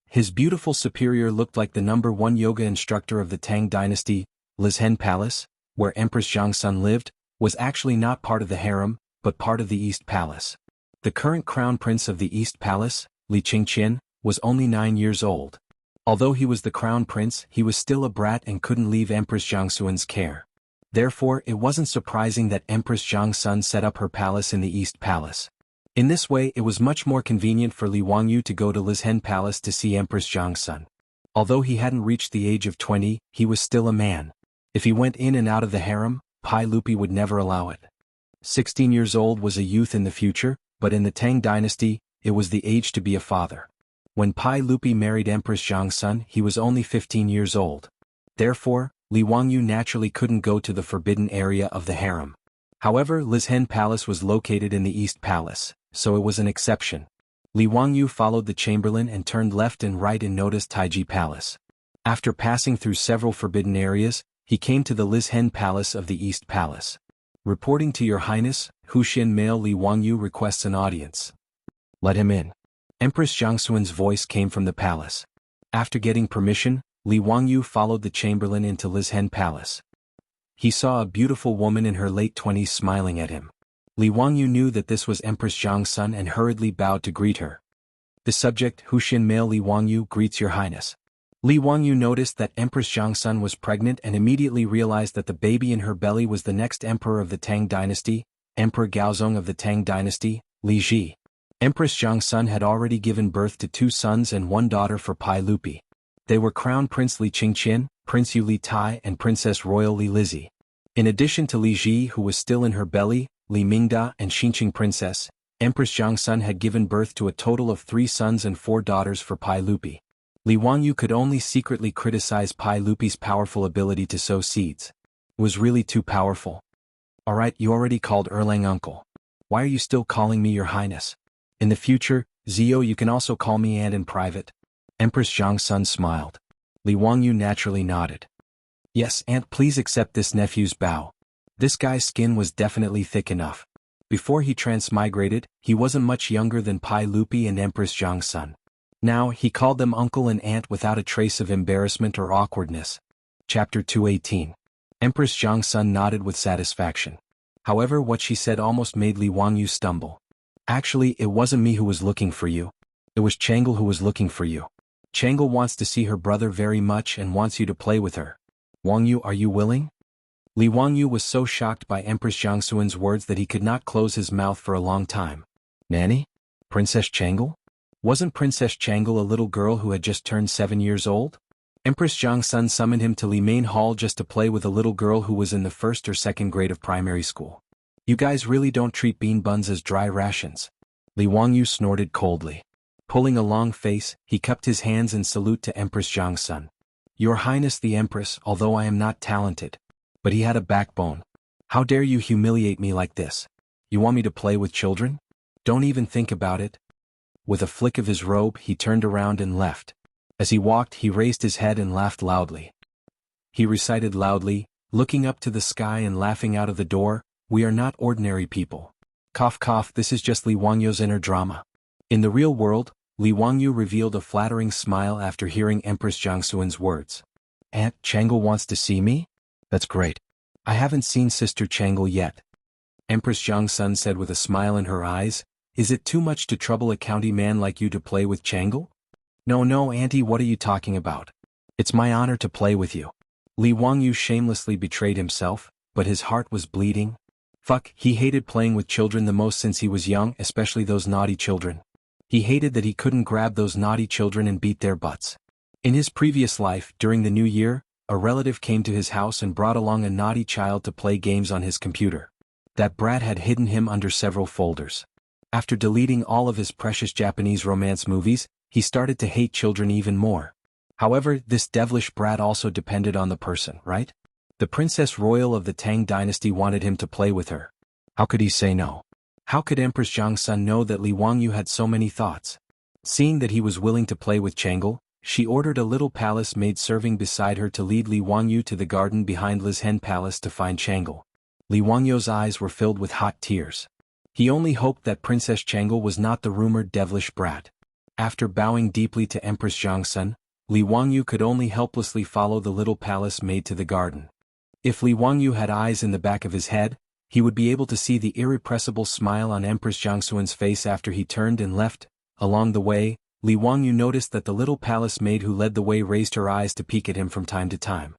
His beautiful superior looked like the #1 yoga instructor of the Tang dynasty. Lizhen Palace, where Empress Jiangsun lived, was actually not part of the harem, but part of the East Palace. The current crown prince of the East Palace, Li Qingqian, was only 9 years old. Although he was the crown prince, he was still a brat and couldn't leave Empress Jiangsun's care. Therefore, it wasn't surprising that Empress Jiangsun set up her palace in the East Palace. In this way, it was much more convenient for Li Wangyu to go to Lizhen Palace to see Empress Jiangsun. Although he hadn't reached the age of 20, he was still a man. If he went in and out of the harem, Pai Lupi would never allow it. 16 years old was a youth in the future, but in the Tang dynasty, it was the age to be a father. When Pai Lupi married Empress Jiangsun, he was only 15 years old. Therefore, Li Wangyu naturally couldn't go to the forbidden area of the harem. However, Lizhen Palace was located in the East Palace, so it was an exception. Li Wangyu followed the chamberlain and turned left and right and noticed Taiji Palace. After passing through several forbidden areas, he came to the Lizhen Palace of the East Palace. Reporting to Your Highness, Huxian male Li Wangyu requests an audience. Let him in. Empress Jiangxuan's voice came from the palace. After getting permission, Li Wangyu followed the chamberlain into Lizhen Palace. He saw a beautiful woman in her late 20s smiling at him. Li Wangyu knew that this was Empress Jiangxun and hurriedly bowed to greet her. The subject, Huxian male Li Wangyu, greets your highness. Li Wangyu noticed that Empress Jiangxun was pregnant and immediately realized that the baby in her belly was the next emperor of the Tang dynasty, Emperor Gaozong of the Tang dynasty, Li Ji. Empress Jiangxun had already given birth to 2 sons and 1 daughter for Pai Lupi. They were Crown Prince Li Qingqian, Prince Yu Li Tai and Princess Royal Li Lizhi. In addition to Li Ji who was still in her belly, Li Mingda and Xinqing Princess, Empress Jiangxun had given birth to a total of 3 sons and 4 daughters for Pai Lupi. Li Wangyu could only secretly criticize Pai Lupi's powerful ability to sow seeds. It was really too powerful. Alright, you already called Erlang uncle. Why are you still calling me your highness? In the future, Zio, you can also call me aunt in private. Empress Jiangxun smiled. Li Wangyu naturally nodded. Yes, aunt, please accept this nephew's bow. This guy's skin was definitely thick enough. Before he transmigrated, he wasn't much younger than Pai Lupi and Empress Jiangxun. Now, he called them uncle and aunt without a trace of embarrassment or awkwardness. Chapter 218. Empress Jiangxun nodded with satisfaction. However, what she said almost made Li Wangyu stumble. Actually, it wasn't me who was looking for you. It was Chang'e who was looking for you. Chang'e wants to see her brother very much and wants you to play with her. Wangyu, are you willing? Li Wangyu was so shocked by Empress Jiangxuan's words that he could not close his mouth for a long time. Nanny? Princess Chang'e? Wasn't Princess Chang'e a little girl who had just turned 7 years old? Empress Jiangxun summoned him to Li Main Hall just to play with a little girl who was in the 1st or 2nd grade of primary school. You guys really don't treat bean buns as dry rations. Li Wangyu snorted coldly. Pulling a long face, he cupped his hands in salute to Empress Jiangxun. Your Highness the Empress, although I am not talented. But he had a backbone. How dare you humiliate me like this? You want me to play with children? Don't even think about it. With a flick of his robe, he turned around and left. As he walked, he raised his head and laughed loudly. He recited loudly, looking up to the sky and laughing out of the door, we are not ordinary people. Cough cough, this is just Li Wangyu's inner drama. In the real world, Li Wangyu revealed a flattering smile after hearing Empress Jiangxuan's words. Aunt Chang'e wants to see me? That's great. I haven't seen Sister Chang'e yet. Empress Jiangxun said with a smile in her eyes, is it too much to trouble a county man like you to play with Chang'e? No, auntie, what are you talking about? It's my honor to play with you. Li Wangyu shamelessly betrayed himself, but his heart was bleeding. Fuck, he hated playing with children the most since he was young, especially those naughty children. He hated that he couldn't grab those naughty children and beat their butts. In his previous life, during the new year, a relative came to his house and brought along a naughty child to play games on his computer. That brat had hidden him under several folders. After deleting all of his precious Japanese romance movies, he started to hate children even more. However, this devilish brat also depended on the person, right? The Princess Royal of the Tang dynasty wanted him to play with her. How could he say no? How could Empress Jiangxun know that Li Wangyu had so many thoughts? Seeing that he was willing to play with Chang'e, she ordered a little palace maid serving beside her to lead Li Wangyu to the garden behind Lizhen Palace to find Chang'e. Li Wangyu's eyes were filled with hot tears. He only hoped that Princess Chang'e was not the rumored devilish brat. After bowing deeply to Empress Jiangxun, Li Wangyu could only helplessly follow the little palace maid to the garden. If Li Wangyu had eyes in the back of his head, he would be able to see the irrepressible smile on Empress Jiangxuan's face after he turned and left. Along the way, Li Wangyu noticed that the little palace maid who led the way raised her eyes to peek at him from time to time.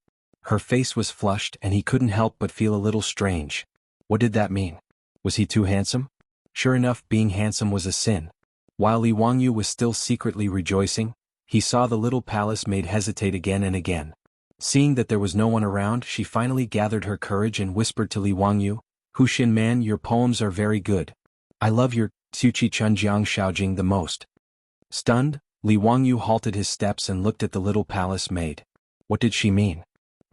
Her face was flushed and he couldn't help but feel a little strange. What did that mean? Was he too handsome? Sure enough, being handsome was a sin. While Li Wangyu was still secretly rejoicing, he saw the little palace maid hesitate again and again. Seeing that there was no one around, she finally gathered her courage and whispered to Li Wangyu, Huxian man, your poems are very good. I love your Tsuchi Chunjiang Shaojing the most. Stunned, Li Wangyu halted his steps and looked at the little palace maid. What did she mean?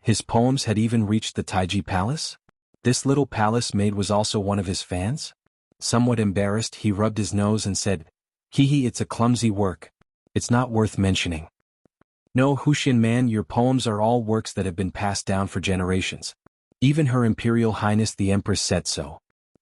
His poems had even reached the Taiji Palace? This little palace maid was also one of his fans? Somewhat embarrassed, he rubbed his nose and said, Hee, it's a clumsy work. It's not worth mentioning. No, Huxian man, your poems are all works that have been passed down for generations. Even Her Imperial Highness the Empress said so.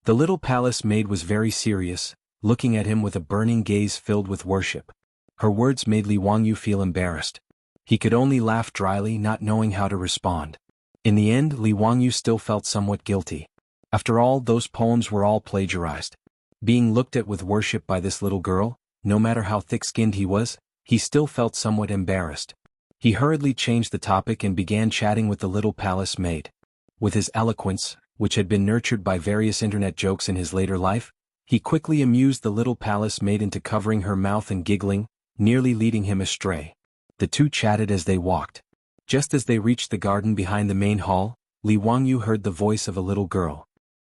The little palace maid was very serious, looking at him with a burning gaze filled with worship. Her words made Li Wangyu feel embarrassed. He could only laugh dryly, not knowing how to respond. In the end, Li Wangyu still felt somewhat guilty. After all, those poems were all plagiarized. Being looked at with worship by this little girl, no matter how thick-skinned he was, he still felt somewhat embarrassed. He hurriedly changed the topic and began chatting with the little palace maid. With his eloquence, which had been nurtured by various internet jokes in his later life, he quickly amused the little palace maid into covering her mouth and giggling, nearly leading him astray. The two chatted as they walked. Just as they reached the garden behind the main hall, Li Wangyu heard the voice of a little girl.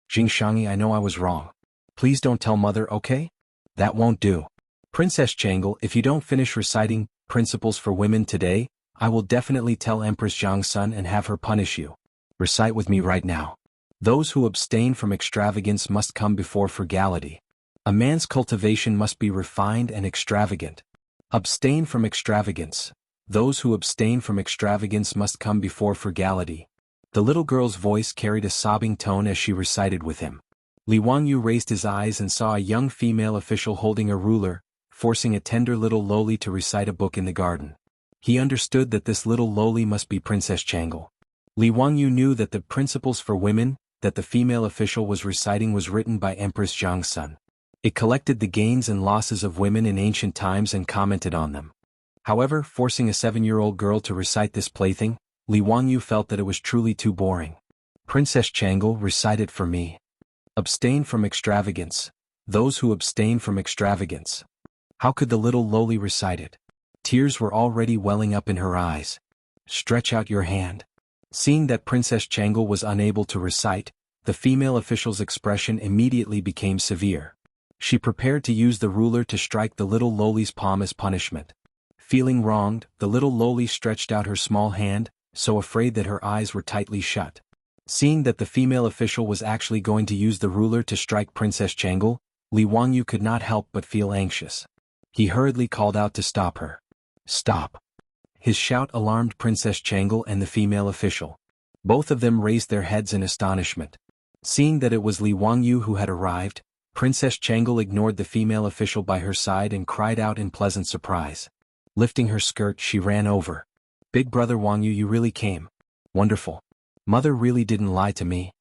"Jingshangyi, I know I was wrong. Please don't tell mother, okay? That won't do. Princess Jianghu, if you don't finish reciting Principles for Women today, I will definitely tell Empress Jiangsun and have her punish you. Recite with me right now. Those who abstain from extravagance must come before frugality. A man's cultivation must be refined and extravagant. Abstain from extravagance. Those who abstain from extravagance must come before frugality." The little girl's voice carried a sobbing tone as she recited with him. Li Wangyu raised his eyes and saw a young female official holding a ruler, forcing a tender little loli to recite a book in the garden. He understood that this little loli must be Princess Jianghu. Li Wangyu knew that the Principles for Women that the female official was reciting was written by Empress Jiangsun. It collected the gains and losses of women in ancient times and commented on them. However, forcing a 7-year-old girl to recite this plaything, Li Wangyu felt that it was truly too boring. "Princess Jianghu, recite it for me. Abstain from extravagance. Those who abstain from extravagance." How could the little loli recite it? Tears were already welling up in her eyes. "Stretch out your hand." Seeing that Princess Jianghu was unable to recite, the female official's expression immediately became severe. She prepared to use the ruler to strike the little loli's palm as punishment. Feeling wronged, the little loli stretched out her small hand, so afraid that her eyes were tightly shut. Seeing that the female official was actually going to use the ruler to strike Princess Jianghu, Li Wangyu could not help but feel anxious. He hurriedly called out to stop her. "Stop!" His shout alarmed Princess Jianghu and the female official. Both of them raised their heads in astonishment. Seeing that it was Li Wangyu who had arrived, Princess Jianghu ignored the female official by her side and cried out in pleasant surprise. Lifting her skirt, she ran over. "Big brother Wangyu, you really came. Wonderful. Mother really didn't lie to me."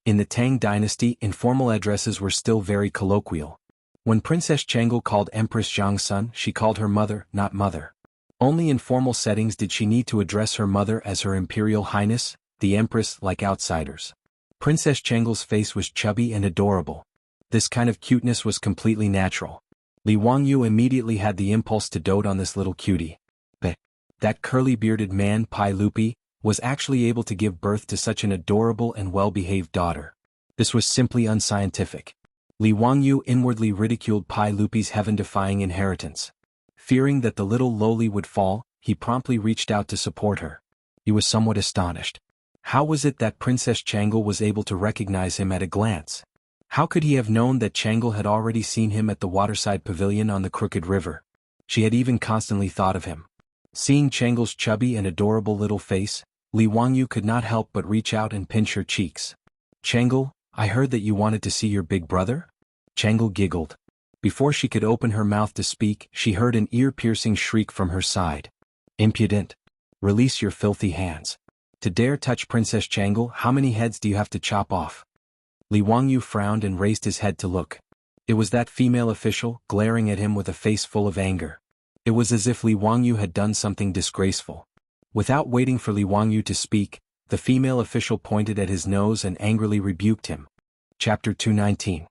In the Tang dynasty, informal addresses were still very colloquial. When Princess Jianghu called Empress Jiangsun, she called her mother, not mother. Only in formal settings did she need to address her mother as Her Imperial Highness, the Empress, like outsiders. Princess Jianghu's face was chubby and adorable. This kind of cuteness was completely natural. Li Wangyu immediately had the impulse to dote on this little cutie. But that curly-bearded man, Pai Lupi, was actually able to give birth to such an adorable and well-behaved daughter. This was simply unscientific. Li Wangyu inwardly ridiculed Pai Lupi's heaven-defying inheritance. Fearing that the little loli would fall, he promptly reached out to support her. He was somewhat astonished. How was it that Princess Jianghu was able to recognize him at a glance? How could he have known that Jianghu had already seen him at the waterside pavilion on the Crooked River? She had even constantly thought of him. Seeing Jianghu's chubby and adorable little face, Li Wangyu could not help but reach out and pinch her cheeks. "Jianghu, I heard that you wanted to see your big brother?" Jianghu giggled. Before she could open her mouth to speak, she heard an ear-piercing shriek from her side. "Impudent! Release your filthy hands. To dare touch Princess Jianghu, how many heads do you have to chop off?" Li Wangyu frowned and raised his head to look. It was that female official, glaring at him with a face full of anger. It was as if Li Wangyu had done something disgraceful. Without waiting for Li Wangyu to speak, the female official pointed at his nose and angrily rebuked him. Chapter 219.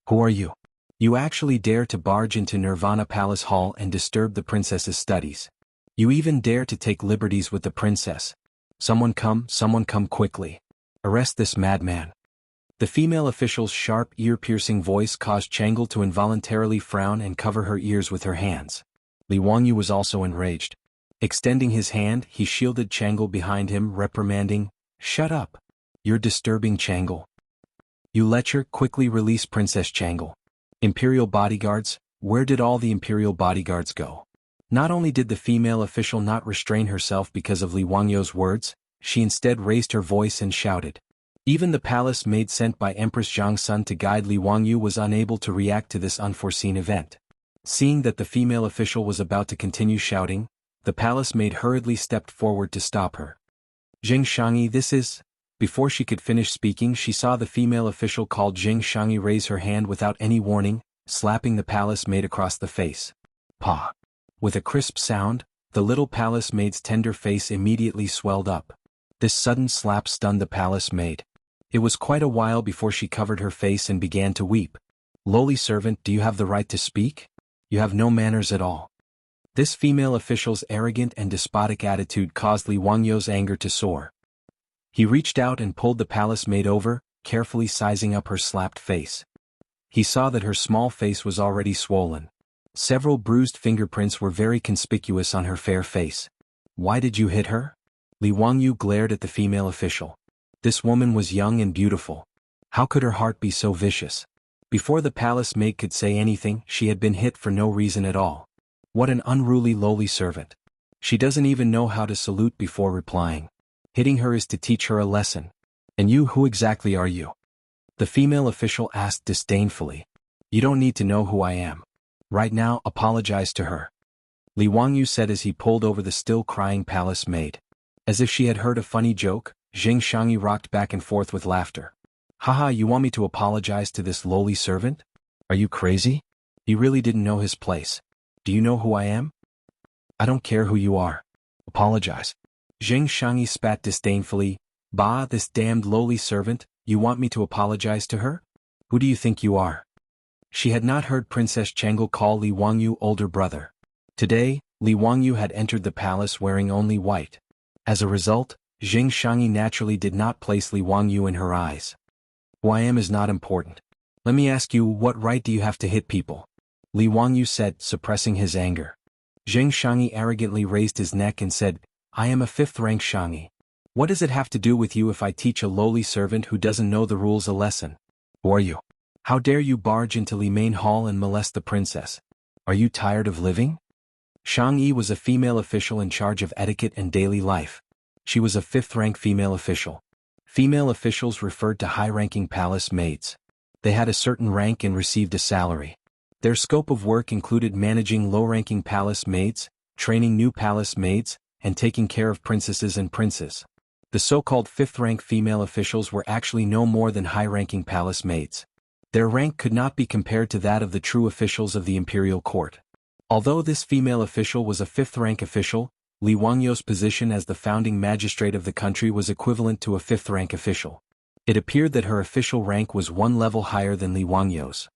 Who are you? You actually dare to barge into Nirvana Palace Hall and disturb the princess's studies. You even dare to take liberties with the princess. Someone come quickly. Arrest this madman. The female official's sharp, ear-piercing voice caused Jianghu to involuntarily frown and cover her ears with her hands. Li Wangyu was also enraged. Extending his hand, he shielded Jianghu behind him, reprimanding, "Shut up. You're disturbing Jianghu. You lecher, quickly release Princess Jianghu." Imperial bodyguards, where did all the imperial bodyguards go? Not only did the female official not restrain herself because of Li Wangyu's words, she instead raised her voice and shouted. Even the palace maid sent by Empress Jiangsun to guide Li Wangyu was unable to react to this unforeseen event. Seeing that the female official was about to continue shouting, the palace maid hurriedly stepped forward to stop her. Jing Shangyi, this is... Before she could finish speaking, she saw the female official called Jing Shangyi raise her hand without any warning, slapping the palace maid across the face. Pa! With a crisp sound, the little palace maid's tender face immediately swelled up. This sudden slap stunned the palace maid. It was quite a while before she covered her face and began to weep. Lowly servant, do you have the right to speak? You have no manners at all. This female official's arrogant and despotic attitude caused Li Wangyu's anger to soar. He reached out and pulled the palace maid over, carefully sizing up her slapped face. He saw that her small face was already swollen. Several bruised fingerprints were very conspicuous on her fair face. Why did you hit her? Li Wangyu glared at the female official. This woman was young and beautiful. How could her heart be so vicious? Before the palace maid could say anything, she had been hit for no reason at all. What an unruly lowly servant. She doesn't even know how to salute before replying. Hitting her is to teach her a lesson. And you, who exactly are you? The female official asked disdainfully. You don't need to know who I am. Right now, apologize to her. Li Wangyu said as he pulled over the still crying palace maid. As if she had heard a funny joke, Jing Shangyi rocked back and forth with laughter. Haha, you want me to apologize to this lowly servant? Are you crazy? He really didn't know his place. Do you know who I am? I don't care who you are. Apologize. Jing Shangyi spat disdainfully. Bah, this damned lowly servant, you want me to apologize to her? Who do you think you are? She had not heard Princess Chengel call Li Wangyu older brother. Today, Li Wangyu had entered the palace wearing only white. As a result, Jing Shangyi naturally did not place Li Wangyu in her eyes. Who I am is not important. Let me ask you, what right do you have to hit people? Li Wangyu said, suppressing his anger. Jing Shangyi arrogantly raised his neck and said, I am a fifth-rank Shangyi. What does it have to do with you if I teach a lowly servant who doesn't know the rules a lesson? Who are you? How dare you barge into Li Main Hall and molest the princess? Are you tired of living? Shangyi was a female official in charge of etiquette and daily life. She was a fifth-rank female official. Female officials referred to high-ranking palace maids. They had a certain rank and received a salary. Their scope of work included managing low-ranking palace maids, training new palace maids, and taking care of princesses and princes. The so-called fifth-rank female officials were actually no more than high-ranking palace maids. Their rank could not be compared to that of the true officials of the imperial court. Although this female official was a fifth-rank official, Li Wangyu's position as the founding magistrate of the country was equivalent to a fifth-rank official. It appeared that her official rank was one level higher than Li Wangyu's.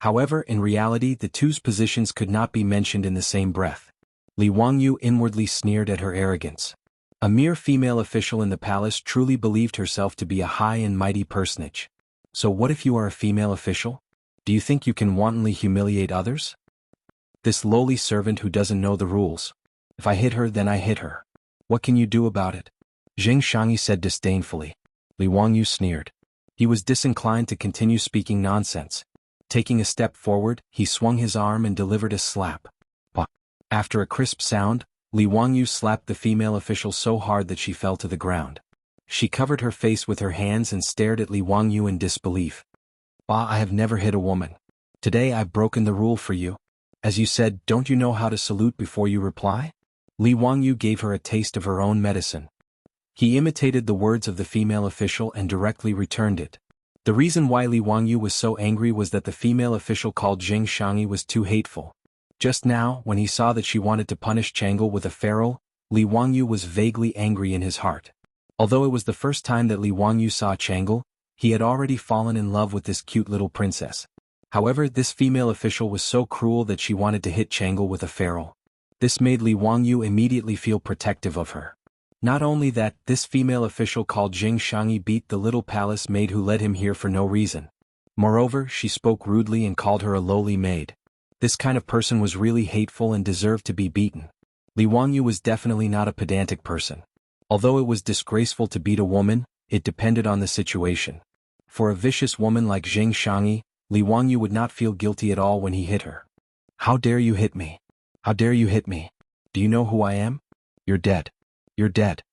However, in reality, the two's positions could not be mentioned in the same breath. Li Wangyu inwardly sneered at her arrogance. A mere female official in the palace truly believed herself to be a high and mighty personage. So what if you are a female official? Do you think you can wantonly humiliate others? This lowly servant who doesn't know the rules. If I hit her, then I hit her. What can you do about it? Jing Shangyi said disdainfully. Li Wangyu sneered. He was disinclined to continue speaking nonsense. Taking a step forward, he swung his arm and delivered a slap. After a crisp sound, Li Wangyu slapped the female official so hard that she fell to the ground. She covered her face with her hands and stared at Li Wangyu in disbelief. Bah, I have never hit a woman. Today I've broken the rule for you. As you said, don't you know how to salute before you reply? Li Wangyu gave her a taste of her own medicine. He imitated the words of the female official and directly returned it. The reason why Li Wangyu was so angry was that the female official called Jing Shangyi was too hateful. Just now, when he saw that she wanted to punish Changel with a ferule, Li Wangyu was vaguely angry in his heart. Although it was the first time that Li Wangyu saw Changel, he had already fallen in love with this cute little princess. However, this female official was so cruel that she wanted to hit Changel with a ferule. This made Li Wangyu immediately feel protective of her. Not only that, this female official called Jing Shangyi beat the little palace maid who led him here for no reason. Moreover, she spoke rudely and called her a lowly maid. This kind of person was really hateful and deserved to be beaten. Li Wangyu was definitely not a pedantic person. Although it was disgraceful to beat a woman, it depended on the situation. For a vicious woman like Jing Shangyi, Li Wangyu would not feel guilty at all when he hit her. How dare you hit me? How dare you hit me? Do you know who I am? You're dead. You're dead.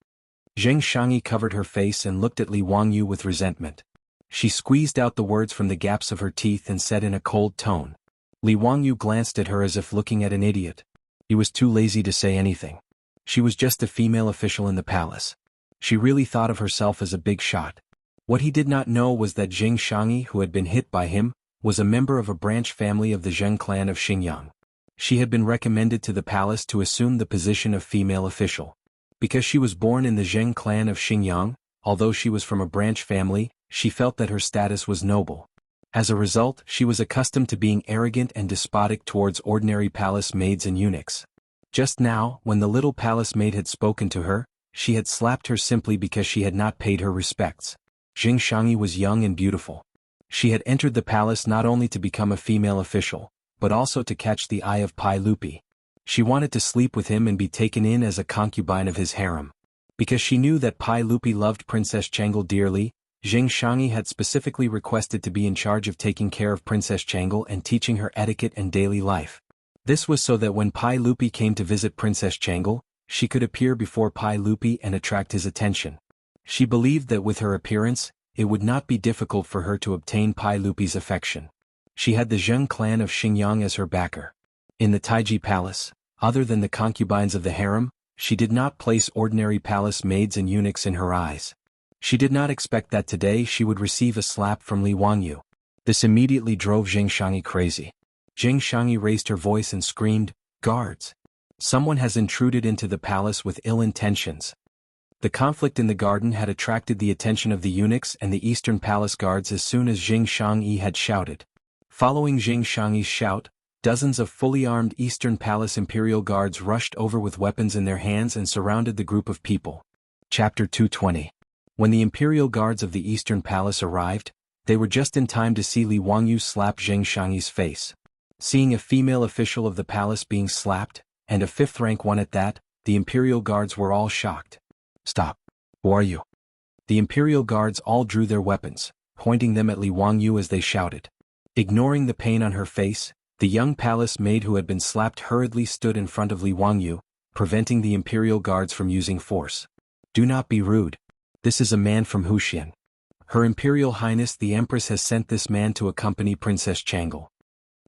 Zheng Shangyi covered her face and looked at Li Wangyu with resentment. She squeezed out the words from the gaps of her teeth and said in a cold tone. Li Wangyu glanced at her as if looking at an idiot. He was too lazy to say anything. She was just a female official in the palace. She really thought of herself as a big shot. What he did not know was that Zheng Shangyi, who had been hit by him, was a member of a branch family of the Zheng clan of Xinjiang. She had been recommended to the palace to assume the position of female official. Because she was born in the Zheng clan of Xinjiang, although she was from a branch family, she felt that her status was noble. As a result, she was accustomed to being arrogant and despotic towards ordinary palace maids and eunuchs. Just now, when the little palace maid had spoken to her, she had slapped her simply because she had not paid her respects. Zheng Shangyi was young and beautiful. She had entered the palace not only to become a female official, but also to catch the eye of Pai Lupi. She wanted to sleep with him and be taken in as a concubine of his harem. Because she knew that Pai Lupi loved Princess Changel dearly, Zheng Shangyi had specifically requested to be in charge of taking care of Princess Changel and teaching her etiquette and daily life. This was so that when Pai Lupi came to visit Princess Changel, she could appear before Pai Lupi and attract his attention. She believed that with her appearance, it would not be difficult for her to obtain Pai Lupi's affection. She had the Zheng clan of Xinjiang as her backer. In the Taiji palace, other than the concubines of the harem, she did not place ordinary palace maids and eunuchs in her eyes. She did not expect that today she would receive a slap from Li Wangyu. This immediately drove Zheng Shangyi crazy. Zheng Shangyi raised her voice and screamed, "Guards! Someone has intruded into the palace with ill intentions." The conflict in the garden had attracted the attention of the eunuchs and the Eastern Palace guards as soon as Zheng Shangyi had shouted. Following Zheng Shangyi's shout, dozens of fully armed Eastern Palace Imperial Guards rushed over with weapons in their hands and surrounded the group of people. Chapter 220. When the Imperial Guards of the Eastern Palace arrived, they were just in time to see Li Wangyu slap Zheng Shangyi's face. Seeing a female official of the palace being slapped, and a fifth-rank one at that, the Imperial Guards were all shocked. "Stop. Who are you?" The Imperial Guards all drew their weapons, pointing them at Li Wangyu as they shouted. Ignoring the pain on her face, the young palace maid who had been slapped hurriedly stood in front of Li Wangyu, preventing the Imperial Guards from using force. "Do not be rude. This is a man from Wuxia. Her Imperial Highness the Empress has sent this man to accompany Princess Changel."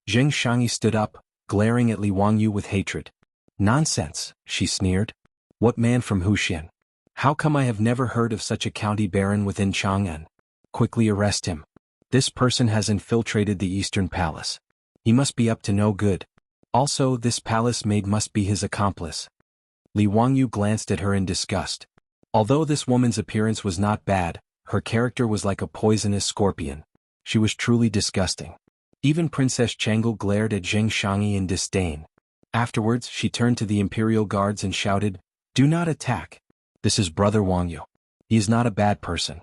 Zheng Shangyi stood up, glaring at Li Wangyu with hatred. "Nonsense," she sneered. "What man from Wuxia? How come I have never heard of such a county baron within Chang'an? Quickly arrest him. This person has infiltrated the Eastern Palace. He must be up to no good. Also, this palace maid must be his accomplice." Li Wangyu glanced at her in disgust. Although this woman's appearance was not bad, her character was like a poisonous scorpion. She was truly disgusting. Even Princess Changel glared at Zheng Shangyi in disdain. Afterwards, she turned to the Imperial Guards and shouted, "Do not attack. This is Brother Wangyu. He is not a bad person."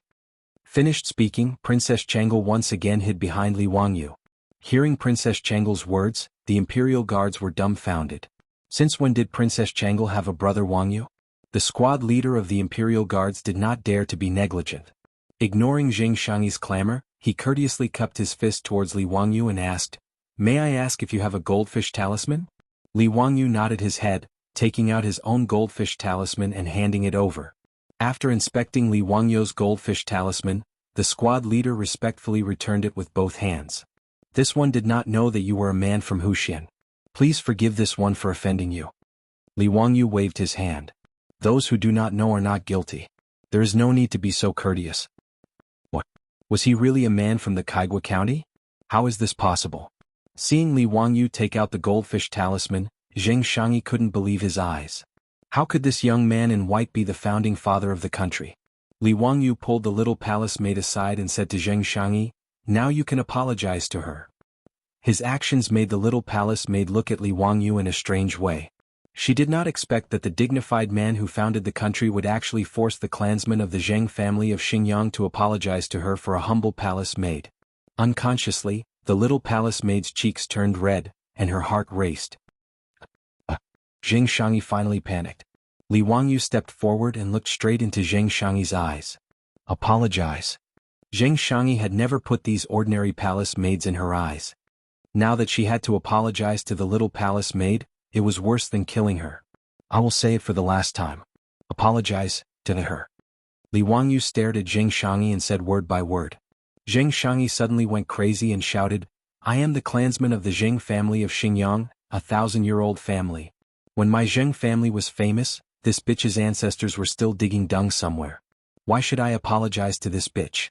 Finished speaking, Princess Changel once again hid behind Li Wangyu. Hearing Princess Changel's words, the Imperial Guards were dumbfounded. Since when did Princess Changel have a brother Wangyu? The squad leader of the Imperial Guards did not dare to be negligent. Ignoring Zheng Shangyi's clamor, he courteously cupped his fist towards Li Wangyu and asked, "May I ask if you have a goldfish talisman?" Li Wangyu nodded his head, taking out his own goldfish talisman and handing it over. After inspecting Li Wangyu's goldfish talisman, the squad leader respectfully returned it with both hands. "This one did not know that you were a man from Wuxia. Please forgive this one for offending you." Li Wangyu waved his hand. "Those who do not know are not guilty. There is no need to be so courteous." "What? Was he really a man from the Kaigwa County? How is this possible?" Seeing Li Wangyu take out the goldfish talisman, Zheng Shangyi couldn't believe his eyes. How could this young man in white be the founding father of the country? Li Wangyu pulled the little palace maid aside and said to Zheng Shangyi, "Now you can apologize to her." His actions made the little palace maid look at Li Wangyu in a strange way. She did not expect that the dignified man who founded the country would actually force the clansmen of the Zheng family of Xinjiang to apologize to her for a humble palace maid. Unconsciously, the little palace maid's cheeks turned red, and her heart raced. Zheng Shangyi finally panicked. Li Wangyu stepped forward and looked straight into Zheng Shangyi's eyes. "Apologize." Zheng Shangyi had never put these ordinary palace maids in her eyes. Now that she had to apologize to the little palace maid, it was worse than killing her. "I will say it for the last time. Apologize to her." Li Wangyu stared at Jing Shangyi and said word by word. Jing Shangyi suddenly went crazy and shouted, "I am the clansman of the Jing family of Xingyang, a 1,000-year-old family. When my Jing family was famous, this bitch's ancestors were still digging dung somewhere. Why should I apologize to this bitch?"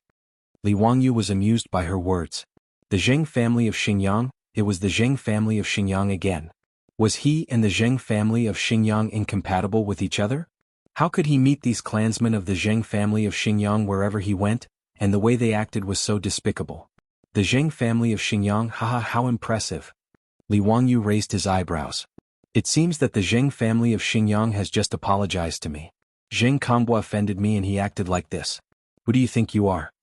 Li Wangyu was amused by her words. The Jing family of Xingyang, it was the Jing family of Xingyang again. Was he and the Jing family of Xingyang incompatible with each other? How could he meet these clansmen of the Jing family of Xingyang wherever he went, and the way they acted was so despicable? The Jing family of Xingyang, haha, how impressive. Li Wangyu raised his eyebrows. It seems that the Jing family of Xingyang has just apologized to me. Jing Kambua offended me and he acted like this. Who do you think you are?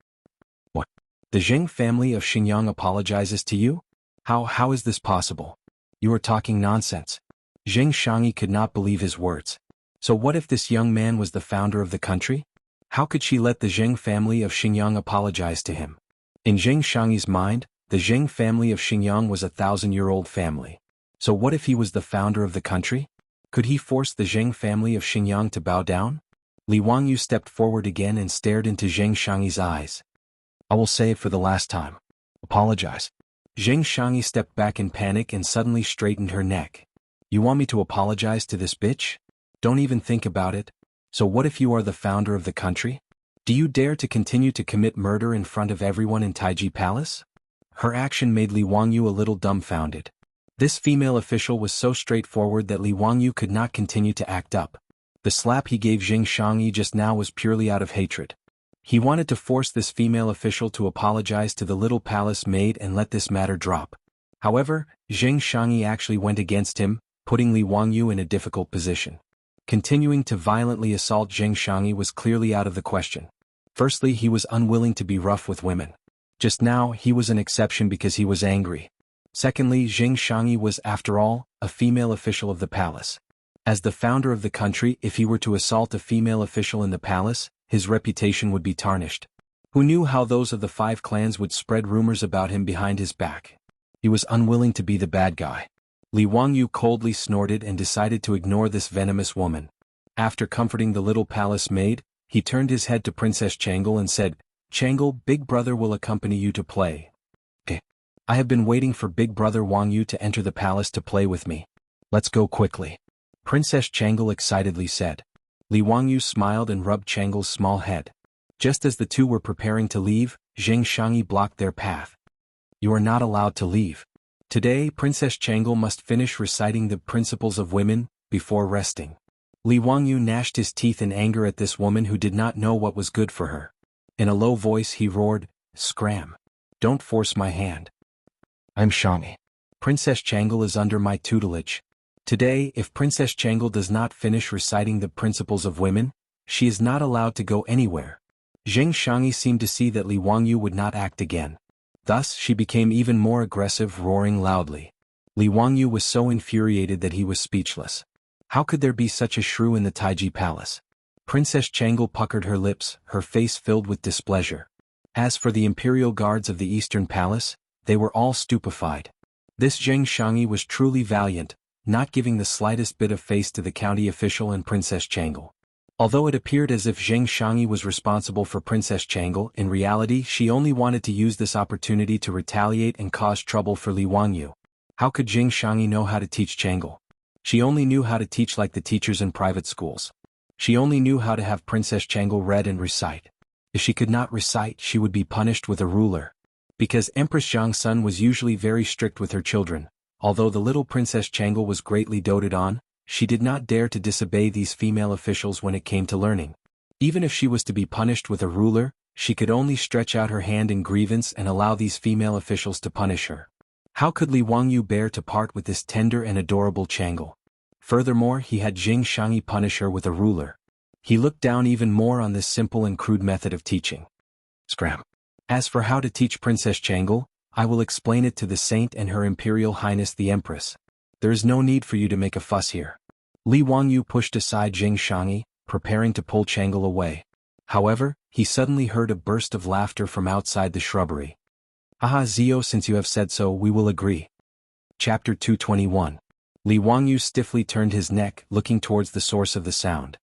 What? The Jing family of Xingyang apologizes to you? How is this possible? You are talking nonsense. Jing Shangyi could not believe his words. So what if this young man was the founder of the country? How could she let the Jing family of Xingyang apologize to him? In Jing Shangyi's mind, the Jing family of Xingyang was a 1,000-year-old family. So what if he was the founder of the country? Could he force the Jing family of Xingyang to bow down? Li Wangyu stepped forward again and stared into Jing Shangyi's eyes. I will say it for the last time. Apologize. Jing Shangyi stepped back in panic and suddenly straightened her neck. You want me to apologize to this bitch? Don't even think about it. So what if you are the founder of the country? Do you dare to continue to commit murder in front of everyone in Taiji Palace? Her action made Li Wangyu a little dumbfounded. This female official was so straightforward that Li Wangyu could not continue to act up. The slap he gave Jing Shangyi just now was purely out of hatred. He wanted to force this female official to apologize to the little palace maid and let this matter drop. However, Jing Shangyi actually went against him, putting Li Wangyu in a difficult position. Continuing to violently assault Jing Shangyi was clearly out of the question. Firstly, he was unwilling to be rough with women. Just now, he was an exception because he was angry. Secondly, Jing Shangyi was, after all, a female official of the palace. As the founder of the country, if he were to assault a female official in the palace, his reputation would be tarnished. Who knew how those of the 5 clans would spread rumors about him behind his back? He was unwilling to be the bad guy. Li Wangyu coldly snorted and decided to ignore this venomous woman. After comforting the little palace maid, he turned his head to Princess Changle and said, "Changle, Big Brother will accompany you to play." I have been waiting for Big Brother Wangyu to enter the palace to play with me. Let's go quickly. Princess Changle excitedly said. Li Wangyu smiled and rubbed Changle's small head. Just as the two were preparing to leave, Jing Shangyi blocked their path. You are not allowed to leave. Today, Princess Changle must finish reciting the principles of women, before resting. Li Wangyu gnashed his teeth in anger at this woman who did not know what was good for her. In a low voice he roared, "Scram! Don't force my hand. I'm Shangyi. Princess Changle is under my tutelage. Today, if Princess Changle does not finish reciting the principles of women, she is not allowed to go anywhere." Jing Shangyi seemed to see that Li Wangyu would not act again. Thus, she became even more aggressive, roaring loudly. Li Wangyu was so infuriated that he was speechless. How could there be such a shrew in the Taiji Palace? Princess Changle puckered her lips, her face filled with displeasure. As for the imperial guards of the Eastern Palace, they were all stupefied. This Jing Shangyi was truly valiant, not giving the slightest bit of face to the county official and Princess Changle. Although it appeared as if Jing Shangyi was responsible for Princess Changle, in reality she only wanted to use this opportunity to retaliate and cause trouble for Li Wangyu. How could Jing Shangyi know how to teach Changle? She only knew how to teach like the teachers in private schools. She only knew how to have Princess Changle read and recite. If she could not recite, she would be punished with a ruler. Because Empress Jiangsun was usually very strict with her children, although the little Princess Changle was greatly doted on, she did not dare to disobey these female officials when it came to learning. Even if she was to be punished with a ruler, she could only stretch out her hand in grievance and allow these female officials to punish her. How could Li Wangyu bear to part with this tender and adorable Changle? Furthermore, he had Jing Shangyi punish her with a ruler. He looked down even more on this simple and crude method of teaching. Scram. As for how to teach Princess Changle, I will explain it to the Saint and Her Imperial Highness the Empress. There is no need for you to make a fuss here. Li Wangyu pushed aside Jing Shangyi, preparing to pull Changle away. However, he suddenly heard a burst of laughter from outside the shrubbery. Haha, Zio, since you have said so, we will agree. Chapter 221. Li Wangyu stiffly turned his neck, looking towards the source of the sound.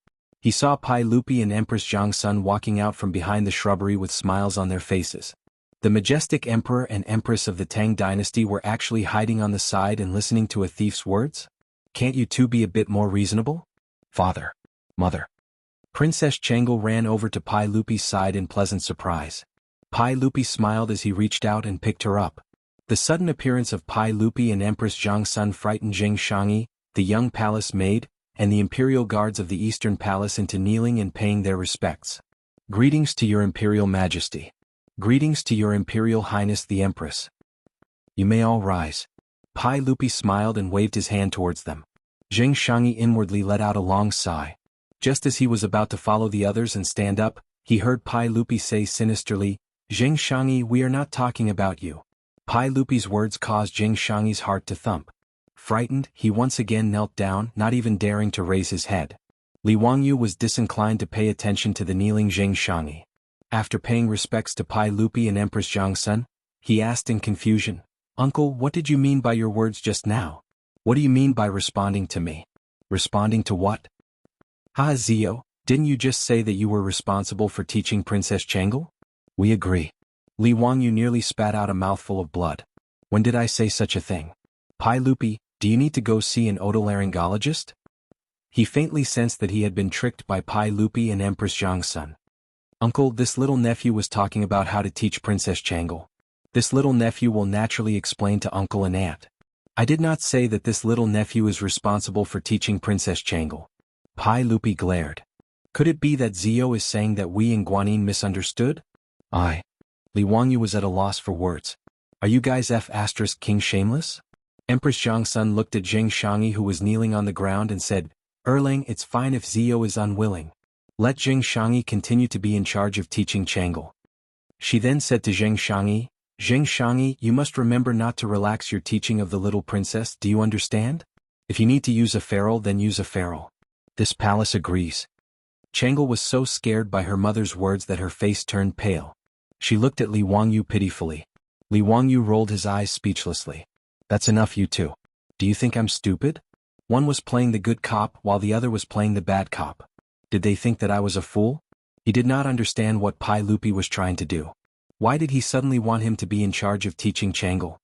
He saw Pai Lupi and Empress Jiangsun walking out from behind the shrubbery with smiles on their faces. The majestic emperor and empress of the Tang dynasty were actually hiding on the side and listening to a thief's words? Can't you two be a bit more reasonable? Father. Mother. Princess Jianghu ran over to Pai Lupi's side in pleasant surprise. Pai Lupi smiled as he reached out and picked her up. The sudden appearance of Pai Lupi and Empress Jiangsun frightened Jing Shangyi, the young palace maid, and the imperial guards of the Eastern Palace into kneeling and paying their respects. Greetings to your Imperial Majesty. Greetings to your Imperial Highness the Empress. You may all rise. Pai Lupi smiled and waved his hand towards them. Jing Shangyi inwardly let out a long sigh. Just as he was about to follow the others and stand up, he heard Pai Lupi say sinisterly, Jing Shangyi, we are not talking about you. Pai Lupi's words caused Jing Shangyi's heart to thump. Frightened, he once again knelt down, not even daring to raise his head. Li Wangyu was disinclined to pay attention to the kneeling Jing Shangyi. After paying respects to Pai Lupi and Empress Jiangsun, he asked in confusion, Uncle, what did you mean by your words just now? What do you mean by responding to me? Responding to what? Ha Zio, didn't you just say that you were responsible for teaching Princess Jianghu? We agree. Li Wangyu nearly spat out a mouthful of blood. When did I say such a thing? Pai Lupi, do you need to go see an otolaryngologist? He faintly sensed that he had been tricked by Pai Lupi and Empress Jiangsun. Uncle, this little nephew was talking about how to teach Princess Jianghu. This little nephew will naturally explain to uncle and aunt. I did not say that this little nephew is responsible for teaching Princess Jianghu. Pai Lupi glared. Could it be that Zio is saying that we in Guanyin misunderstood? Li Wangyu was at a loss for words. Are you guys King shameless? Empress Jiangsun looked at Jing Shangyi who was kneeling on the ground and said, Erlang, it's fine if Zio is unwilling. Let Jing Shangyi continue to be in charge of teaching Jianghu. She then said to Jing Shangyi, you must remember not to relax your teaching of the little princess, do you understand? If you need to use a feral, then use a feral. This palace agrees. Jianghu was so scared by her mother's words that her face turned pale. She looked at Li Wangyu pitifully. Li Wangyu rolled his eyes speechlessly. That's enough, you two. Do you think I'm stupid? One was playing the good cop while the other was playing the bad cop. Did they think that I was a fool? He did not understand what Pai Lupi was trying to do. Why did he suddenly want him to be in charge of teaching Jianghu?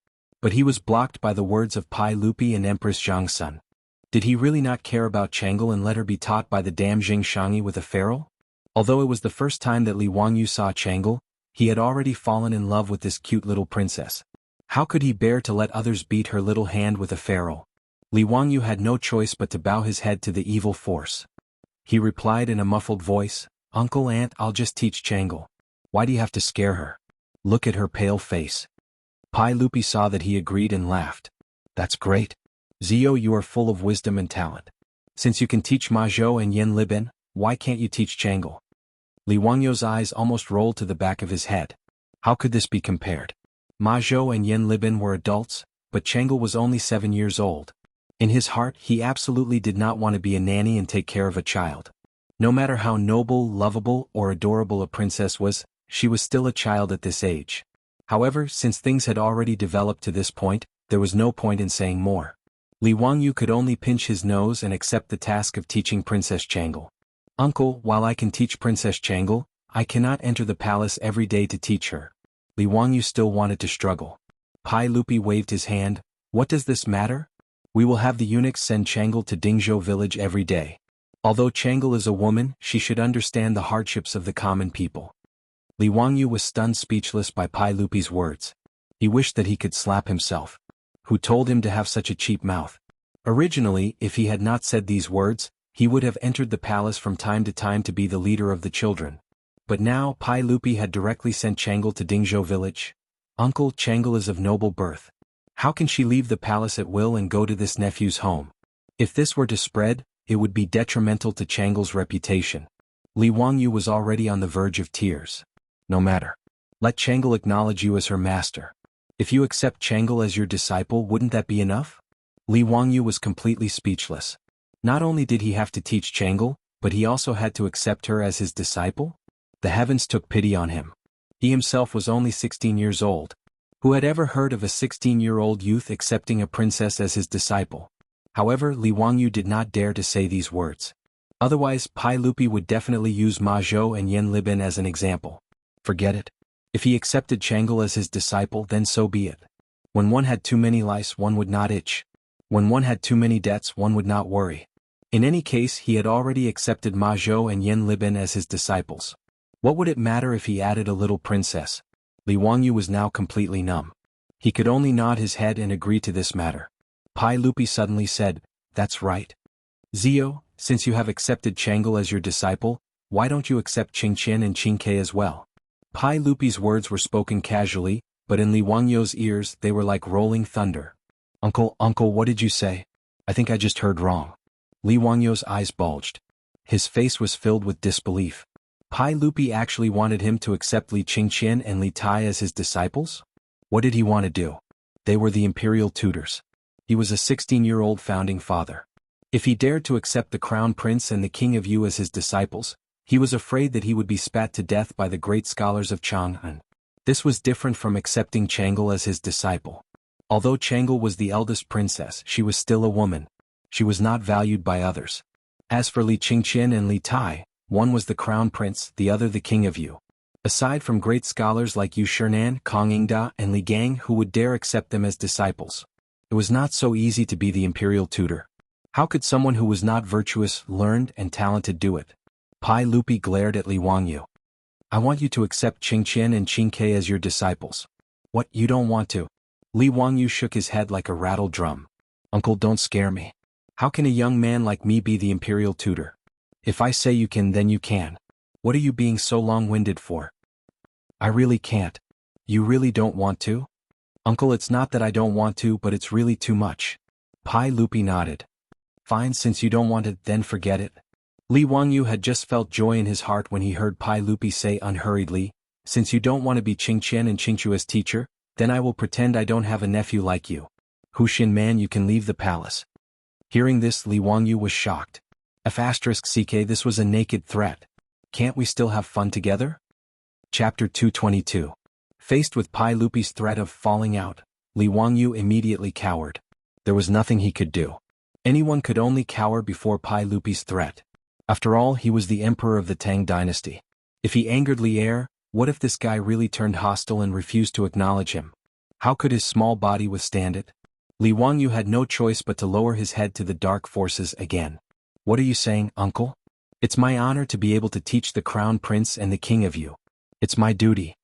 But he was blocked by the words of Pai Lupi and Empress Jiangsun. Did he really not care about Jianghu and let her be taught by the damn Jing Shangyi with a feral? Although it was the first time that Li Wangyu saw Jianghu, he had already fallen in love with this cute little princess. How could he bear to let others beat her little hand with a feral? Li Wangyu had no choice but to bow his head to the evil force. He replied in a muffled voice, Uncle, Aunt, I'll just teach Jianghu. Why do you have to scare her? Look at her pale face. Pai Lupi saw that he agreed and laughed. That's great. Zio, you are full of wisdom and talent. Since you can teach Ma Zhou and Yen Libin, why can't you teach Jianghu? Li Wangyu's eyes almost rolled to the back of his head. How could this be compared? Ma Zhou and Yen Libin were adults, but Jianghu was only 7 years old. In his heart, he absolutely did not want to be a nanny and take care of a child. No matter how noble, lovable, or adorable a princess was, she was still a child at this age. However, since things had already developed to this point, there was no point in saying more. Li Wangyu could only pinch his nose and accept the task of teaching Princess Jianghu. Uncle, while I can teach Princess Jianghu, I cannot enter the palace every day to teach her. Li Wangyu still wanted to struggle. Pai Lupi waved his hand. What does this matter? We will have the eunuchs send Jianghu to Dingzhou village every day. Although Jianghu is a woman, she should understand the hardships of the common people. Li Wangyu was stunned speechless by Pai Lupi's words. He wished that he could slap himself. Who told him to have such a cheap mouth? Originally, if he had not said these words, he would have entered the palace from time to time to be the leader of the children. But now Pai Lupi had directly sent Jianghu to Dingzhou village. Uncle, Jianghu is of noble birth. How can she leave the palace at will and go to this nephew's home? If this were to spread, it would be detrimental to Jianghu's reputation. Li Wangyu was already on the verge of tears. No matter. Let Jianghu acknowledge you as her master. If you accept Jianghu as your disciple, wouldn't that be enough? Li Wangyu was completely speechless. Not only did he have to teach Jianghu, but he also had to accept her as his disciple? The heavens took pity on him. He himself was only 16 years old. Who had ever heard of a 16-year-old youth accepting a princess as his disciple? However, Li Wangyu did not dare to say these words. Otherwise, Pai Lupi would definitely use Ma Zhou and Yan Libin as an example. Forget it. If he accepted Chang'e as his disciple, then so be it. When one had too many lice, one would not itch. When one had too many debts, one would not worry. In any case, he had already accepted Ma Zhou and Yan Libin as his disciples. What would it matter if he added a little princess? Li Wangyu was now completely numb. He could only nod his head and agree to this matter. Pai Lupi suddenly said, "That's right. Zio, since you have accepted Chang'e as your disciple, why don't you accept Qingqian and Qingke as well?" Pai Lupi's words were spoken casually, but in Li Wangyu's ears they were like rolling thunder. Uncle, what did you say? I think I just heard wrong." Li Wangyu's eyes bulged. His face was filled with disbelief. Pai Lupi actually wanted him to accept Li Qingqian and Li Tai as his disciples? What did he want to do? They were the imperial tutors. He was a 16-year-old founding father. If he dared to accept the crown prince and the king of Yu as his disciples, he was afraid that he would be spat to death by the great scholars of Chang'an. This was different from accepting Chang'e as his disciple. Although Chang'e was the eldest princess, she was still a woman. She was not valued by others. As for Li Qingqian and Li Tai, one was the crown prince, the other the king of Yu. Aside from great scholars like Yu Shernan, Kong Yingda, and Li Gang who would dare accept them as disciples, it was not so easy to be the imperial tutor. How could someone who was not virtuous, learned, and talented do it? Pai Lupi glared at Li Wangyu. "I want you to accept Qingqian and Qingke as your disciples." "What, you don't want to?" Li Wangyu shook his head like a rattled drum. "Uncle, don't scare me. How can a young man like me be the imperial tutor? If I say you can, then you can. What are you being so long-winded for?" "I really can't." "You really don't want to?" "Uncle, it's not that I don't want to, but it's really too much." Pai Lupi nodded. "Fine, since you don't want it, then forget it." Li Wangyu had just felt joy in his heart when he heard Pai Lupi say unhurriedly, "Since you don't want to be Qingqian and Qingqiu as teacher, then I will pretend I don't have a nephew like you. Huxin man, you can leave the palace." Hearing this, Li Wangyu was shocked. F***ck, this was a naked threat. Can't we still have fun together? Chapter 222. Faced with Pai Lupi's threat of falling out, Li Wangyu immediately cowered. There was nothing he could do. Anyone could only cower before Pai Lupi's threat. After all, he was the emperor of the Tang dynasty. If he angered Li Er, what if this guy really turned hostile and refused to acknowledge him? How could his small body withstand it? Li Wangyu had no choice but to lower his head to the dark forces again. "What are you saying, uncle? It's my honor to be able to teach the crown prince and the king of Yu. It's my duty."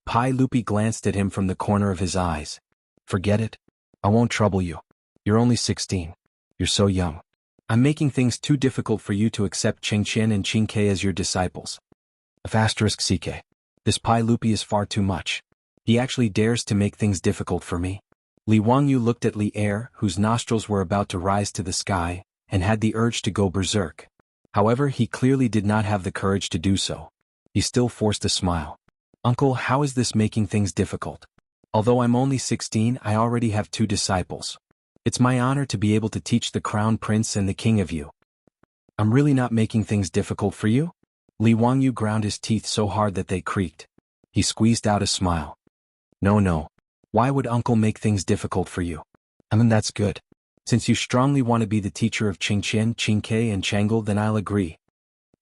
Pai Lupi glanced at him from the corner of his eyes. "Forget it. I won't trouble you. You're only 16. You're so young. I'm making things too difficult for you to accept Qingqian and Qingke as your disciples." F***ck. This Pai Lupi is far too much. He actually dares to make things difficult for me. Li Wangyu looked at Li Er, whose nostrils were about to rise to the sky, and had the urge to go berserk. However, he clearly did not have the courage to do so. He still forced a smile. "Uncle, how is this making things difficult? Although I'm only 16, I already have 2 disciples. It's my honor to be able to teach the crown prince and the king of Yu." "I'm really not making things difficult for you?" Li Wangyu ground his teeth so hard that they creaked. He squeezed out a smile. No. Why would uncle make things difficult for you? I mean, that's good. Since you strongly want to be the teacher of Qingqian, Qingke and Chang'e, then I'll agree."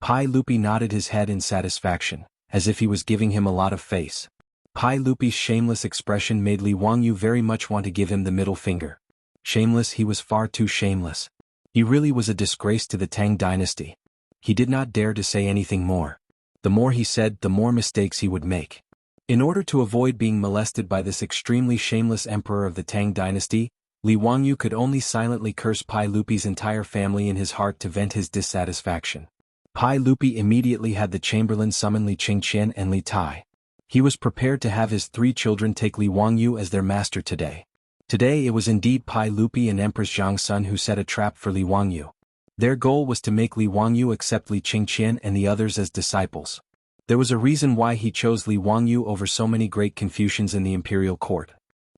Pai Lupi nodded his head in satisfaction, as if he was giving him a lot of face. Pai Lupi's shameless expression made Li Wangyu very much want to give him the middle finger. Shameless, he was far too shameless. He really was a disgrace to the Tang dynasty. He did not dare to say anything more. The more he said, the more mistakes he would make. In order to avoid being molested by this extremely shameless emperor of the Tang dynasty, Li Wangyu could only silently curse Pai Lupi's entire family in his heart to vent his dissatisfaction. Pai Lupi immediately had the chamberlain summon Li Qingqian and Li Tai. He was prepared to have his 3 children take Li Wangyu as their master today. Today it was indeed Pai Lupi and Empress Zhang's son who set a trap for Li Wangyu. Their goal was to make Li Wangyu accept Li Qingqian and the others as disciples. There was a reason why he chose Li Wangyu over so many great Confucians in the imperial court.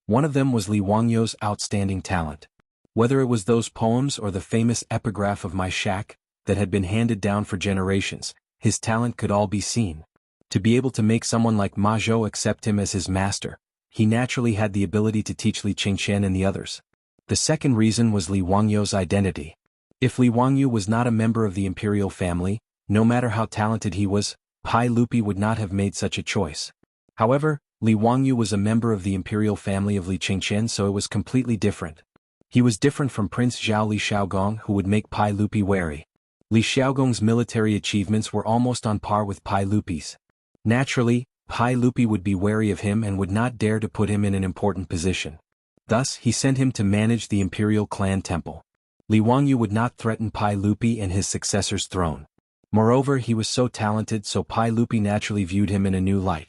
One of them was Li Wangyu's outstanding talent. Whether it was those poems or the famous epigraph of My Shack that had been handed down for generations, his talent could all be seen. To be able to make someone like Ma Zhou accept him as his master, he naturally had the ability to teach Li Qingqian and the others. The second reason was Li Wangyu's identity. If Li Wangyu was not a member of the imperial family, no matter how talented he was, Pai Lupi would not have made such a choice. However, Li Wangyu was a member of the imperial family of Li Qingqian, so it was completely different. He was different from Prince Zhao Li Xiaogong, who would make Pai Lupi wary. Li Xiaogong's military achievements were almost on par with Pai Lupi's. Naturally, Pai Lupi would be wary of him and would not dare to put him in an important position. Thus, he sent him to manage the imperial clan temple. Li Wangyu would not threaten Pai Lupi and his successor's throne. Moreover, he was so talented, so Pai Lupi naturally viewed him in a new light.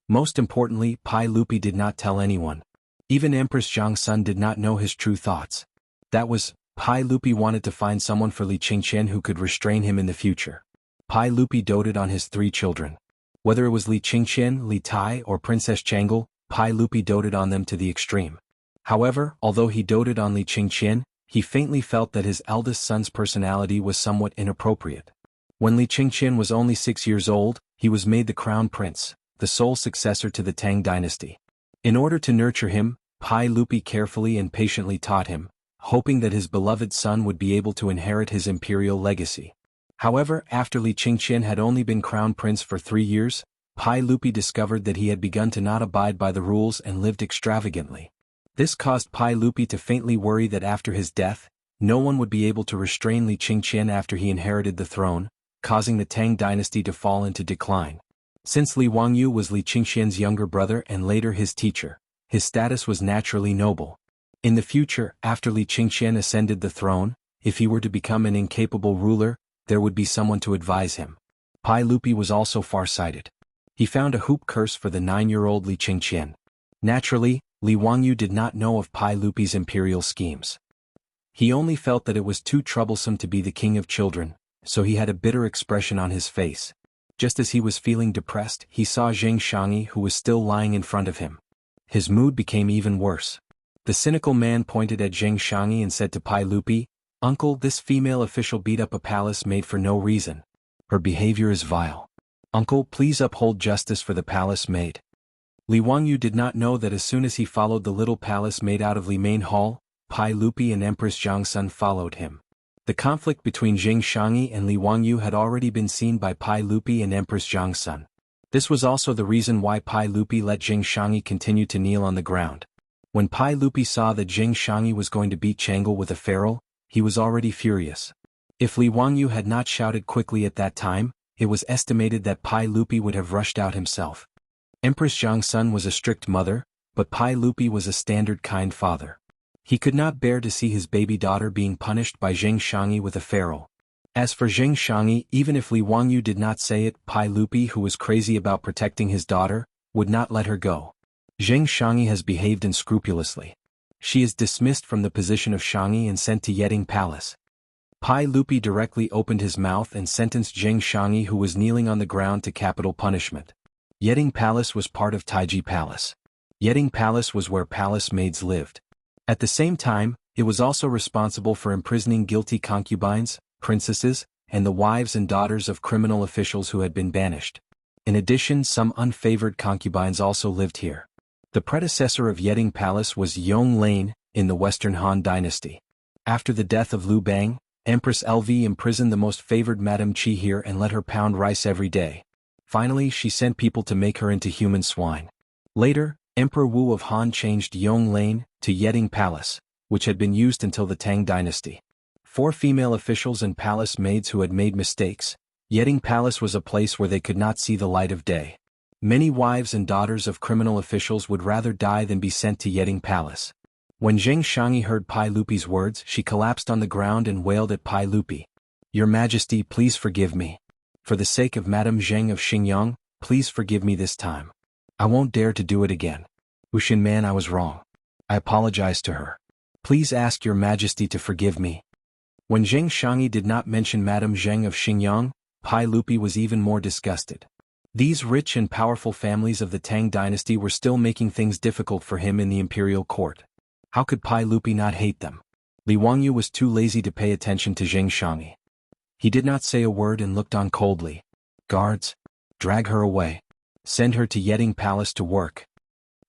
Most importantly, Pai Lupi did not tell anyone. Even Empress Zhang Sun did not know his true thoughts. That was, Pai Lupi wanted to find someone for Li Qingqian who could restrain him in the future. Pai Lupi doted on his 3 children. Whether it was Li Qingqian, Li Tai, or Princess Jianghu, Pai Lupi doted on them to the extreme. However, although he doted on Li Qingqian, he faintly felt that his eldest son's personality was somewhat inappropriate. When Li Qingqian was only 6 years old, he was made the crown prince, the sole successor to the Tang dynasty. In order to nurture him, Pai Lupi carefully and patiently taught him, hoping that his beloved son would be able to inherit his imperial legacy. However, after Li Qingqian had only been crown prince for 3 years, Pai Lupi discovered that he had begun to not abide by the rules and lived extravagantly. This caused Pai Lupi to faintly worry that after his death, no one would be able to restrain Li Qingqian after he inherited the throne, causing the Tang dynasty to fall into decline. Since Li Wangyu was Li Qingqian's younger brother and later his teacher, his status was naturally noble. In the future, after Li Qingqian ascended the throne, if he were to become an incapable ruler, there would be someone to advise him. Pai Lupi was also far-sighted. He found a hoop curse for the 9-year-old Li Qingqian. Naturally, Li Wangyu did not know of Pai Lupi's imperial schemes. He only felt that it was too troublesome to be the king of children, so he had a bitter expression on his face. Just as he was feeling depressed, he saw Zheng Shangyi, who was still lying in front of him. His mood became even worse. The cynical man pointed at Zheng Shangyi and said to Pai Lupi, "Uncle, this female official beat up a palace maid for no reason. Her behavior is vile. Uncle, please uphold justice for the palace maid." Li Wangyu did not know that as soon as he followed the little palace maid out of Li Main Hall, Pai Lupi and Empress Zhang Sun followed him. The conflict between Zheng Shangyi and Li Wangyu had already been seen by Pai Lupi and Empress Zhang Sun. This was also the reason why Pai Lupi let Zheng Shangyi continue to kneel on the ground. When Pai Lupi saw that Zheng Shangyi was going to beat Jianghu with a ferule, he was already furious. If Li Wangyu had not shouted quickly at that time, it was estimated that Pai Lupi would have rushed out himself. Empress Zhang Sun was a strict mother, but Pai Lupi was a standard kind father. He could not bear to see his baby daughter being punished by Zheng Shangyi with a ferule. As for Zheng Shangyi, even if Li Wangyu did not say it, Pai Lupi, who was crazy about protecting his daughter, would not let her go. Zheng Shangyi has behaved unscrupulously. She is dismissed from the position of Shangyi and sent to Yeting Palace. Pai Lupi directly opened his mouth and sentenced Zheng Shangyi, who was kneeling on the ground, to capital punishment. Yeting Palace was part of Taiji Palace. Yeting Palace was where palace maids lived. At the same time, it was also responsible for imprisoning guilty concubines, princesses, and the wives and daughters of criminal officials who had been banished. In addition, some unfavored concubines also lived here. The predecessor of Yeting Palace was Yong Lane, in the Western Han Dynasty. After the death of Liu Bang, Empress LV imprisoned the most favored Madame Qi here and let her pound rice every day. Finally, she sent people to make her into human swine. Later, Emperor Wu of Han changed Yong Lane to Yeting Palace, which had been used until the Tang Dynasty. 4 female officials and palace maids who had made mistakes. Yeting Palace was a place where they could not see the light of day. Many wives and daughters of criminal officials would rather die than be sent to Yeting Palace. When Zheng Shangyi heard Pai Lupi's words, she collapsed on the ground and wailed at Pai Lupi. "Your Majesty, please forgive me. For the sake of Madame Zheng of Xingyang, please forgive me this time. I won't dare to do it again. Wuxin man, I was wrong. I apologize to her. Please ask your Majesty to forgive me." When Zheng Shangyi did not mention Madame Zheng of Xingyang, Pai Lupi was even more disgusted. These rich and powerful families of the Tang dynasty were still making things difficult for him in the imperial court. How could Pai Lupi not hate them? Li Wangyu was too lazy to pay attention to Zheng Shangyi. He did not say a word and looked on coldly. "Guards, drag her away. Send her to Yeting Palace to work."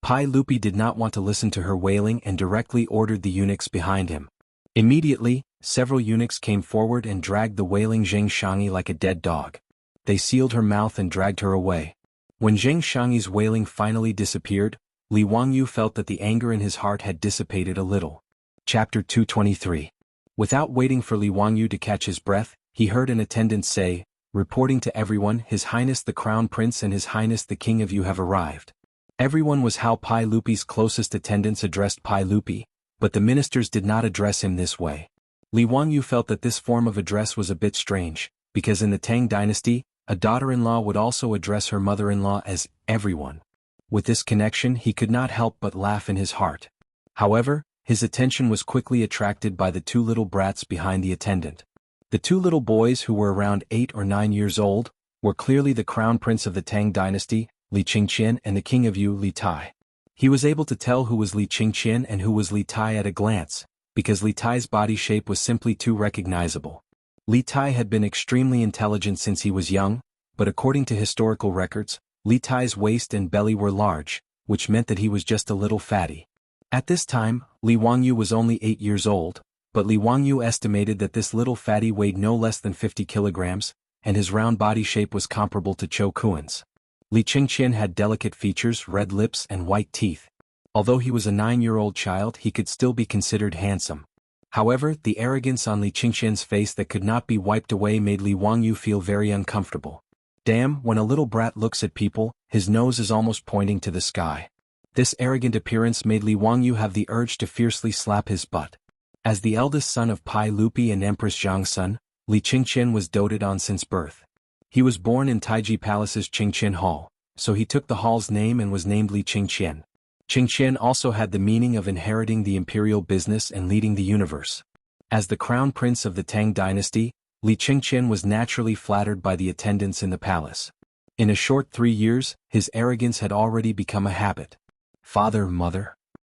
Pai Lupi did not want to listen to her wailing and directly ordered the eunuchs behind him. Immediately, Several eunuchs came forward and dragged the wailing Zheng Shangyi like a dead dog. They sealed her mouth and dragged her away. When Zheng Shangyi's wailing finally disappeared, Li Wangyu felt that the anger in his heart had dissipated a little. Chapter 223. Without waiting for Li Wangyu to catch his breath, he heard an attendant say, reporting to everyone, His Highness the Crown Prince and His Highness the King of Yu have arrived. Everyone was how Pai Lupi's closest attendants addressed Pai Lupi, but the ministers did not address him this way. Li Wangyu felt that this form of address was a bit strange, because in the Tang dynasty, a daughter-in-law would also address her mother-in-law as everyone. With this connection he could not help but laugh in his heart. However, his attention was quickly attracted by the two little brats behind the attendant. The two little boys, who were around 8 or 9 years old, were clearly the crown prince of the Tang dynasty, Li Qingqian, and the king of Yu, Li Tai. He was able to tell who was Li Qingqian and who was Li Tai at a glance, because Li Tai's body shape was simply too recognizable. Li Tai had been extremely intelligent since he was young, but according to historical records, Li Tai's waist and belly were large, which meant that he was just a little fatty. At this time, Li Wangyu was only 8 years old, but Li Wangyu estimated that this little fatty weighed no less than 50 kilograms, and his round body shape was comparable to Cho Kuan's. Li Qingqian had delicate features, red lips, and white teeth. Although he was a 9-year-old child, he could still be considered handsome. However, the arrogance on Li Qingqian's face that could not be wiped away made Li Wangyu feel very uncomfortable. Damn, when a little brat looks at people, his nose is almost pointing to the sky. This arrogant appearance made Li Wangyu have the urge to fiercely slap his butt. As the eldest son of Pai Lupi and Empress Jiangsun, Li Qingqian was doted on since birth. He was born in Taiji Palace's Qingqian Hall, so he took the hall's name and was named Li Qingqian. Qingqian also had the meaning of inheriting the imperial business and leading the universe. As the crown prince of the Tang dynasty, Li Qingqian was naturally flattered by the attendants in the palace. In a short 3 years, his arrogance had already become a habit. Father, mother.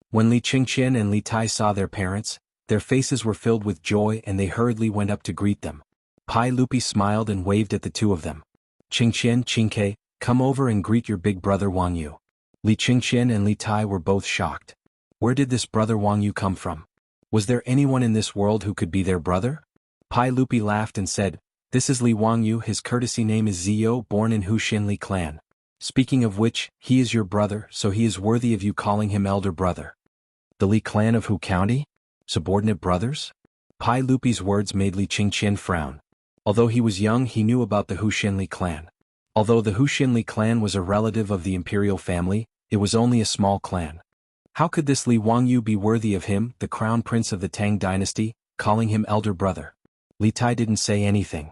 When Li Qingqian and Li Tai saw their parents, their faces were filled with joy and they hurriedly went up to greet them. Pai Lupi smiled and waved at the two of them. Qingqian, Qingke, come over and greet your big brother Wangyu. Li Qingqian and Li Tai were both shocked. Where did this brother Wangyu come from? Was there anyone in this world who could be their brother? Pai Lupi laughed and said, This is Li Wangyu, his courtesy name is Zio, born in Huxin Li clan. Speaking of which, he is your brother, so he is worthy of you calling him elder brother. The Li clan of Hu County? Subordinate brothers? Pai Lupi's words made Li Qingqian frown. Although he was young, he knew about the Huxin Li clan. Although the Huxin Li clan was a relative of the imperial family, it was only a small clan. How could this Li Wangyu be worthy of him, the crown prince of the Tang dynasty, calling him elder brother? Li Tai didn't say anything.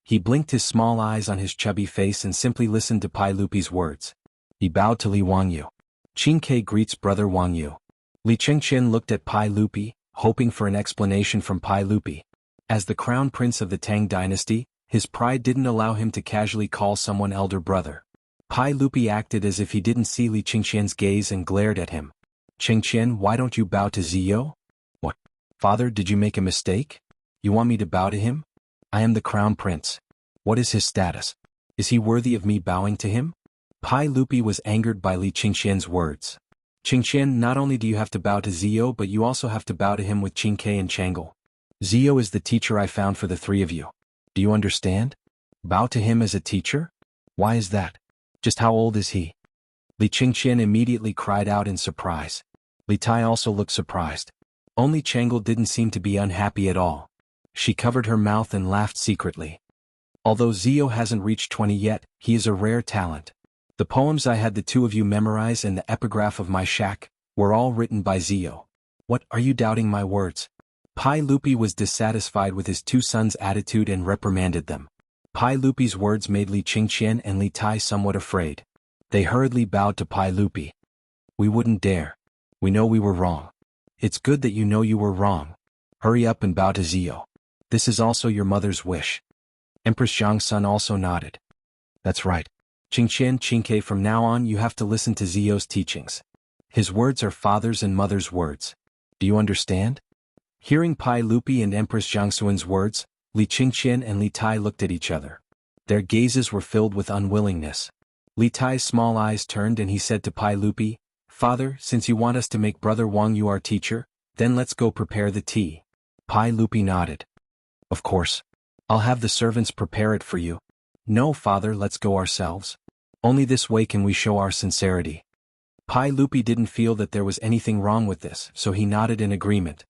He blinked his small eyes on his chubby face and simply listened to Pai Lupi's words. He bowed to Li Wangyu. Qingke greets brother Wangyu. Li Qingqian looked at Pai Lupi, hoping for an explanation from Pai Lupi. As the crown prince of the Tang dynasty, his pride didn't allow him to casually call someone elder brother. Pai Lupi acted as if he didn't see Li Qingqian's gaze and glared at him. Qingqian, why don't you bow to Zio? What? Father, did you make a mistake? You want me to bow to him? I am the crown prince. What is his status? Is he worthy of me bowing to him? Pai Lupi was angered by Li Qingqian's words. Qingqian, not only do you have to bow to Zio, but you also have to bow to him with Qingke and Changel. Zio is the teacher I found for the three of you. Do you understand? Bow to him as a teacher? Why is that? Just how old is he? Li Qingqian immediately cried out in surprise. Li Tai also looked surprised. Only Changel didn't seem to be unhappy at all. She covered her mouth and laughed secretly. Although Zio hasn't reached 20 yet, he is a rare talent. The poems I had the two of you memorize and the epigraph of my shack were all written by Zio. What, are you doubting my words? Pai Lupi was dissatisfied with his two sons' attitude and reprimanded them. Pai Lupi's words made Li Qingqian and Li Tai somewhat afraid. They hurriedly bowed to Pai Lupi. We wouldn't dare. We know we were wrong. It's good that you know you were wrong. Hurry up and bow to Zio. This is also your mother's wish. Empress Jiangsun also nodded. That's right. Qingqian, Qingke, from now on you have to listen to Zio's teachings. His words are father's and mother's words. Do you understand? Hearing Pai Lupi and Empress Jiangsun's words, Li Qingqian and Li Tai looked at each other. Their gazes were filled with unwillingness. Li Tai's small eyes turned and he said to Pai Lupi, Father, since you want us to make brother Wangyu our teacher, then let's go prepare the tea. Pai Lupi nodded. Of course. I'll have the servants prepare it for you. No, father, let's go ourselves. Only this way can we show our sincerity. Pai Lupi didn't feel that there was anything wrong with this, so he nodded in agreement.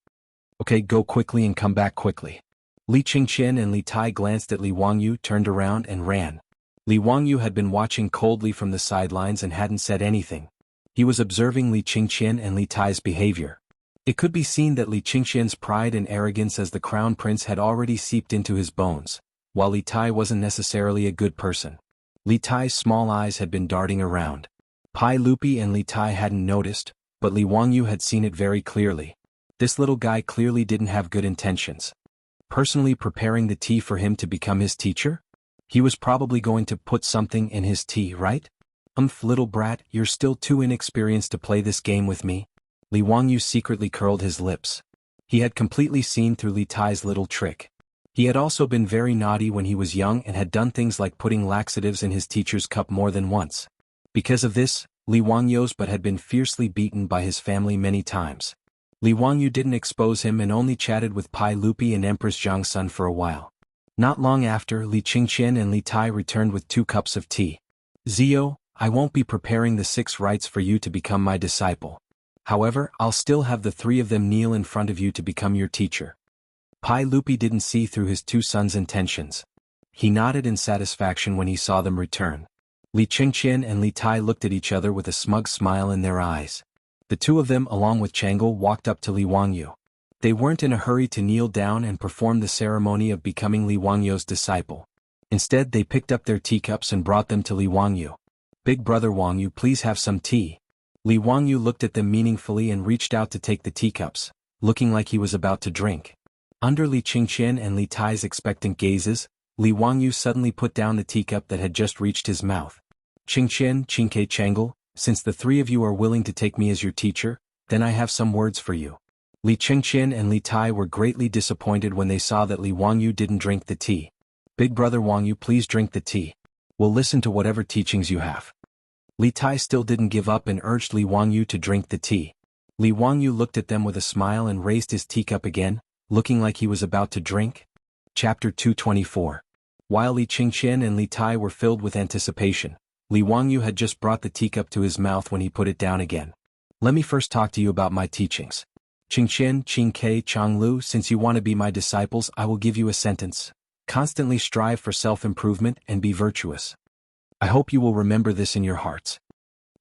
Okay, go quickly and come back quickly. Li Qingqian and Li Tai glanced at Li Wangyu, turned around and ran. Li Wangyu had been watching coldly from the sidelines and hadn't said anything. He was observing Li Qingqian and Li Tai's behavior. It could be seen that Li Qingqian's pride and arrogance as the crown prince had already seeped into his bones, while Li Tai wasn't necessarily a good person. Li Tai's small eyes had been darting around. Pai Lupi and Li Tai hadn't noticed, but Li Wangyu had seen it very clearly. This little guy clearly didn't have good intentions. Personally preparing the tea for him to become his teacher? He was probably going to put something in his tea, right? Little brat, you're still too inexperienced to play this game with me. Li Wangyu secretly curled his lips. He had completely seen through Li Tai's little trick. He had also been very naughty when he was young and had done things like putting laxatives in his teacher's cup more than once. Because of this, Li Wangyu's butt had been fiercely beaten by his family many times. Li Wangyu didn't expose him and only chatted with Pai Lupi and Empress Jiangsun for a while. Not long after, Li Qingqian and Li Tai returned with 2 cups of tea. Zio, I won't be preparing the 6 rites for you to become my disciple. However, I'll still have the 3 of them kneel in front of you to become your teacher. Pai Lupi didn't see through his 2 sons' intentions. He nodded in satisfaction when he saw them return. Li Qingqian and Li Tai looked at each other with a smug smile in their eyes. The 2 of them along with Jianghu walked up to Li Wangyu. They weren't in a hurry to kneel down and perform the ceremony of becoming Li Wangyu's disciple. Instead, they picked up their teacups and brought them to Li Wangyu. Big brother Wangyu, please have some tea. Li Wangyu looked at them meaningfully and reached out to take the teacups, looking like he was about to drink. Under Li Qingqian and Li Tai's expectant gazes, Li Wangyu suddenly put down the teacup that had just reached his mouth. Qingqian, Qingke Chengel, since the 3 of you are willing to take me as your teacher, then I have some words for you. Li Qingqian and Li Tai were greatly disappointed when they saw that Li Wangyu didn't drink the tea. Big brother Wangyu, please drink the tea. We'll listen to whatever teachings you have. Li Tai still didn't give up and urged Li Wangyu to drink the tea. Li Wangyu looked at them with a smile and raised his teacup again, looking like he was about to drink. Chapter 224. While Li Qingqian and Li Tai were filled with anticipation, Li Wangyu had just brought the teacup to his mouth when he put it down again. Let me first talk to you about my teachings. Qingqian, Qingke, Changlu, since you want to be my disciples, I will give you a sentence. Constantly strive for self-improvement and be virtuous. I hope you will remember this in your hearts.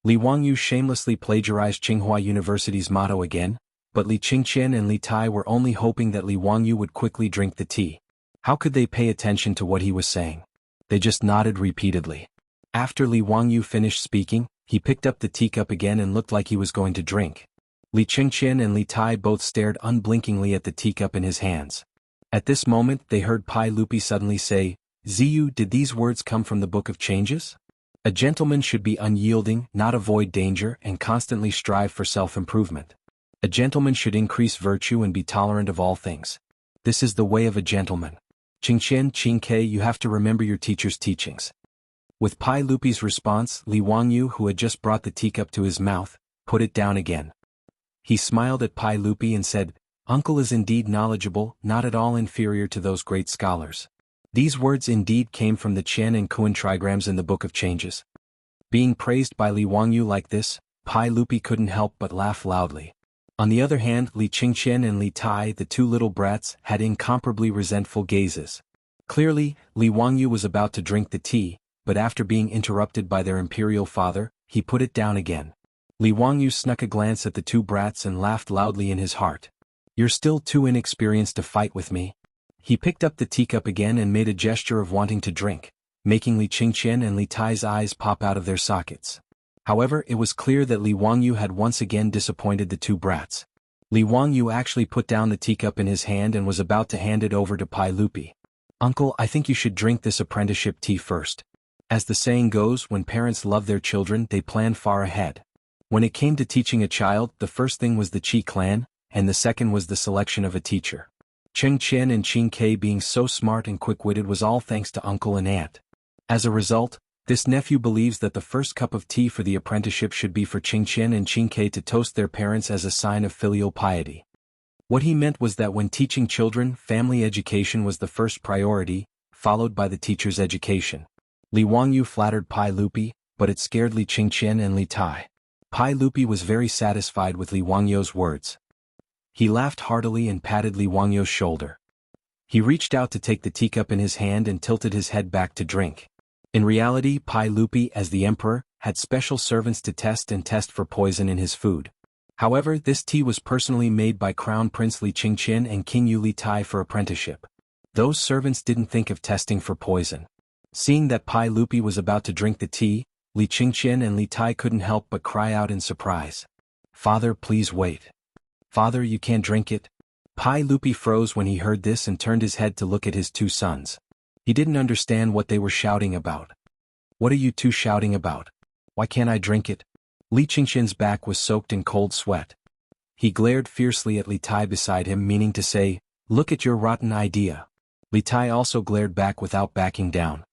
Li Wangyu shamelessly plagiarized Tsinghua University's motto again, but Li Qingqian and Li Tai were only hoping that Li Wangyu would quickly drink the tea. How could they pay attention to what he was saying? They just nodded repeatedly. After Li Wangyu finished speaking, he picked up the teacup again and looked like he was going to drink. Li Qingqian and Li Tai both stared unblinkingly at the teacup in his hands. At this moment, they heard Pai Lupi suddenly say, Ziyu, did these words come from the Book of Changes? A gentleman should be unyielding, not avoid danger, and constantly strive for self-improvement. A gentleman should increase virtue and be tolerant of all things. This is the way of a gentleman. Qingqian, Qingke, you have to remember your teacher's teachings. With Pai Lupi's response, Li Wangyu, who had just brought the teacup to his mouth, put it down again. He smiled at Pai Lupi and said, Uncle is indeed knowledgeable, not at all inferior to those great scholars. These words indeed came from the Qian and Kuan trigrams in the Book of Changes. Being praised by Li Wangyu like this, Pai Lupi couldn't help but laugh loudly. On the other hand, Li Qingqian and Li Tai, the 2 little brats, had incomparably resentful gazes. Clearly, Li Wangyu was about to drink the tea, but after being interrupted by their imperial father, he put it down again. Li Wangyu snuck a glance at the 2 brats and laughed loudly in his heart. You're still too inexperienced to fight with me. He picked up the teacup again and made a gesture of wanting to drink, making Li Qingqian and Li Tai's eyes pop out of their sockets. However, it was clear that Li Wangyu had once again disappointed the 2 brats. Li Wangyu actually put down the teacup in his hand and was about to hand it over to Pai Lupi. Uncle, I think you should drink this apprenticeship tea first. As the saying goes, when parents love their children, they plan far ahead. When it came to teaching a child, the first thing was the Qi clan, and the second was the selection of a teacher. Qingqian and Qingke being so smart and quick-witted was all thanks to uncle and aunt. As a result, this nephew believes that the first cup of tea for the apprenticeship should be for Qingqian and Qingke to toast their parents as a sign of filial piety. What he meant was that when teaching children, family education was the first priority, followed by the teacher's education. Li Wangyu flattered Pai Lupi, but it scared Li Qingqian and Li Tai. Pai Lupi was very satisfied with Li Wangyu's words. He laughed heartily and patted Li Wangyu's shoulder. He reached out to take the teacup in his hand and tilted his head back to drink. In reality, Pai Lupi, as the emperor, had special servants to test for poison in his food. However, this tea was personally made by Crown Prince Li Qingqian and King Yu Li Tai for apprenticeship. Those servants didn't think of testing for poison. Seeing that Pai Lupi was about to drink the tea, Li Qingqian and Li Tai couldn't help but cry out in surprise. "Father, please wait. Father, you can't drink it." Pai Lupi froze when he heard this and turned his head to look at his two sons. He didn't understand what they were shouting about. "What are you two shouting about? Why can't I drink it?" Li Qingqian's back was soaked in cold sweat. He glared fiercely at Li Tai beside him, meaning to say, "Look at your rotten idea." Li Tai also glared back without backing down.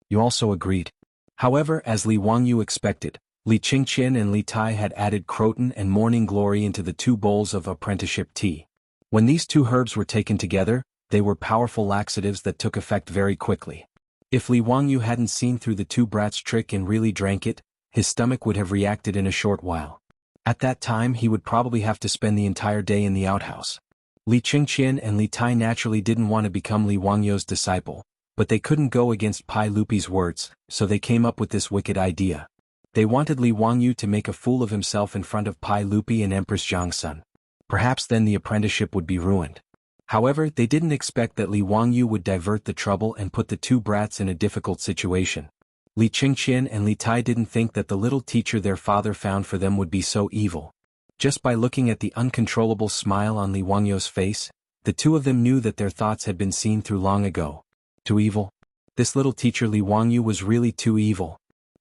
"You also agreed." However, as Li Wangyu expected, Li Qingqian and Li Tai had added croton and morning glory into the 2 bowls of apprenticeship tea. When these 2 herbs were taken together, they were powerful laxatives that took effect very quickly. If Li Wangyu hadn't seen through the 2 brats' trick and really drank it, his stomach would have reacted in a short while. At that time he would probably have to spend the entire day in the outhouse. Li Qingqian and Li Tai naturally didn't want to become Li Wangyu's disciple, but they couldn't go against Pai Lupi's words, so they came up with this wicked idea. They wanted Li Wangyu to make a fool of himself in front of Pai Lupi and Empress Jiangsun. Perhaps then the apprenticeship would be ruined. However, they didn't expect that Li Wangyu would divert the trouble and put the 2 brats in a difficult situation. Li Qingqian and Li Tai didn't think that the little teacher their father found for them would be so evil. Just by looking at the uncontrollable smile on Li Wangyu's face, the 2 of them knew that their thoughts had been seen through long ago. Too evil? This little teacher Li Wangyu was really too evil.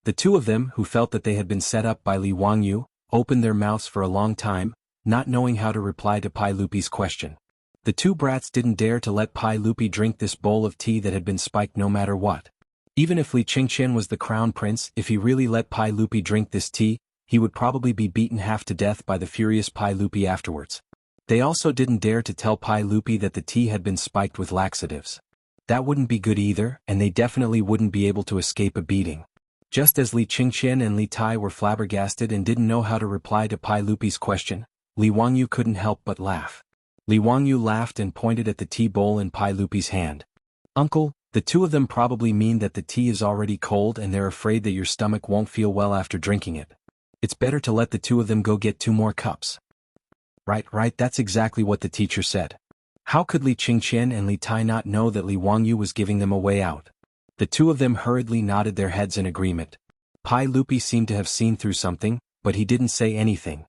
The 2 of them, who felt that they had been set up by Li Wangyu, opened their mouths for a long time, not knowing how to reply to Pai Lupi's question. The 2 brats didn't dare to let Pai Lupi drink this bowl of tea that had been spiked no matter what. Even if Li Qingqian was the crown prince, if he really let Pai Lupi drink this tea, he would probably be beaten half to death by the furious Pai Lupi afterwards. They also didn't dare to tell Pai Lupi that the tea had been spiked with laxatives. That wouldn't be good either, and they definitely wouldn't be able to escape a beating. Just as Li Qingqian and Li Tai were flabbergasted and didn't know how to reply to Pai Lupi's question, Li Wangyu couldn't help but laugh. Li Wangyu laughed and pointed at the tea bowl in Pai Lupi's hand. "Uncle, the 2 of them probably mean that the tea is already cold and they're afraid that your stomach won't feel well after drinking it. It's better to let the 2 of them go get 2 more cups." Right, that's exactly what the teacher said. How could Li Qingqian and Li Tai not know that Li Wangyu was giving them a way out? The 2 of them hurriedly nodded their heads in agreement. Pai Lupi seemed to have seen through something, but he didn't say anything.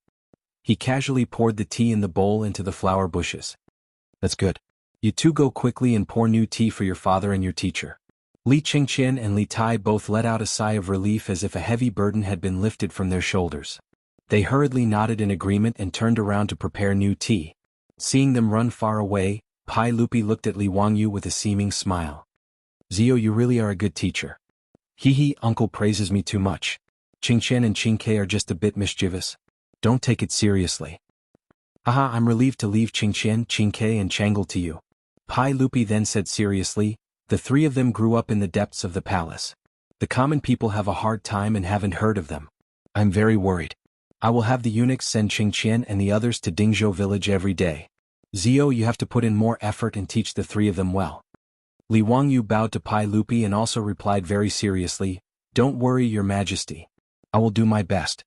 He casually poured the tea in the bowl into the flower bushes. "That's good. You 2 go quickly and pour new tea for your father and your teacher." Li Qingqian and Li Tai both let out a sigh of relief as if a heavy burden had been lifted from their shoulders. They hurriedly nodded in agreement and turned around to prepare new tea. Seeing them run far away, Pai Lupi looked at Li Wangyu with a seeming smile. "Zio, you really are a good teacher." "Hee, uncle praises me too much. Qingqian and Qingke are just a bit mischievous. Don't take it seriously." "Aha, I'm relieved to leave Qingqian, Qingke and Chang'e to you." Pai Lupi then said seriously, "The 3 of them grew up in the depths of the palace. The common people have a hard time and haven't heard of them. I'm very worried. I will have the eunuchs send Qingqian and the others to Dingzhou village every day. Zio, you have to put in more effort and teach the 3 of them well." Li Wangyu bowed to Pai Lupi and also replied very seriously, "Don't worry, your majesty. I will do my best."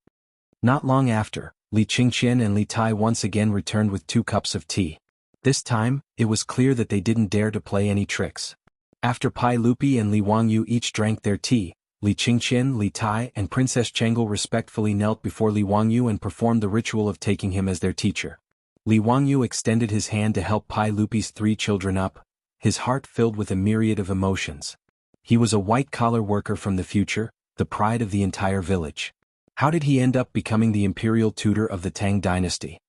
Not long after, Li Qingqian and Li Tai once again returned with 2 cups of tea. This time, it was clear that they didn't dare to play any tricks. After Pai Lupi and Li Wangyu each drank their tea, Li Qingqian, Li Tai and Princess Chang'e respectfully knelt before Li Wangyu and performed the ritual of taking him as their teacher. Li Wangyu extended his hand to help Pai Lupi's 3 children up, his heart filled with a myriad of emotions. He was a white-collar worker from the future, the pride of the entire village. How did he end up becoming the imperial tutor of the Tang dynasty?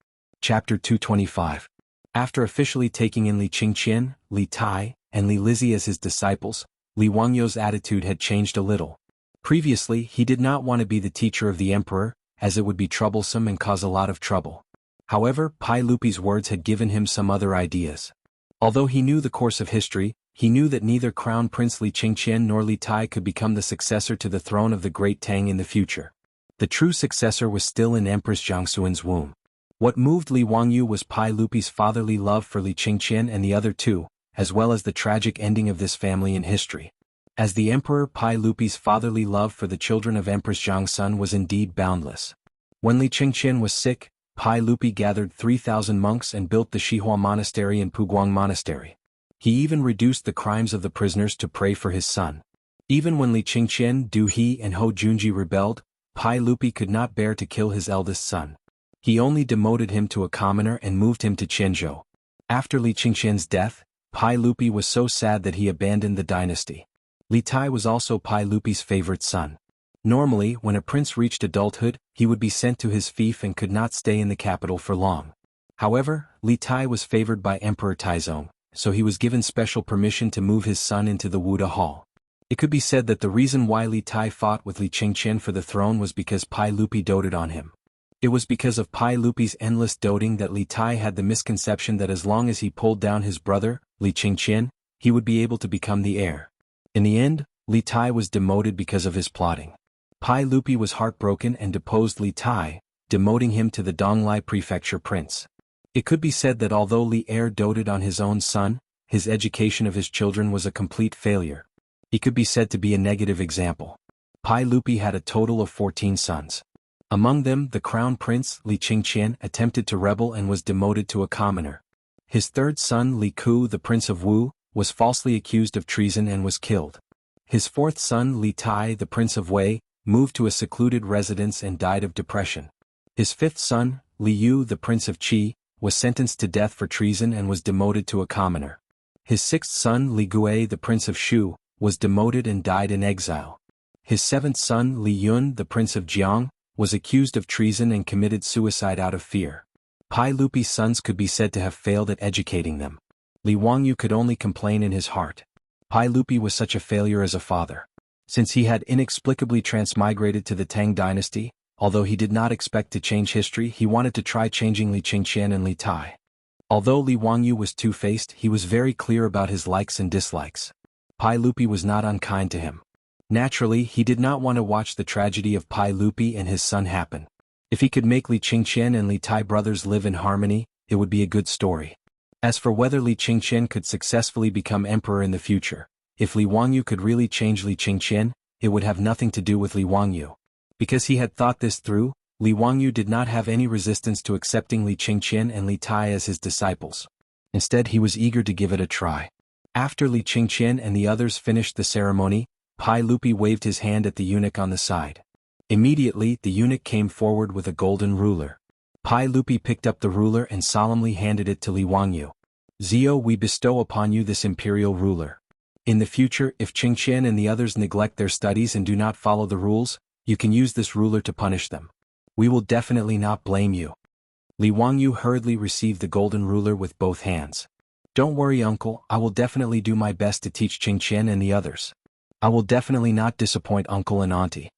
Chapter 225. After officially taking in Li Qingqian, Li Tai, and Li Lizzie as his disciples, Li Wangyu's attitude had changed a little. Previously, he did not want to be the teacher of the emperor, as it would be troublesome and cause a lot of trouble. However, Pai Lupi's words had given him some other ideas. Although he knew the course of history, he knew that neither Crown Prince Li Qingqian nor Li Tai could become the successor to the throne of the great Tang in the future. The true successor was still in Empress Jiangxuan's womb. What moved Li Wangyu was Pai Lupi's fatherly love for Li Qingqian and the other two, as well as the tragic ending of this family in history. As the emperor, Pai Lupi's fatherly love for the children of Empress Jiangxun was indeed boundless. When Li Qingqian was sick, Pai Lupi gathered 3,000 monks and built the Shihua Monastery and Puguang Monastery. He even reduced the crimes of the prisoners to pray for his son. Even when Li Qingqian, Du He and Ho Junji rebelled, Pai Lupi could not bear to kill his eldest son. He only demoted him to a commoner and moved him to Qianzhou. After Li Qingqian's death, Pai Lupi was so sad that he abandoned the dynasty. Li Tai was also Pai Lupi's favorite son. Normally, when a prince reached adulthood, he would be sent to his fief and could not stay in the capital for long. However, Li Tai was favored by Emperor Taizong, so he was given special permission to move his son into the Wuda Hall. It could be said that the reason why Li Tai fought with Li Qingqian for the throne was because Pai Lupi doted on him. It was because of Pai Lupi's endless doting that Li Tai had the misconception that as long as he pulled down his brother, Li Qingqian, he would be able to become the heir. In the end, Li Tai was demoted because of his plotting. Pai Lupi was heartbroken and deposed Li Tai, demoting him to the Donglai Prefecture Prince. It could be said that although Li Er doted on his own son, his education of his children was a complete failure. He could be said to be a negative example. Pai Lupi had a total of 14 sons. Among them, the crown prince, Li Qingqian, attempted to rebel and was demoted to a commoner. His third son, Li Ku, the prince of Wu, was falsely accused of treason and was killed. His fourth son, Li Tai, the prince of Wei, moved to a secluded residence and died of depression. His fifth son, Li Yu, the prince of Qi, was sentenced to death for treason and was demoted to a commoner. His sixth son, Li Gui, the prince of Shu, was demoted and died in exile. His seventh son, Li Yun, the prince of Jianghu, was accused of treason and committed suicide out of fear. Pai Lupi's sons could be said to have failed at educating them. Li Wangyu could only complain in his heart. Pai Lupi was such a failure as a father. Since he had inexplicably transmigrated to the Tang dynasty, although he did not expect to change history, he wanted to try changing Li Qingqian and Li Tai. Although Li Wangyu was two-faced, he was very clear about his likes and dislikes. Pai Lupi was not unkind to him. Naturally, he did not want to watch the tragedy of Pai Lupi and his son happen. If he could make Li Qingqian and Li Tai brothers live in harmony, it would be a good story. As for whether Li Qingqian could successfully become emperor in the future, if Li Wangyu could really change Li Qingqian, it would have nothing to do with Li Wangyu. Because he had thought this through, Li Wangyu did not have any resistance to accepting Li Qingqian and Li Tai as his disciples. Instead, he was eager to give it a try. After Li Qingqian and the others finished the ceremony, Pai Lupi waved his hand at the eunuch on the side. Immediately, the eunuch came forward with a golden ruler. Pai Lupi picked up the ruler and solemnly handed it to Li Wangyu. Zio, we bestow upon you this imperial ruler. In the future, if Qingqian and the others neglect their studies and do not follow the rules, you can use this ruler to punish them. We will definitely not blame you. Li Wangyu hurriedly received the golden ruler with both hands. Don't worry, uncle, I will definitely do my best to teach Qingqian and the others. I will definitely not disappoint uncle and auntie.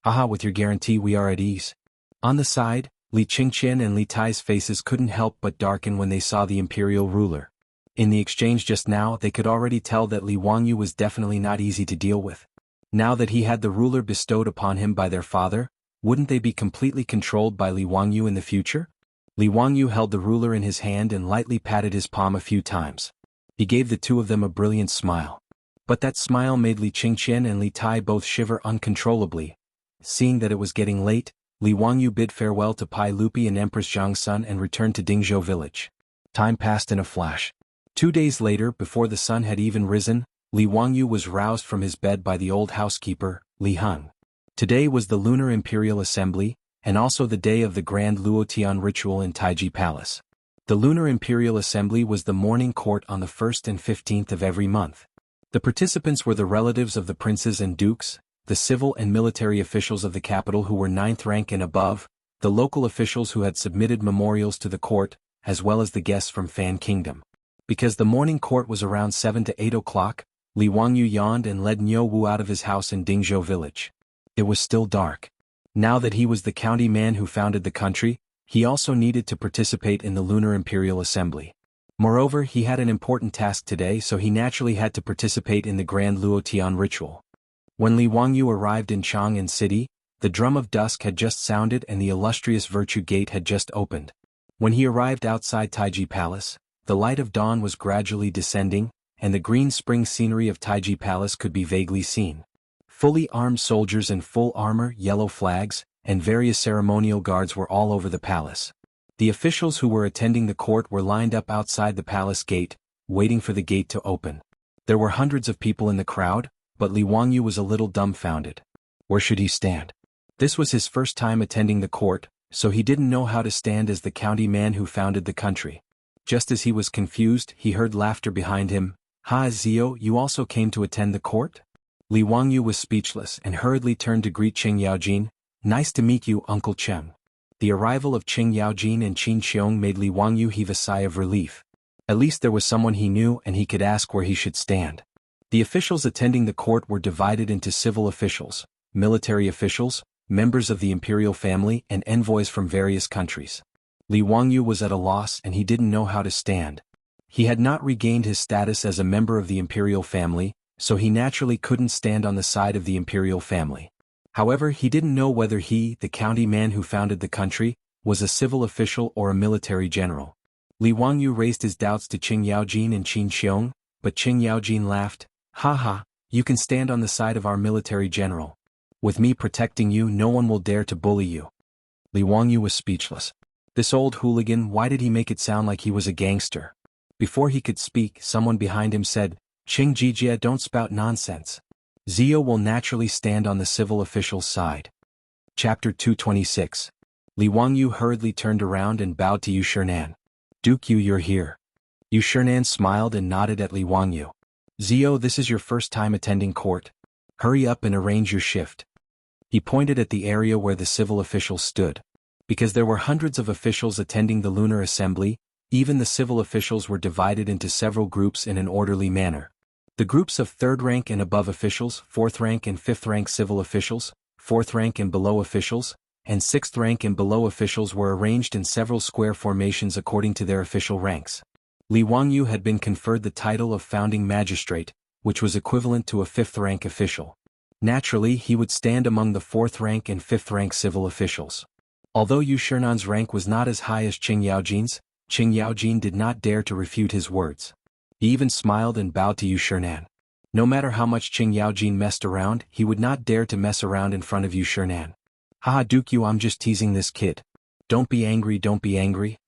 Haha, with your guarantee we are at ease. On the side, Li Qingqian and Li Tai's faces couldn't help but darken when they saw the imperial ruler. In the exchange just now, they could already tell that Li Wangyu was definitely not easy to deal with. Now that he had the ruler bestowed upon him by their father, wouldn't they be completely controlled by Li Wangyu in the future? Li Wangyu held the ruler in his hand and lightly patted his palm a few times. He gave the two of them a brilliant smile. But that smile made Li Qingqian and Li Tai both shiver uncontrollably. Seeing that it was getting late, Li Wangyu bid farewell to Pai Lupi and Empress Jiangxun and returned to Dingzhou village. Time passed in a flash. 2 days later, before the sun had even risen, Li Wangyu was roused from his bed by the old housekeeper, Li Heng. Today was the Lunar Imperial Assembly, and also the day of the Grand Luotian ritual in Taiji Palace. The Lunar Imperial Assembly was the morning court on the 1st and 15th of every month. The participants were the relatives of the princes and dukes, the civil and military officials of the capital who were 9th rank and above, the local officials who had submitted memorials to the court, as well as the guests from Fan Kingdom. Because the morning court was around 7 to 8 o'clock, Li Wangyu yawned and led Niu Wu out of his house in Dingzhou village. It was still dark. Now that he was the county man who founded the country, He also needed to participate in the Lunar Imperial Assembly. Moreover, he had an important task today, so he naturally had to participate in the Grand Luotian ritual. When Li Wangyu arrived in Chang'an City, the drum of dusk had just sounded and the illustrious Virtue Gate had just opened. When he arrived outside Taiji Palace, the light of dawn was gradually descending, and the green spring scenery of Taiji Palace could be vaguely seen. Fully armed soldiers in full armor, yellow flags, and various ceremonial guards were all over the palace. The officials who were attending the court were lined up outside the palace gate, waiting for the gate to open. There were hundreds of people in the crowd, but Li Wangyu was a little dumbfounded. Where should he stand? This was his first time attending the court, so he didn't know how to stand as the county man who founded the country. Just as he was confused, he heard laughter behind him. "Ha, Zio, you also came to attend the court?" Li Wangyu was speechless and hurriedly turned to greet Qing Yaojin. "Nice to meet you, Uncle Cheng." The arrival of Qing Yaojin and Qin Xiong made Li Wangyu heave a sigh of relief. At least there was someone he knew and he could ask where he should stand. The officials attending the court were divided into civil officials, military officials, members of the imperial family, and envoys from various countries. Li Wangyu was at a loss and he didn't know how to stand. He had not regained his status as a member of the imperial family, so he naturally couldn't stand on the side of the imperial family. However, he didn't know whether he, the county man who founded the country, was a civil official or a military general. Li Wangyu raised his doubts to Qing Yaojin and Qin Xiong, but Qing Yaojin laughed. "Ha ha, you can stand on the side of our military general. With me protecting you, no one will dare to bully you." Li Wangyu was speechless. This old hooligan, why did he make it sound like he was a gangster? Before he could speak, someone behind him said, "Qing Jijia, don't spout nonsense. Zio will naturally stand on the civil official's side." Chapter 226. Li Wangyu hurriedly turned around and bowed to Yu Shernan. "Duke Yu, you're here." Yu Shernan smiled and nodded at Li Wangyu. "Zio, this is your first time attending court. Hurry up and arrange your shift." He pointed at the area where the civil officials stood. Because there were hundreds of officials attending the lunar assembly, even the civil officials were divided into several groups in an orderly manner. The groups of 3rd rank and above officials, 4th rank and 5th rank civil officials, 4th rank and below officials, and 6th rank and below officials were arranged in several square formations according to their official ranks. Li Wangyu had been conferred the title of founding magistrate, which was equivalent to a 5th rank official. Naturally, he would stand among the 4th rank and 5th rank civil officials. Although Yu Shernan's rank was not as high as Qing Yaojin's, Qing Yaojin did not dare to refute his words. He even smiled and bowed to Yu Shernan. No matter how much Qing Yaojin messed around, he would not dare to mess around in front of Yu Shernan. "Haha, Duke Yu, I'm just teasing this kid. Don't be angry, don't be angry.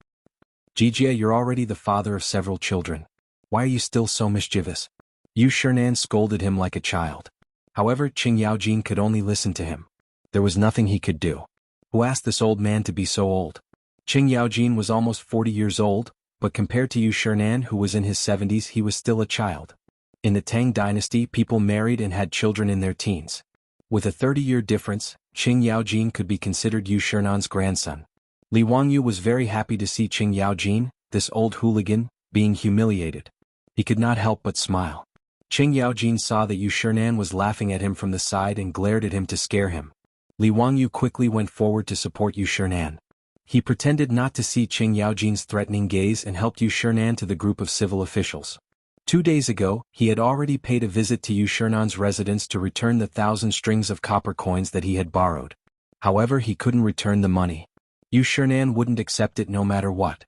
Jijia, you're already the father of several children. Why are you still so mischievous?" Yu Shernan scolded him like a child. However, Qing Yaojin could only listen to him. There was nothing he could do. Who asked this old man to be so old? Qing Yaojin was almost 40 years old, but compared to Yu Shernan, who was in his 70s, he was still a child. In the Tang dynasty, people married and had children in their teens. With a 30-year difference, Qing Yaojin could be considered Yu Shernan's grandson. Li Wangyu was very happy to see Qing Yaojin, this old hooligan, being humiliated. He could not help but smile. Qing Yaojin saw that Yu Shernan was laughing at him from the side and glared at him to scare him. Li Wangyu quickly went forward to support Yu Shernan. He pretended not to see Qing Yaojin's threatening gaze and helped Yu Shernan to the group of civil officials. 2 days ago, he had already paid a visit to Yu Shernan's residence to return the 1,000 strings of copper coins that he had borrowed. However, he couldn't return the money. Yu Shernan wouldn't accept it no matter what.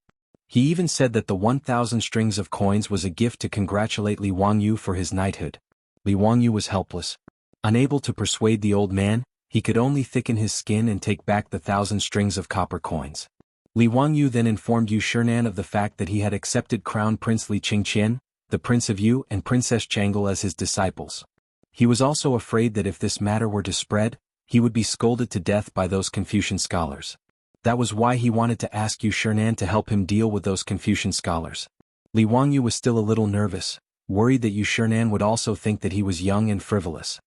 He even said that the 1,000 strings of coins was a gift to congratulate Li Wangyu for his knighthood. Li Wangyu was helpless. Unable to persuade the old man, he could only thicken his skin and take back the 1,000 strings of copper coins. Li Wangyu then informed Yu Shernan of the fact that he had accepted Crown Prince Li Qingqian, the Prince of Yu, and Princess Changel as his disciples. He was also afraid that if this matter were to spread, he would be scolded to death by those Confucian scholars. That was why he wanted to ask Yu Shernan to help him deal with those Confucian scholars. Li Wangyu was still a little nervous, worried that Yu Shernan would also think that he was young and frivolous.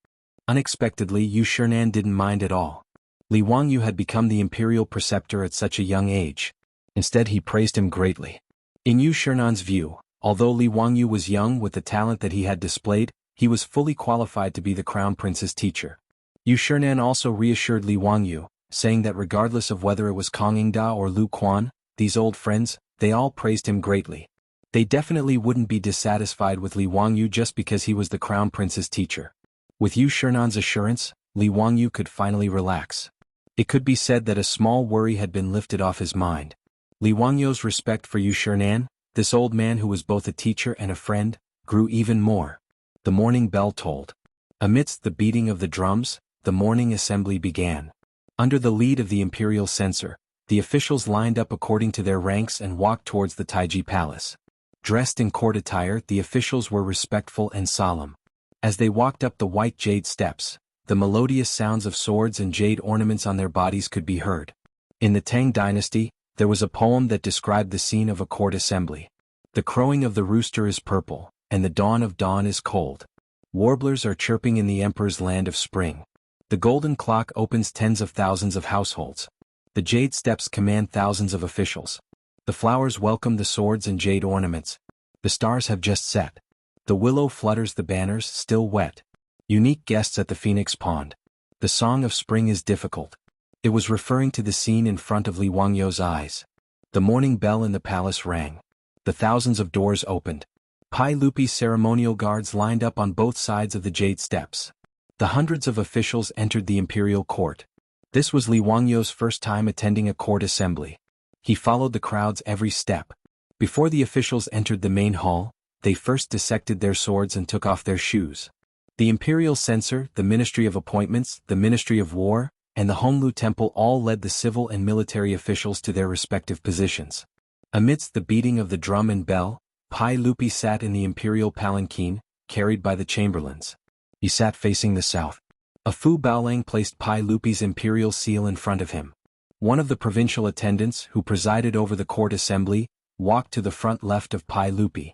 Unexpectedly, Yu Shernan didn't mind at all. Li Wangyu had become the imperial preceptor at such a young age. Instead, he praised him greatly. In Yu Shernan's view, although Li Wangyu was young with the talent that he had displayed, he was fully qualified to be the crown prince's teacher. Yu Shernan also reassured Li Wangyu, saying that regardless of whether it was Kang Ingda or Lu Quan, these old friends, they all praised him greatly. They definitely wouldn't be dissatisfied with Li Wangyu just because he was the crown prince's teacher. With Yu Shernan's assurance, Li Wangyu could finally relax. It could be said that a small worry had been lifted off his mind. Li Wangyu's respect for Yu Shernan, this old man who was both a teacher and a friend, grew even more. The morning bell tolled. Amidst the beating of the drums, the morning assembly began. Under the lead of the imperial censor, the officials lined up according to their ranks and walked towards the Taiji Palace. Dressed in court attire, the officials were respectful and solemn. As they walked up the white jade steps, the melodious sounds of swords and jade ornaments on their bodies could be heard. In the Tang dynasty, there was a poem that described the scene of a court assembly. The crowing of the rooster is purple, and the dawn of dawn is cold. Warblers are chirping in the emperor's land of spring. The golden clock opens tens of thousands of households. The jade steps command thousands of officials. The flowers welcome the swords and jade ornaments. The stars have just set. The willow flutters the banners, still wet. Unique guests at the Phoenix Pond. The song of spring is difficult. It was referring to the scene in front of Li Wangyu's eyes. The morning bell in the palace rang. The thousands of doors opened. Pai Lupi's ceremonial guards lined up on both sides of the jade steps. The hundreds of officials entered the imperial court. This was Li Wangyu's first time attending a court assembly. He followed the crowd's every step. Before the officials entered the main hall, they first dissected their swords and took off their shoes. The imperial censor, the Ministry of Appointments, the Ministry of War, and the Honglu Temple all led the civil and military officials to their respective positions. Amidst the beating of the drum and bell, Pai Lupi sat in the imperial palanquin, carried by the chamberlains. He sat facing the south. A Fu Baolang placed Pai Lupi's imperial seal in front of him. One of the provincial attendants, who presided over the court assembly, walked to the front left of Pai Lupi.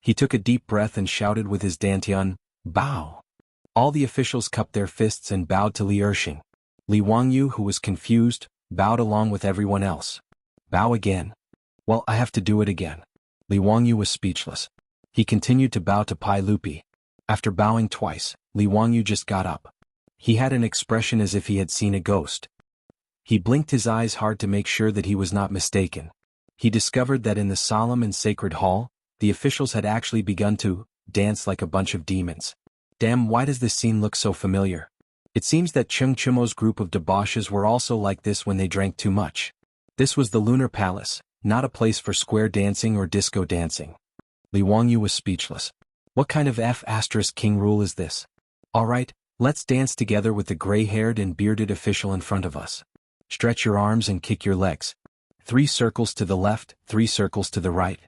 He took a deep breath and shouted with his dantian, "Bow!" All the officials cupped their fists and bowed to Li Ershing. Li Wangyu, who was confused, bowed along with everyone else. Bow again? Well, I have to do it again. Li Wangyu was speechless. He continued to bow to Pai Lupi. After bowing twice, Li Wangyu just got up. He had an expression as if he had seen a ghost. He blinked his eyes hard to make sure that he was not mistaken. He discovered that in the solemn and sacred hall, the officials had actually begun to dance like a bunch of demons. Damn, why does this scene look so familiar? It seems that Cheng Chimo's group of debauches were also like this when they drank too much. This was the Lunar Palace, not a place for square dancing or disco dancing. Li Wangyu was speechless. What kind of F***king rule is this? Alright, let's dance together with the gray-haired and bearded official in front of us. Stretch your arms and kick your legs. 3 circles to the left, 3 circles to the right.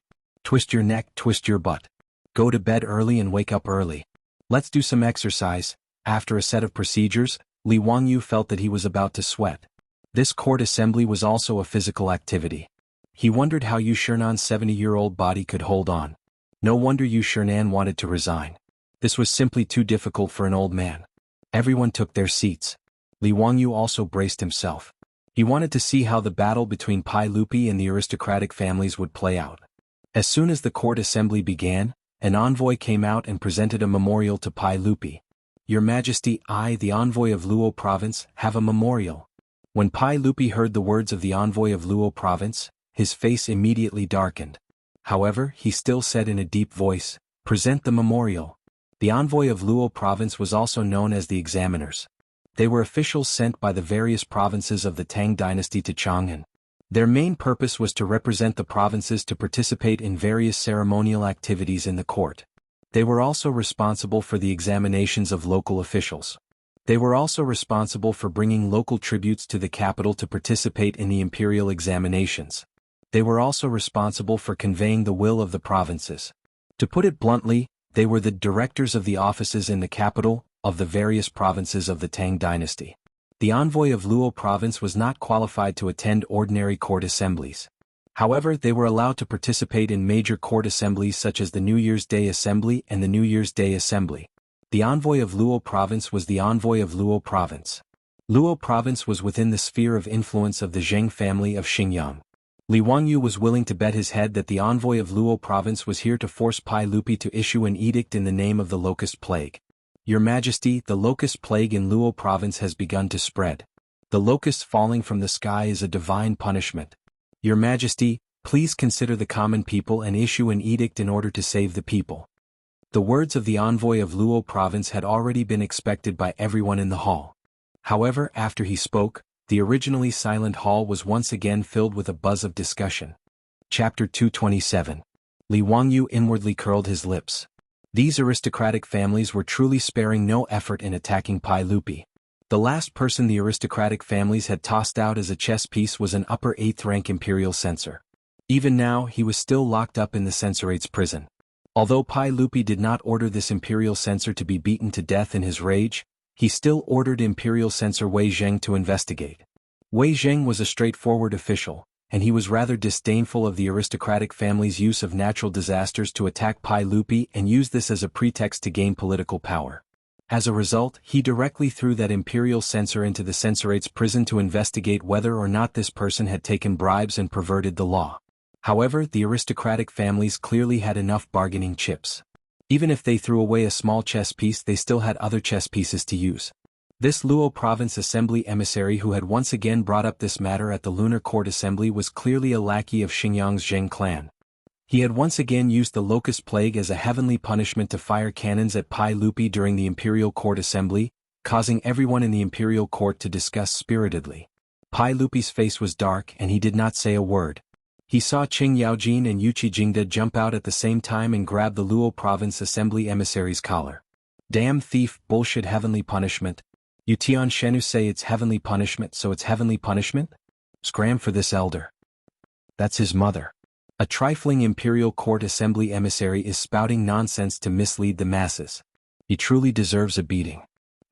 Twist your neck, twist your butt. Go to bed early and wake up early. Let's do some exercise. After a set of procedures, Li Wangyu felt that he was about to sweat. This court assembly was also a physical activity. He wondered how Yu Shernan's 70-year-old body could hold on. No wonder Yu Shernan wanted to resign. This was simply too difficult for an old man. Everyone took their seats. Li Wangyu also braced himself. He wanted to see how the battle between Pai Lupi and the aristocratic families would play out. As soon as the court assembly began, an envoy came out and presented a memorial to Pai Lupi. Your Majesty, I, the envoy of Luo Province, have a memorial. When Pai Lupi heard the words of the envoy of Luo Province, his face immediately darkened. However, he still said in a deep voice, "Present the memorial." The envoy of Luo Province was also known as the examiners. They were officials sent by the various provinces of the Tang dynasty to Chang'an. Their main purpose was to represent the provinces to participate in various ceremonial activities in the court. They were also responsible for the examinations of local officials. They were also responsible for bringing local tributes to the capital to participate in the imperial examinations. They were also responsible for conveying the will of the provinces. To put it bluntly, they were the directors of the offices in the capital, of the various provinces of the Tang dynasty. The envoy of Luo province was not qualified to attend ordinary court assemblies. However, they were allowed to participate in major court assemblies such as the New Year's Day Assembly and the New Year's Day Assembly. The envoy of Luo province was the envoy of Luo province. Luo province was within the sphere of influence of the Zheng family of Xinjiang. Li Wangyu was willing to bet his head that the envoy of Luo province was here to force Pai Lupi to issue an edict in the name of the locust plague. Your Majesty, the locust plague in Luo province has begun to spread. The locusts falling from the sky is a divine punishment. Your Majesty, please consider the common people and issue an edict in order to save the people. The words of the envoy of Luo province had already been expected by everyone in the hall. However, after he spoke, the originally silent hall was once again filled with a buzz of discussion. Chapter 227. Li Wangyu inwardly curled his lips. These aristocratic families were truly sparing no effort in attacking Pai Lupi. The last person the aristocratic families had tossed out as a chess piece was an upper 8th rank imperial censor. Even now he was still locked up in the censorate's prison. Although Pai Lupi did not order this imperial censor to be beaten to death in his rage, he still ordered imperial censor Wei Zheng to investigate. Wei Zheng was a straightforward official, and he was rather disdainful of the aristocratic family's use of natural disasters to attack Pai Lupi and use this as a pretext to gain political power. As a result, he directly threw that imperial censor into the censorate's prison to investigate whether or not this person had taken bribes and perverted the law. However, the aristocratic families clearly had enough bargaining chips. Even if they threw away a small chess piece, they still had other chess pieces to use. This Luo province assembly emissary who had once again brought up this matter at the Lunar Court Assembly was clearly a lackey of Xinjiang's Zheng clan. He had once again used the locust plague as a heavenly punishment to fire cannons at Pai Lupi during the Imperial Court Assembly, causing everyone in the Imperial Court to discuss spiritedly. Pai Lupi's face was dark and he did not say a word. He saw Qing Yaojin and Yuqi Jingde jump out at the same time and grab the Luo province assembly emissary's collar. Damn thief, bullshit heavenly punishment. You Tian Shenu say it's heavenly punishment, so it's heavenly punishment? Scram for this elder. That's his mother. A trifling Imperial Court Assembly emissary is spouting nonsense to mislead the masses. He truly deserves a beating.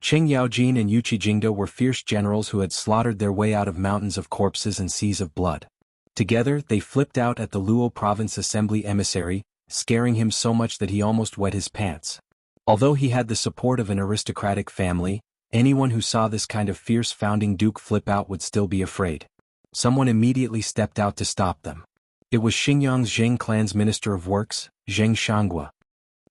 Qing Yaojin and Yuqi Jingde were fierce generals who had slaughtered their way out of mountains of corpses and seas of blood. Together, they flipped out at the Luo province assembly emissary, scaring him so much that he almost wet his pants. Although he had the support of an aristocratic family, anyone who saw this kind of fierce founding duke flip out would still be afraid. Someone immediately stepped out to stop them. It was Xinjiang's Zheng clan's Minister of Works, Zheng Shanghua.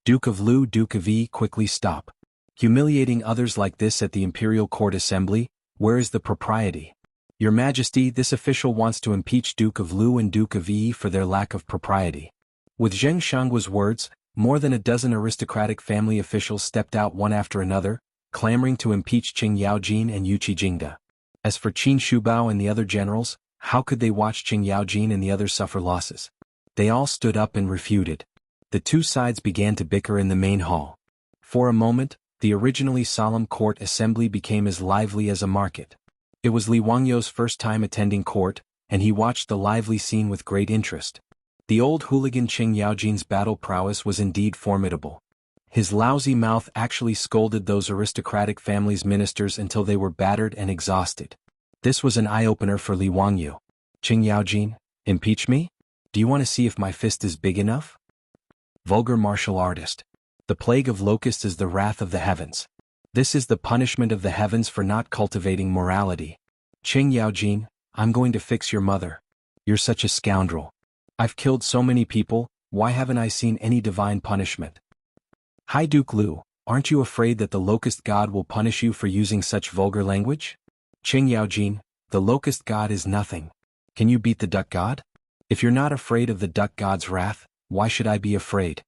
Duke of Lu, Duke of Yi, quickly stop. Humiliating others like this at the Imperial Court Assembly, where is the propriety? Your Majesty, this official wants to impeach Duke of Lu and Duke of Yi for their lack of propriety. With Zheng Shanghua's words, more than a dozen aristocratic family officials stepped out one after another, clamoring to impeach Qing Yaojin and Yuqi Jingde. As for Qin Shubao and the other generals, how could they watch Qing Yaojin and the others suffer losses? They all stood up and refuted. The two sides began to bicker in the main hall. For a moment, the originally solemn court assembly became as lively as a market. It was Li Wangyu's first time attending court, and he watched the lively scene with great interest. The old hooligan Qing Yaojin's battle prowess was indeed formidable. His lousy mouth actually scolded those aristocratic family's ministers until they were battered and exhausted. This was an eye-opener for Li Wangyu. Qing Yaojin, impeach me? Do you want to see if my fist is big enough? Vulgar martial artist. The plague of locusts is the wrath of the heavens. This is the punishment of the heavens for not cultivating morality. Qing Yaojin, I'm going to fix your mother. You're such a scoundrel. I've killed so many people, why haven't I seen any divine punishment? Hi Duke Lu, aren't you afraid that the locust god will punish you for using such vulgar language? Qing Yaojin, the locust god is nothing. Can you beat the duck god? If you're not afraid of the duck god's wrath, why should I be afraid?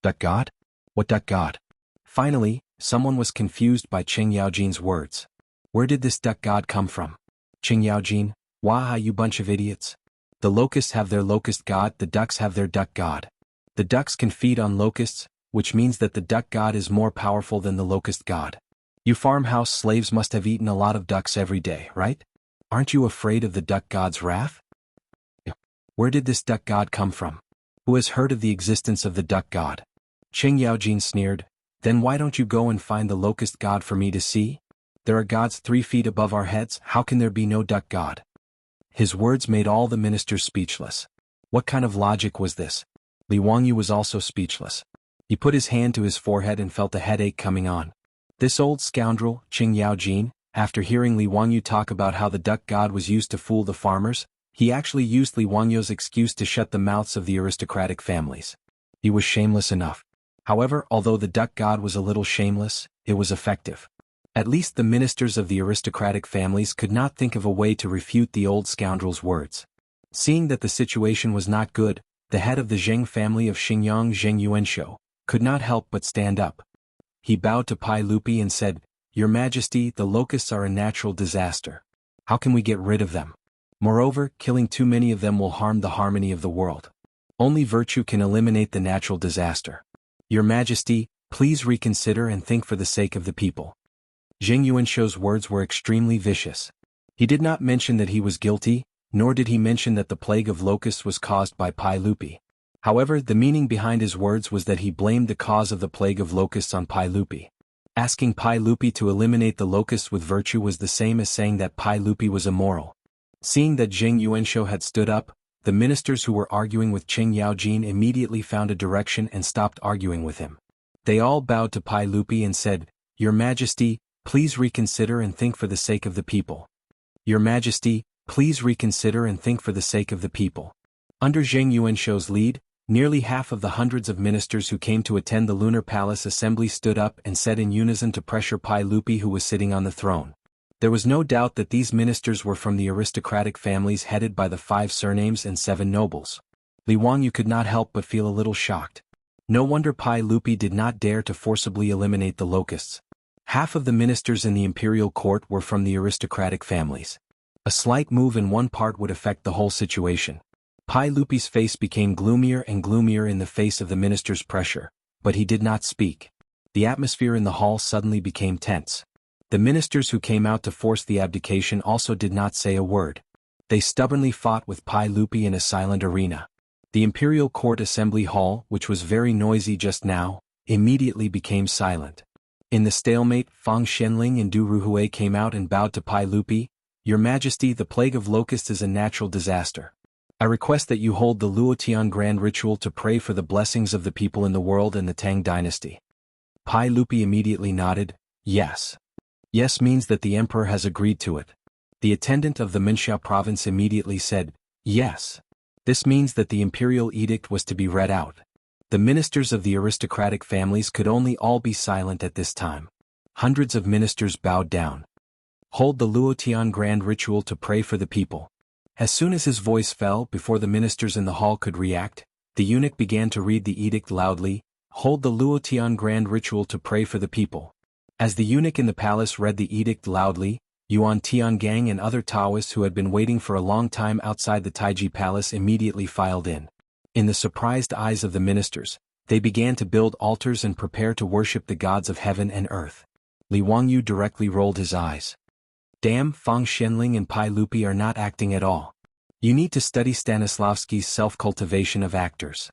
Duck god? What duck god? Finally, someone was confused by Qing Yaojin's words. Where did this duck god come from? Qing Yaojin, wah you bunch of idiots. The locusts have their locust god, the ducks have their duck god. The ducks can feed on locusts, which means that the duck god is more powerful than the locust god. You farmhouse slaves must have eaten a lot of ducks every day, right? Aren't you afraid of the duck god's wrath? Where did this duck god come from? Who has heard of the existence of the duck god? Qing Yaojin sneered. Then why don't you go and find the locust god for me to see? There are gods 3 feet above our heads, how can there be no duck god? His words made all the ministers speechless. What kind of logic was this? Li Wangyu was also speechless. He put his hand to his forehead and felt a headache coming on. This old scoundrel, Qing Yaojin, after hearing Li Wangyu talk about how the duck god was used to fool the farmers, he actually used Li Wangyu's excuse to shut the mouths of the aristocratic families. He was shameless enough. However, although the duck god was a little shameless, it was effective. At least the ministers of the aristocratic families could not think of a way to refute the old scoundrel's words. Seeing that the situation was not good, the head of the Zheng family of Xingyang Zheng Yuanshou could not help but stand up. He bowed to Pai Lupi and said, "Your Majesty, the locusts are a natural disaster. How can we get rid of them? Moreover, killing too many of them will harm the harmony of the world. Only virtue can eliminate the natural disaster. Your Majesty, please reconsider and think for the sake of the people." Zheng Yuanshou's words were extremely vicious. He did not mention that he was guilty, nor did he mention that the plague of locusts was caused by Pai Lupi. However, the meaning behind his words was that he blamed the cause of the plague of locusts on Pai Lupi. Asking Pai Lupi to eliminate the locusts with virtue was the same as saying that Pai Lupi was immoral. Seeing that Zheng Yuanshou had stood up, the ministers who were arguing with Qing Yaojin immediately found a direction and stopped arguing with him. They all bowed to Pai Lupi and said, "Your Majesty, please reconsider and think for the sake of the people. Your Majesty, please reconsider and think for the sake of the people." Under Zheng Yuanshou's lead, nearly half of the hundreds of ministers who came to attend the Lunar Palace assembly stood up and said in unison to pressure Pai Lupi, who was sitting on the throne. There was no doubt that these ministers were from the aristocratic families headed by the 5 surnames and 7 nobles. Li Wangyu could not help but feel a little shocked. No wonder Pai Lupi did not dare to forcibly eliminate the locusts. Half of the ministers in the imperial court were from the aristocratic families. A slight move in one part would affect the whole situation. Pai Lupi's face became gloomier and gloomier in the face of the minister's pressure, but he did not speak. The atmosphere in the hall suddenly became tense. The ministers who came out to force the abdication also did not say a word. They stubbornly fought with Pai Lupi in a silent arena. The imperial court assembly hall, which was very noisy just now, immediately became silent. In the stalemate, Fang Xianling and Du Ruhui came out and bowed to Pai Lupi. "Your Majesty, the plague of locusts is a natural disaster. I request that you hold the Luotian grand ritual to pray for the blessings of the people in the world and the Tang dynasty." Pai Lupi immediately nodded, "Yes. Yes means that the emperor has agreed to it." The attendant of the Minxiao province immediately said, "Yes. This means that the imperial edict was to be read out." The ministers of the aristocratic families could only all be silent at this time. Hundreds of ministers bowed down. "Hold the Luotian grand ritual to pray for the people." As soon as his voice fell before the ministers in the hall could react, the eunuch began to read the edict loudly, "Hold the Luotian grand ritual to pray for the people." As the eunuch in the palace read the edict loudly, Yuan Tiangang and other Taoists who had been waiting for a long time outside the Taiji palace immediately filed in. In the surprised eyes of the ministers, they began to build altars and prepare to worship the gods of heaven and earth. Li Wangyu directly rolled his eyes. "Damn, Fang Xianling and Pai Lupi are not acting at all. You need to study Stanislavski's Self-Cultivation of Actors."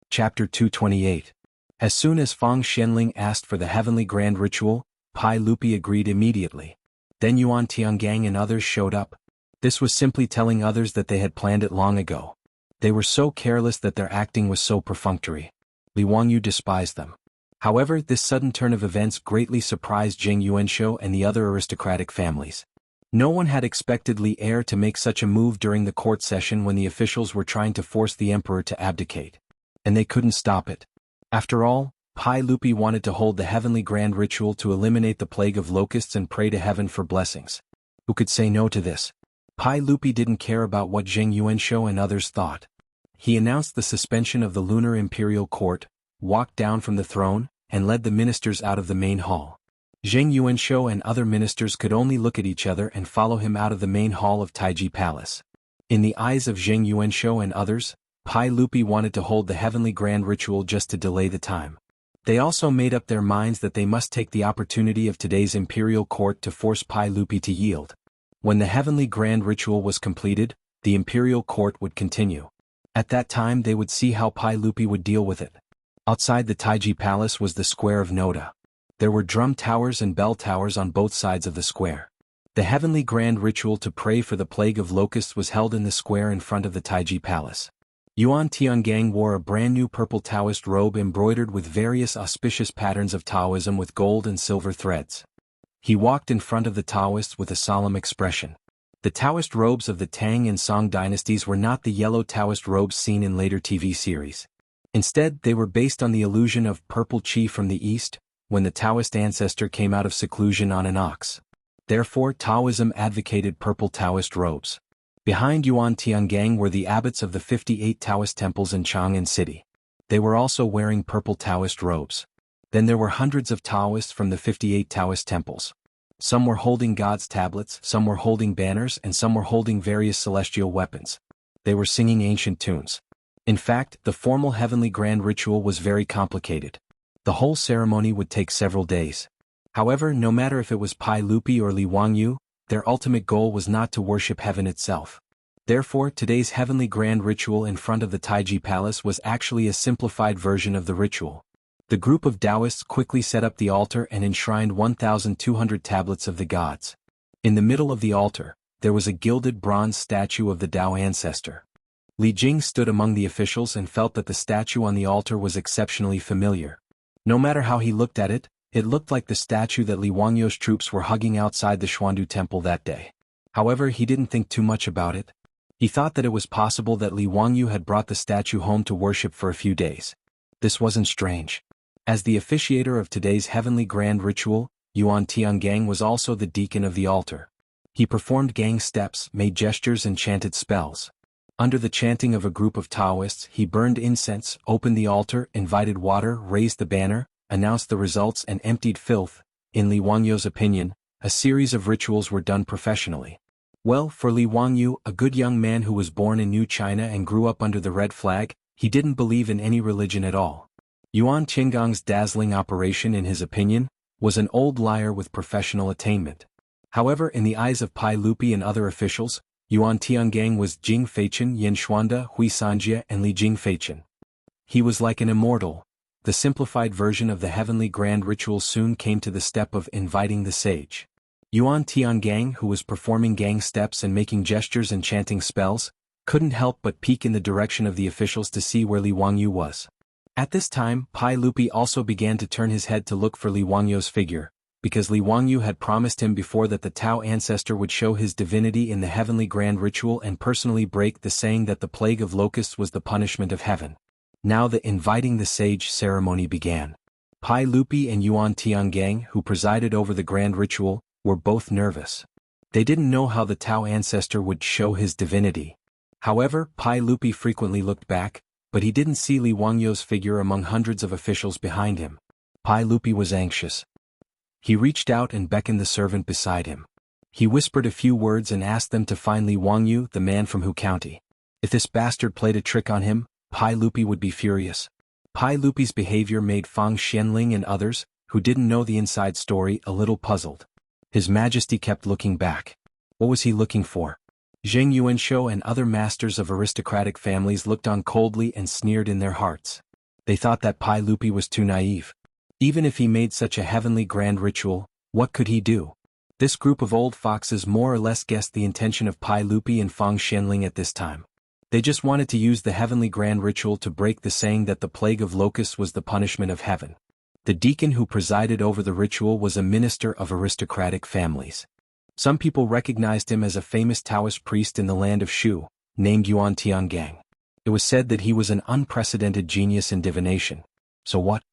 Chapter 228. As soon as Fang Xianling asked for the heavenly grand ritual, Pai Lupi agreed immediately. Then Yuan Tiangang and others showed up. This was simply telling others that they had planned it long ago. They were so careless that their acting was so perfunctory. Li Wangyu despised them. However, this sudden turn of events greatly surprised Zheng Yuanshou and the other aristocratic families. No one had expected Li Heir to make such a move during the court session when the officials were trying to force the emperor to abdicate. And they couldn't stop it. After all, Pai Lupi wanted to hold the heavenly grand ritual to eliminate the plague of locusts and pray to heaven for blessings. Who could say no to this? Pai Lupi didn't care about what Zheng Yuanshou and others thought. He announced the suspension of the Lunar Imperial Court, walked down from the throne, and led the ministers out of the main hall. Zheng Yuanshou and other ministers could only look at each other and follow him out of the main hall of Taiji Palace. In the eyes of Zheng Yuanshou and others, Pai Lupi wanted to hold the heavenly grand ritual just to delay the time. They also made up their minds that they must take the opportunity of today's imperial court to force Pai Lupi to yield. When the heavenly grand ritual was completed, the imperial court would continue. At that time they would see how Pai Lupi would deal with it. Outside the Taiji Palace was the square of Noda. There were drum towers and bell towers on both sides of the square. The heavenly grand ritual to pray for the plague of locusts was held in the square in front of the Taiji Palace. Yuan Tiangang wore a brand new purple Taoist robe embroidered with various auspicious patterns of Taoism with gold and silver threads. He walked in front of the Taoists with a solemn expression. The Taoist robes of the Tang and Song dynasties were not the yellow Taoist robes seen in later TV series. Instead, they were based on the illusion of purple qi from the east, when the Taoist ancestor came out of seclusion on an ox. Therefore Taoism advocated purple Taoist robes. Behind Yuan Tiangang were the abbots of the 58 Taoist temples in Chang'an City. They were also wearing purple Taoist robes. Then there were hundreds of Taoists from the 58 Taoist temples. Some were holding God's tablets, some were holding banners, and some were holding various celestial weapons. They were singing ancient tunes. In fact, the formal heavenly grand ritual was very complicated. The whole ceremony would take several days. However, no matter if it was Pai Lupi or Li Wangyu, their ultimate goal was not to worship heaven itself. Therefore, today's heavenly grand ritual in front of the Taiji Palace was actually a simplified version of the ritual. The group of Taoists quickly set up the altar and enshrined 1,200 tablets of the gods. In the middle of the altar, there was a gilded bronze statue of the Tao ancestor. Li Jing stood among the officials and felt that the statue on the altar was exceptionally familiar. No matter how he looked at it, it looked like the statue that Li Wangyu's troops were hugging outside the Xuandu temple that day. However, he didn't think too much about it. He thought that it was possible that Li Wangyu had brought the statue home to worship for a few days. This wasn't strange. As the officiator of today's heavenly grand ritual, Yuan Tiangang was also the deacon of the altar. He performed gang steps, made gestures and chanted spells. Under the chanting of a group of Taoists, he burned incense, opened the altar, invited water, raised the banner, announced the results and emptied filth. In Li Wangyu's opinion, a series of rituals were done professionally. Well, for Li Wangyu, a good young man who was born in New China and grew up under the red flag, he didn't believe in any religion at all. Yuan Qinggong's dazzling operation, in his opinion, was an old liar with professional attainment. However, in the eyes of Pai Lupi and other officials, Yuan Tiangang was Jing Feichen, Yin Xuanda, Hui Sanjie, and Li Jing Feichen. He was like an immortal. The simplified version of the heavenly grand ritual soon came to the step of inviting the sage. Yuan Tiangang, who was performing gang steps and making gestures and chanting spells, couldn't help but peek in the direction of the officials to see where Li Wangyu was. At this time, Pai Lupi also began to turn his head to look for Li Wangyu's figure, because Li Wangyu had promised him before that the Tao ancestor would show his divinity in the heavenly grand ritual and personally break the saying that the plague of locusts was the punishment of heaven. Now the inviting the sage ceremony began. Pai Lupi and Yuan Tiangang, who presided over the grand ritual, were both nervous. They didn't know how the Tao ancestor would show his divinity. However, Pai Lupi frequently looked back, but he didn't see Li Wangyu's figure among hundreds of officials behind him. Pai Lupi was anxious. He reached out and beckoned the servant beside him. He whispered a few words and asked them to find Li Wangyu, the man from Hu County. If this bastard played a trick on him, Pai Lupi would be furious. Pai Lupi's behavior made Fang Xianling and others, who didn't know the inside story, a little puzzled. His Majesty kept looking back. What was he looking for? Zheng Yuanshou and other masters of aristocratic families looked on coldly and sneered in their hearts. They thought that Pai Lupi was too naive. Even if he made such a heavenly grand ritual, what could he do? This group of old foxes more or less guessed the intention of Pai Lupi and Fang Xianling at this time. They just wanted to use the heavenly grand ritual to break the saying that the plague of locusts was the punishment of heaven. The deacon who presided over the ritual was a minister of aristocratic families. Some people recognized him as a famous Taoist priest in the land of Shu, named Yuan Tiangang. It was said that he was an unprecedented genius in divination. So what?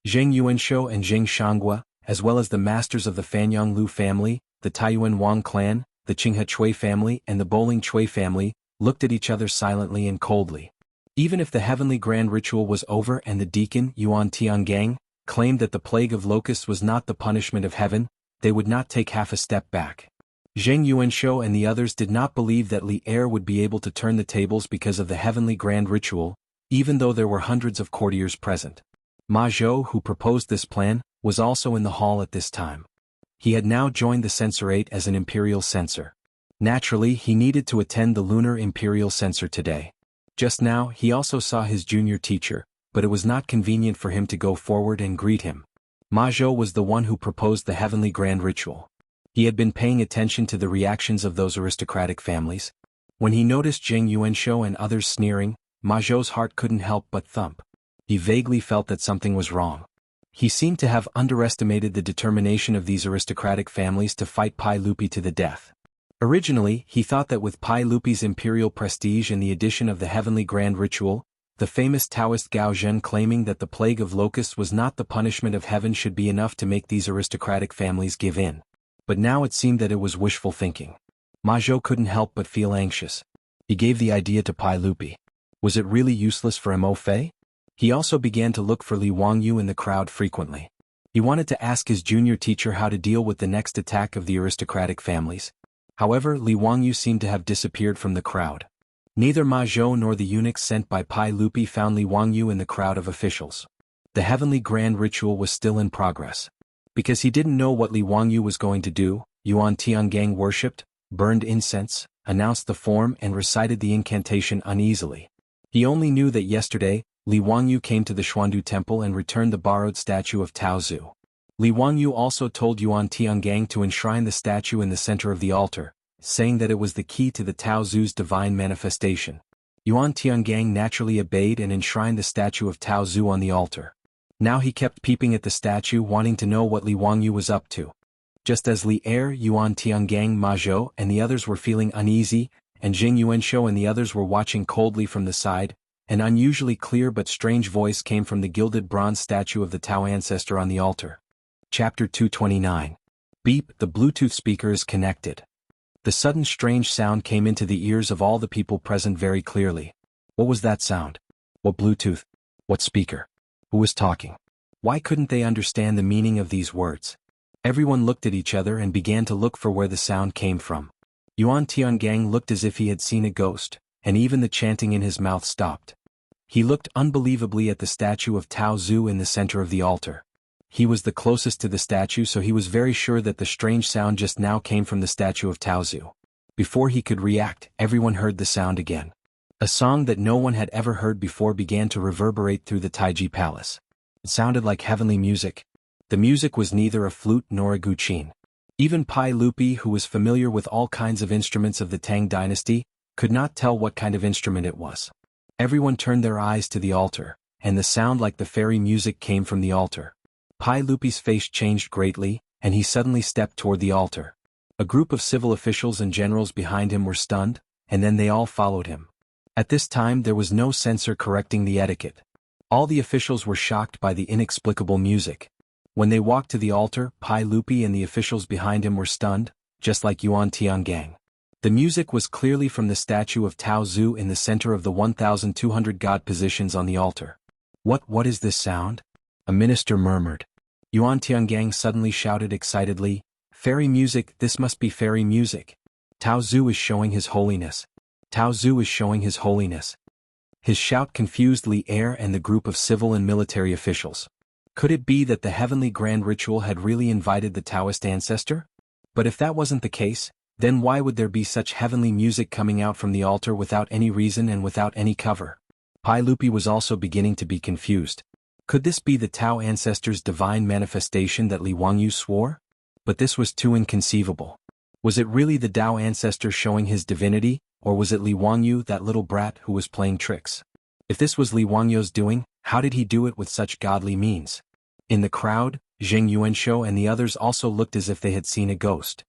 Zheng Yuanshou and Zheng Shanghua, as well as the masters of the Fanyang Lu family, the Taiyuan Wang clan, the Qinghe Chui family and the Boling Chui family, looked at each other silently and coldly. Even if the heavenly grand ritual was over and the deacon, Yuan Tiangang, claimed that the plague of locusts was not the punishment of heaven, they would not take half a step back. Zheng Yuanshou and the others did not believe that Li Er would be able to turn the tables because of the heavenly grand ritual, even though there were hundreds of courtiers present. Ma Zhou, who proposed this plan, was also in the hall at this time. He had now joined the censorate as an imperial censor. Naturally, he needed to attend the lunar imperial censor today. Just now, he also saw his junior teacher, but it was not convenient for him to go forward and greet him. Ma Zhou was the one who proposed the heavenly grand ritual. He had been paying attention to the reactions of those aristocratic families. When he noticed Zheng Yuanshou and others sneering, Ma Zhou's heart couldn't help but thump. He vaguely felt that something was wrong. He seemed to have underestimated the determination of these aristocratic families to fight Pai Lupi to the death. Originally, he thought that with Pai Lupi's imperial prestige and the addition of the heavenly grand ritual, the famous Taoist Gao Zhen claiming that the plague of locusts was not the punishment of heaven should be enough to make these aristocratic families give in. But now it seemed that it was wishful thinking. Ma Zhou couldn't help but feel anxious. He gave the idea to Pai Lupi. Was it really useless for Mo Fei? He also began to look for Li Wangyu in the crowd frequently. He wanted to ask his junior teacher how to deal with the next attack of the aristocratic families. However, Li Wangyu seemed to have disappeared from the crowd. Neither Ma Zhou nor the eunuchs sent by Pai Lupi found Li Wangyu in the crowd of officials. The heavenly grand ritual was still in progress. Because he didn't know what Li Wangyu was going to do, Yuan Tiangang worshipped, burned incense, announced the form and recited the incantation uneasily. He only knew that yesterday, Li Wangyu came to the Xuandu temple and returned the borrowed statue of Tao Zu. Li Wangyu also told Yuan Tiangang to enshrine the statue in the center of the altar, saying that it was the key to the Tao Zu's divine manifestation. Yuan Tiangang naturally obeyed and enshrined the statue of Tao Zu on the altar. Now he kept peeping at the statue wanting to know what Li Wangyu was up to. Just as Li Er, Yuan Tiangang, Ma Zhou and the others were feeling uneasy, and Jing Yuanshou and the others were watching coldly from the side, an unusually clear but strange voice came from the gilded bronze statue of the Tao ancestor on the altar. Chapter 229. Beep, the Bluetooth speaker is connected. The sudden strange sound came into the ears of all the people present very clearly. What was that sound? What Bluetooth? What speaker? Who was talking? Why couldn't they understand the meaning of these words? Everyone looked at each other and began to look for where the sound came from. Yuan Tiangang looked as if he had seen a ghost, and even the chanting in his mouth stopped. He looked unbelievably at the statue of Tao Zu in the center of the altar. He was the closest to the statue, so he was very sure that the strange sound just now came from the statue of Tao Zu. Before he could react, everyone heard the sound again. A song that no one had ever heard before began to reverberate through the Taiji Palace. It sounded like heavenly music. The music was neither a flute nor a guqin. Even Pai Lupi, who was familiar with all kinds of instruments of the Tang dynasty, could not tell what kind of instrument it was. Everyone turned their eyes to the altar, and the sound like the fairy music came from the altar. Pai Lupi's face changed greatly, and he suddenly stepped toward the altar. A group of civil officials and generals behind him were stunned, and then they all followed him. At this time there was no censor correcting the etiquette. All the officials were shocked by the inexplicable music. When they walked to the altar, Pai Lupi and the officials behind him were stunned, just like Yuan Tiangang. The music was clearly from the statue of Tao Zu in the center of the 1,200 god positions on the altar. What is this sound? A minister murmured. Yuan Tiangang suddenly shouted excitedly, "Fairy music, this must be fairy music. Tao Zu is showing his holiness. Tao Zu is showing his holiness." His shout confused Li Er and the group of civil and military officials. Could it be that the heavenly grand ritual had really invited the Taoist ancestor? But if that wasn't the case, then why would there be such heavenly music coming out from the altar without any reason and without any cover? Pai Lupi was also beginning to be confused. Could this be the Tao ancestor's divine manifestation that Li Wangyu swore? But this was too inconceivable. Was it really the Tao ancestor showing his divinity, or was it Li Wangyu, that little brat, who was playing tricks? If this was Li Wangyu's doing, how did he do it with such godly means? In the crowd, Jing Yuanshou and the others also looked as if they had seen a ghost.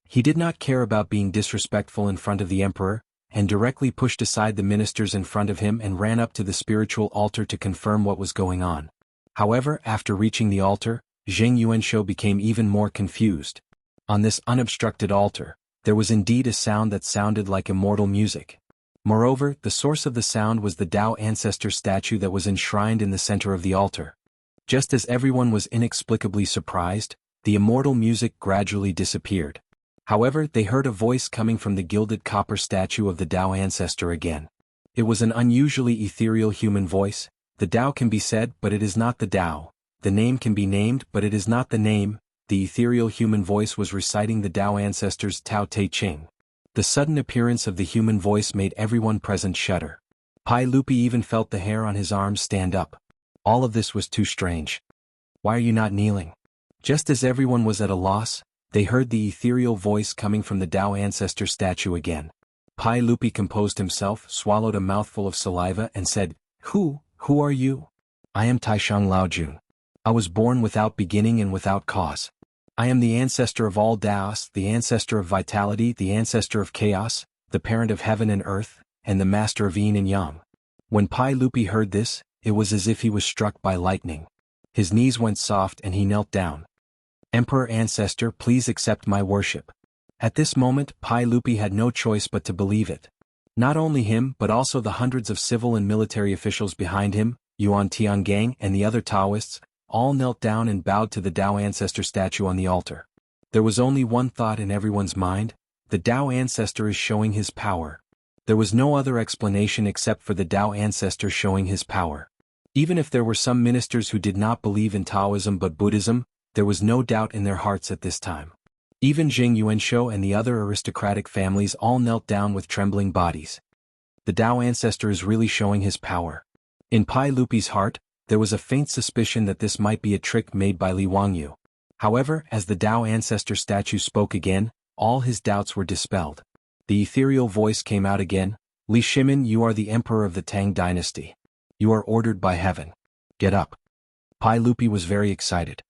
He did not care about being disrespectful in front of the emperor, and directly pushed aside the ministers in front of him and ran up to the spiritual altar to confirm what was going on. However, after reaching the altar, Jing Yuanshou became even more confused. On this unobstructed altar, there was indeed a sound that sounded like immortal music. Moreover, the source of the sound was the Tao ancestor statue that was enshrined in the center of the altar. Just as everyone was inexplicably surprised, the immortal music gradually disappeared. However, they heard a voice coming from the gilded copper statue of the Tao ancestor again. It was an unusually ethereal human voice. The Tao can be said, but it is not the Tao. The name can be named, but it is not the name. The ethereal human voice was reciting the Tao ancestor's Tao Te Ching. The sudden appearance of the human voice made everyone present shudder. Pai Lupi even felt the hair on his arms stand up. All of this was too strange. "Why are you not kneeling?" Just as everyone was at a loss, they heard the ethereal voice coming from the Tao ancestor statue again. Pai Lupi composed himself, swallowed a mouthful of saliva and said, Who are you?" "I am Taishang Laojun. I was born without beginning and without cause. I am the ancestor of all Taoists, the ancestor of vitality, the ancestor of chaos, the parent of heaven and earth, and the master of yin and yang." When Pai Lupi heard this, it was as if he was struck by lightning. His knees went soft and he knelt down. Emperor Ancestor, please accept my worship. At this moment, Pai Lupi had no choice but to believe it. Not only him but also the hundreds of civil and military officials behind him, Yuan Tiangang and the other Taoists, all knelt down and bowed to the Tao Ancestor statue on the altar. There was only one thought in everyone's mind: the Tao Ancestor is showing his power. There was no other explanation except for the Tao Ancestor showing his power. Even if there were some ministers who did not believe in Taoism but Buddhism, there was no doubt in their hearts at this time. Even Jing Yuanshou and the other aristocratic families all knelt down with trembling bodies. The Tao Ancestor is really showing his power. In Pai Lupi's heart, there was a faint suspicion that this might be a trick made by Li Wangyu. However, as the Tao Ancestor statue spoke again, all his doubts were dispelled. The ethereal voice came out again: Li Shimin, you are the emperor of the Tang dynasty. You are ordered by heaven. Get up. Pai Lupi was very excited.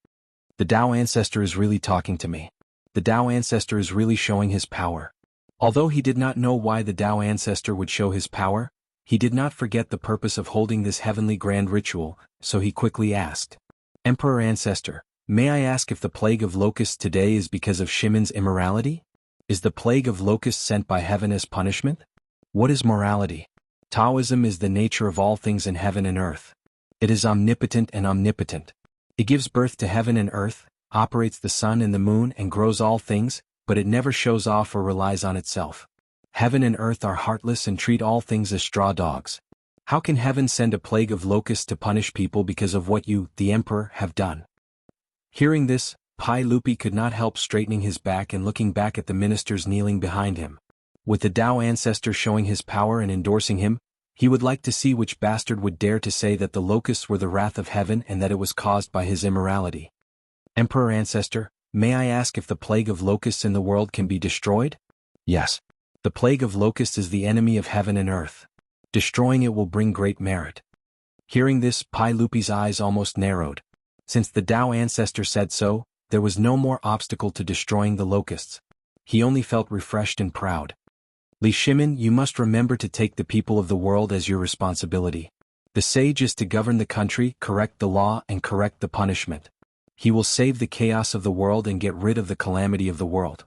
The Tao Ancestor is really talking to me. The Tao Ancestor is really showing his power. Although he did not know why the Tao Ancestor would show his power, he did not forget the purpose of holding this heavenly grand ritual, so he quickly asked, Emperor Ancestor, may I ask if the plague of locusts today is because of Shimin's immorality? Is the plague of locusts sent by heaven as punishment? What is morality? Taoism is the nature of all things in heaven and earth. It is omnipotent and omnipotent. It gives birth to heaven and earth, operates the sun and the moon and grows all things, but it never shows off or relies on itself. Heaven and earth are heartless and treat all things as straw dogs. How can heaven send a plague of locusts to punish people because of what you, the emperor, have done? Hearing this, Pai Lupi could not help straightening his back and looking back at the ministers kneeling behind him. With the Tao Ancestor showing his power and endorsing him, he would like to see which bastard would dare to say that the locusts were the wrath of heaven and that it was caused by his immorality. Emperor Ancestor, may I ask if the plague of locusts in the world can be destroyed? Yes. The plague of locusts is the enemy of heaven and earth. Destroying it will bring great merit. Hearing this, Pai Lupi's eyes almost narrowed. Since the Tao Ancestor said so, there was no more obstacle to destroying the locusts. He only felt refreshed and proud. Li Shimin, you must remember to take the people of the world as your responsibility. The sage is to govern the country, correct the law and correct the punishment. He will save the chaos of the world and get rid of the calamity of the world.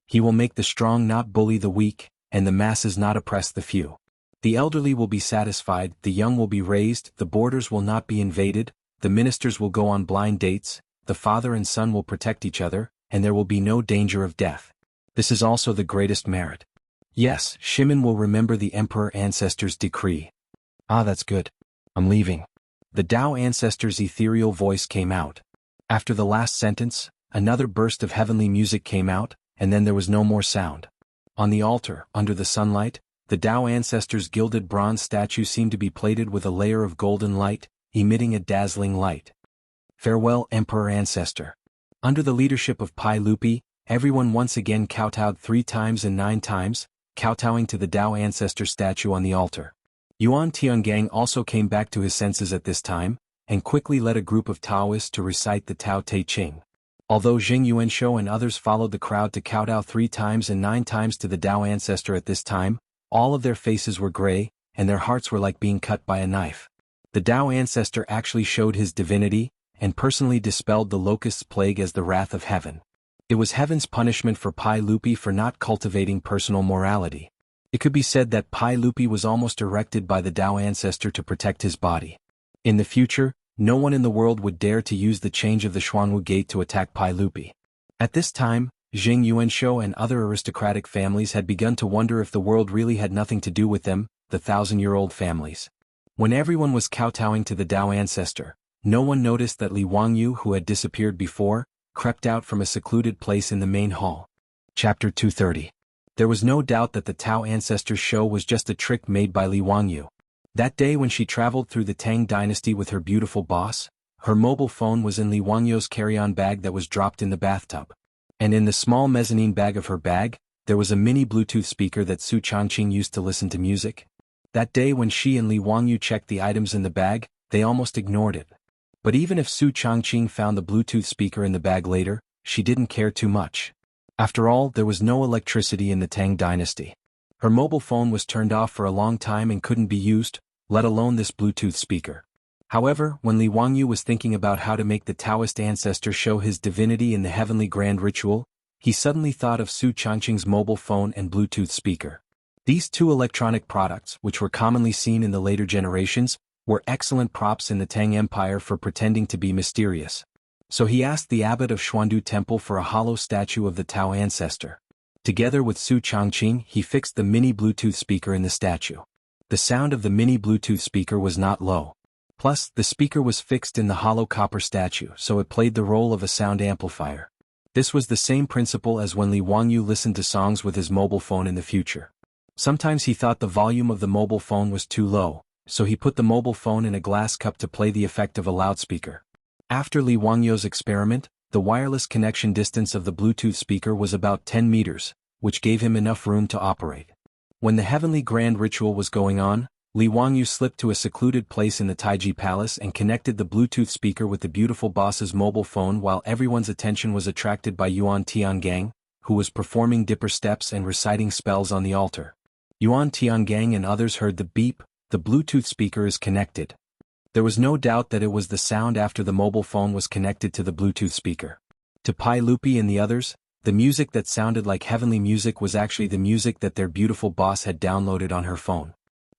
He will make the strong not bully the weak, and the masses not oppress the few. The elderly will be satisfied, the young will be raised, the borders will not be invaded, the ministers will go on blind dates, the father and son will protect each other, and there will be no danger of death. This is also the greatest merit. Yes, Shimin will remember the Emperor Ancestor's decree. Ah, that's good. I'm leaving. The Tao Ancestor's ethereal voice came out. After the last sentence, another burst of heavenly music came out, and then there was no more sound. On the altar, under the sunlight, the Tao Ancestor's gilded bronze statue seemed to be plated with a layer of golden light, emitting a dazzling light. Farewell, Emperor Ancestor. Under the leadership of Pai Lupi, everyone once again kowtowed 3 times and 9 times, kowtowing to the Tao Ancestor statue on the altar. Yuan Tiangang also came back to his senses at this time, and quickly led a group of Taoists to recite the Tao Te Ching. Although Jing Yuanshou and others followed the crowd to kowtow 3 times and 9 times to the Tao Ancestor at this time, all of their faces were gray, and their hearts were like being cut by a knife. The Tao Ancestor actually showed his divinity, and personally dispelled the locust's plague as the wrath of heaven. It was heaven's punishment for Pai Lupi for not cultivating personal morality. It could be said that Pai Lupi was almost erected by the Tao Ancestor to protect his body. In the future, no one in the world would dare to use the change of the Xuanwu Gate to attack Pai Lupi. At this time, Jing Yuanshou and other aristocratic families had begun to wonder if the world really had nothing to do with them, the 1,000-year-old families. When everyone was kowtowing to the Tao Ancestor, no one noticed that Li Wangyu, who had disappeared before, crept out from a secluded place in the main hall. Chapter 230. There was no doubt that the Tao Ancestor's show was just a trick made by Li Wangyu. That day when she traveled through the Tang dynasty with her beautiful boss, her mobile phone was in Li Wangyu's carry-on bag that was dropped in the bathtub. And in the small mezzanine bag of her bag, there was a mini Bluetooth speaker that Su Changqing used to listen to music. That day when she and Li Wangyu checked the items in the bag, they almost ignored it. But even if Su Changqing found the Bluetooth speaker in the bag later, she didn't care too much. After all, there was no electricity in the Tang dynasty. Her mobile phone was turned off for a long time and couldn't be used, let alone this Bluetooth speaker. However, when Li Wangyu was thinking about how to make the Taoist ancestor show his divinity in the heavenly grand ritual, he suddenly thought of Su Changqing's mobile phone and Bluetooth speaker. These two electronic products, which were commonly seen in the later generations, were excellent props in the Tang Empire for pretending to be mysterious. So he asked the abbot of Xuandu Temple for a hollow statue of the Tao ancestor. Together with Su Changqing, he fixed the mini Bluetooth speaker in the statue. The sound of the mini Bluetooth speaker was not low. Plus, the speaker was fixed in the hollow copper statue, so it played the role of a sound amplifier. This was the same principle as when Li Wangyu listened to songs with his mobile phone in the future. Sometimes he thought the volume of the mobile phone was too low, so he put the mobile phone in a glass cup to play the effect of a loudspeaker. After Li Wangyu's experiment, the wireless connection distance of the Bluetooth speaker was about 10 meters, which gave him enough room to operate. When the heavenly grand ritual was going on, Li Wangyu slipped to a secluded place in the Taiji Palace and connected the Bluetooth speaker with the beautiful boss's mobile phone while everyone's attention was attracted by Yuan Tiangang, who was performing dipper steps and reciting spells on the altar. Yuan Tiangang and others heard the beep, the Bluetooth speaker is connected. There was no doubt that it was the sound after the mobile phone was connected to the Bluetooth speaker. To Pai Lupi and the others, the music that sounded like heavenly music was actually the music that their beautiful boss had downloaded on her phone.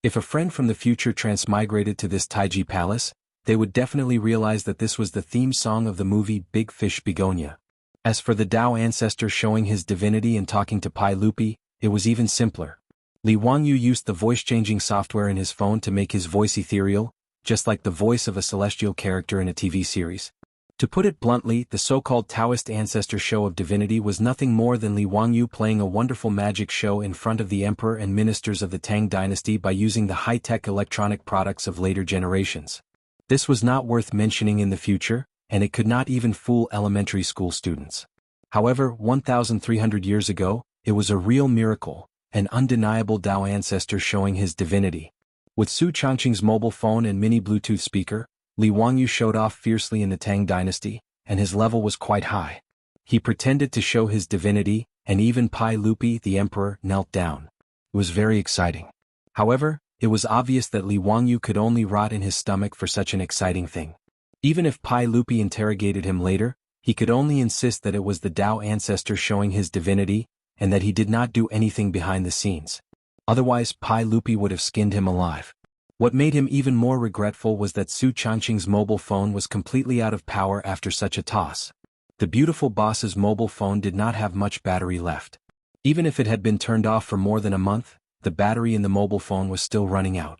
If a friend from the future transmigrated to this Taiji Palace, they would definitely realize that this was the theme song of the movie Big Fish Begonia. As for the Dao ancestor showing his divinity and talking to Pai Lupi, it was even simpler. Li Wangyu used the voice-changing software in his phone to make his voice ethereal, just like the voice of a celestial character in a TV series. To put it bluntly, the so-called Taoist ancestor show of divinity was nothing more than Li Wangyu playing a wonderful magic show in front of the emperor and ministers of the Tang dynasty by using the high-tech electronic products of later generations. This was not worth mentioning in the future, and it could not even fool elementary school students. However, 1,300 years ago, it was a real miracle, an undeniable Dao ancestor showing his divinity. With Su Changqing's mobile phone and mini Bluetooth speaker, Li Wangyu showed off fiercely in the Tang dynasty, and his level was quite high. He pretended to show his divinity, and even Pai Lupi, the emperor, knelt down. It was very exciting. However, it was obvious that Li Wangyu could only rot in his stomach for such an exciting thing. Even if Pai Lupi interrogated him later, he could only insist that it was the Dao ancestor showing his divinity, and that he did not do anything behind the scenes. Otherwise Pai Lupi would have skinned him alive. What made him even more regretful was that Su Changqing's mobile phone was completely out of power after such a toss. The beautiful boss's mobile phone did not have much battery left. Even if it had been turned off for more than a month, the battery in the mobile phone was still running out.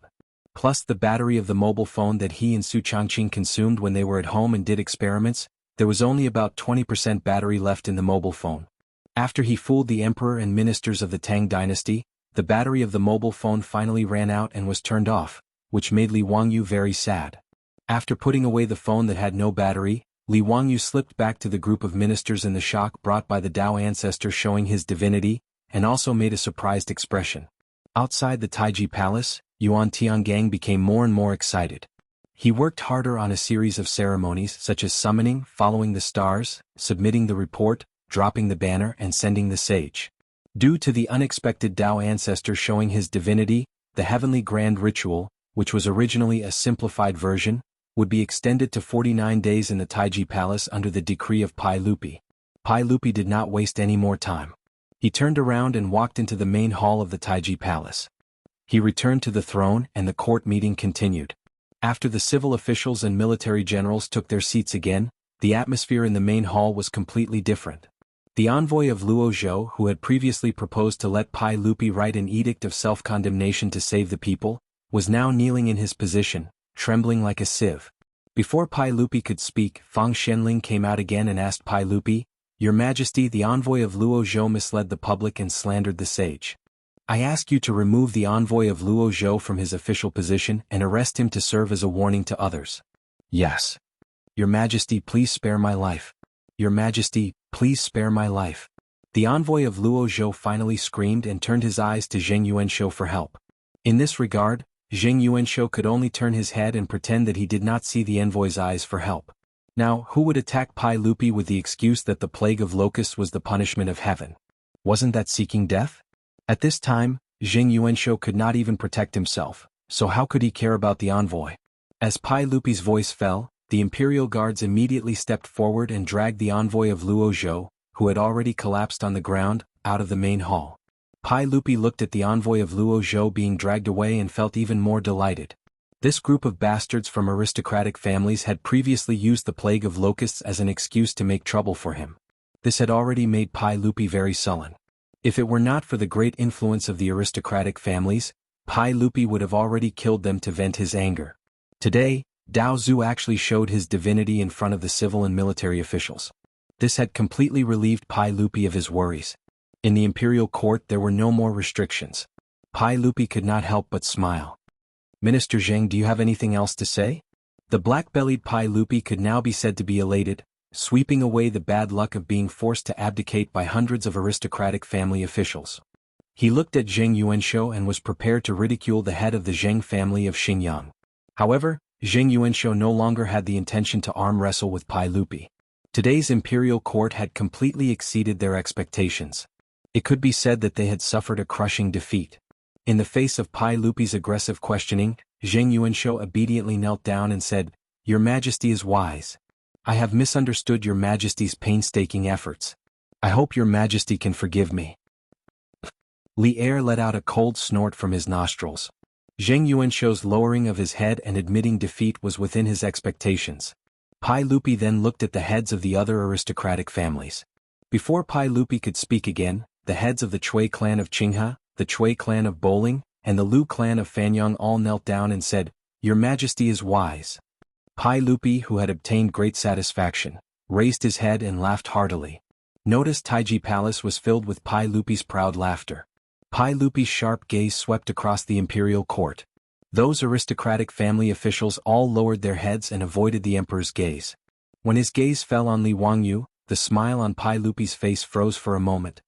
Plus the battery of the mobile phone that he and Su Changqing consumed when they were at home and did experiments, there was only about 20% battery left in the mobile phone. After he fooled the emperor and ministers of the Tang dynasty, the battery of the mobile phone finally ran out and was turned off, which made Li Wangyu very sad. After putting away the phone that had no battery, Li Wangyu slipped back to the group of ministers in the shock brought by the Dao ancestor showing his divinity, and also made a surprised expression. Outside the Taiji Palace, Yuan Tiangang became more and more excited. He worked harder on a series of ceremonies such as summoning, following the stars, submitting the report, dropping the banner and sending the sage. Due to the unexpected Dao ancestor showing his divinity, the heavenly grand ritual, which was originally a simplified version, would be extended to 49 days in the Taiji Palace under the decree of Pai Lupi. Pai Lupi did not waste any more time. He turned around and walked into the main hall of the Taiji Palace. He returned to the throne and the court meeting continued. After the civil officials and military generals took their seats again, the atmosphere in the main hall was completely different. The envoy of Luo Zhou, who had previously proposed to let Pai Lupi write an edict of self-condemnation to save the people, was now kneeling in his position, trembling like a sieve. Before Pai Lupi could speak, Fang Shenling came out again and asked Pai Lupi, "Your Majesty, the envoy of Luo Zhou misled the public and slandered the sage. I ask you to remove the envoy of Luo Zhou from his official position and arrest him to serve as a warning to others." "Yes. Your Majesty, please spare my life. Your Majesty, please spare my life." The envoy of Luo Zhou finally screamed and turned his eyes to Zheng Yuanshou for help. In this regard, Zheng Yuanshou could only turn his head and pretend that he did not see the envoy's eyes for help. Now, who would attack Pai Lupi with the excuse that the plague of locusts was the punishment of heaven? Wasn't that seeking death? At this time, Zheng Yuanshou could not even protect himself, so how could he care about the envoy? As Pai Lupi's voice fell, the imperial guards immediately stepped forward and dragged the envoy of Luo Zhou, who had already collapsed on the ground, out of the main hall. Pai Lupi looked at the envoy of Luo Zhou being dragged away and felt even more delighted. This group of bastards from aristocratic families had previously used the plague of locusts as an excuse to make trouble for him. This had already made Pai Lupi very sullen. If it were not for the great influence of the aristocratic families, Pai Lupi would have already killed them to vent his anger. Today, Dao Zhu actually showed his divinity in front of the civil and military officials. This had completely relieved Pai Lupi of his worries. In the imperial court there were no more restrictions. Pai Lupi could not help but smile. Minister Zheng, do you have anything else to say? The black-bellied Pai Lupi could now be said to be elated, sweeping away the bad luck of being forced to abdicate by hundreds of aristocratic family officials. He looked at Zheng Yuanshou and was prepared to ridicule the head of the Zheng family of Xingyang. However, Zheng Yuanshou no longer had the intention to arm wrestle with Pai Lupi. Today's imperial court had completely exceeded their expectations. It could be said that they had suffered a crushing defeat. In the face of Pai Lupi's aggressive questioning, Zheng Yuanshou obediently knelt down and said, "Your Majesty is wise. I have misunderstood Your Majesty's painstaking efforts. I hope Your Majesty can forgive me." Li Er let out a cold snort from his nostrils. Zheng Yuanshou's lowering of his head and admitting defeat was within his expectations. Pai Lupi then looked at the heads of the other aristocratic families. Before Pai Lupi could speak again, the heads of the Chui clan of Qinghe, the Chui clan of Bowling, and the Lu clan of Fanyang all knelt down and said, "Your Majesty is wise." Pai Lupi, who had obtained great satisfaction, raised his head and laughed heartily. Notice Taiji Palace was filled with Pai Lupi's proud laughter. Pai Lupi's sharp gaze swept across the imperial court. Those aristocratic family officials all lowered their heads and avoided the emperor's gaze. When his gaze fell on Li Wangyu, the smile on Pai Lupi's face froze for a moment.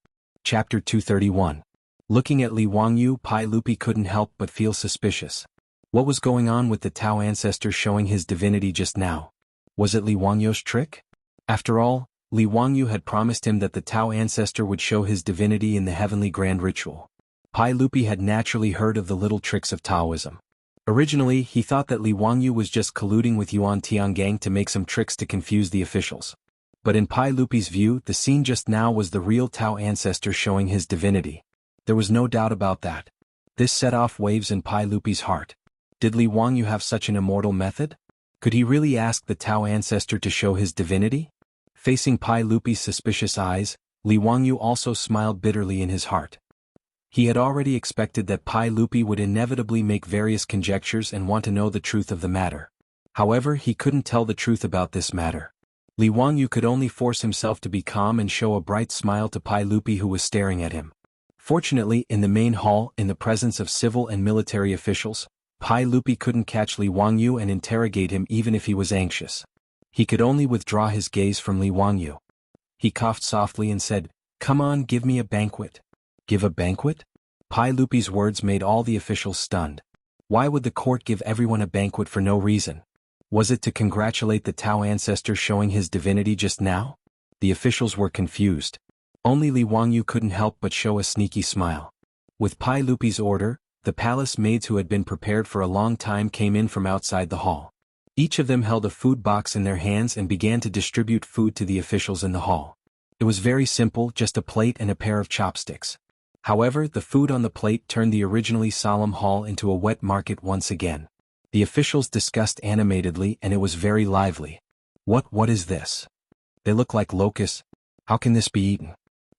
Chapter 231. Looking at Li Wangyu, Pai Lupi couldn't help but feel suspicious. What was going on with the Tao ancestor showing his divinity just now? Was it Li Wangyu's trick? After all, Li Wangyu had promised him that the Tao ancestor would show his divinity in the heavenly grand ritual. Pai Lupi had naturally heard of the little tricks of Taoism. Originally, he thought that Li Wangyu was just colluding with Yuan Tiangang to make some tricks to confuse the officials. But in Pai Lupi's view, the scene just now was the real Tao ancestor showing his divinity. There was no doubt about that. This set off waves in Pai Lupi's heart. Did Li Wangyu have such an immortal method? Could he really ask the Tao ancestor to show his divinity? Facing Pai Lupi's suspicious eyes, Li Wangyu also smiled bitterly in his heart. He had already expected that Pai Lupi would inevitably make various conjectures and want to know the truth of the matter. However, he couldn't tell the truth about this matter. Li Wangyu could only force himself to be calm and show a bright smile to Pai Lupi, who was staring at him. Fortunately, in the main hall, in the presence of civil and military officials, Pai Lupi couldn't catch Li Wangyu and interrogate him even if he was anxious. He could only withdraw his gaze from Li Wangyu. He coughed softly and said, "Come on, give me a banquet." Give a banquet? Pai Lupi's words made all the officials stunned. Why would the court give everyone a banquet for no reason? Was it to congratulate the Tao ancestor showing his divinity just now? The officials were confused. Only Li Wangyu couldn't help but show a sneaky smile. With Pai Lupi's order, the palace maids who had been prepared for a long time came in from outside the hall. Each of them held a food box in their hands and began to distribute food to the officials in the hall. It was very simple, just a plate and a pair of chopsticks. However, the food on the plate turned the originally solemn hall into a wet market once again. The officials discussed animatedly, and it was very lively. What is this? They look like locusts. How can this be eaten?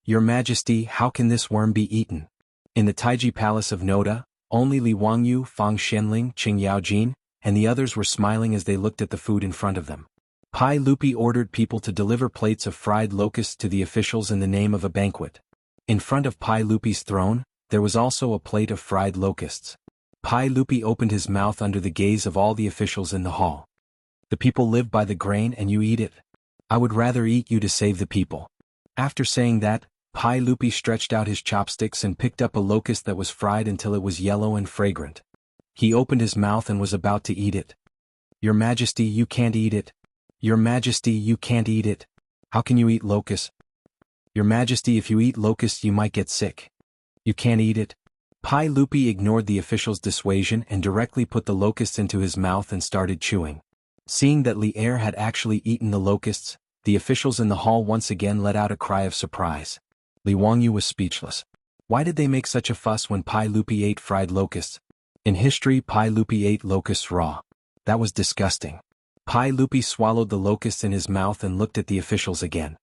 Your Majesty, how can this worm be eaten? In the Taiji Palace of Noda, only Li Wangyu, Fang Xianling, Qing Yaojin, and the others were smiling as they looked at the food in front of them. Pai Lupi ordered people to deliver plates of fried locusts to the officials in the name of a banquet. In front of Pai Lupi's throne, there was also a plate of fried locusts. Pai Lupi opened his mouth under the gaze of all the officials in the hall. The people live by the grain and you eat it. I would rather eat you to save the people. After saying that, Pai Lupi stretched out his chopsticks and picked up a locust that was fried until it was yellow and fragrant. He opened his mouth and was about to eat it. Your Majesty, you can't eat it. Your Majesty, you can't eat it. How can you eat locusts? Your Majesty, if you eat locusts you might get sick. You can't eat it. Pai Lupi ignored the official's dissuasion and directly put the locusts into his mouth and started chewing. Seeing that Li Er had actually eaten the locusts, the officials in the hall once again let out a cry of surprise. Li Wangyu was speechless. Why did they make such a fuss when Pai Lupi ate fried locusts? In history, Pai Lupi ate locusts raw. That was disgusting. Pai Lupi swallowed the locusts in his mouth and looked at the officials again.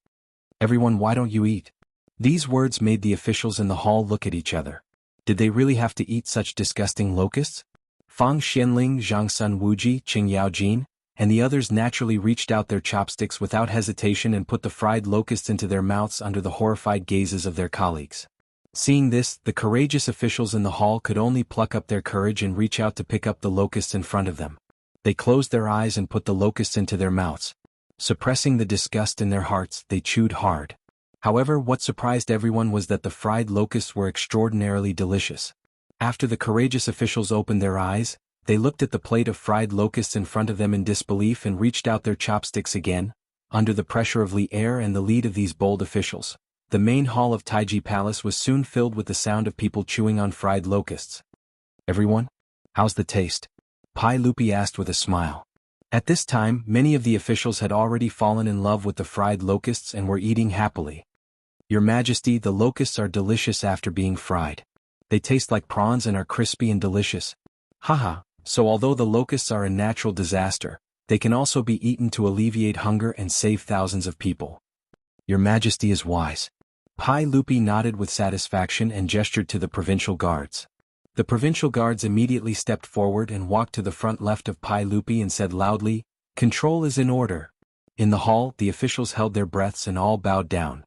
Everyone, why don't you eat? These words made the officials in the hall look at each other. Did they really have to eat such disgusting locusts? Fang Xianling, Zhang Sun Wuji, Qing Yaojin, and the others naturally reached out their chopsticks without hesitation and put the fried locusts into their mouths under the horrified gazes of their colleagues. Seeing this, the courageous officials in the hall could only pluck up their courage and reach out to pick up the locusts in front of them. They closed their eyes and put the locusts into their mouths. Suppressing the disgust in their hearts, they chewed hard. However, what surprised everyone was that the fried locusts were extraordinarily delicious. After the courageous officials opened their eyes, they looked at the plate of fried locusts in front of them in disbelief and reached out their chopsticks again. Under the pressure of Li Er and the lead of these bold officials, the main hall of Taiji Palace was soon filled with the sound of people chewing on fried locusts. Everyone? How's the taste? Pai Lupi asked with a smile. At this time, many of the officials had already fallen in love with the fried locusts and were eating happily. Your Majesty, the locusts are delicious after being fried. They taste like prawns and are crispy and delicious. Haha, so although the locusts are a natural disaster, they can also be eaten to alleviate hunger and save thousands of people. Your Majesty is wise. Pai Lupi nodded with satisfaction and gestured to the provincial guards. The provincial guards immediately stepped forward and walked to the front left of Pai Lupi and said loudly, "Control is in order." In the hall, the officials held their breaths and all bowed down.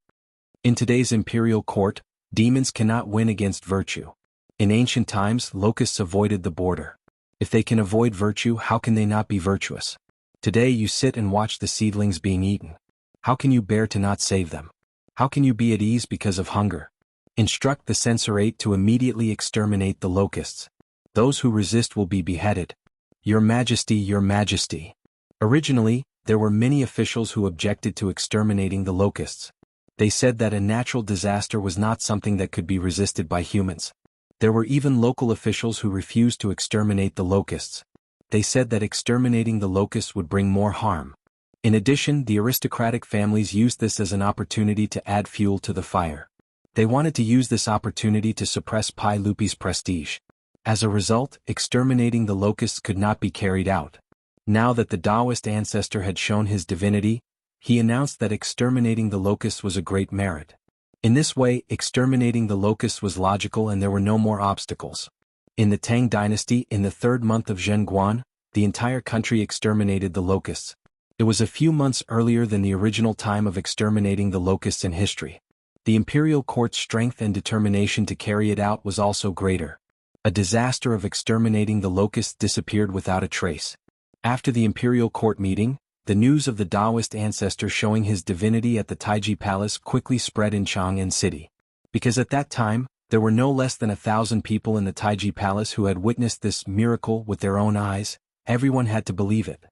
In today's imperial court, demons cannot win against virtue. In ancient times, locusts avoided the border. If they can avoid virtue, how can they not be virtuous? Today you sit and watch the seedlings being eaten. How can you bear to not save them? How can you be at ease because of hunger? Instruct the censorate to immediately exterminate the locusts. Those who resist will be beheaded. Your Majesty, Your Majesty. Originally, there were many officials who objected to exterminating the locusts. They said that a natural disaster was not something that could be resisted by humans. There were even local officials who refused to exterminate the locusts. They said that exterminating the locusts would bring more harm. In addition, the aristocratic families used this as an opportunity to add fuel to the fire. They wanted to use this opportunity to suppress Pai Lupi's prestige. As a result, exterminating the locusts could not be carried out. Now that the Taoist ancestor had shown his divinity, he announced that exterminating the locusts was a great merit. In this way, exterminating the locusts was logical and there were no more obstacles. In the Tang dynasty, in the third month of Zhenguan, the entire country exterminated the locusts. It was a few months earlier than the original time of exterminating the locusts in history. The imperial court's strength and determination to carry it out was also greater. A disaster of exterminating the locusts disappeared without a trace. After the imperial court meeting, the news of the Taoist ancestor showing his divinity at the Taiji Palace quickly spread in Chang'an City. Because at that time, there were no less than 1,000 people in the Taiji Palace who had witnessed this miracle with their own eyes, everyone had to believe it.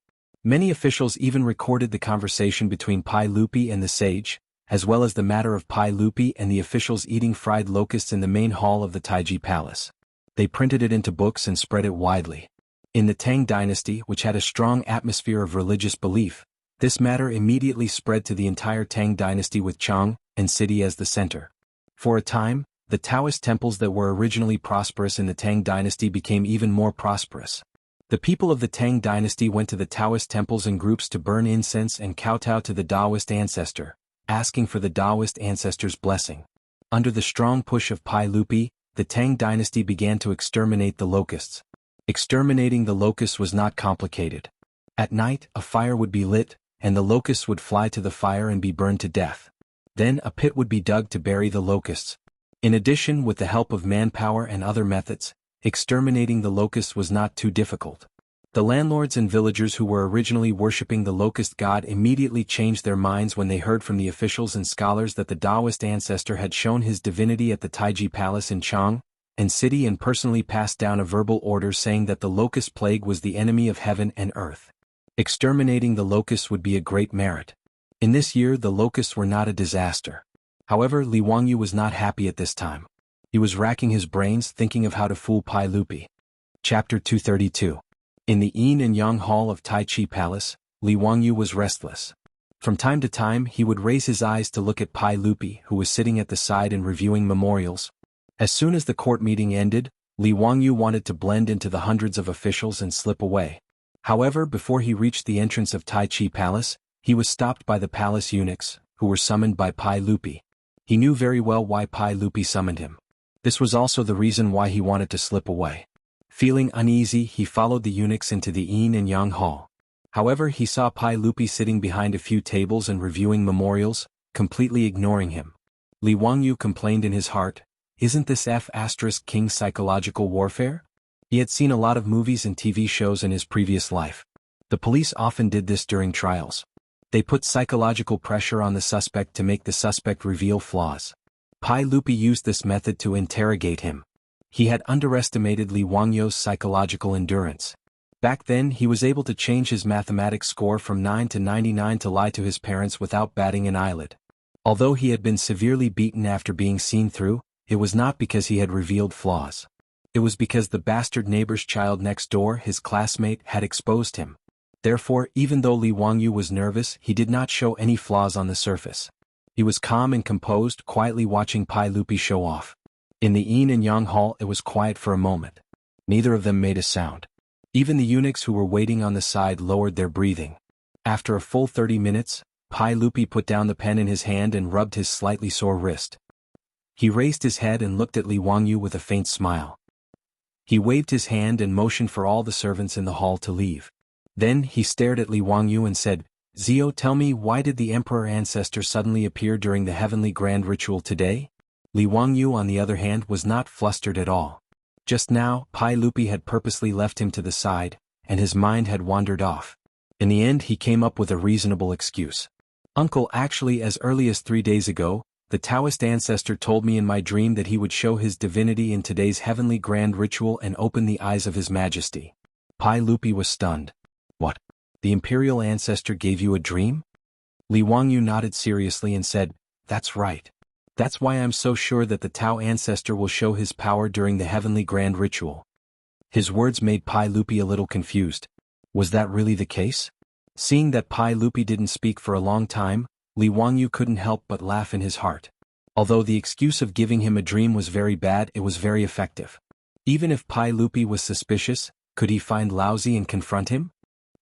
Many officials even recorded the conversation between Pai Lupi and the sage, as well as the matter of Pai Lupi and the officials eating fried locusts in the main hall of the Taiji Palace. They printed it into books and spread it widely. In the Tang dynasty, which had a strong atmosphere of religious belief, this matter immediately spread to the entire Tang dynasty with Chang'an City as the center. For a time, the Taoist temples that were originally prosperous in the Tang dynasty became even more prosperous. The people of the Tang dynasty went to the Taoist temples in groups to burn incense and kowtow to the Taoist ancestor, asking for the Taoist ancestor's blessing. Under the strong push of Pai Lupi, the Tang dynasty began to exterminate the locusts. Exterminating the locusts was not complicated. At night, a fire would be lit, and the locusts would fly to the fire and be burned to death. Then a pit would be dug to bury the locusts. In addition, with the help of manpower and other methods, exterminating the locusts was not too difficult. The landlords and villagers who were originally worshipping the locust god immediately changed their minds when they heard from the officials and scholars that the Taoist ancestor had shown his divinity at the Taiji Palace in Chang'an City and personally passed down a verbal order saying that the locust plague was the enemy of heaven and earth. Exterminating the locusts would be a great merit. In this year, the locusts were not a disaster. However, Li Wangyu was not happy at this time. He was racking his brains thinking of how to fool Pai Lupi. Chapter 232. In the Yin and Yang Hall of Tai Chi Palace, Li Wangyu was restless. From time to time he would raise his eyes to look at Pai Lupi, who was sitting at the side and reviewing memorials. As soon as the court meeting ended, Li Wangyu wanted to blend into the hundreds of officials and slip away. However, before he reached the entrance of Tai Chi Palace, he was stopped by the palace eunuchs, who were summoned by Pai Lupi. He knew very well why Pai Lupi summoned him. This was also the reason why he wanted to slip away. Feeling uneasy, he followed the eunuchs into the Yin and Yang Hall. However, he saw Pai Lupi sitting behind a few tables and reviewing memorials, completely ignoring him. Li Wangyu complained in his heart, "Isn't this F*King psychological warfare?" He had seen a lot of movies and TV shows in his previous life. The police often did this during trials. They put psychological pressure on the suspect to make the suspect reveal flaws. Pai Lupi used this method to interrogate him. He had underestimated Li Wangyu's psychological endurance. Back then he was able to change his mathematics score from 9 to 99 to lie to his parents without batting an eyelid. Although he had been severely beaten after being seen through, it was not because he had revealed flaws. It was because the bastard neighbor's child next door, his classmate, had exposed him. Therefore, even though Li Wangyu was nervous, he did not show any flaws on the surface. He was calm and composed, quietly watching Pai Lupi show off. In the Yin and Yang Hall it was quiet for a moment. Neither of them made a sound. Even the eunuchs who were waiting on the side lowered their breathing. After a full 30 minutes, Pai Lupi put down the pen in his hand and rubbed his slightly sore wrist. He raised his head and looked at Li Wangyu with a faint smile. He waved his hand and motioned for all the servants in the hall to leave. Then he stared at Li Wangyu and said, "Zio, tell me, why did the Emperor Ancestor suddenly appear during the Heavenly Grand Ritual today?" Li Wangyu, on the other hand, was not flustered at all. Just now, Pai Lupi had purposely left him to the side, and his mind had wandered off. In the end he came up with a reasonable excuse. "Uncle, actually as early as 3 days ago, the Taoist ancestor told me in my dream that he would show his divinity in today's Heavenly Grand Ritual and open the eyes of His Majesty." Pai Lupi was stunned. "What? The Imperial Ancestor gave you a dream?" Li Wangyu nodded seriously and said, "That's right. That's why I'm so sure that the Tao Ancestor will show his power during the Heavenly Grand Ritual." His words made Pai Lupi a little confused. Was that really the case? Seeing that Pai Lupi didn't speak for a long time, Li Wangyu couldn't help but laugh in his heart. Although the excuse of giving him a dream was very bad, it was very effective. Even if Pai Lupi was suspicious, could he find Laozi and confront him?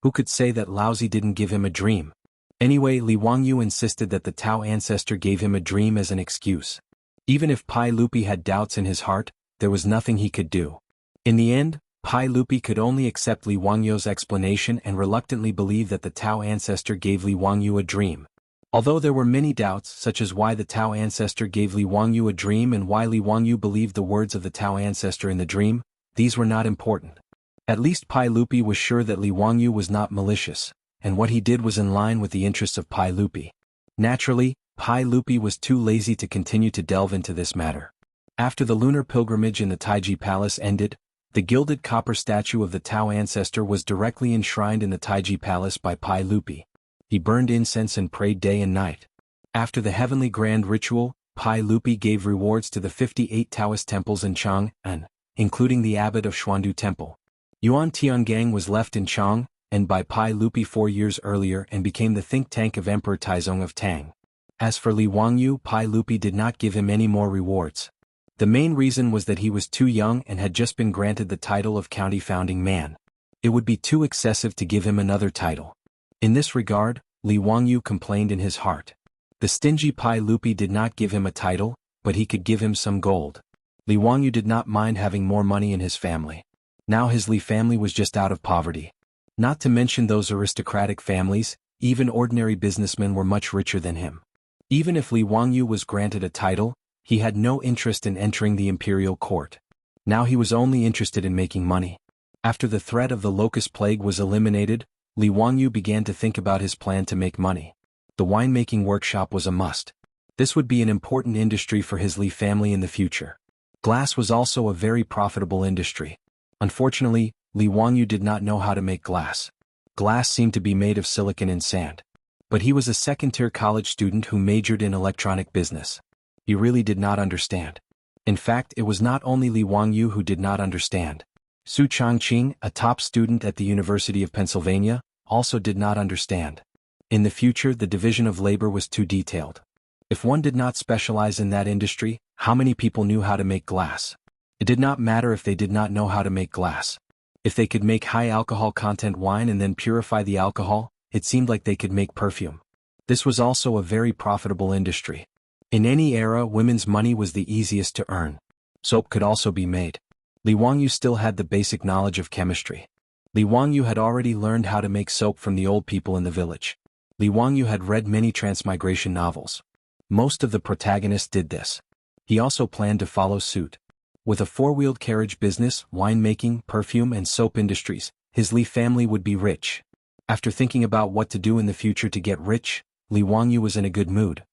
Who could say that Laozi didn't give him a dream? Anyway, Li Wangyu insisted that the Tao Ancestor gave him a dream as an excuse. Even if Pai Lupi had doubts in his heart, there was nothing he could do. In the end, Pai Lupi could only accept Li Wangyu's explanation and reluctantly believe that the Tao Ancestor gave Li Wangyu a dream. Although there were many doubts, such as why the Tao Ancestor gave Li Wangyu a dream and why Li Wangyu believed the words of the Tao Ancestor in the dream, these were not important. At least Pai Lupi was sure that Li Wangyu was not malicious, and what he did was in line with the interests of Pai Lupi. Naturally, Pai Lupi was too lazy to continue to delve into this matter. After the lunar pilgrimage in the Taiji Palace ended, the gilded copper statue of the Tao Ancestor was directly enshrined in the Taiji Palace by Pai Lupi. He burned incense and prayed day and night. After the Heavenly Grand Ritual, Pai Lupi gave rewards to the 58 Taoist temples in Chang'an, including the abbot of Xuandu Temple. Yuan Tiangang was left in Chang, and by Pai Lupi 4 years earlier and became the think tank of Emperor Taizong of Tang. As for Li Wangyu, Pai Lupi did not give him any more rewards. The main reason was that he was too young and had just been granted the title of county founding man. It would be too excessive to give him another title. In this regard, Li Wangyu complained in his heart. The stingy Pai Lupi did not give him a title, but he could give him some gold. Li Wangyu did not mind having more money in his family. Now his Li family was just out of poverty. Not to mention those aristocratic families, even ordinary businessmen were much richer than him. Even if Li Wangyu was granted a title, he had no interest in entering the imperial court. Now he was only interested in making money. After the threat of the locust plague was eliminated, Li Wangyu began to think about his plan to make money. The winemaking workshop was a must. This would be an important industry for his Li family in the future. Glass was also a very profitable industry. Unfortunately, Li Wangyu did not know how to make glass. Glass seemed to be made of silicon and sand. But he was a second-tier college student who majored in electronic business. He really did not understand. In fact, it was not only Li Wangyu who did not understand. Su Changqing, a top student at the University of Pennsylvania, also did not understand. In the future, the division of labor was too detailed. If one did not specialize in that industry, how many people knew how to make glass? It did not matter if they did not know how to make glass. If they could make high alcohol content wine and then purify the alcohol, it seemed like they could make perfume. This was also a very profitable industry. In any era, women's money was the easiest to earn. Soap could also be made. Li Wangyu still had the basic knowledge of chemistry. Li Wangyu had already learned how to make soap from the old people in the village. Li Wangyu had read many transmigration novels. Most of the protagonists did this. He also planned to follow suit. With a four-wheeled carriage business, winemaking, perfume and soap industries, his Li family would be rich. After thinking about what to do in the future to get rich, Li Wangyu was in a good mood.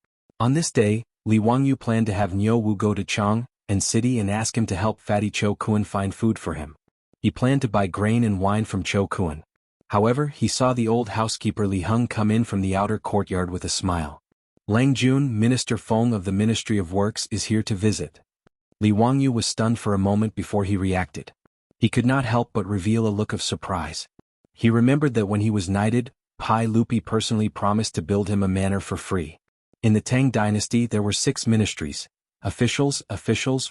On this day, Li Wangyu planned to have Niu Wu go to Chang and city and ask him to help Fatty Cho Kuan find food for him. He planned to buy grain and wine from Cho Kuan. However, he saw the old housekeeper Li Heng come in from the outer courtyard with a smile. Lang Jun, Minister Feng of the Ministry of Works, is here to visit. Li Wangyu was stunned for a moment before he reacted. He could not help but reveal a look of surprise. He remembered that when he was knighted, Pai Lupi personally promised to build him a manor for free. In the Tang dynasty there were 6 ministries: officials,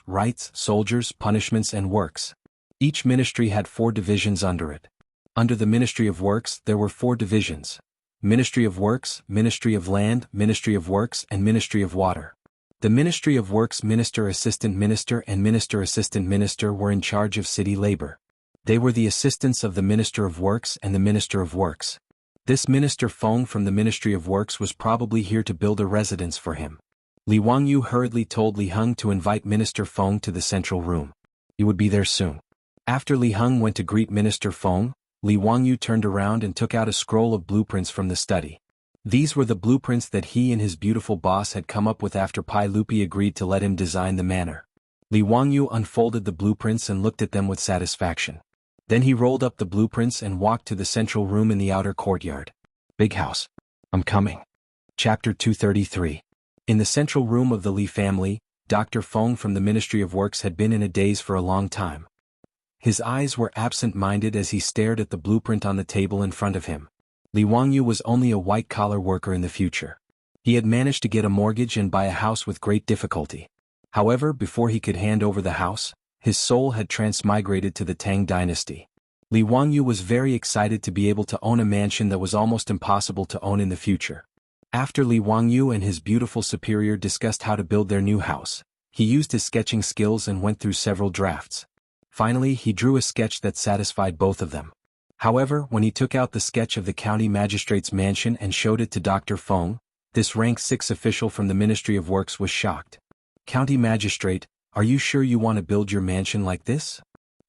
rights, soldiers, punishments and works. Each ministry had 4 divisions under it. Under the Ministry of Works there were 4 divisions: Ministry of Works, Ministry of Land, Ministry of Works and Ministry of Water. The Ministry of Works Minister, Assistant Minister and Minister Assistant Minister were in charge of city labor. They were the assistants of the Minister of Works and the Minister of Works. This Minister Feng from the Ministry of Works was probably here to build a residence for him. Li Wangyu hurriedly told Li Heng to invite Minister Feng to the central room. He would be there soon. After Li Heng went to greet Minister Feng, Li Wangyu turned around and took out a scroll of blueprints from the study. These were the blueprints that he and his beautiful boss had come up with after Pai Lupi agreed to let him design the manor. Li Wangyu unfolded the blueprints and looked at them with satisfaction. Then he rolled up the blueprints and walked to the central room in the outer courtyard. Big house. I'm coming. Chapter 233. In the central room of the Li family, Dr. Feng from the Ministry of Works had been in a daze for a long time. His eyes were absent-minded as he stared at the blueprint on the table in front of him. Li Wangyu was only a white-collar worker in the future. He had managed to get a mortgage and buy a house with great difficulty. However, before he could hand over the house, his soul had transmigrated to the Tang dynasty. Li Wangyu was very excited to be able to own a mansion that was almost impossible to own in the future. After Li Wangyu and his beautiful superior discussed how to build their new house, he used his sketching skills and went through several drafts. Finally, he drew a sketch that satisfied both of them. However, when he took out the sketch of the county magistrate's mansion and showed it to Dr. Feng, this rank 6 official from the Ministry of Works was shocked. "County magistrate, are you sure you want to build your mansion like this?"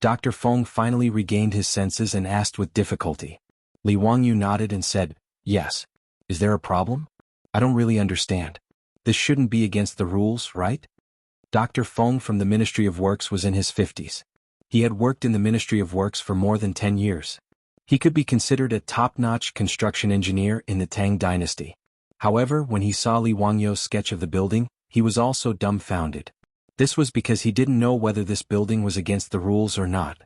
Dr. Feng finally regained his senses and asked with difficulty. Li Wangyu nodded and said, "Yes. Is there a problem? I don't really understand. This shouldn't be against the rules, right?" Dr. Feng from the Ministry of Works was in his 50s. He had worked in the Ministry of Works for more than 10 years. He could be considered a top-notch construction engineer in the Tang dynasty. However, when he saw Li Wangyu's sketch of the building, he was also dumbfounded. This was because he didn't know whether this building was against the rules or not.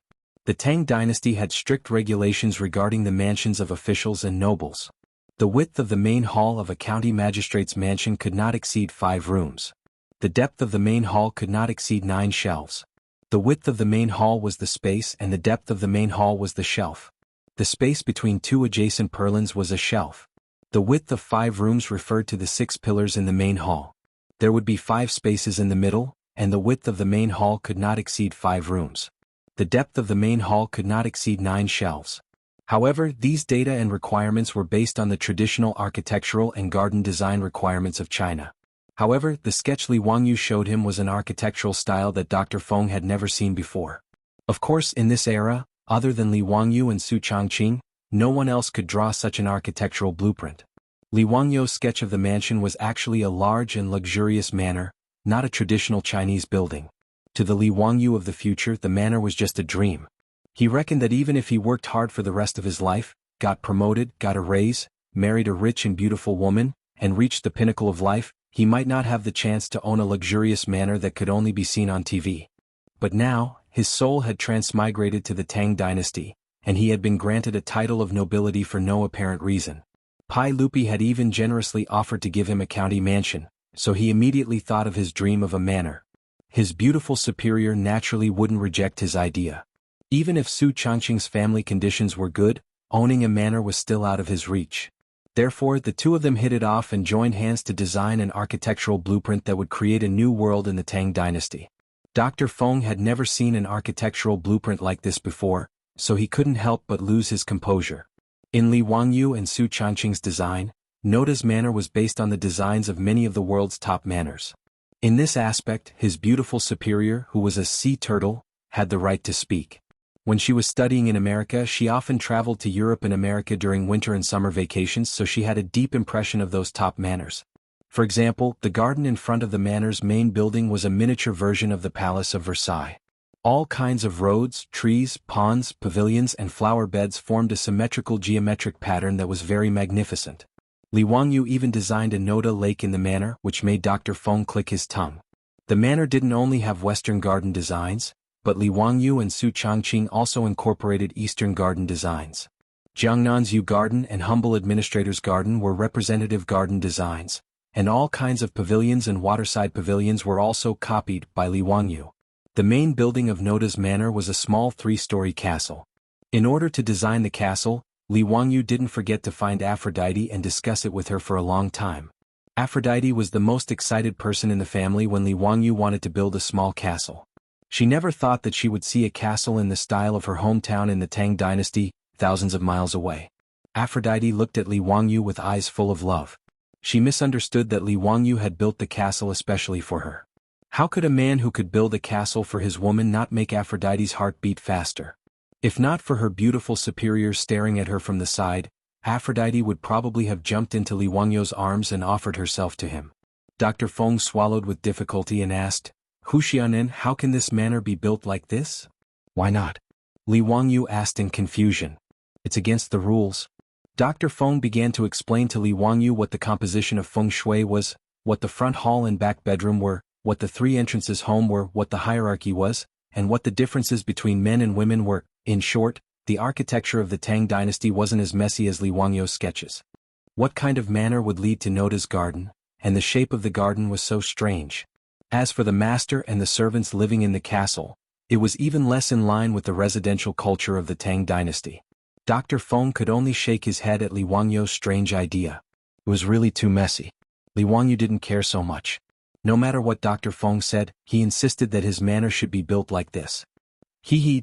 The Tang dynasty had strict regulations regarding the mansions of officials and nobles. The width of the main hall of a county magistrate's mansion could not exceed 5 rooms. The depth of the main hall could not exceed 9 shelves. The width of the main hall was the space and the depth of the main hall was the shelf. The space between 2 adjacent purlins was a shelf. The width of 5 rooms referred to the 6 pillars in the main hall. There would be 5 spaces in the middle, and the width of the main hall could not exceed 5 rooms. The depth of the main hall could not exceed 9 shelves. However, these data and requirements were based on the traditional architectural and garden design requirements of China. However, the sketch Li Wangyu showed him was an architectural style that Dr. Feng had never seen before. Of course, in this era, other than Li Wangyu and Su Changqing, no one else could draw such an architectural blueprint. Li Wangyu's sketch of the mansion was actually a large and luxurious manor, not a traditional Chinese building. To the Li Wangyu of the future, the manor was just a dream. He reckoned that even if he worked hard for the rest of his life, got promoted, got a raise, married a rich and beautiful woman, and reached the pinnacle of life, he might not have the chance to own a luxurious manor that could only be seen on TV. But now, his soul had transmigrated to the Tang dynasty, and he had been granted a title of nobility for no apparent reason. Pai Lupi had even generously offered to give him a county mansion, so he immediately thought of his dream of a manor. His beautiful superior naturally wouldn't reject his idea. Even if Su Changqing's family conditions were good, owning a manor was still out of his reach. Therefore, the two of them hit it off and joined hands to design an architectural blueprint that would create a new world in the Tang dynasty. Dr. Feng had never seen an architectural blueprint like this before, so he couldn't help but lose his composure. In Li Wangyu and Su Changqing's design, Noda's manor was based on the designs of many of the world's top manors. In this aspect, his beautiful superior, who was a sea turtle, had the right to speak. When she was studying in America, she often traveled to Europe and America during winter and summer vacations, so she had a deep impression of those top manors. For example, the garden in front of the manor's main building was a miniature version of the Palace of Versailles. All kinds of roads, trees, ponds, pavilions and flower beds formed a symmetrical geometric pattern that was very magnificent. Li Wangyu even designed a Noda lake in the manor, which made Dr. Feng click his tongue. The manor didn't only have Western garden designs, but Li Wangyu and Su Changqing also incorporated Eastern garden designs. Jiangnan's Yu Garden and Humble Administrator's Garden were representative garden designs, and all kinds of pavilions and waterside pavilions were also copied by Li Wangyu. The main building of Noda's manor was a small 3-story castle. In order to design the castle, Li Wangyu didn't forget to find Aphrodite and discuss it with her for a long time. Aphrodite was the most excited person in the family when Li Wangyu wanted to build a small castle. She never thought that she would see a castle in the style of her hometown in the Tang dynasty, thousands of miles away. Aphrodite looked at Li Wangyu with eyes full of love. She misunderstood that Li Wangyu had built the castle especially for her. How could a man who could build a castle for his woman not make Aphrodite's heart beat faster? If not for her beautiful superior staring at her from the side, Aphrodite would probably have jumped into Li Wangyu's arms and offered herself to him. Dr. Feng swallowed with difficulty and asked, "Huxianen, how can this manor be built like this?" "Why not?" Li Wangyu asked in confusion. "It's against the rules." Dr. Feng began to explain to Li Wangyu what the composition of feng shui was, what the front hall and back bedroom were, what the 3 entrances home were, what the hierarchy was, and what the differences between men and women were. In short, the architecture of the Tang dynasty wasn't as messy as Li Wangyu's sketches. What kind of manor would lead to Noda's garden, and the shape of the garden was so strange. As for the master and the servants living in the castle, it was even less in line with the residential culture of the Tang dynasty. Dr. Feng could only shake his head at Li Wangyu's strange idea. It was really too messy. Li Wangyu didn't care so much. No matter what Dr. Feng said, he insisted that his manor should be built like this.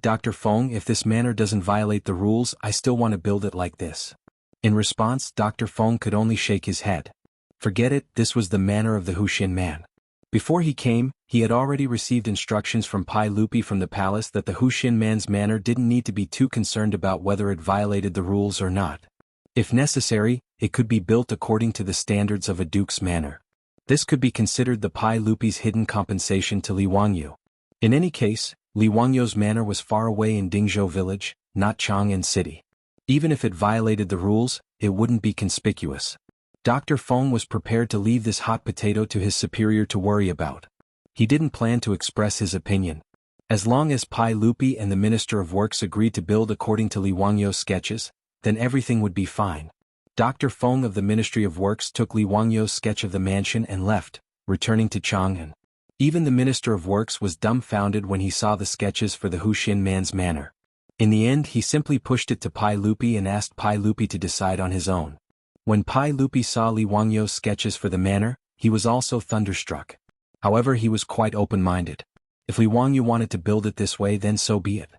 Dr. Feng, if this manor doesn't violate the rules, I still want to build it like this." In response, Dr. Feng could only shake his head. Forget it, this was the manor of the Huxian man. Before he came, he had already received instructions from Pai Lupi from the palace that the Huxian man's manor didn't need to be too concerned about whether it violated the rules or not. If necessary, it could be built according to the standards of a duke's manor. This could be considered the Pai Lupi's hidden compensation to Li Wangyu. In any case, Li Wangyu's manor was far away in Dingzhou village, not Chang'an city. Even if it violated the rules, it wouldn't be conspicuous. Dr. Feng was prepared to leave this hot potato to his superior to worry about. He didn't plan to express his opinion. As long as Pai Lupi and the Minister of Works agreed to build according to Li Wangyu's sketches, then everything would be fine. Dr. Feng of the Ministry of Works took Li Wangyu's sketch of the mansion and left, returning to Chang'an. Even the Minister of Works was dumbfounded when he saw the sketches for the Huxian man's manor. In the end, he simply pushed it to Pai Lupi and asked Pai Lupi to decide on his own. When Pai Lupi saw Li Wangyu's sketches for the manor, he was also thunderstruck. However, he was quite open-minded. If Li Wangyu wanted to build it this way, then so be it.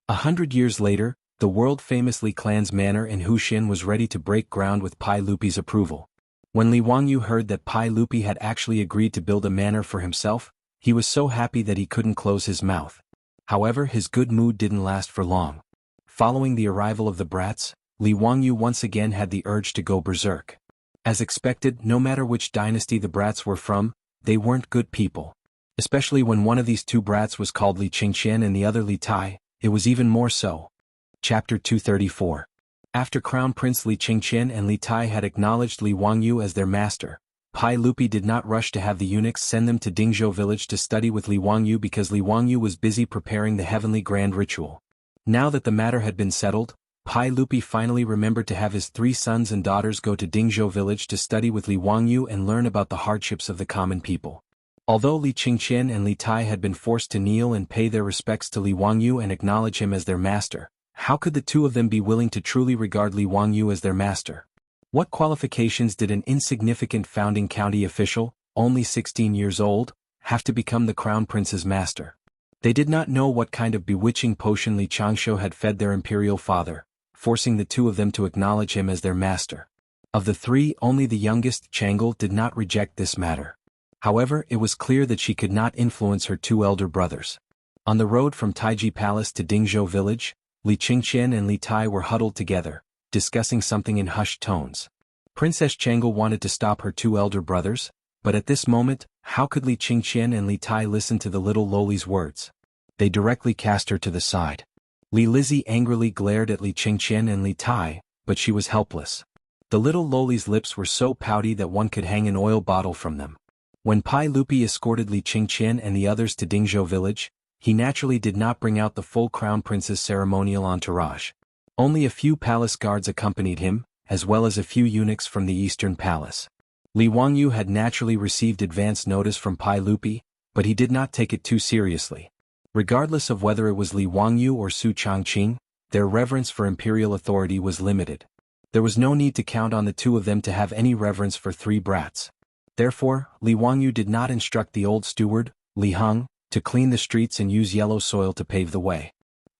100 years later, the world-famous Li Clan's manor in Huxian was ready to break ground with Pai Lupi's approval. When Li Wangyu heard that Pai Lupi had actually agreed to build a manor for himself, he was so happy that he couldn't close his mouth. However, his good mood didn't last for long. Following the arrival of the brats, Li Wangyu once again had the urge to go berserk. As expected, no matter which dynasty the brats were from, they weren't good people. Especially when one of these 2 brats was called Li Qingqian and the other Li Tai, it was even more so. Chapter 234. After Crown Prince Li Qingqian and Li Tai had acknowledged Li Wangyu as their master, Pai Lupi did not rush to have the eunuchs send them to Dingzhou village to study with Li Wangyu because Li Wangyu was busy preparing the heavenly grand ritual. Now that the matter had been settled, Pai Lupi finally remembered to have his 3 sons and daughters go to Dingzhou village to study with Li Wangyu and learn about the hardships of the common people. Although Li Qingqian and Li Tai had been forced to kneel and pay their respects to Li Wangyu and acknowledge him as their master, how could the 2 of them be willing to truly regard Li Wangyu as their master? What qualifications did an insignificant founding county official, only 16 years old, have to become the crown prince's master? They did not know what kind of bewitching potion Li Changshu had fed their imperial father, forcing the 2 of them to acknowledge him as their master. Of the 3, only the youngest, Chang'e, did not reject this matter. However, it was clear that she could not influence her 2 elder brothers. On the road from Taiji Palace to Dingzhou village, Li Qingqian and Li Tai were huddled together, discussing something in hushed tones. Princess Chang'e wanted to stop her 2 elder brothers, but at this moment, how could Li Qingqian and Li Tai listen to the little loli's words? They directly cast her to the side. Li Lizzie angrily glared at Li Qingqian and Li Tai, but she was helpless. The little loli's lips were so pouty that one could hang an oil bottle from them. When Pai Lupi escorted Li Qingqian and the others to Dingzhou village, he naturally did not bring out the full crown prince's ceremonial entourage. Only a few palace guards accompanied him, as well as a few eunuchs from the eastern palace. Li Wangyu had naturally received advance notice from Pai Lupi, but he did not take it too seriously. Regardless of whether it was Li Wangyu or Su Changqing, their reverence for imperial authority was limited. There was no need to count on the 2 of them to have any reverence for 3 brats. Therefore, Li Wangyu did not instruct the old steward, Li Heng, to clean the streets and use yellow soil to pave the way.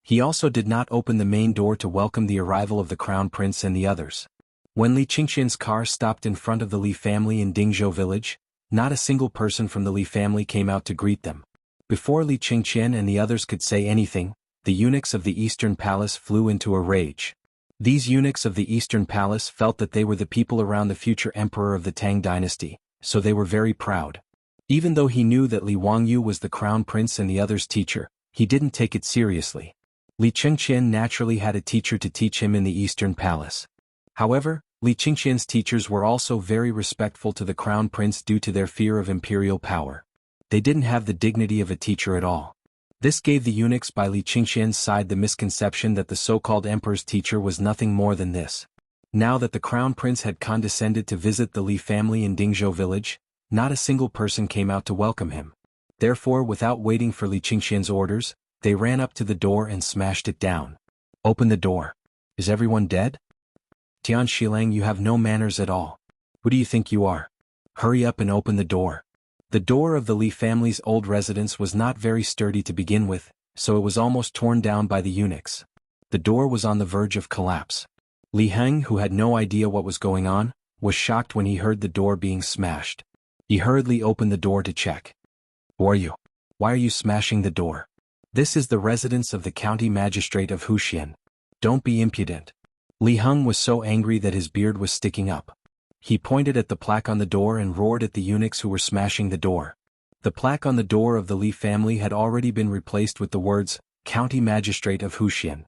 He also did not open the main door to welcome the arrival of the crown prince and the others. When Li Qingqian's car stopped in front of the Li family in Dingzhou village, not a single person from the Li family came out to greet them. Before Li Qingqian and the others could say anything, the eunuchs of the eastern palace flew into a rage. These eunuchs of the eastern palace felt that they were the people around the future emperor of the Tang dynasty, so they were very proud. Even though he knew that Li Wangyu was the crown prince and the others' teacher, he didn't take it seriously. Li Qingqian naturally had a teacher to teach him in the eastern palace. However, Li Qingqian's teachers were also very respectful to the crown prince due to their fear of imperial power. They didn't have the dignity of a teacher at all. This gave the eunuchs by Li Qingqian's side the misconception that the so-called emperor's teacher was nothing more than this. Now that the crown prince had condescended to visit the Li family in Dingzhou village, not a single person came out to welcome him. Therefore, without waiting for Li Qingqian's orders, they ran up to the door and smashed it down. Open the door. Is everyone dead? Tian Shilang, you have no manners at all. Who do you think you are? Hurry up and open the door. The door of the Li family's old residence was not very sturdy to begin with, so it was almost torn down by the eunuchs. The door was on the verge of collapse. Li Heng, who had no idea what was going on, was shocked when he heard the door being smashed. He hurriedly opened the door to check. Who are you? Why are you smashing the door? This is the residence of the county magistrate of Huxian. Don't be impudent. Li Heng was so angry that his beard was sticking up. He pointed at the plaque on the door and roared at the eunuchs who were smashing the door. The plaque on the door of the Li family had already been replaced with the words, County Magistrate of Huxian.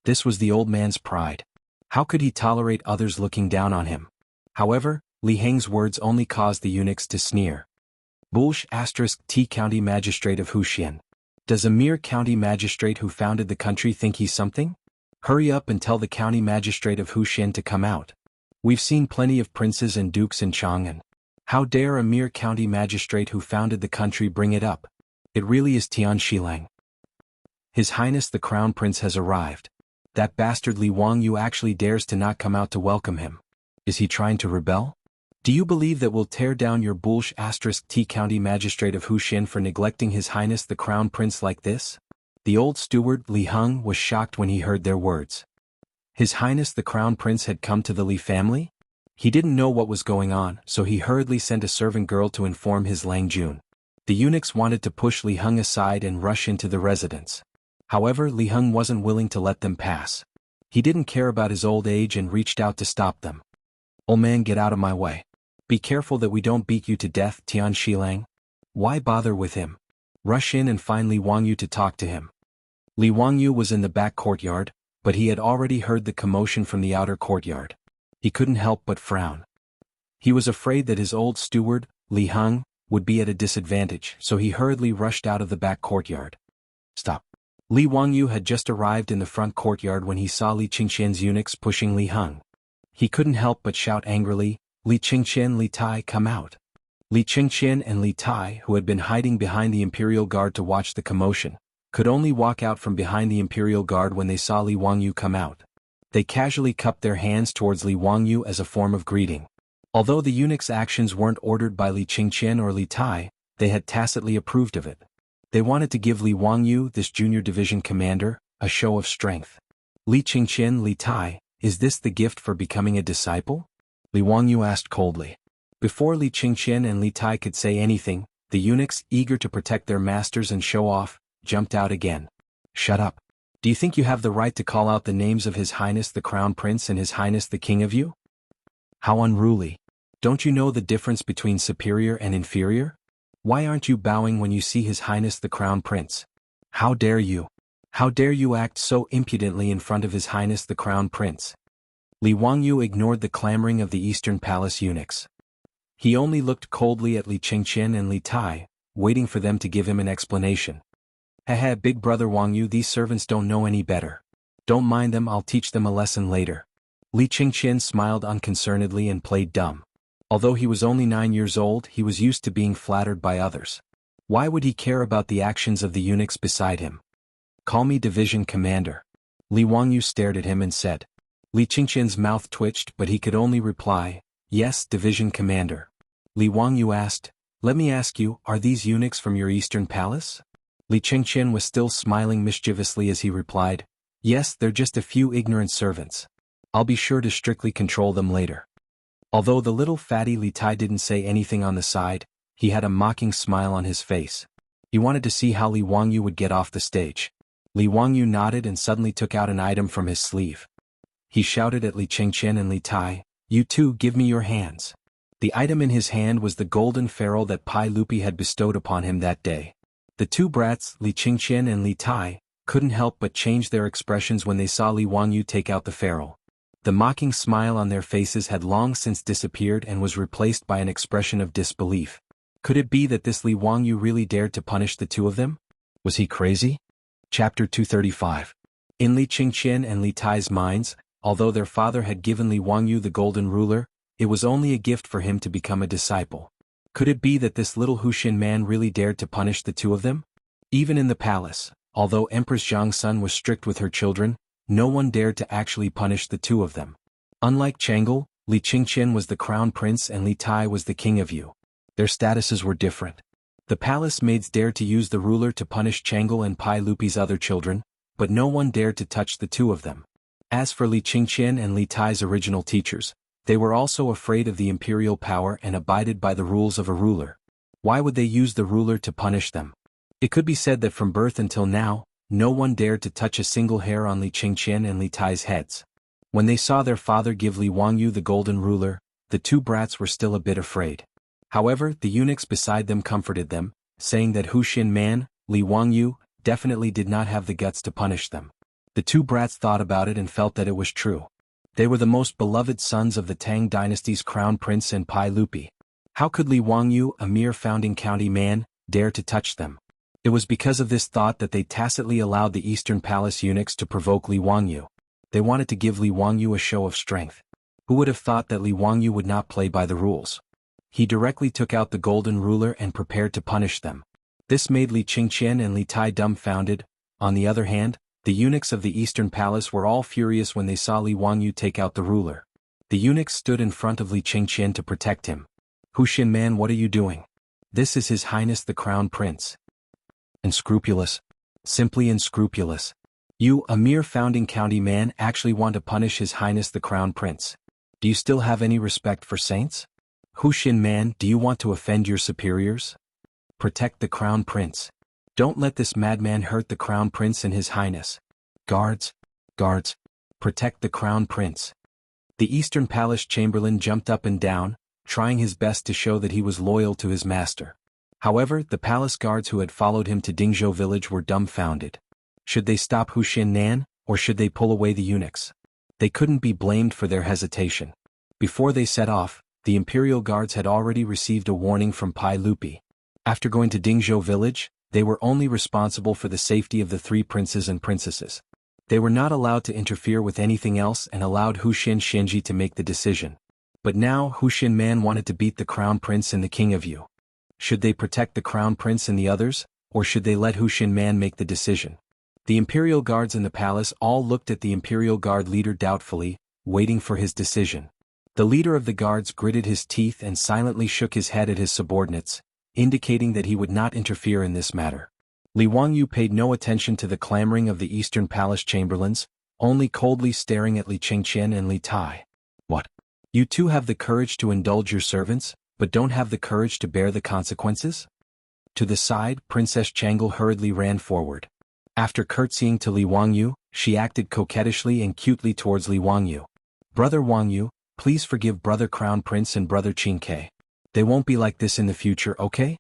This was the old man's pride. How could he tolerate others looking down on him? However, Li Heng's words only caused the eunuchs to sneer. Bulsh *T County Magistrate of Huxian. Does a mere county magistrate who founded the country think he's something? Hurry up and tell the county magistrate of Huxian to come out. We've seen plenty of princes and dukes in Chang'an. How dare a mere county magistrate who founded the country bring it up? It really is Tian Shilang. His Highness the Crown Prince has arrived. That bastard Li Wangyu actually dares to not come out to welcome him. Is he trying to rebel? Do you believe that we'll tear down your Bulsh *T County Magistrate of Huxian for neglecting His Highness the Crown Prince like this? The old steward, Li Heng, was shocked when he heard their words. His Highness the Crown Prince had come to the Li family? He didn't know what was going on, so he hurriedly sent a servant girl to inform his Lang Jun. The eunuchs wanted to push Li Heng aside and rush into the residence. However, Li Heng wasn't willing to let them pass. He didn't care about his old age and reached out to stop them. Old man, get out of my way. Be careful that we don't beat you to death, Tian Shilang. Why bother with him? Rush in and find Li Wangyu to talk to him. Li Wangyu was in the back courtyard, but he had already heard the commotion from the outer courtyard. He couldn't help but frown. He was afraid that his old steward, Li Heng, would be at a disadvantage, so he hurriedly rushed out of the back courtyard. Stop. Li Wangyu had just arrived in the front courtyard when he saw Li Qingqian's eunuchs pushing Li Heng. He couldn't help but shout angrily, "Li Qingqian, Li Tai, come out!" Li Qingqian and Li Tai, who had been hiding behind the Imperial Guard to watch the commotion, could only walk out from behind the Imperial Guard when they saw Li Wangyu come out. They casually cupped their hands towards Li Wangyu as a form of greeting. Although the eunuchs' actions weren't ordered by Li Qingqian or Li Tai, they had tacitly approved of it. They wanted to give Li Wangyu, this junior division commander, a show of strength. Li Qingqian, Li Tai, is this the gift for becoming a disciple? Li Wangyu asked coldly. Before Li Qingqian and Li Tai could say anything, the eunuchs, eager to protect their masters and show off, jumped out again. Shut up. Do you think you have the right to call out the names of His Highness the Crown Prince and His Highness the King of you? How unruly. Don't you know the difference between superior and inferior? Why aren't you bowing when you see His Highness the Crown Prince? How dare you? How dare you act so impudently in front of His Highness the Crown Prince? Li Wangyu ignored the clamoring of the Eastern Palace eunuchs. He only looked coldly at Li Qingqian and Li Tai, waiting for them to give him an explanation. Haha, big brother Wangyu, these servants don't know any better. Don't mind them, I'll teach them a lesson later. Li Qingqian smiled unconcernedly and played dumb. Although he was only 9 years old, he was used to being flattered by others. Why would he care about the actions of the eunuchs beside him? Call me division commander. Li Wangyu stared at him and said. Li Qingqian's mouth twitched, but he could only reply, yes, division commander. Li Wangyu asked, let me ask you, are these eunuchs from your eastern palace? Li Qingqian was still smiling mischievously as he replied, yes, they're just a few ignorant servants. I'll be sure to strictly control them later. Although the little fatty Li Tai didn't say anything on the side, he had a mocking smile on his face. He wanted to see how Li Wangyu would get off the stage. Li Wangyu nodded and suddenly took out an item from his sleeve. He shouted at Li Qingqian and Li Tai, you two give me your hands. The item in his hand was the golden ferrule that Pai Lupi had bestowed upon him that day. The two brats, Li Qingqian and Li Tai, couldn't help but change their expressions when they saw Li Wangyu take out the ferrule. The mocking smile on their faces had long since disappeared and was replaced by an expression of disbelief. Could it be that this Li Wangyu really dared to punish the two of them? Was he crazy? Chapter 235. In Li Qingqian and Li Tai's minds, although their father had given Li Wangyu the golden ruler, it was only a gift for him to become a disciple. Could it be that this little Huxin man really dared to punish the two of them? Even in the palace, although Empress Jiang's son was strict with her children, no one dared to actually punish the two of them. Unlike Jianghu, Li Qingqian was the crown prince and Li Tai was the king of Yu. Their statuses were different. The palace maids dared to use the ruler to punish Jianghu and Pai Lupi's other children, but no one dared to touch the two of them. As for Li Qingqian and Li Tai's original teachers, they were also afraid of the imperial power and abided by the rules of a ruler. Why would they use the ruler to punish them? It could be said that from birth until now, no one dared to touch a single hair on Li Qingqian and Li Tai's heads. When they saw their father give Li Wangyu the golden ruler, the two brats were still a bit afraid. However, the eunuchs beside them comforted them, saying that Huxin man, Li Wangyu, definitely did not have the guts to punish them. The two brats thought about it and felt that it was true. They were the most beloved sons of the Tang dynasty's crown prince and Pai Lupi. How could Li Wangyu, a mere founding county man, dare to touch them? It was because of this thought that they tacitly allowed the Eastern Palace eunuchs to provoke Li Wangyu. They wanted to give Li Wangyu a show of strength. Who would have thought that Li Wangyu would not play by the rules? He directly took out the golden ruler and prepared to punish them. This made Li Qingqian and Li Tai dumbfounded. On the other hand, the eunuchs of the Eastern Palace were all furious when they saw Li Wangyu take out the ruler. The eunuchs stood in front of Li Qingqian to protect him. Huxin man, what are you doing? This is His Highness the Crown Prince. Unscrupulous. Simply unscrupulous. You, a mere founding county man, actually want to punish His Highness the Crown Prince. Do you still have any respect for saints? Huxin man, do you want to offend your superiors? Protect the Crown Prince. Don't let this madman hurt the Crown Prince and His Highness. Guards. Guards. Protect the Crown Prince. The Eastern Palace Chamberlain jumped up and down, trying his best to show that he was loyal to his master. However, the palace guards who had followed him to Dingzhou village were dumbfounded. Should they stop Huxin Nan, or should they pull away the eunuchs? They couldn't be blamed for their hesitation. Before they set off, the Imperial Guards had already received a warning from Pai Lupi. After going to Dingzhou village, they were only responsible for the safety of the 3 princes and princesses. They were not allowed to interfere with anything else and allowed Huxin Shenji to make the decision. But now Huxin Man wanted to beat the Crown Prince and the King of Yu. Should they protect the Crown Prince and the others, or should they let Huxin Man make the decision? The Imperial Guards in the palace all looked at the Imperial Guard leader doubtfully, waiting for his decision. The leader of the guards gritted his teeth and silently shook his head at his subordinates, indicating that he would not interfere in this matter. Li Wangyu paid no attention to the clamoring of the Eastern Palace chamberlains, only coldly staring at Li Qingqian and Li Tai. What? You two have the courage to indulge your servants, but don't have the courage to bear the consequences? To the side, Princess Changel hurriedly ran forward. After curtsying to Li Wangyu, she acted coquettishly and cutely towards Li Wangyu. Brother Wangyu, please forgive Brother Crown Prince and Brother Qingke. They won't be like this in the future, okay?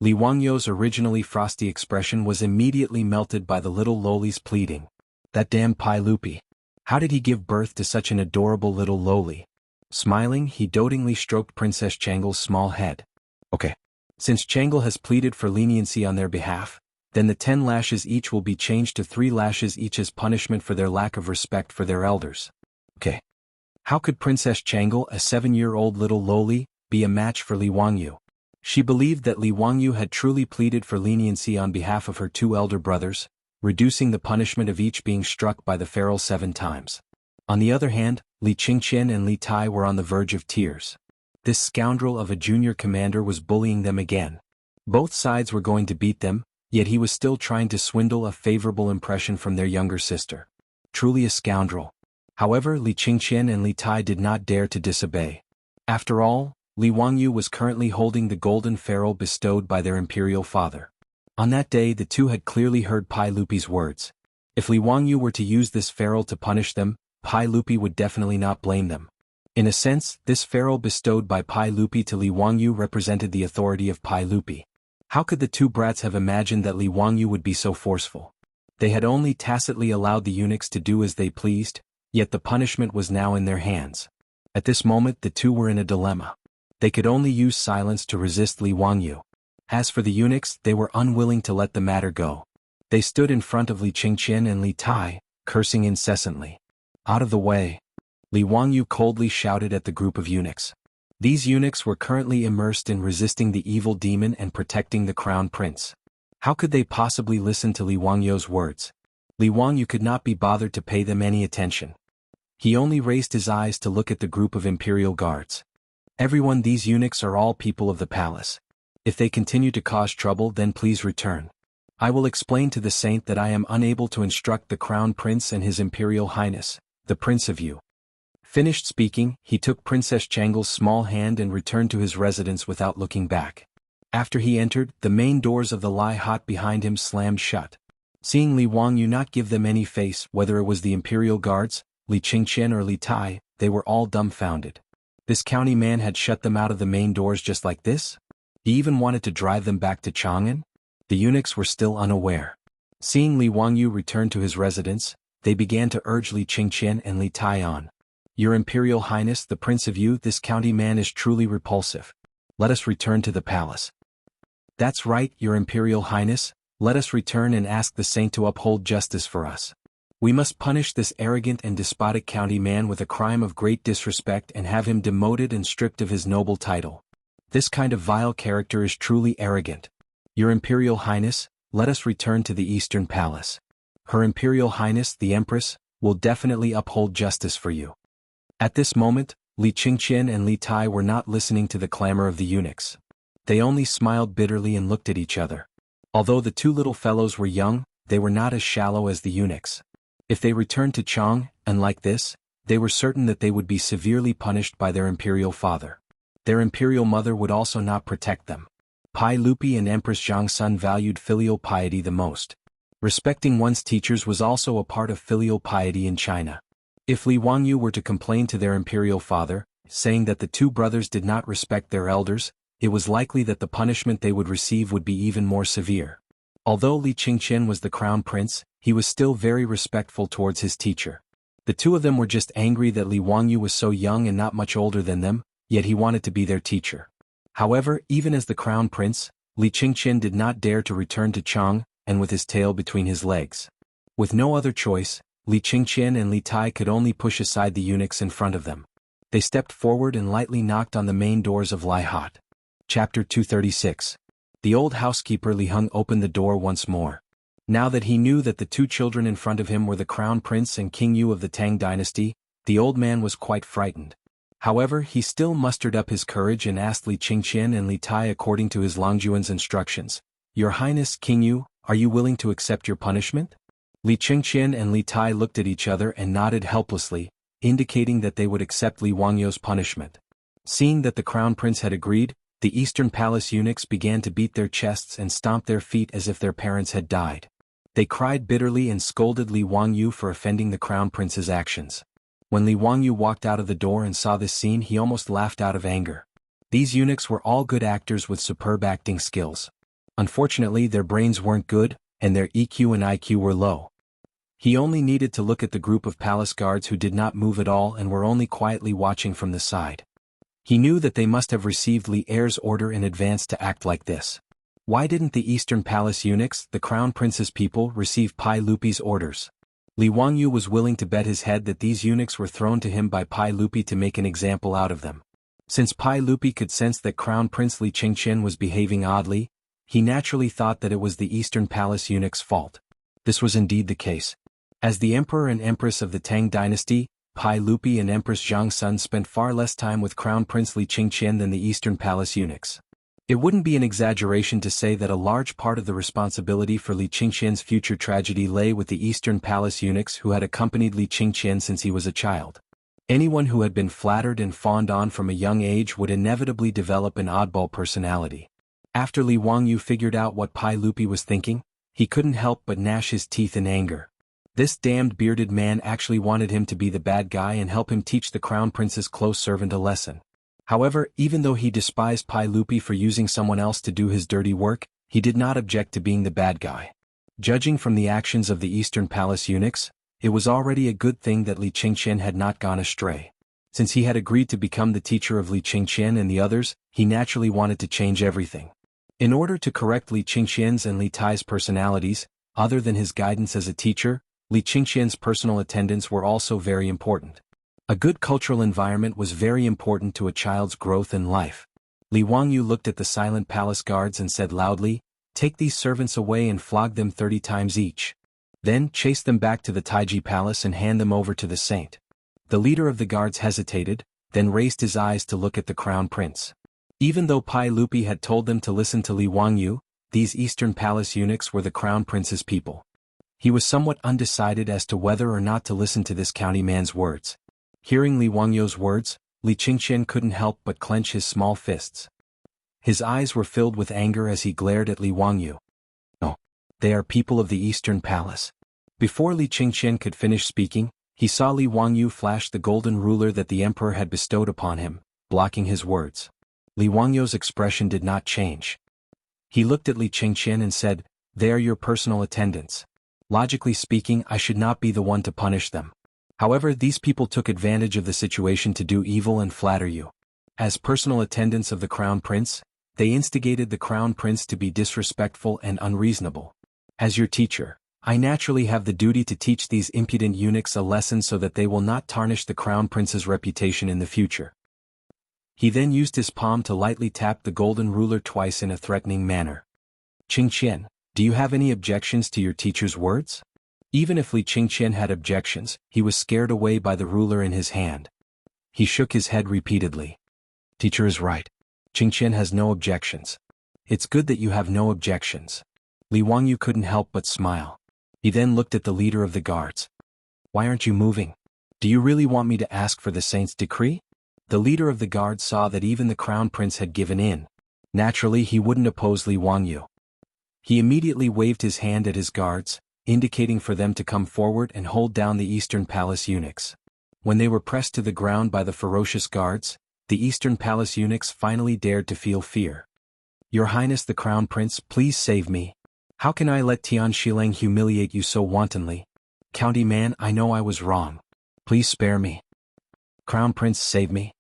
Li Wangyu's originally frosty expression was immediately melted by the little loli's pleading. That damn Pai Lupi. How did he give birth to such an adorable little loli? Smiling, he dotingly stroked Princess Changel's small head. Okay. Since Changel has pleaded for leniency on their behalf, then the 10 lashes each will be changed to 3 lashes each as punishment for their lack of respect for their elders. Okay. How could Princess Changel, a 7-year-old little loli, be a match for Li Wangyu? She believed that Li Wangyu had truly pleaded for leniency on behalf of her 2 elder brothers, reducing the punishment of each being struck by the ferrule 7 times. On the other hand, Li Qingqian and Li Tai were on the verge of tears. This scoundrel of a junior commander was bullying them again. Both sides were going to beat them, yet he was still trying to swindle a favorable impression from their younger sister. Truly a scoundrel. However, Li Qingqian and Li Tai did not dare to disobey. After all, Li Wangyu was currently holding the golden ferrule bestowed by their imperial father. On that day the two had clearly heard Pai Lupi's words. If Li Wangyu were to use this ferrule to punish them, Pai Lupi would definitely not blame them. In a sense, this ferrule bestowed by Pai Lupi to Li Wangyu represented the authority of Pai Lupi. How could the 2 brats have imagined that Li Wangyu would be so forceful? They had only tacitly allowed the eunuchs to do as they pleased, yet the punishment was now in their hands. At this moment the 2 were in a dilemma. They could only use silence to resist Li Wangyu. As for the eunuchs, they were unwilling to let the matter go. They stood in front of Li Qingqian and Li Tai, cursing incessantly. Out of the way! Li Wangyu coldly shouted at the group of eunuchs. These eunuchs were currently immersed in resisting the evil demon and protecting the crown prince. How could they possibly listen to Li Wangyu's words? Li Wangyu could not be bothered to pay them any attention. He only raised his eyes to look at the group of imperial guards. Everyone, these eunuchs are all people of the palace. If they continue to cause trouble, then please return. I will explain to the saint that I am unable to instruct the crown prince and his imperial highness, the Prince of Yu. Finished speaking, he took Princess Changel's small hand and returned to his residence without looking back. After he entered, the main doors of the Lai hut behind him slammed shut. Seeing Li Wangyu not give them any face, whether it was the imperial guards, Li Qingqian or Li Tai, they were all dumbfounded. This county man had shut them out of the main doors just like this? He even wanted to drive them back to Chang'an? The eunuchs were still unaware. Seeing Li Wangyu return to his residence, they began to urge Li Qingqian and Li Tai on. Your Imperial Highness, the Prince of Yu, this county man is truly repulsive. Let us return to the palace. That's right, Your Imperial Highness, let us return and ask the saint to uphold justice for us. We must punish this arrogant and despotic county man with a crime of great disrespect and have him demoted and stripped of his noble title. This kind of vile character is truly arrogant. Your Imperial Highness, let us return to the Eastern Palace. Her Imperial Highness, the Empress, will definitely uphold justice for you. At this moment, Li Qingqian and Li Tai were not listening to the clamor of the eunuchs. They only smiled bitterly and looked at each other. Although the 2 little fellows were young, they were not as shallow as the eunuchs. If they returned to Chang, and like this, they were certain that they would be severely punished by their imperial father. Their imperial mother would also not protect them. Pai Lupi and Empress Zhangsun valued filial piety the most. Respecting one's teachers was also a part of filial piety in China. If Li Wangyu were to complain to their imperial father, saying that the 2 brothers did not respect their elders, it was likely that the punishment they would receive would be even more severe. Although Li Qingqian was the crown prince, he was still very respectful towards his teacher. The 2 of them were just angry that Li Wangyu was so young and not much older than them, yet he wanted to be their teacher. However, even as the crown prince, Li Qingqian did not dare to return to Chang, and with his tail between his legs. With no other choice, Li Qingqian and Li Tai could only push aside the eunuchs in front of them. They stepped forward and lightly knocked on the main doors of Lai Hot. Chapter 236. The old housekeeper Li Heng opened the door once more. Now that he knew that the two children in front of him were the crown prince and King Yu of the Tang dynasty, the old man was quite frightened. However, he still mustered up his courage and asked Li Qingqian and Li Tai according to his Longjuan's instructions, "Your Highness King Yu, are you willing to accept your punishment?" Li Qingqian and Li Tai looked at each other and nodded helplessly, indicating that they would accept Li Wangyu's punishment. Seeing that the crown prince had agreed, the Eastern Palace eunuchs began to beat their chests and stomp their feet as if their parents had died. They cried bitterly and scolded Li Wangyu for offending the crown prince's actions. When Li Wangyu walked out of the door and saw this scene, he almost laughed out of anger. These eunuchs were all good actors with superb acting skills. Unfortunately, their brains weren't good, and their EQ and IQ were low. He only needed to look at the group of palace guards who did not move at all and were only quietly watching from the side. He knew that they must have received Li Er's order in advance to act like this. Why didn't the Eastern Palace eunuchs, the crown prince's people, receive Pai Lupi's orders? Li Wangyu was willing to bet his head that these eunuchs were thrown to him by Pai Lupi to make an example out of them. Since Pai Lupi could sense that Crown Prince Li Qingqian was behaving oddly, he naturally thought that it was the Eastern Palace eunuch's fault. This was indeed the case. As the Emperor and Empress of the Tang dynasty, Pai Lupi and Empress Zhang Sun spent far less time with Crown Prince Li Qingqian than the Eastern Palace eunuchs. It wouldn't be an exaggeration to say that a large part of the responsibility for Li Qingqian's future tragedy lay with the Eastern Palace eunuchs who had accompanied Li Qingqian since he was a child. Anyone who had been flattered and fawned on from a young age would inevitably develop an oddball personality. After Li Wangyu figured out what Pai Lupi was thinking, he couldn't help but gnash his teeth in anger. This damned bearded man actually wanted him to be the bad guy and help him teach the Crown Prince's close servant a lesson. However, even though he despised Pai Lupi for using someone else to do his dirty work, he did not object to being the bad guy. Judging from the actions of the Eastern Palace eunuchs, it was already a good thing that Li Qingqian had not gone astray. Since he had agreed to become the teacher of Li Qingqian and the others, he naturally wanted to change everything. In order to correct Li Qingqian's and Li Tai's personalities, other than his guidance as a teacher, Li Qingqian's personal attendants were also very important. A good cultural environment was very important to a child's growth and life. Li Wangyu looked at the silent palace guards and said loudly, "Take these servants away and flog them 30 times each. Then chase them back to the Taiji Palace and hand them over to the saint." The leader of the guards hesitated, then raised his eyes to look at the crown prince. Even though Pai Lupi had told them to listen to Li Wangyu, these Eastern Palace eunuchs were the crown prince's people. He was somewhat undecided as to whether or not to listen to this county man's words. Hearing Li Wangyu's words, Li Qingqian couldn't help but clench his small fists. His eyes were filled with anger as he glared at Li Wangyu. "No, they are people of the Eastern Palace." Before Li Qingqian could finish speaking, he saw Li Wangyu flash the golden ruler that the emperor had bestowed upon him, blocking his words. Li Wangyu's expression did not change. He looked at Li Qingqian and said, "They are your personal attendants. Logically speaking, I should not be the one to punish them. However, these people took advantage of the situation to do evil and flatter you. As personal attendants of the Crown Prince, they instigated the Crown Prince to be disrespectful and unreasonable. As your teacher, I naturally have the duty to teach these impudent eunuchs a lesson so that they will not tarnish the Crown Prince's reputation in the future." He then used his palm to lightly tap the golden ruler twice in a threatening manner. "Qingqian, do you have any objections to your teacher's words?" Even if Li Qingqian had objections, he was scared away by the ruler in his hand. He shook his head repeatedly. "Teacher is right. Qingqian has no objections. It's good that you have no objections." Li Wangyu couldn't help but smile. He then looked at the leader of the guards. "Why aren't you moving? Do you really want me to ask for the saint's decree?" The leader of the guards saw that even the crown prince had given in. Naturally, he wouldn't oppose Li Wangyu. He immediately waved his hand at his guards, indicating for them to come forward and hold down the Eastern Palace eunuchs. When they were pressed to the ground by the ferocious guards, the Eastern Palace eunuchs finally dared to feel fear. "Your Highness the Crown Prince, please save me. How can I let Tian Shilang humiliate you so wantonly? County man, I know I was wrong. Please spare me. Crown Prince, save me."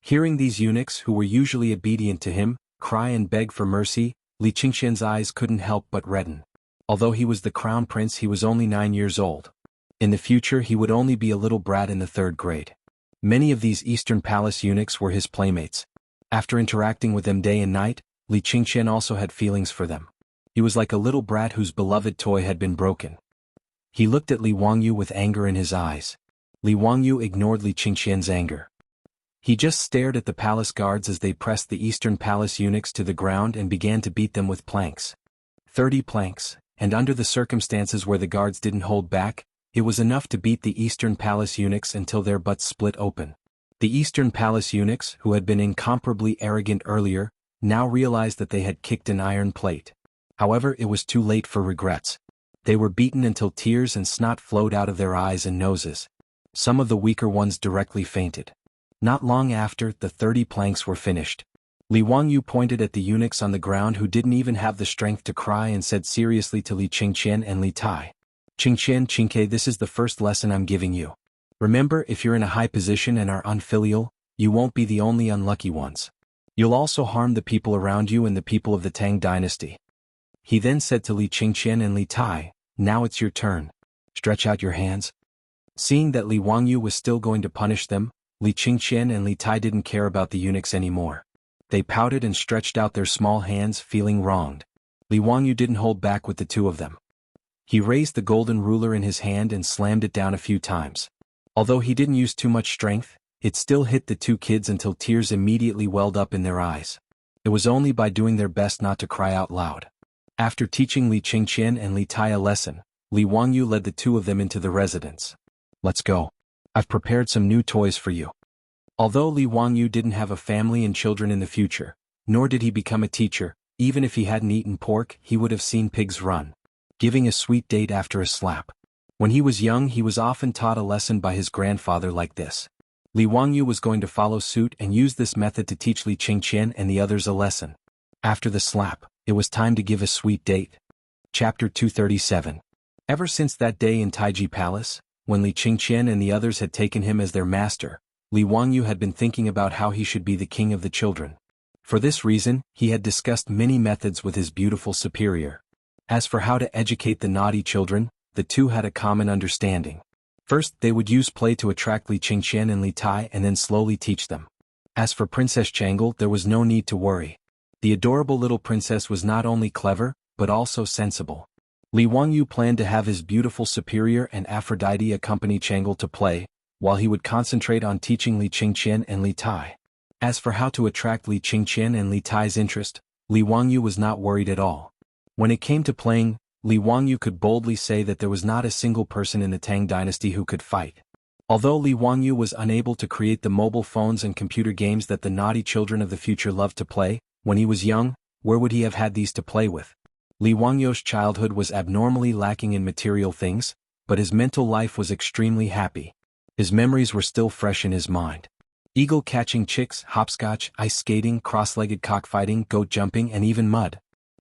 Hearing these eunuchs who were usually obedient to him, cry and beg for mercy, Li Qingxian's eyes couldn't help but redden. Although he was the crown prince, he was only 9 years old. In the future he would only be a little brat in the 3rd grade. Many of these Eastern Palace eunuchs were his playmates. After interacting with them day and night, Li Qingxian also had feelings for them. He was like a little brat whose beloved toy had been broken. He looked at Li Wangyu with anger in his eyes. Li Wangyu ignored Li Qingxian's anger. He just stared at the palace guards as they pressed the Eastern Palace eunuchs to the ground and began to beat them with planks. 30 planks, and under the circumstances where the guards didn't hold back, it was enough to beat the Eastern Palace eunuchs until their butts split open. The Eastern Palace eunuchs, who had been incomparably arrogant earlier, now realized that they had kicked an iron plate. However, it was too late for regrets. They were beaten until tears and snot flowed out of their eyes and noses. Some of the weaker ones directly fainted. Not long after, the 30 planks were finished. Li Wangyu pointed at the eunuchs on the ground who didn't even have the strength to cry and said seriously to Li Qingxian and Li Tai, "Qingxian, Qingke, this is the first lesson I'm giving you. Remember, if you're in a high position and are unfilial, you won't be the only unlucky ones. You'll also harm the people around you and the people of the Tang dynasty." He then said to Li Qingxian and Li Tai, "Now it's your turn. Stretch out your hands." Seeing that Li Wangyu was still going to punish them, Li Qingxian and Li Tai didn't care about the eunuchs anymore. They pouted and stretched out their small hands, feeling wronged. Li Wangyu didn't hold back with the two of them. He raised the golden ruler in his hand and slammed it down a few times. Although he didn't use too much strength, it still hit the two kids until tears immediately welled up in their eyes. It was only by doing their best not to cry out loud. After teaching Li Qingxian and Li Tai a lesson, Li Wangyu led the two of them into the residence. "Let's go. I've prepared some new toys for you." Although Li Wangyu didn't have a family and children in the future, nor did he become a teacher, even if he hadn't eaten pork, he would have seen pigs run. Giving a sweet date after a slap. When he was young, he was often taught a lesson by his grandfather like this. Li Wangyu was going to follow suit and use this method to teach Li Qingxian and the others a lesson. After the slap, it was time to give a sweet date. Chapter 237. Ever since that day in Taiji Palace, when Li Qingxian and the others had taken him as their master, Li Wangyu had been thinking about how he should be the king of the children. For this reason, he had discussed many methods with his beautiful superior. As for how to educate the naughty children, the two had a common understanding. First, they would use play to attract Li Qingxian and Li Tai and then slowly teach them. As for Princess Jianghu, there was no need to worry. The adorable little princess was not only clever, but also sensible. Li Wangyu planned to have his beautiful superior and Aphrodite accompany Jianghu to play, while he would concentrate on teaching Li Qingxian and Li Tai. As for how to attract Li Qingxian and Li Tai's interest, Li Wangyu was not worried at all. When it came to playing, Li Wangyu could boldly say that there was not a single person in the Tang dynasty who could fight. Although Li Wangyu was unable to create the mobile phones and computer games that the naughty children of the future loved to play, when he was young, where would he have had these to play with? Li Wangyu's childhood was abnormally lacking in material things, but his mental life was extremely happy. His memories were still fresh in his mind. Eagle catching chicks, hopscotch, ice skating, cross-legged cockfighting, goat jumping, and even mud.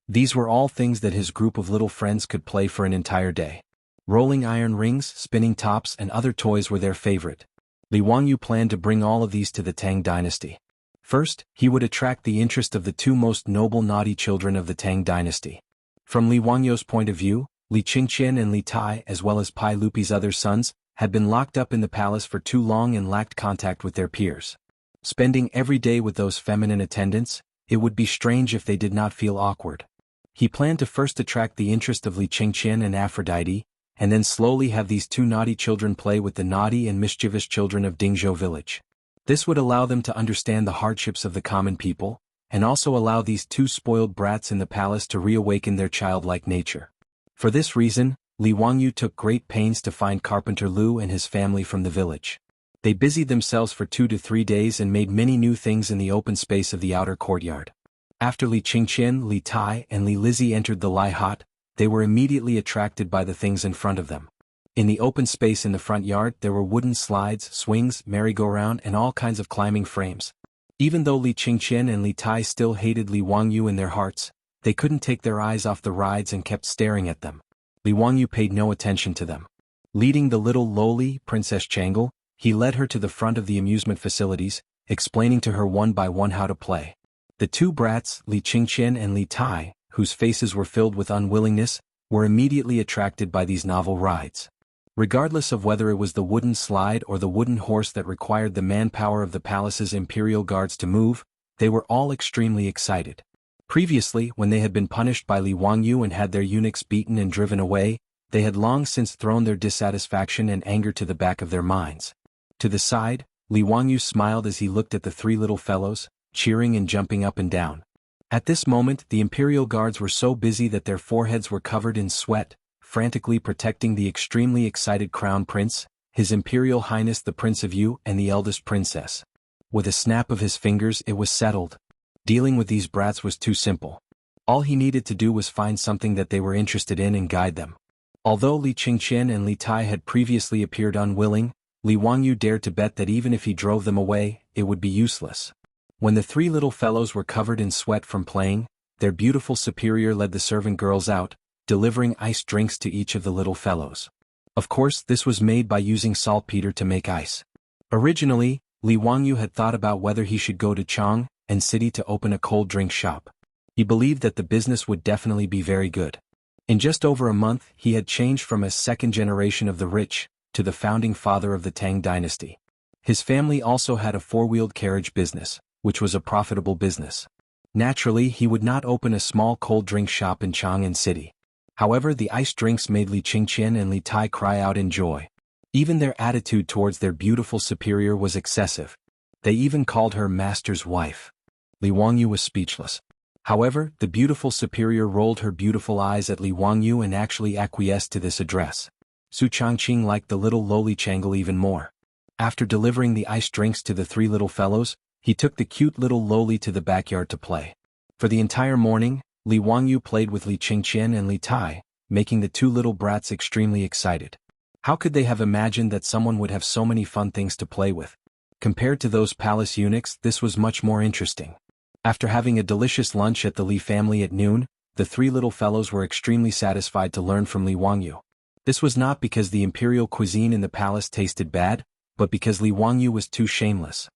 These were all things that his group of little friends could play for an entire day. Rolling iron rings, spinning tops, and other toys were their favorite. Li Wangyu planned to bring all of these to the Tang dynasty. First, he would attract the interest of the two most noble naughty children of the Tang dynasty. From Li Wangyu's point of view, Li Qingxian and Li Tai, as well as Pai Lupi's other sons, had been locked up in the palace for too long and lacked contact with their peers. Spending every day with those feminine attendants, it would be strange if they did not feel awkward. He planned to first attract the interest of Li Qingxian and Aphrodite, and then slowly have these two naughty children play with the naughty and mischievous children of Dingzhou village. This would allow them to understand the hardships of the common people, and also allow these two spoiled brats in the palace to reawaken their childlike nature. For this reason, Li Wangyu took great pains to find Carpenter Lu and his family from the village. They busied themselves for 2 to 3 days and made many new things in the open space of the outer courtyard. After Li Qingxian, Li Tai, and Li Lizzie entered the Lai Hut, they were immediately attracted by the things in front of them. In the open space in the front yard there were wooden slides, swings, merry-go-round, and all kinds of climbing frames. Even though Li Qingxian and Li Tai still hated Li Wangyu in their hearts, they couldn't take their eyes off the rides and kept staring at them. Li Wangyu paid no attention to them. Leading the little lowly Princess Jianghu, he led her to the front of the amusement facilities, explaining to her one by one how to play. The two brats, Li Qingqian and Li Tai, whose faces were filled with unwillingness, were immediately attracted by these novel rides. Regardless of whether it was the wooden slide or the wooden horse that required the manpower of the palace's imperial guards to move, they were all extremely excited. Previously, when they had been punished by Li Wangyu and had their eunuchs beaten and driven away, they had long since thrown their dissatisfaction and anger to the back of their minds. To the side, Li Wangyu smiled as he looked at the three little fellows, cheering and jumping up and down. At this moment, the imperial guards were so busy that their foreheads were covered in sweat, frantically protecting the extremely excited crown prince, His Imperial Highness the Prince of Yu and the eldest princess. With a snap of his fingers it was settled. Dealing with these brats was too simple. All he needed to do was find something that they were interested in and guide them. Although Li Qingqian and Li Tai had previously appeared unwilling, Li Wangyu dared to bet that even if he drove them away, it would be useless. When the three little fellows were covered in sweat from playing, their beautiful superior led the servant girls out, delivering iced drinks to each of the little fellows. Of course, this was made by using saltpeter to make ice. Originally, Li Wangyu had thought about whether he should go to Chang and city to open a cold drink shop. He believed that the business would definitely be very good. In just over a month, he had changed from a second generation of the rich to the founding father of the Tang dynasty. His family also had a four-wheeled carriage business, which was a profitable business. Naturally, he would not open a small cold drink shop in Chang'an City. However, the iced drinks made Li Qingqian and Li Tai cry out in joy. Even their attitude towards their beautiful superior was excessive. They even called her master's wife. Li Wangyu was speechless. However, the beautiful superior rolled her beautiful eyes at Li Wangyu and actually acquiesced to this address. Su Changqing liked the little lowly Changle even more. After delivering the iced drinks to the three little fellows, he took the cute little lowly to the backyard to play. For the entire morning, Li Wangyu played with Li Qingqian and Li Tai, making the two little brats extremely excited. How could they have imagined that someone would have so many fun things to play with? Compared to those palace eunuchs, this was much more interesting. After having a delicious lunch at the Li family at noon, the three little fellows were extremely satisfied to learn from Li Wangyu. This was not because the imperial cuisine in the palace tasted bad, but because Li Wangyu was too shameless.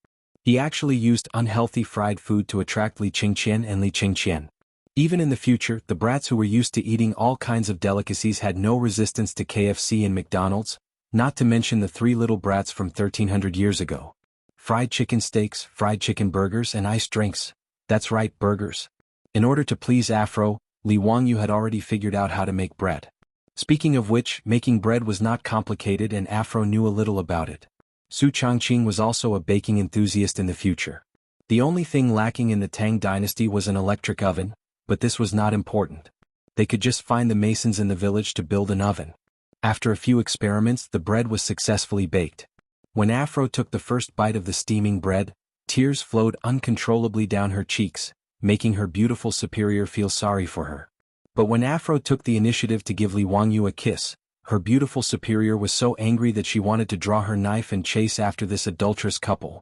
He actually used unhealthy fried food to attract Li Qingqian and Li Qingqian. Even in the future, the brats who were used to eating all kinds of delicacies had no resistance to KFC and McDonald's, not to mention the three little brats from 1300 years ago. Fried chicken steaks, fried chicken burgers and iced drinks. That's right, burgers. In order to please Afro, Li Wangyu had already figured out how to make bread. Speaking of which, making bread was not complicated and Afro knew a little about it. Su Changqing was also a baking enthusiast in the future. The only thing lacking in the Tang dynasty was an electric oven, but this was not important. They could just find the masons in the village to build an oven. After a few experiments, the bread was successfully baked. When Afro took the first bite of the steaming bread, tears flowed uncontrollably down her cheeks, making her beautiful superior feel sorry for her. But when Afro took the initiative to give Li Wangyu a kiss, her beautiful superior was so angry that she wanted to draw her knife and chase after this adulterous couple.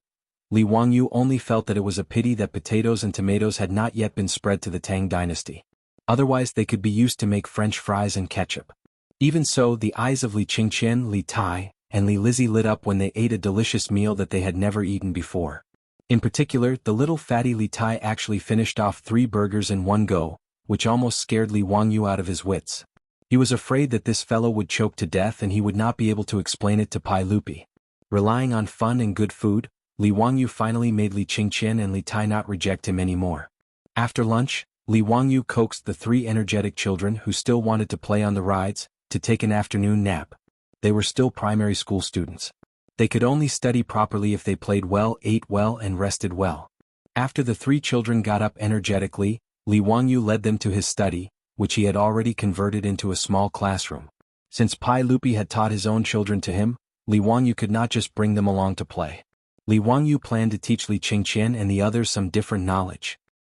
Li Wangyu only felt that it was a pity that potatoes and tomatoes had not yet been spread to the Tang dynasty. Otherwise they could be used to make French fries and ketchup. Even so, the eyes of Li Qingqian, Li Tai, and Li Lizzie lit up when they ate a delicious meal that they had never eaten before. In particular, the little fatty Li Tai actually finished off 3 burgers in one go, which almost scared Li Wangyu out of his wits. He was afraid that this fellow would choke to death and he would not be able to explain it to Pai Lupi. Relying on fun and good food, Li Wangyu finally made Li Qingqian and Li Tai not reject him anymore. After lunch, Li Wangyu coaxed the 3 energetic children who still wanted to play on the rides, to take an afternoon nap. They were still primary school students. They could only study properly if they played well, ate well and rested well. After the 3 children got up energetically, Li Wangyu led them to his study, which he had already converted into a small classroom. Since Pai Lupi had taught his own children to him, Li Wangyu could not just bring them along to play. Li Wangyu planned to teach Li Qingqian and the others some different knowledge.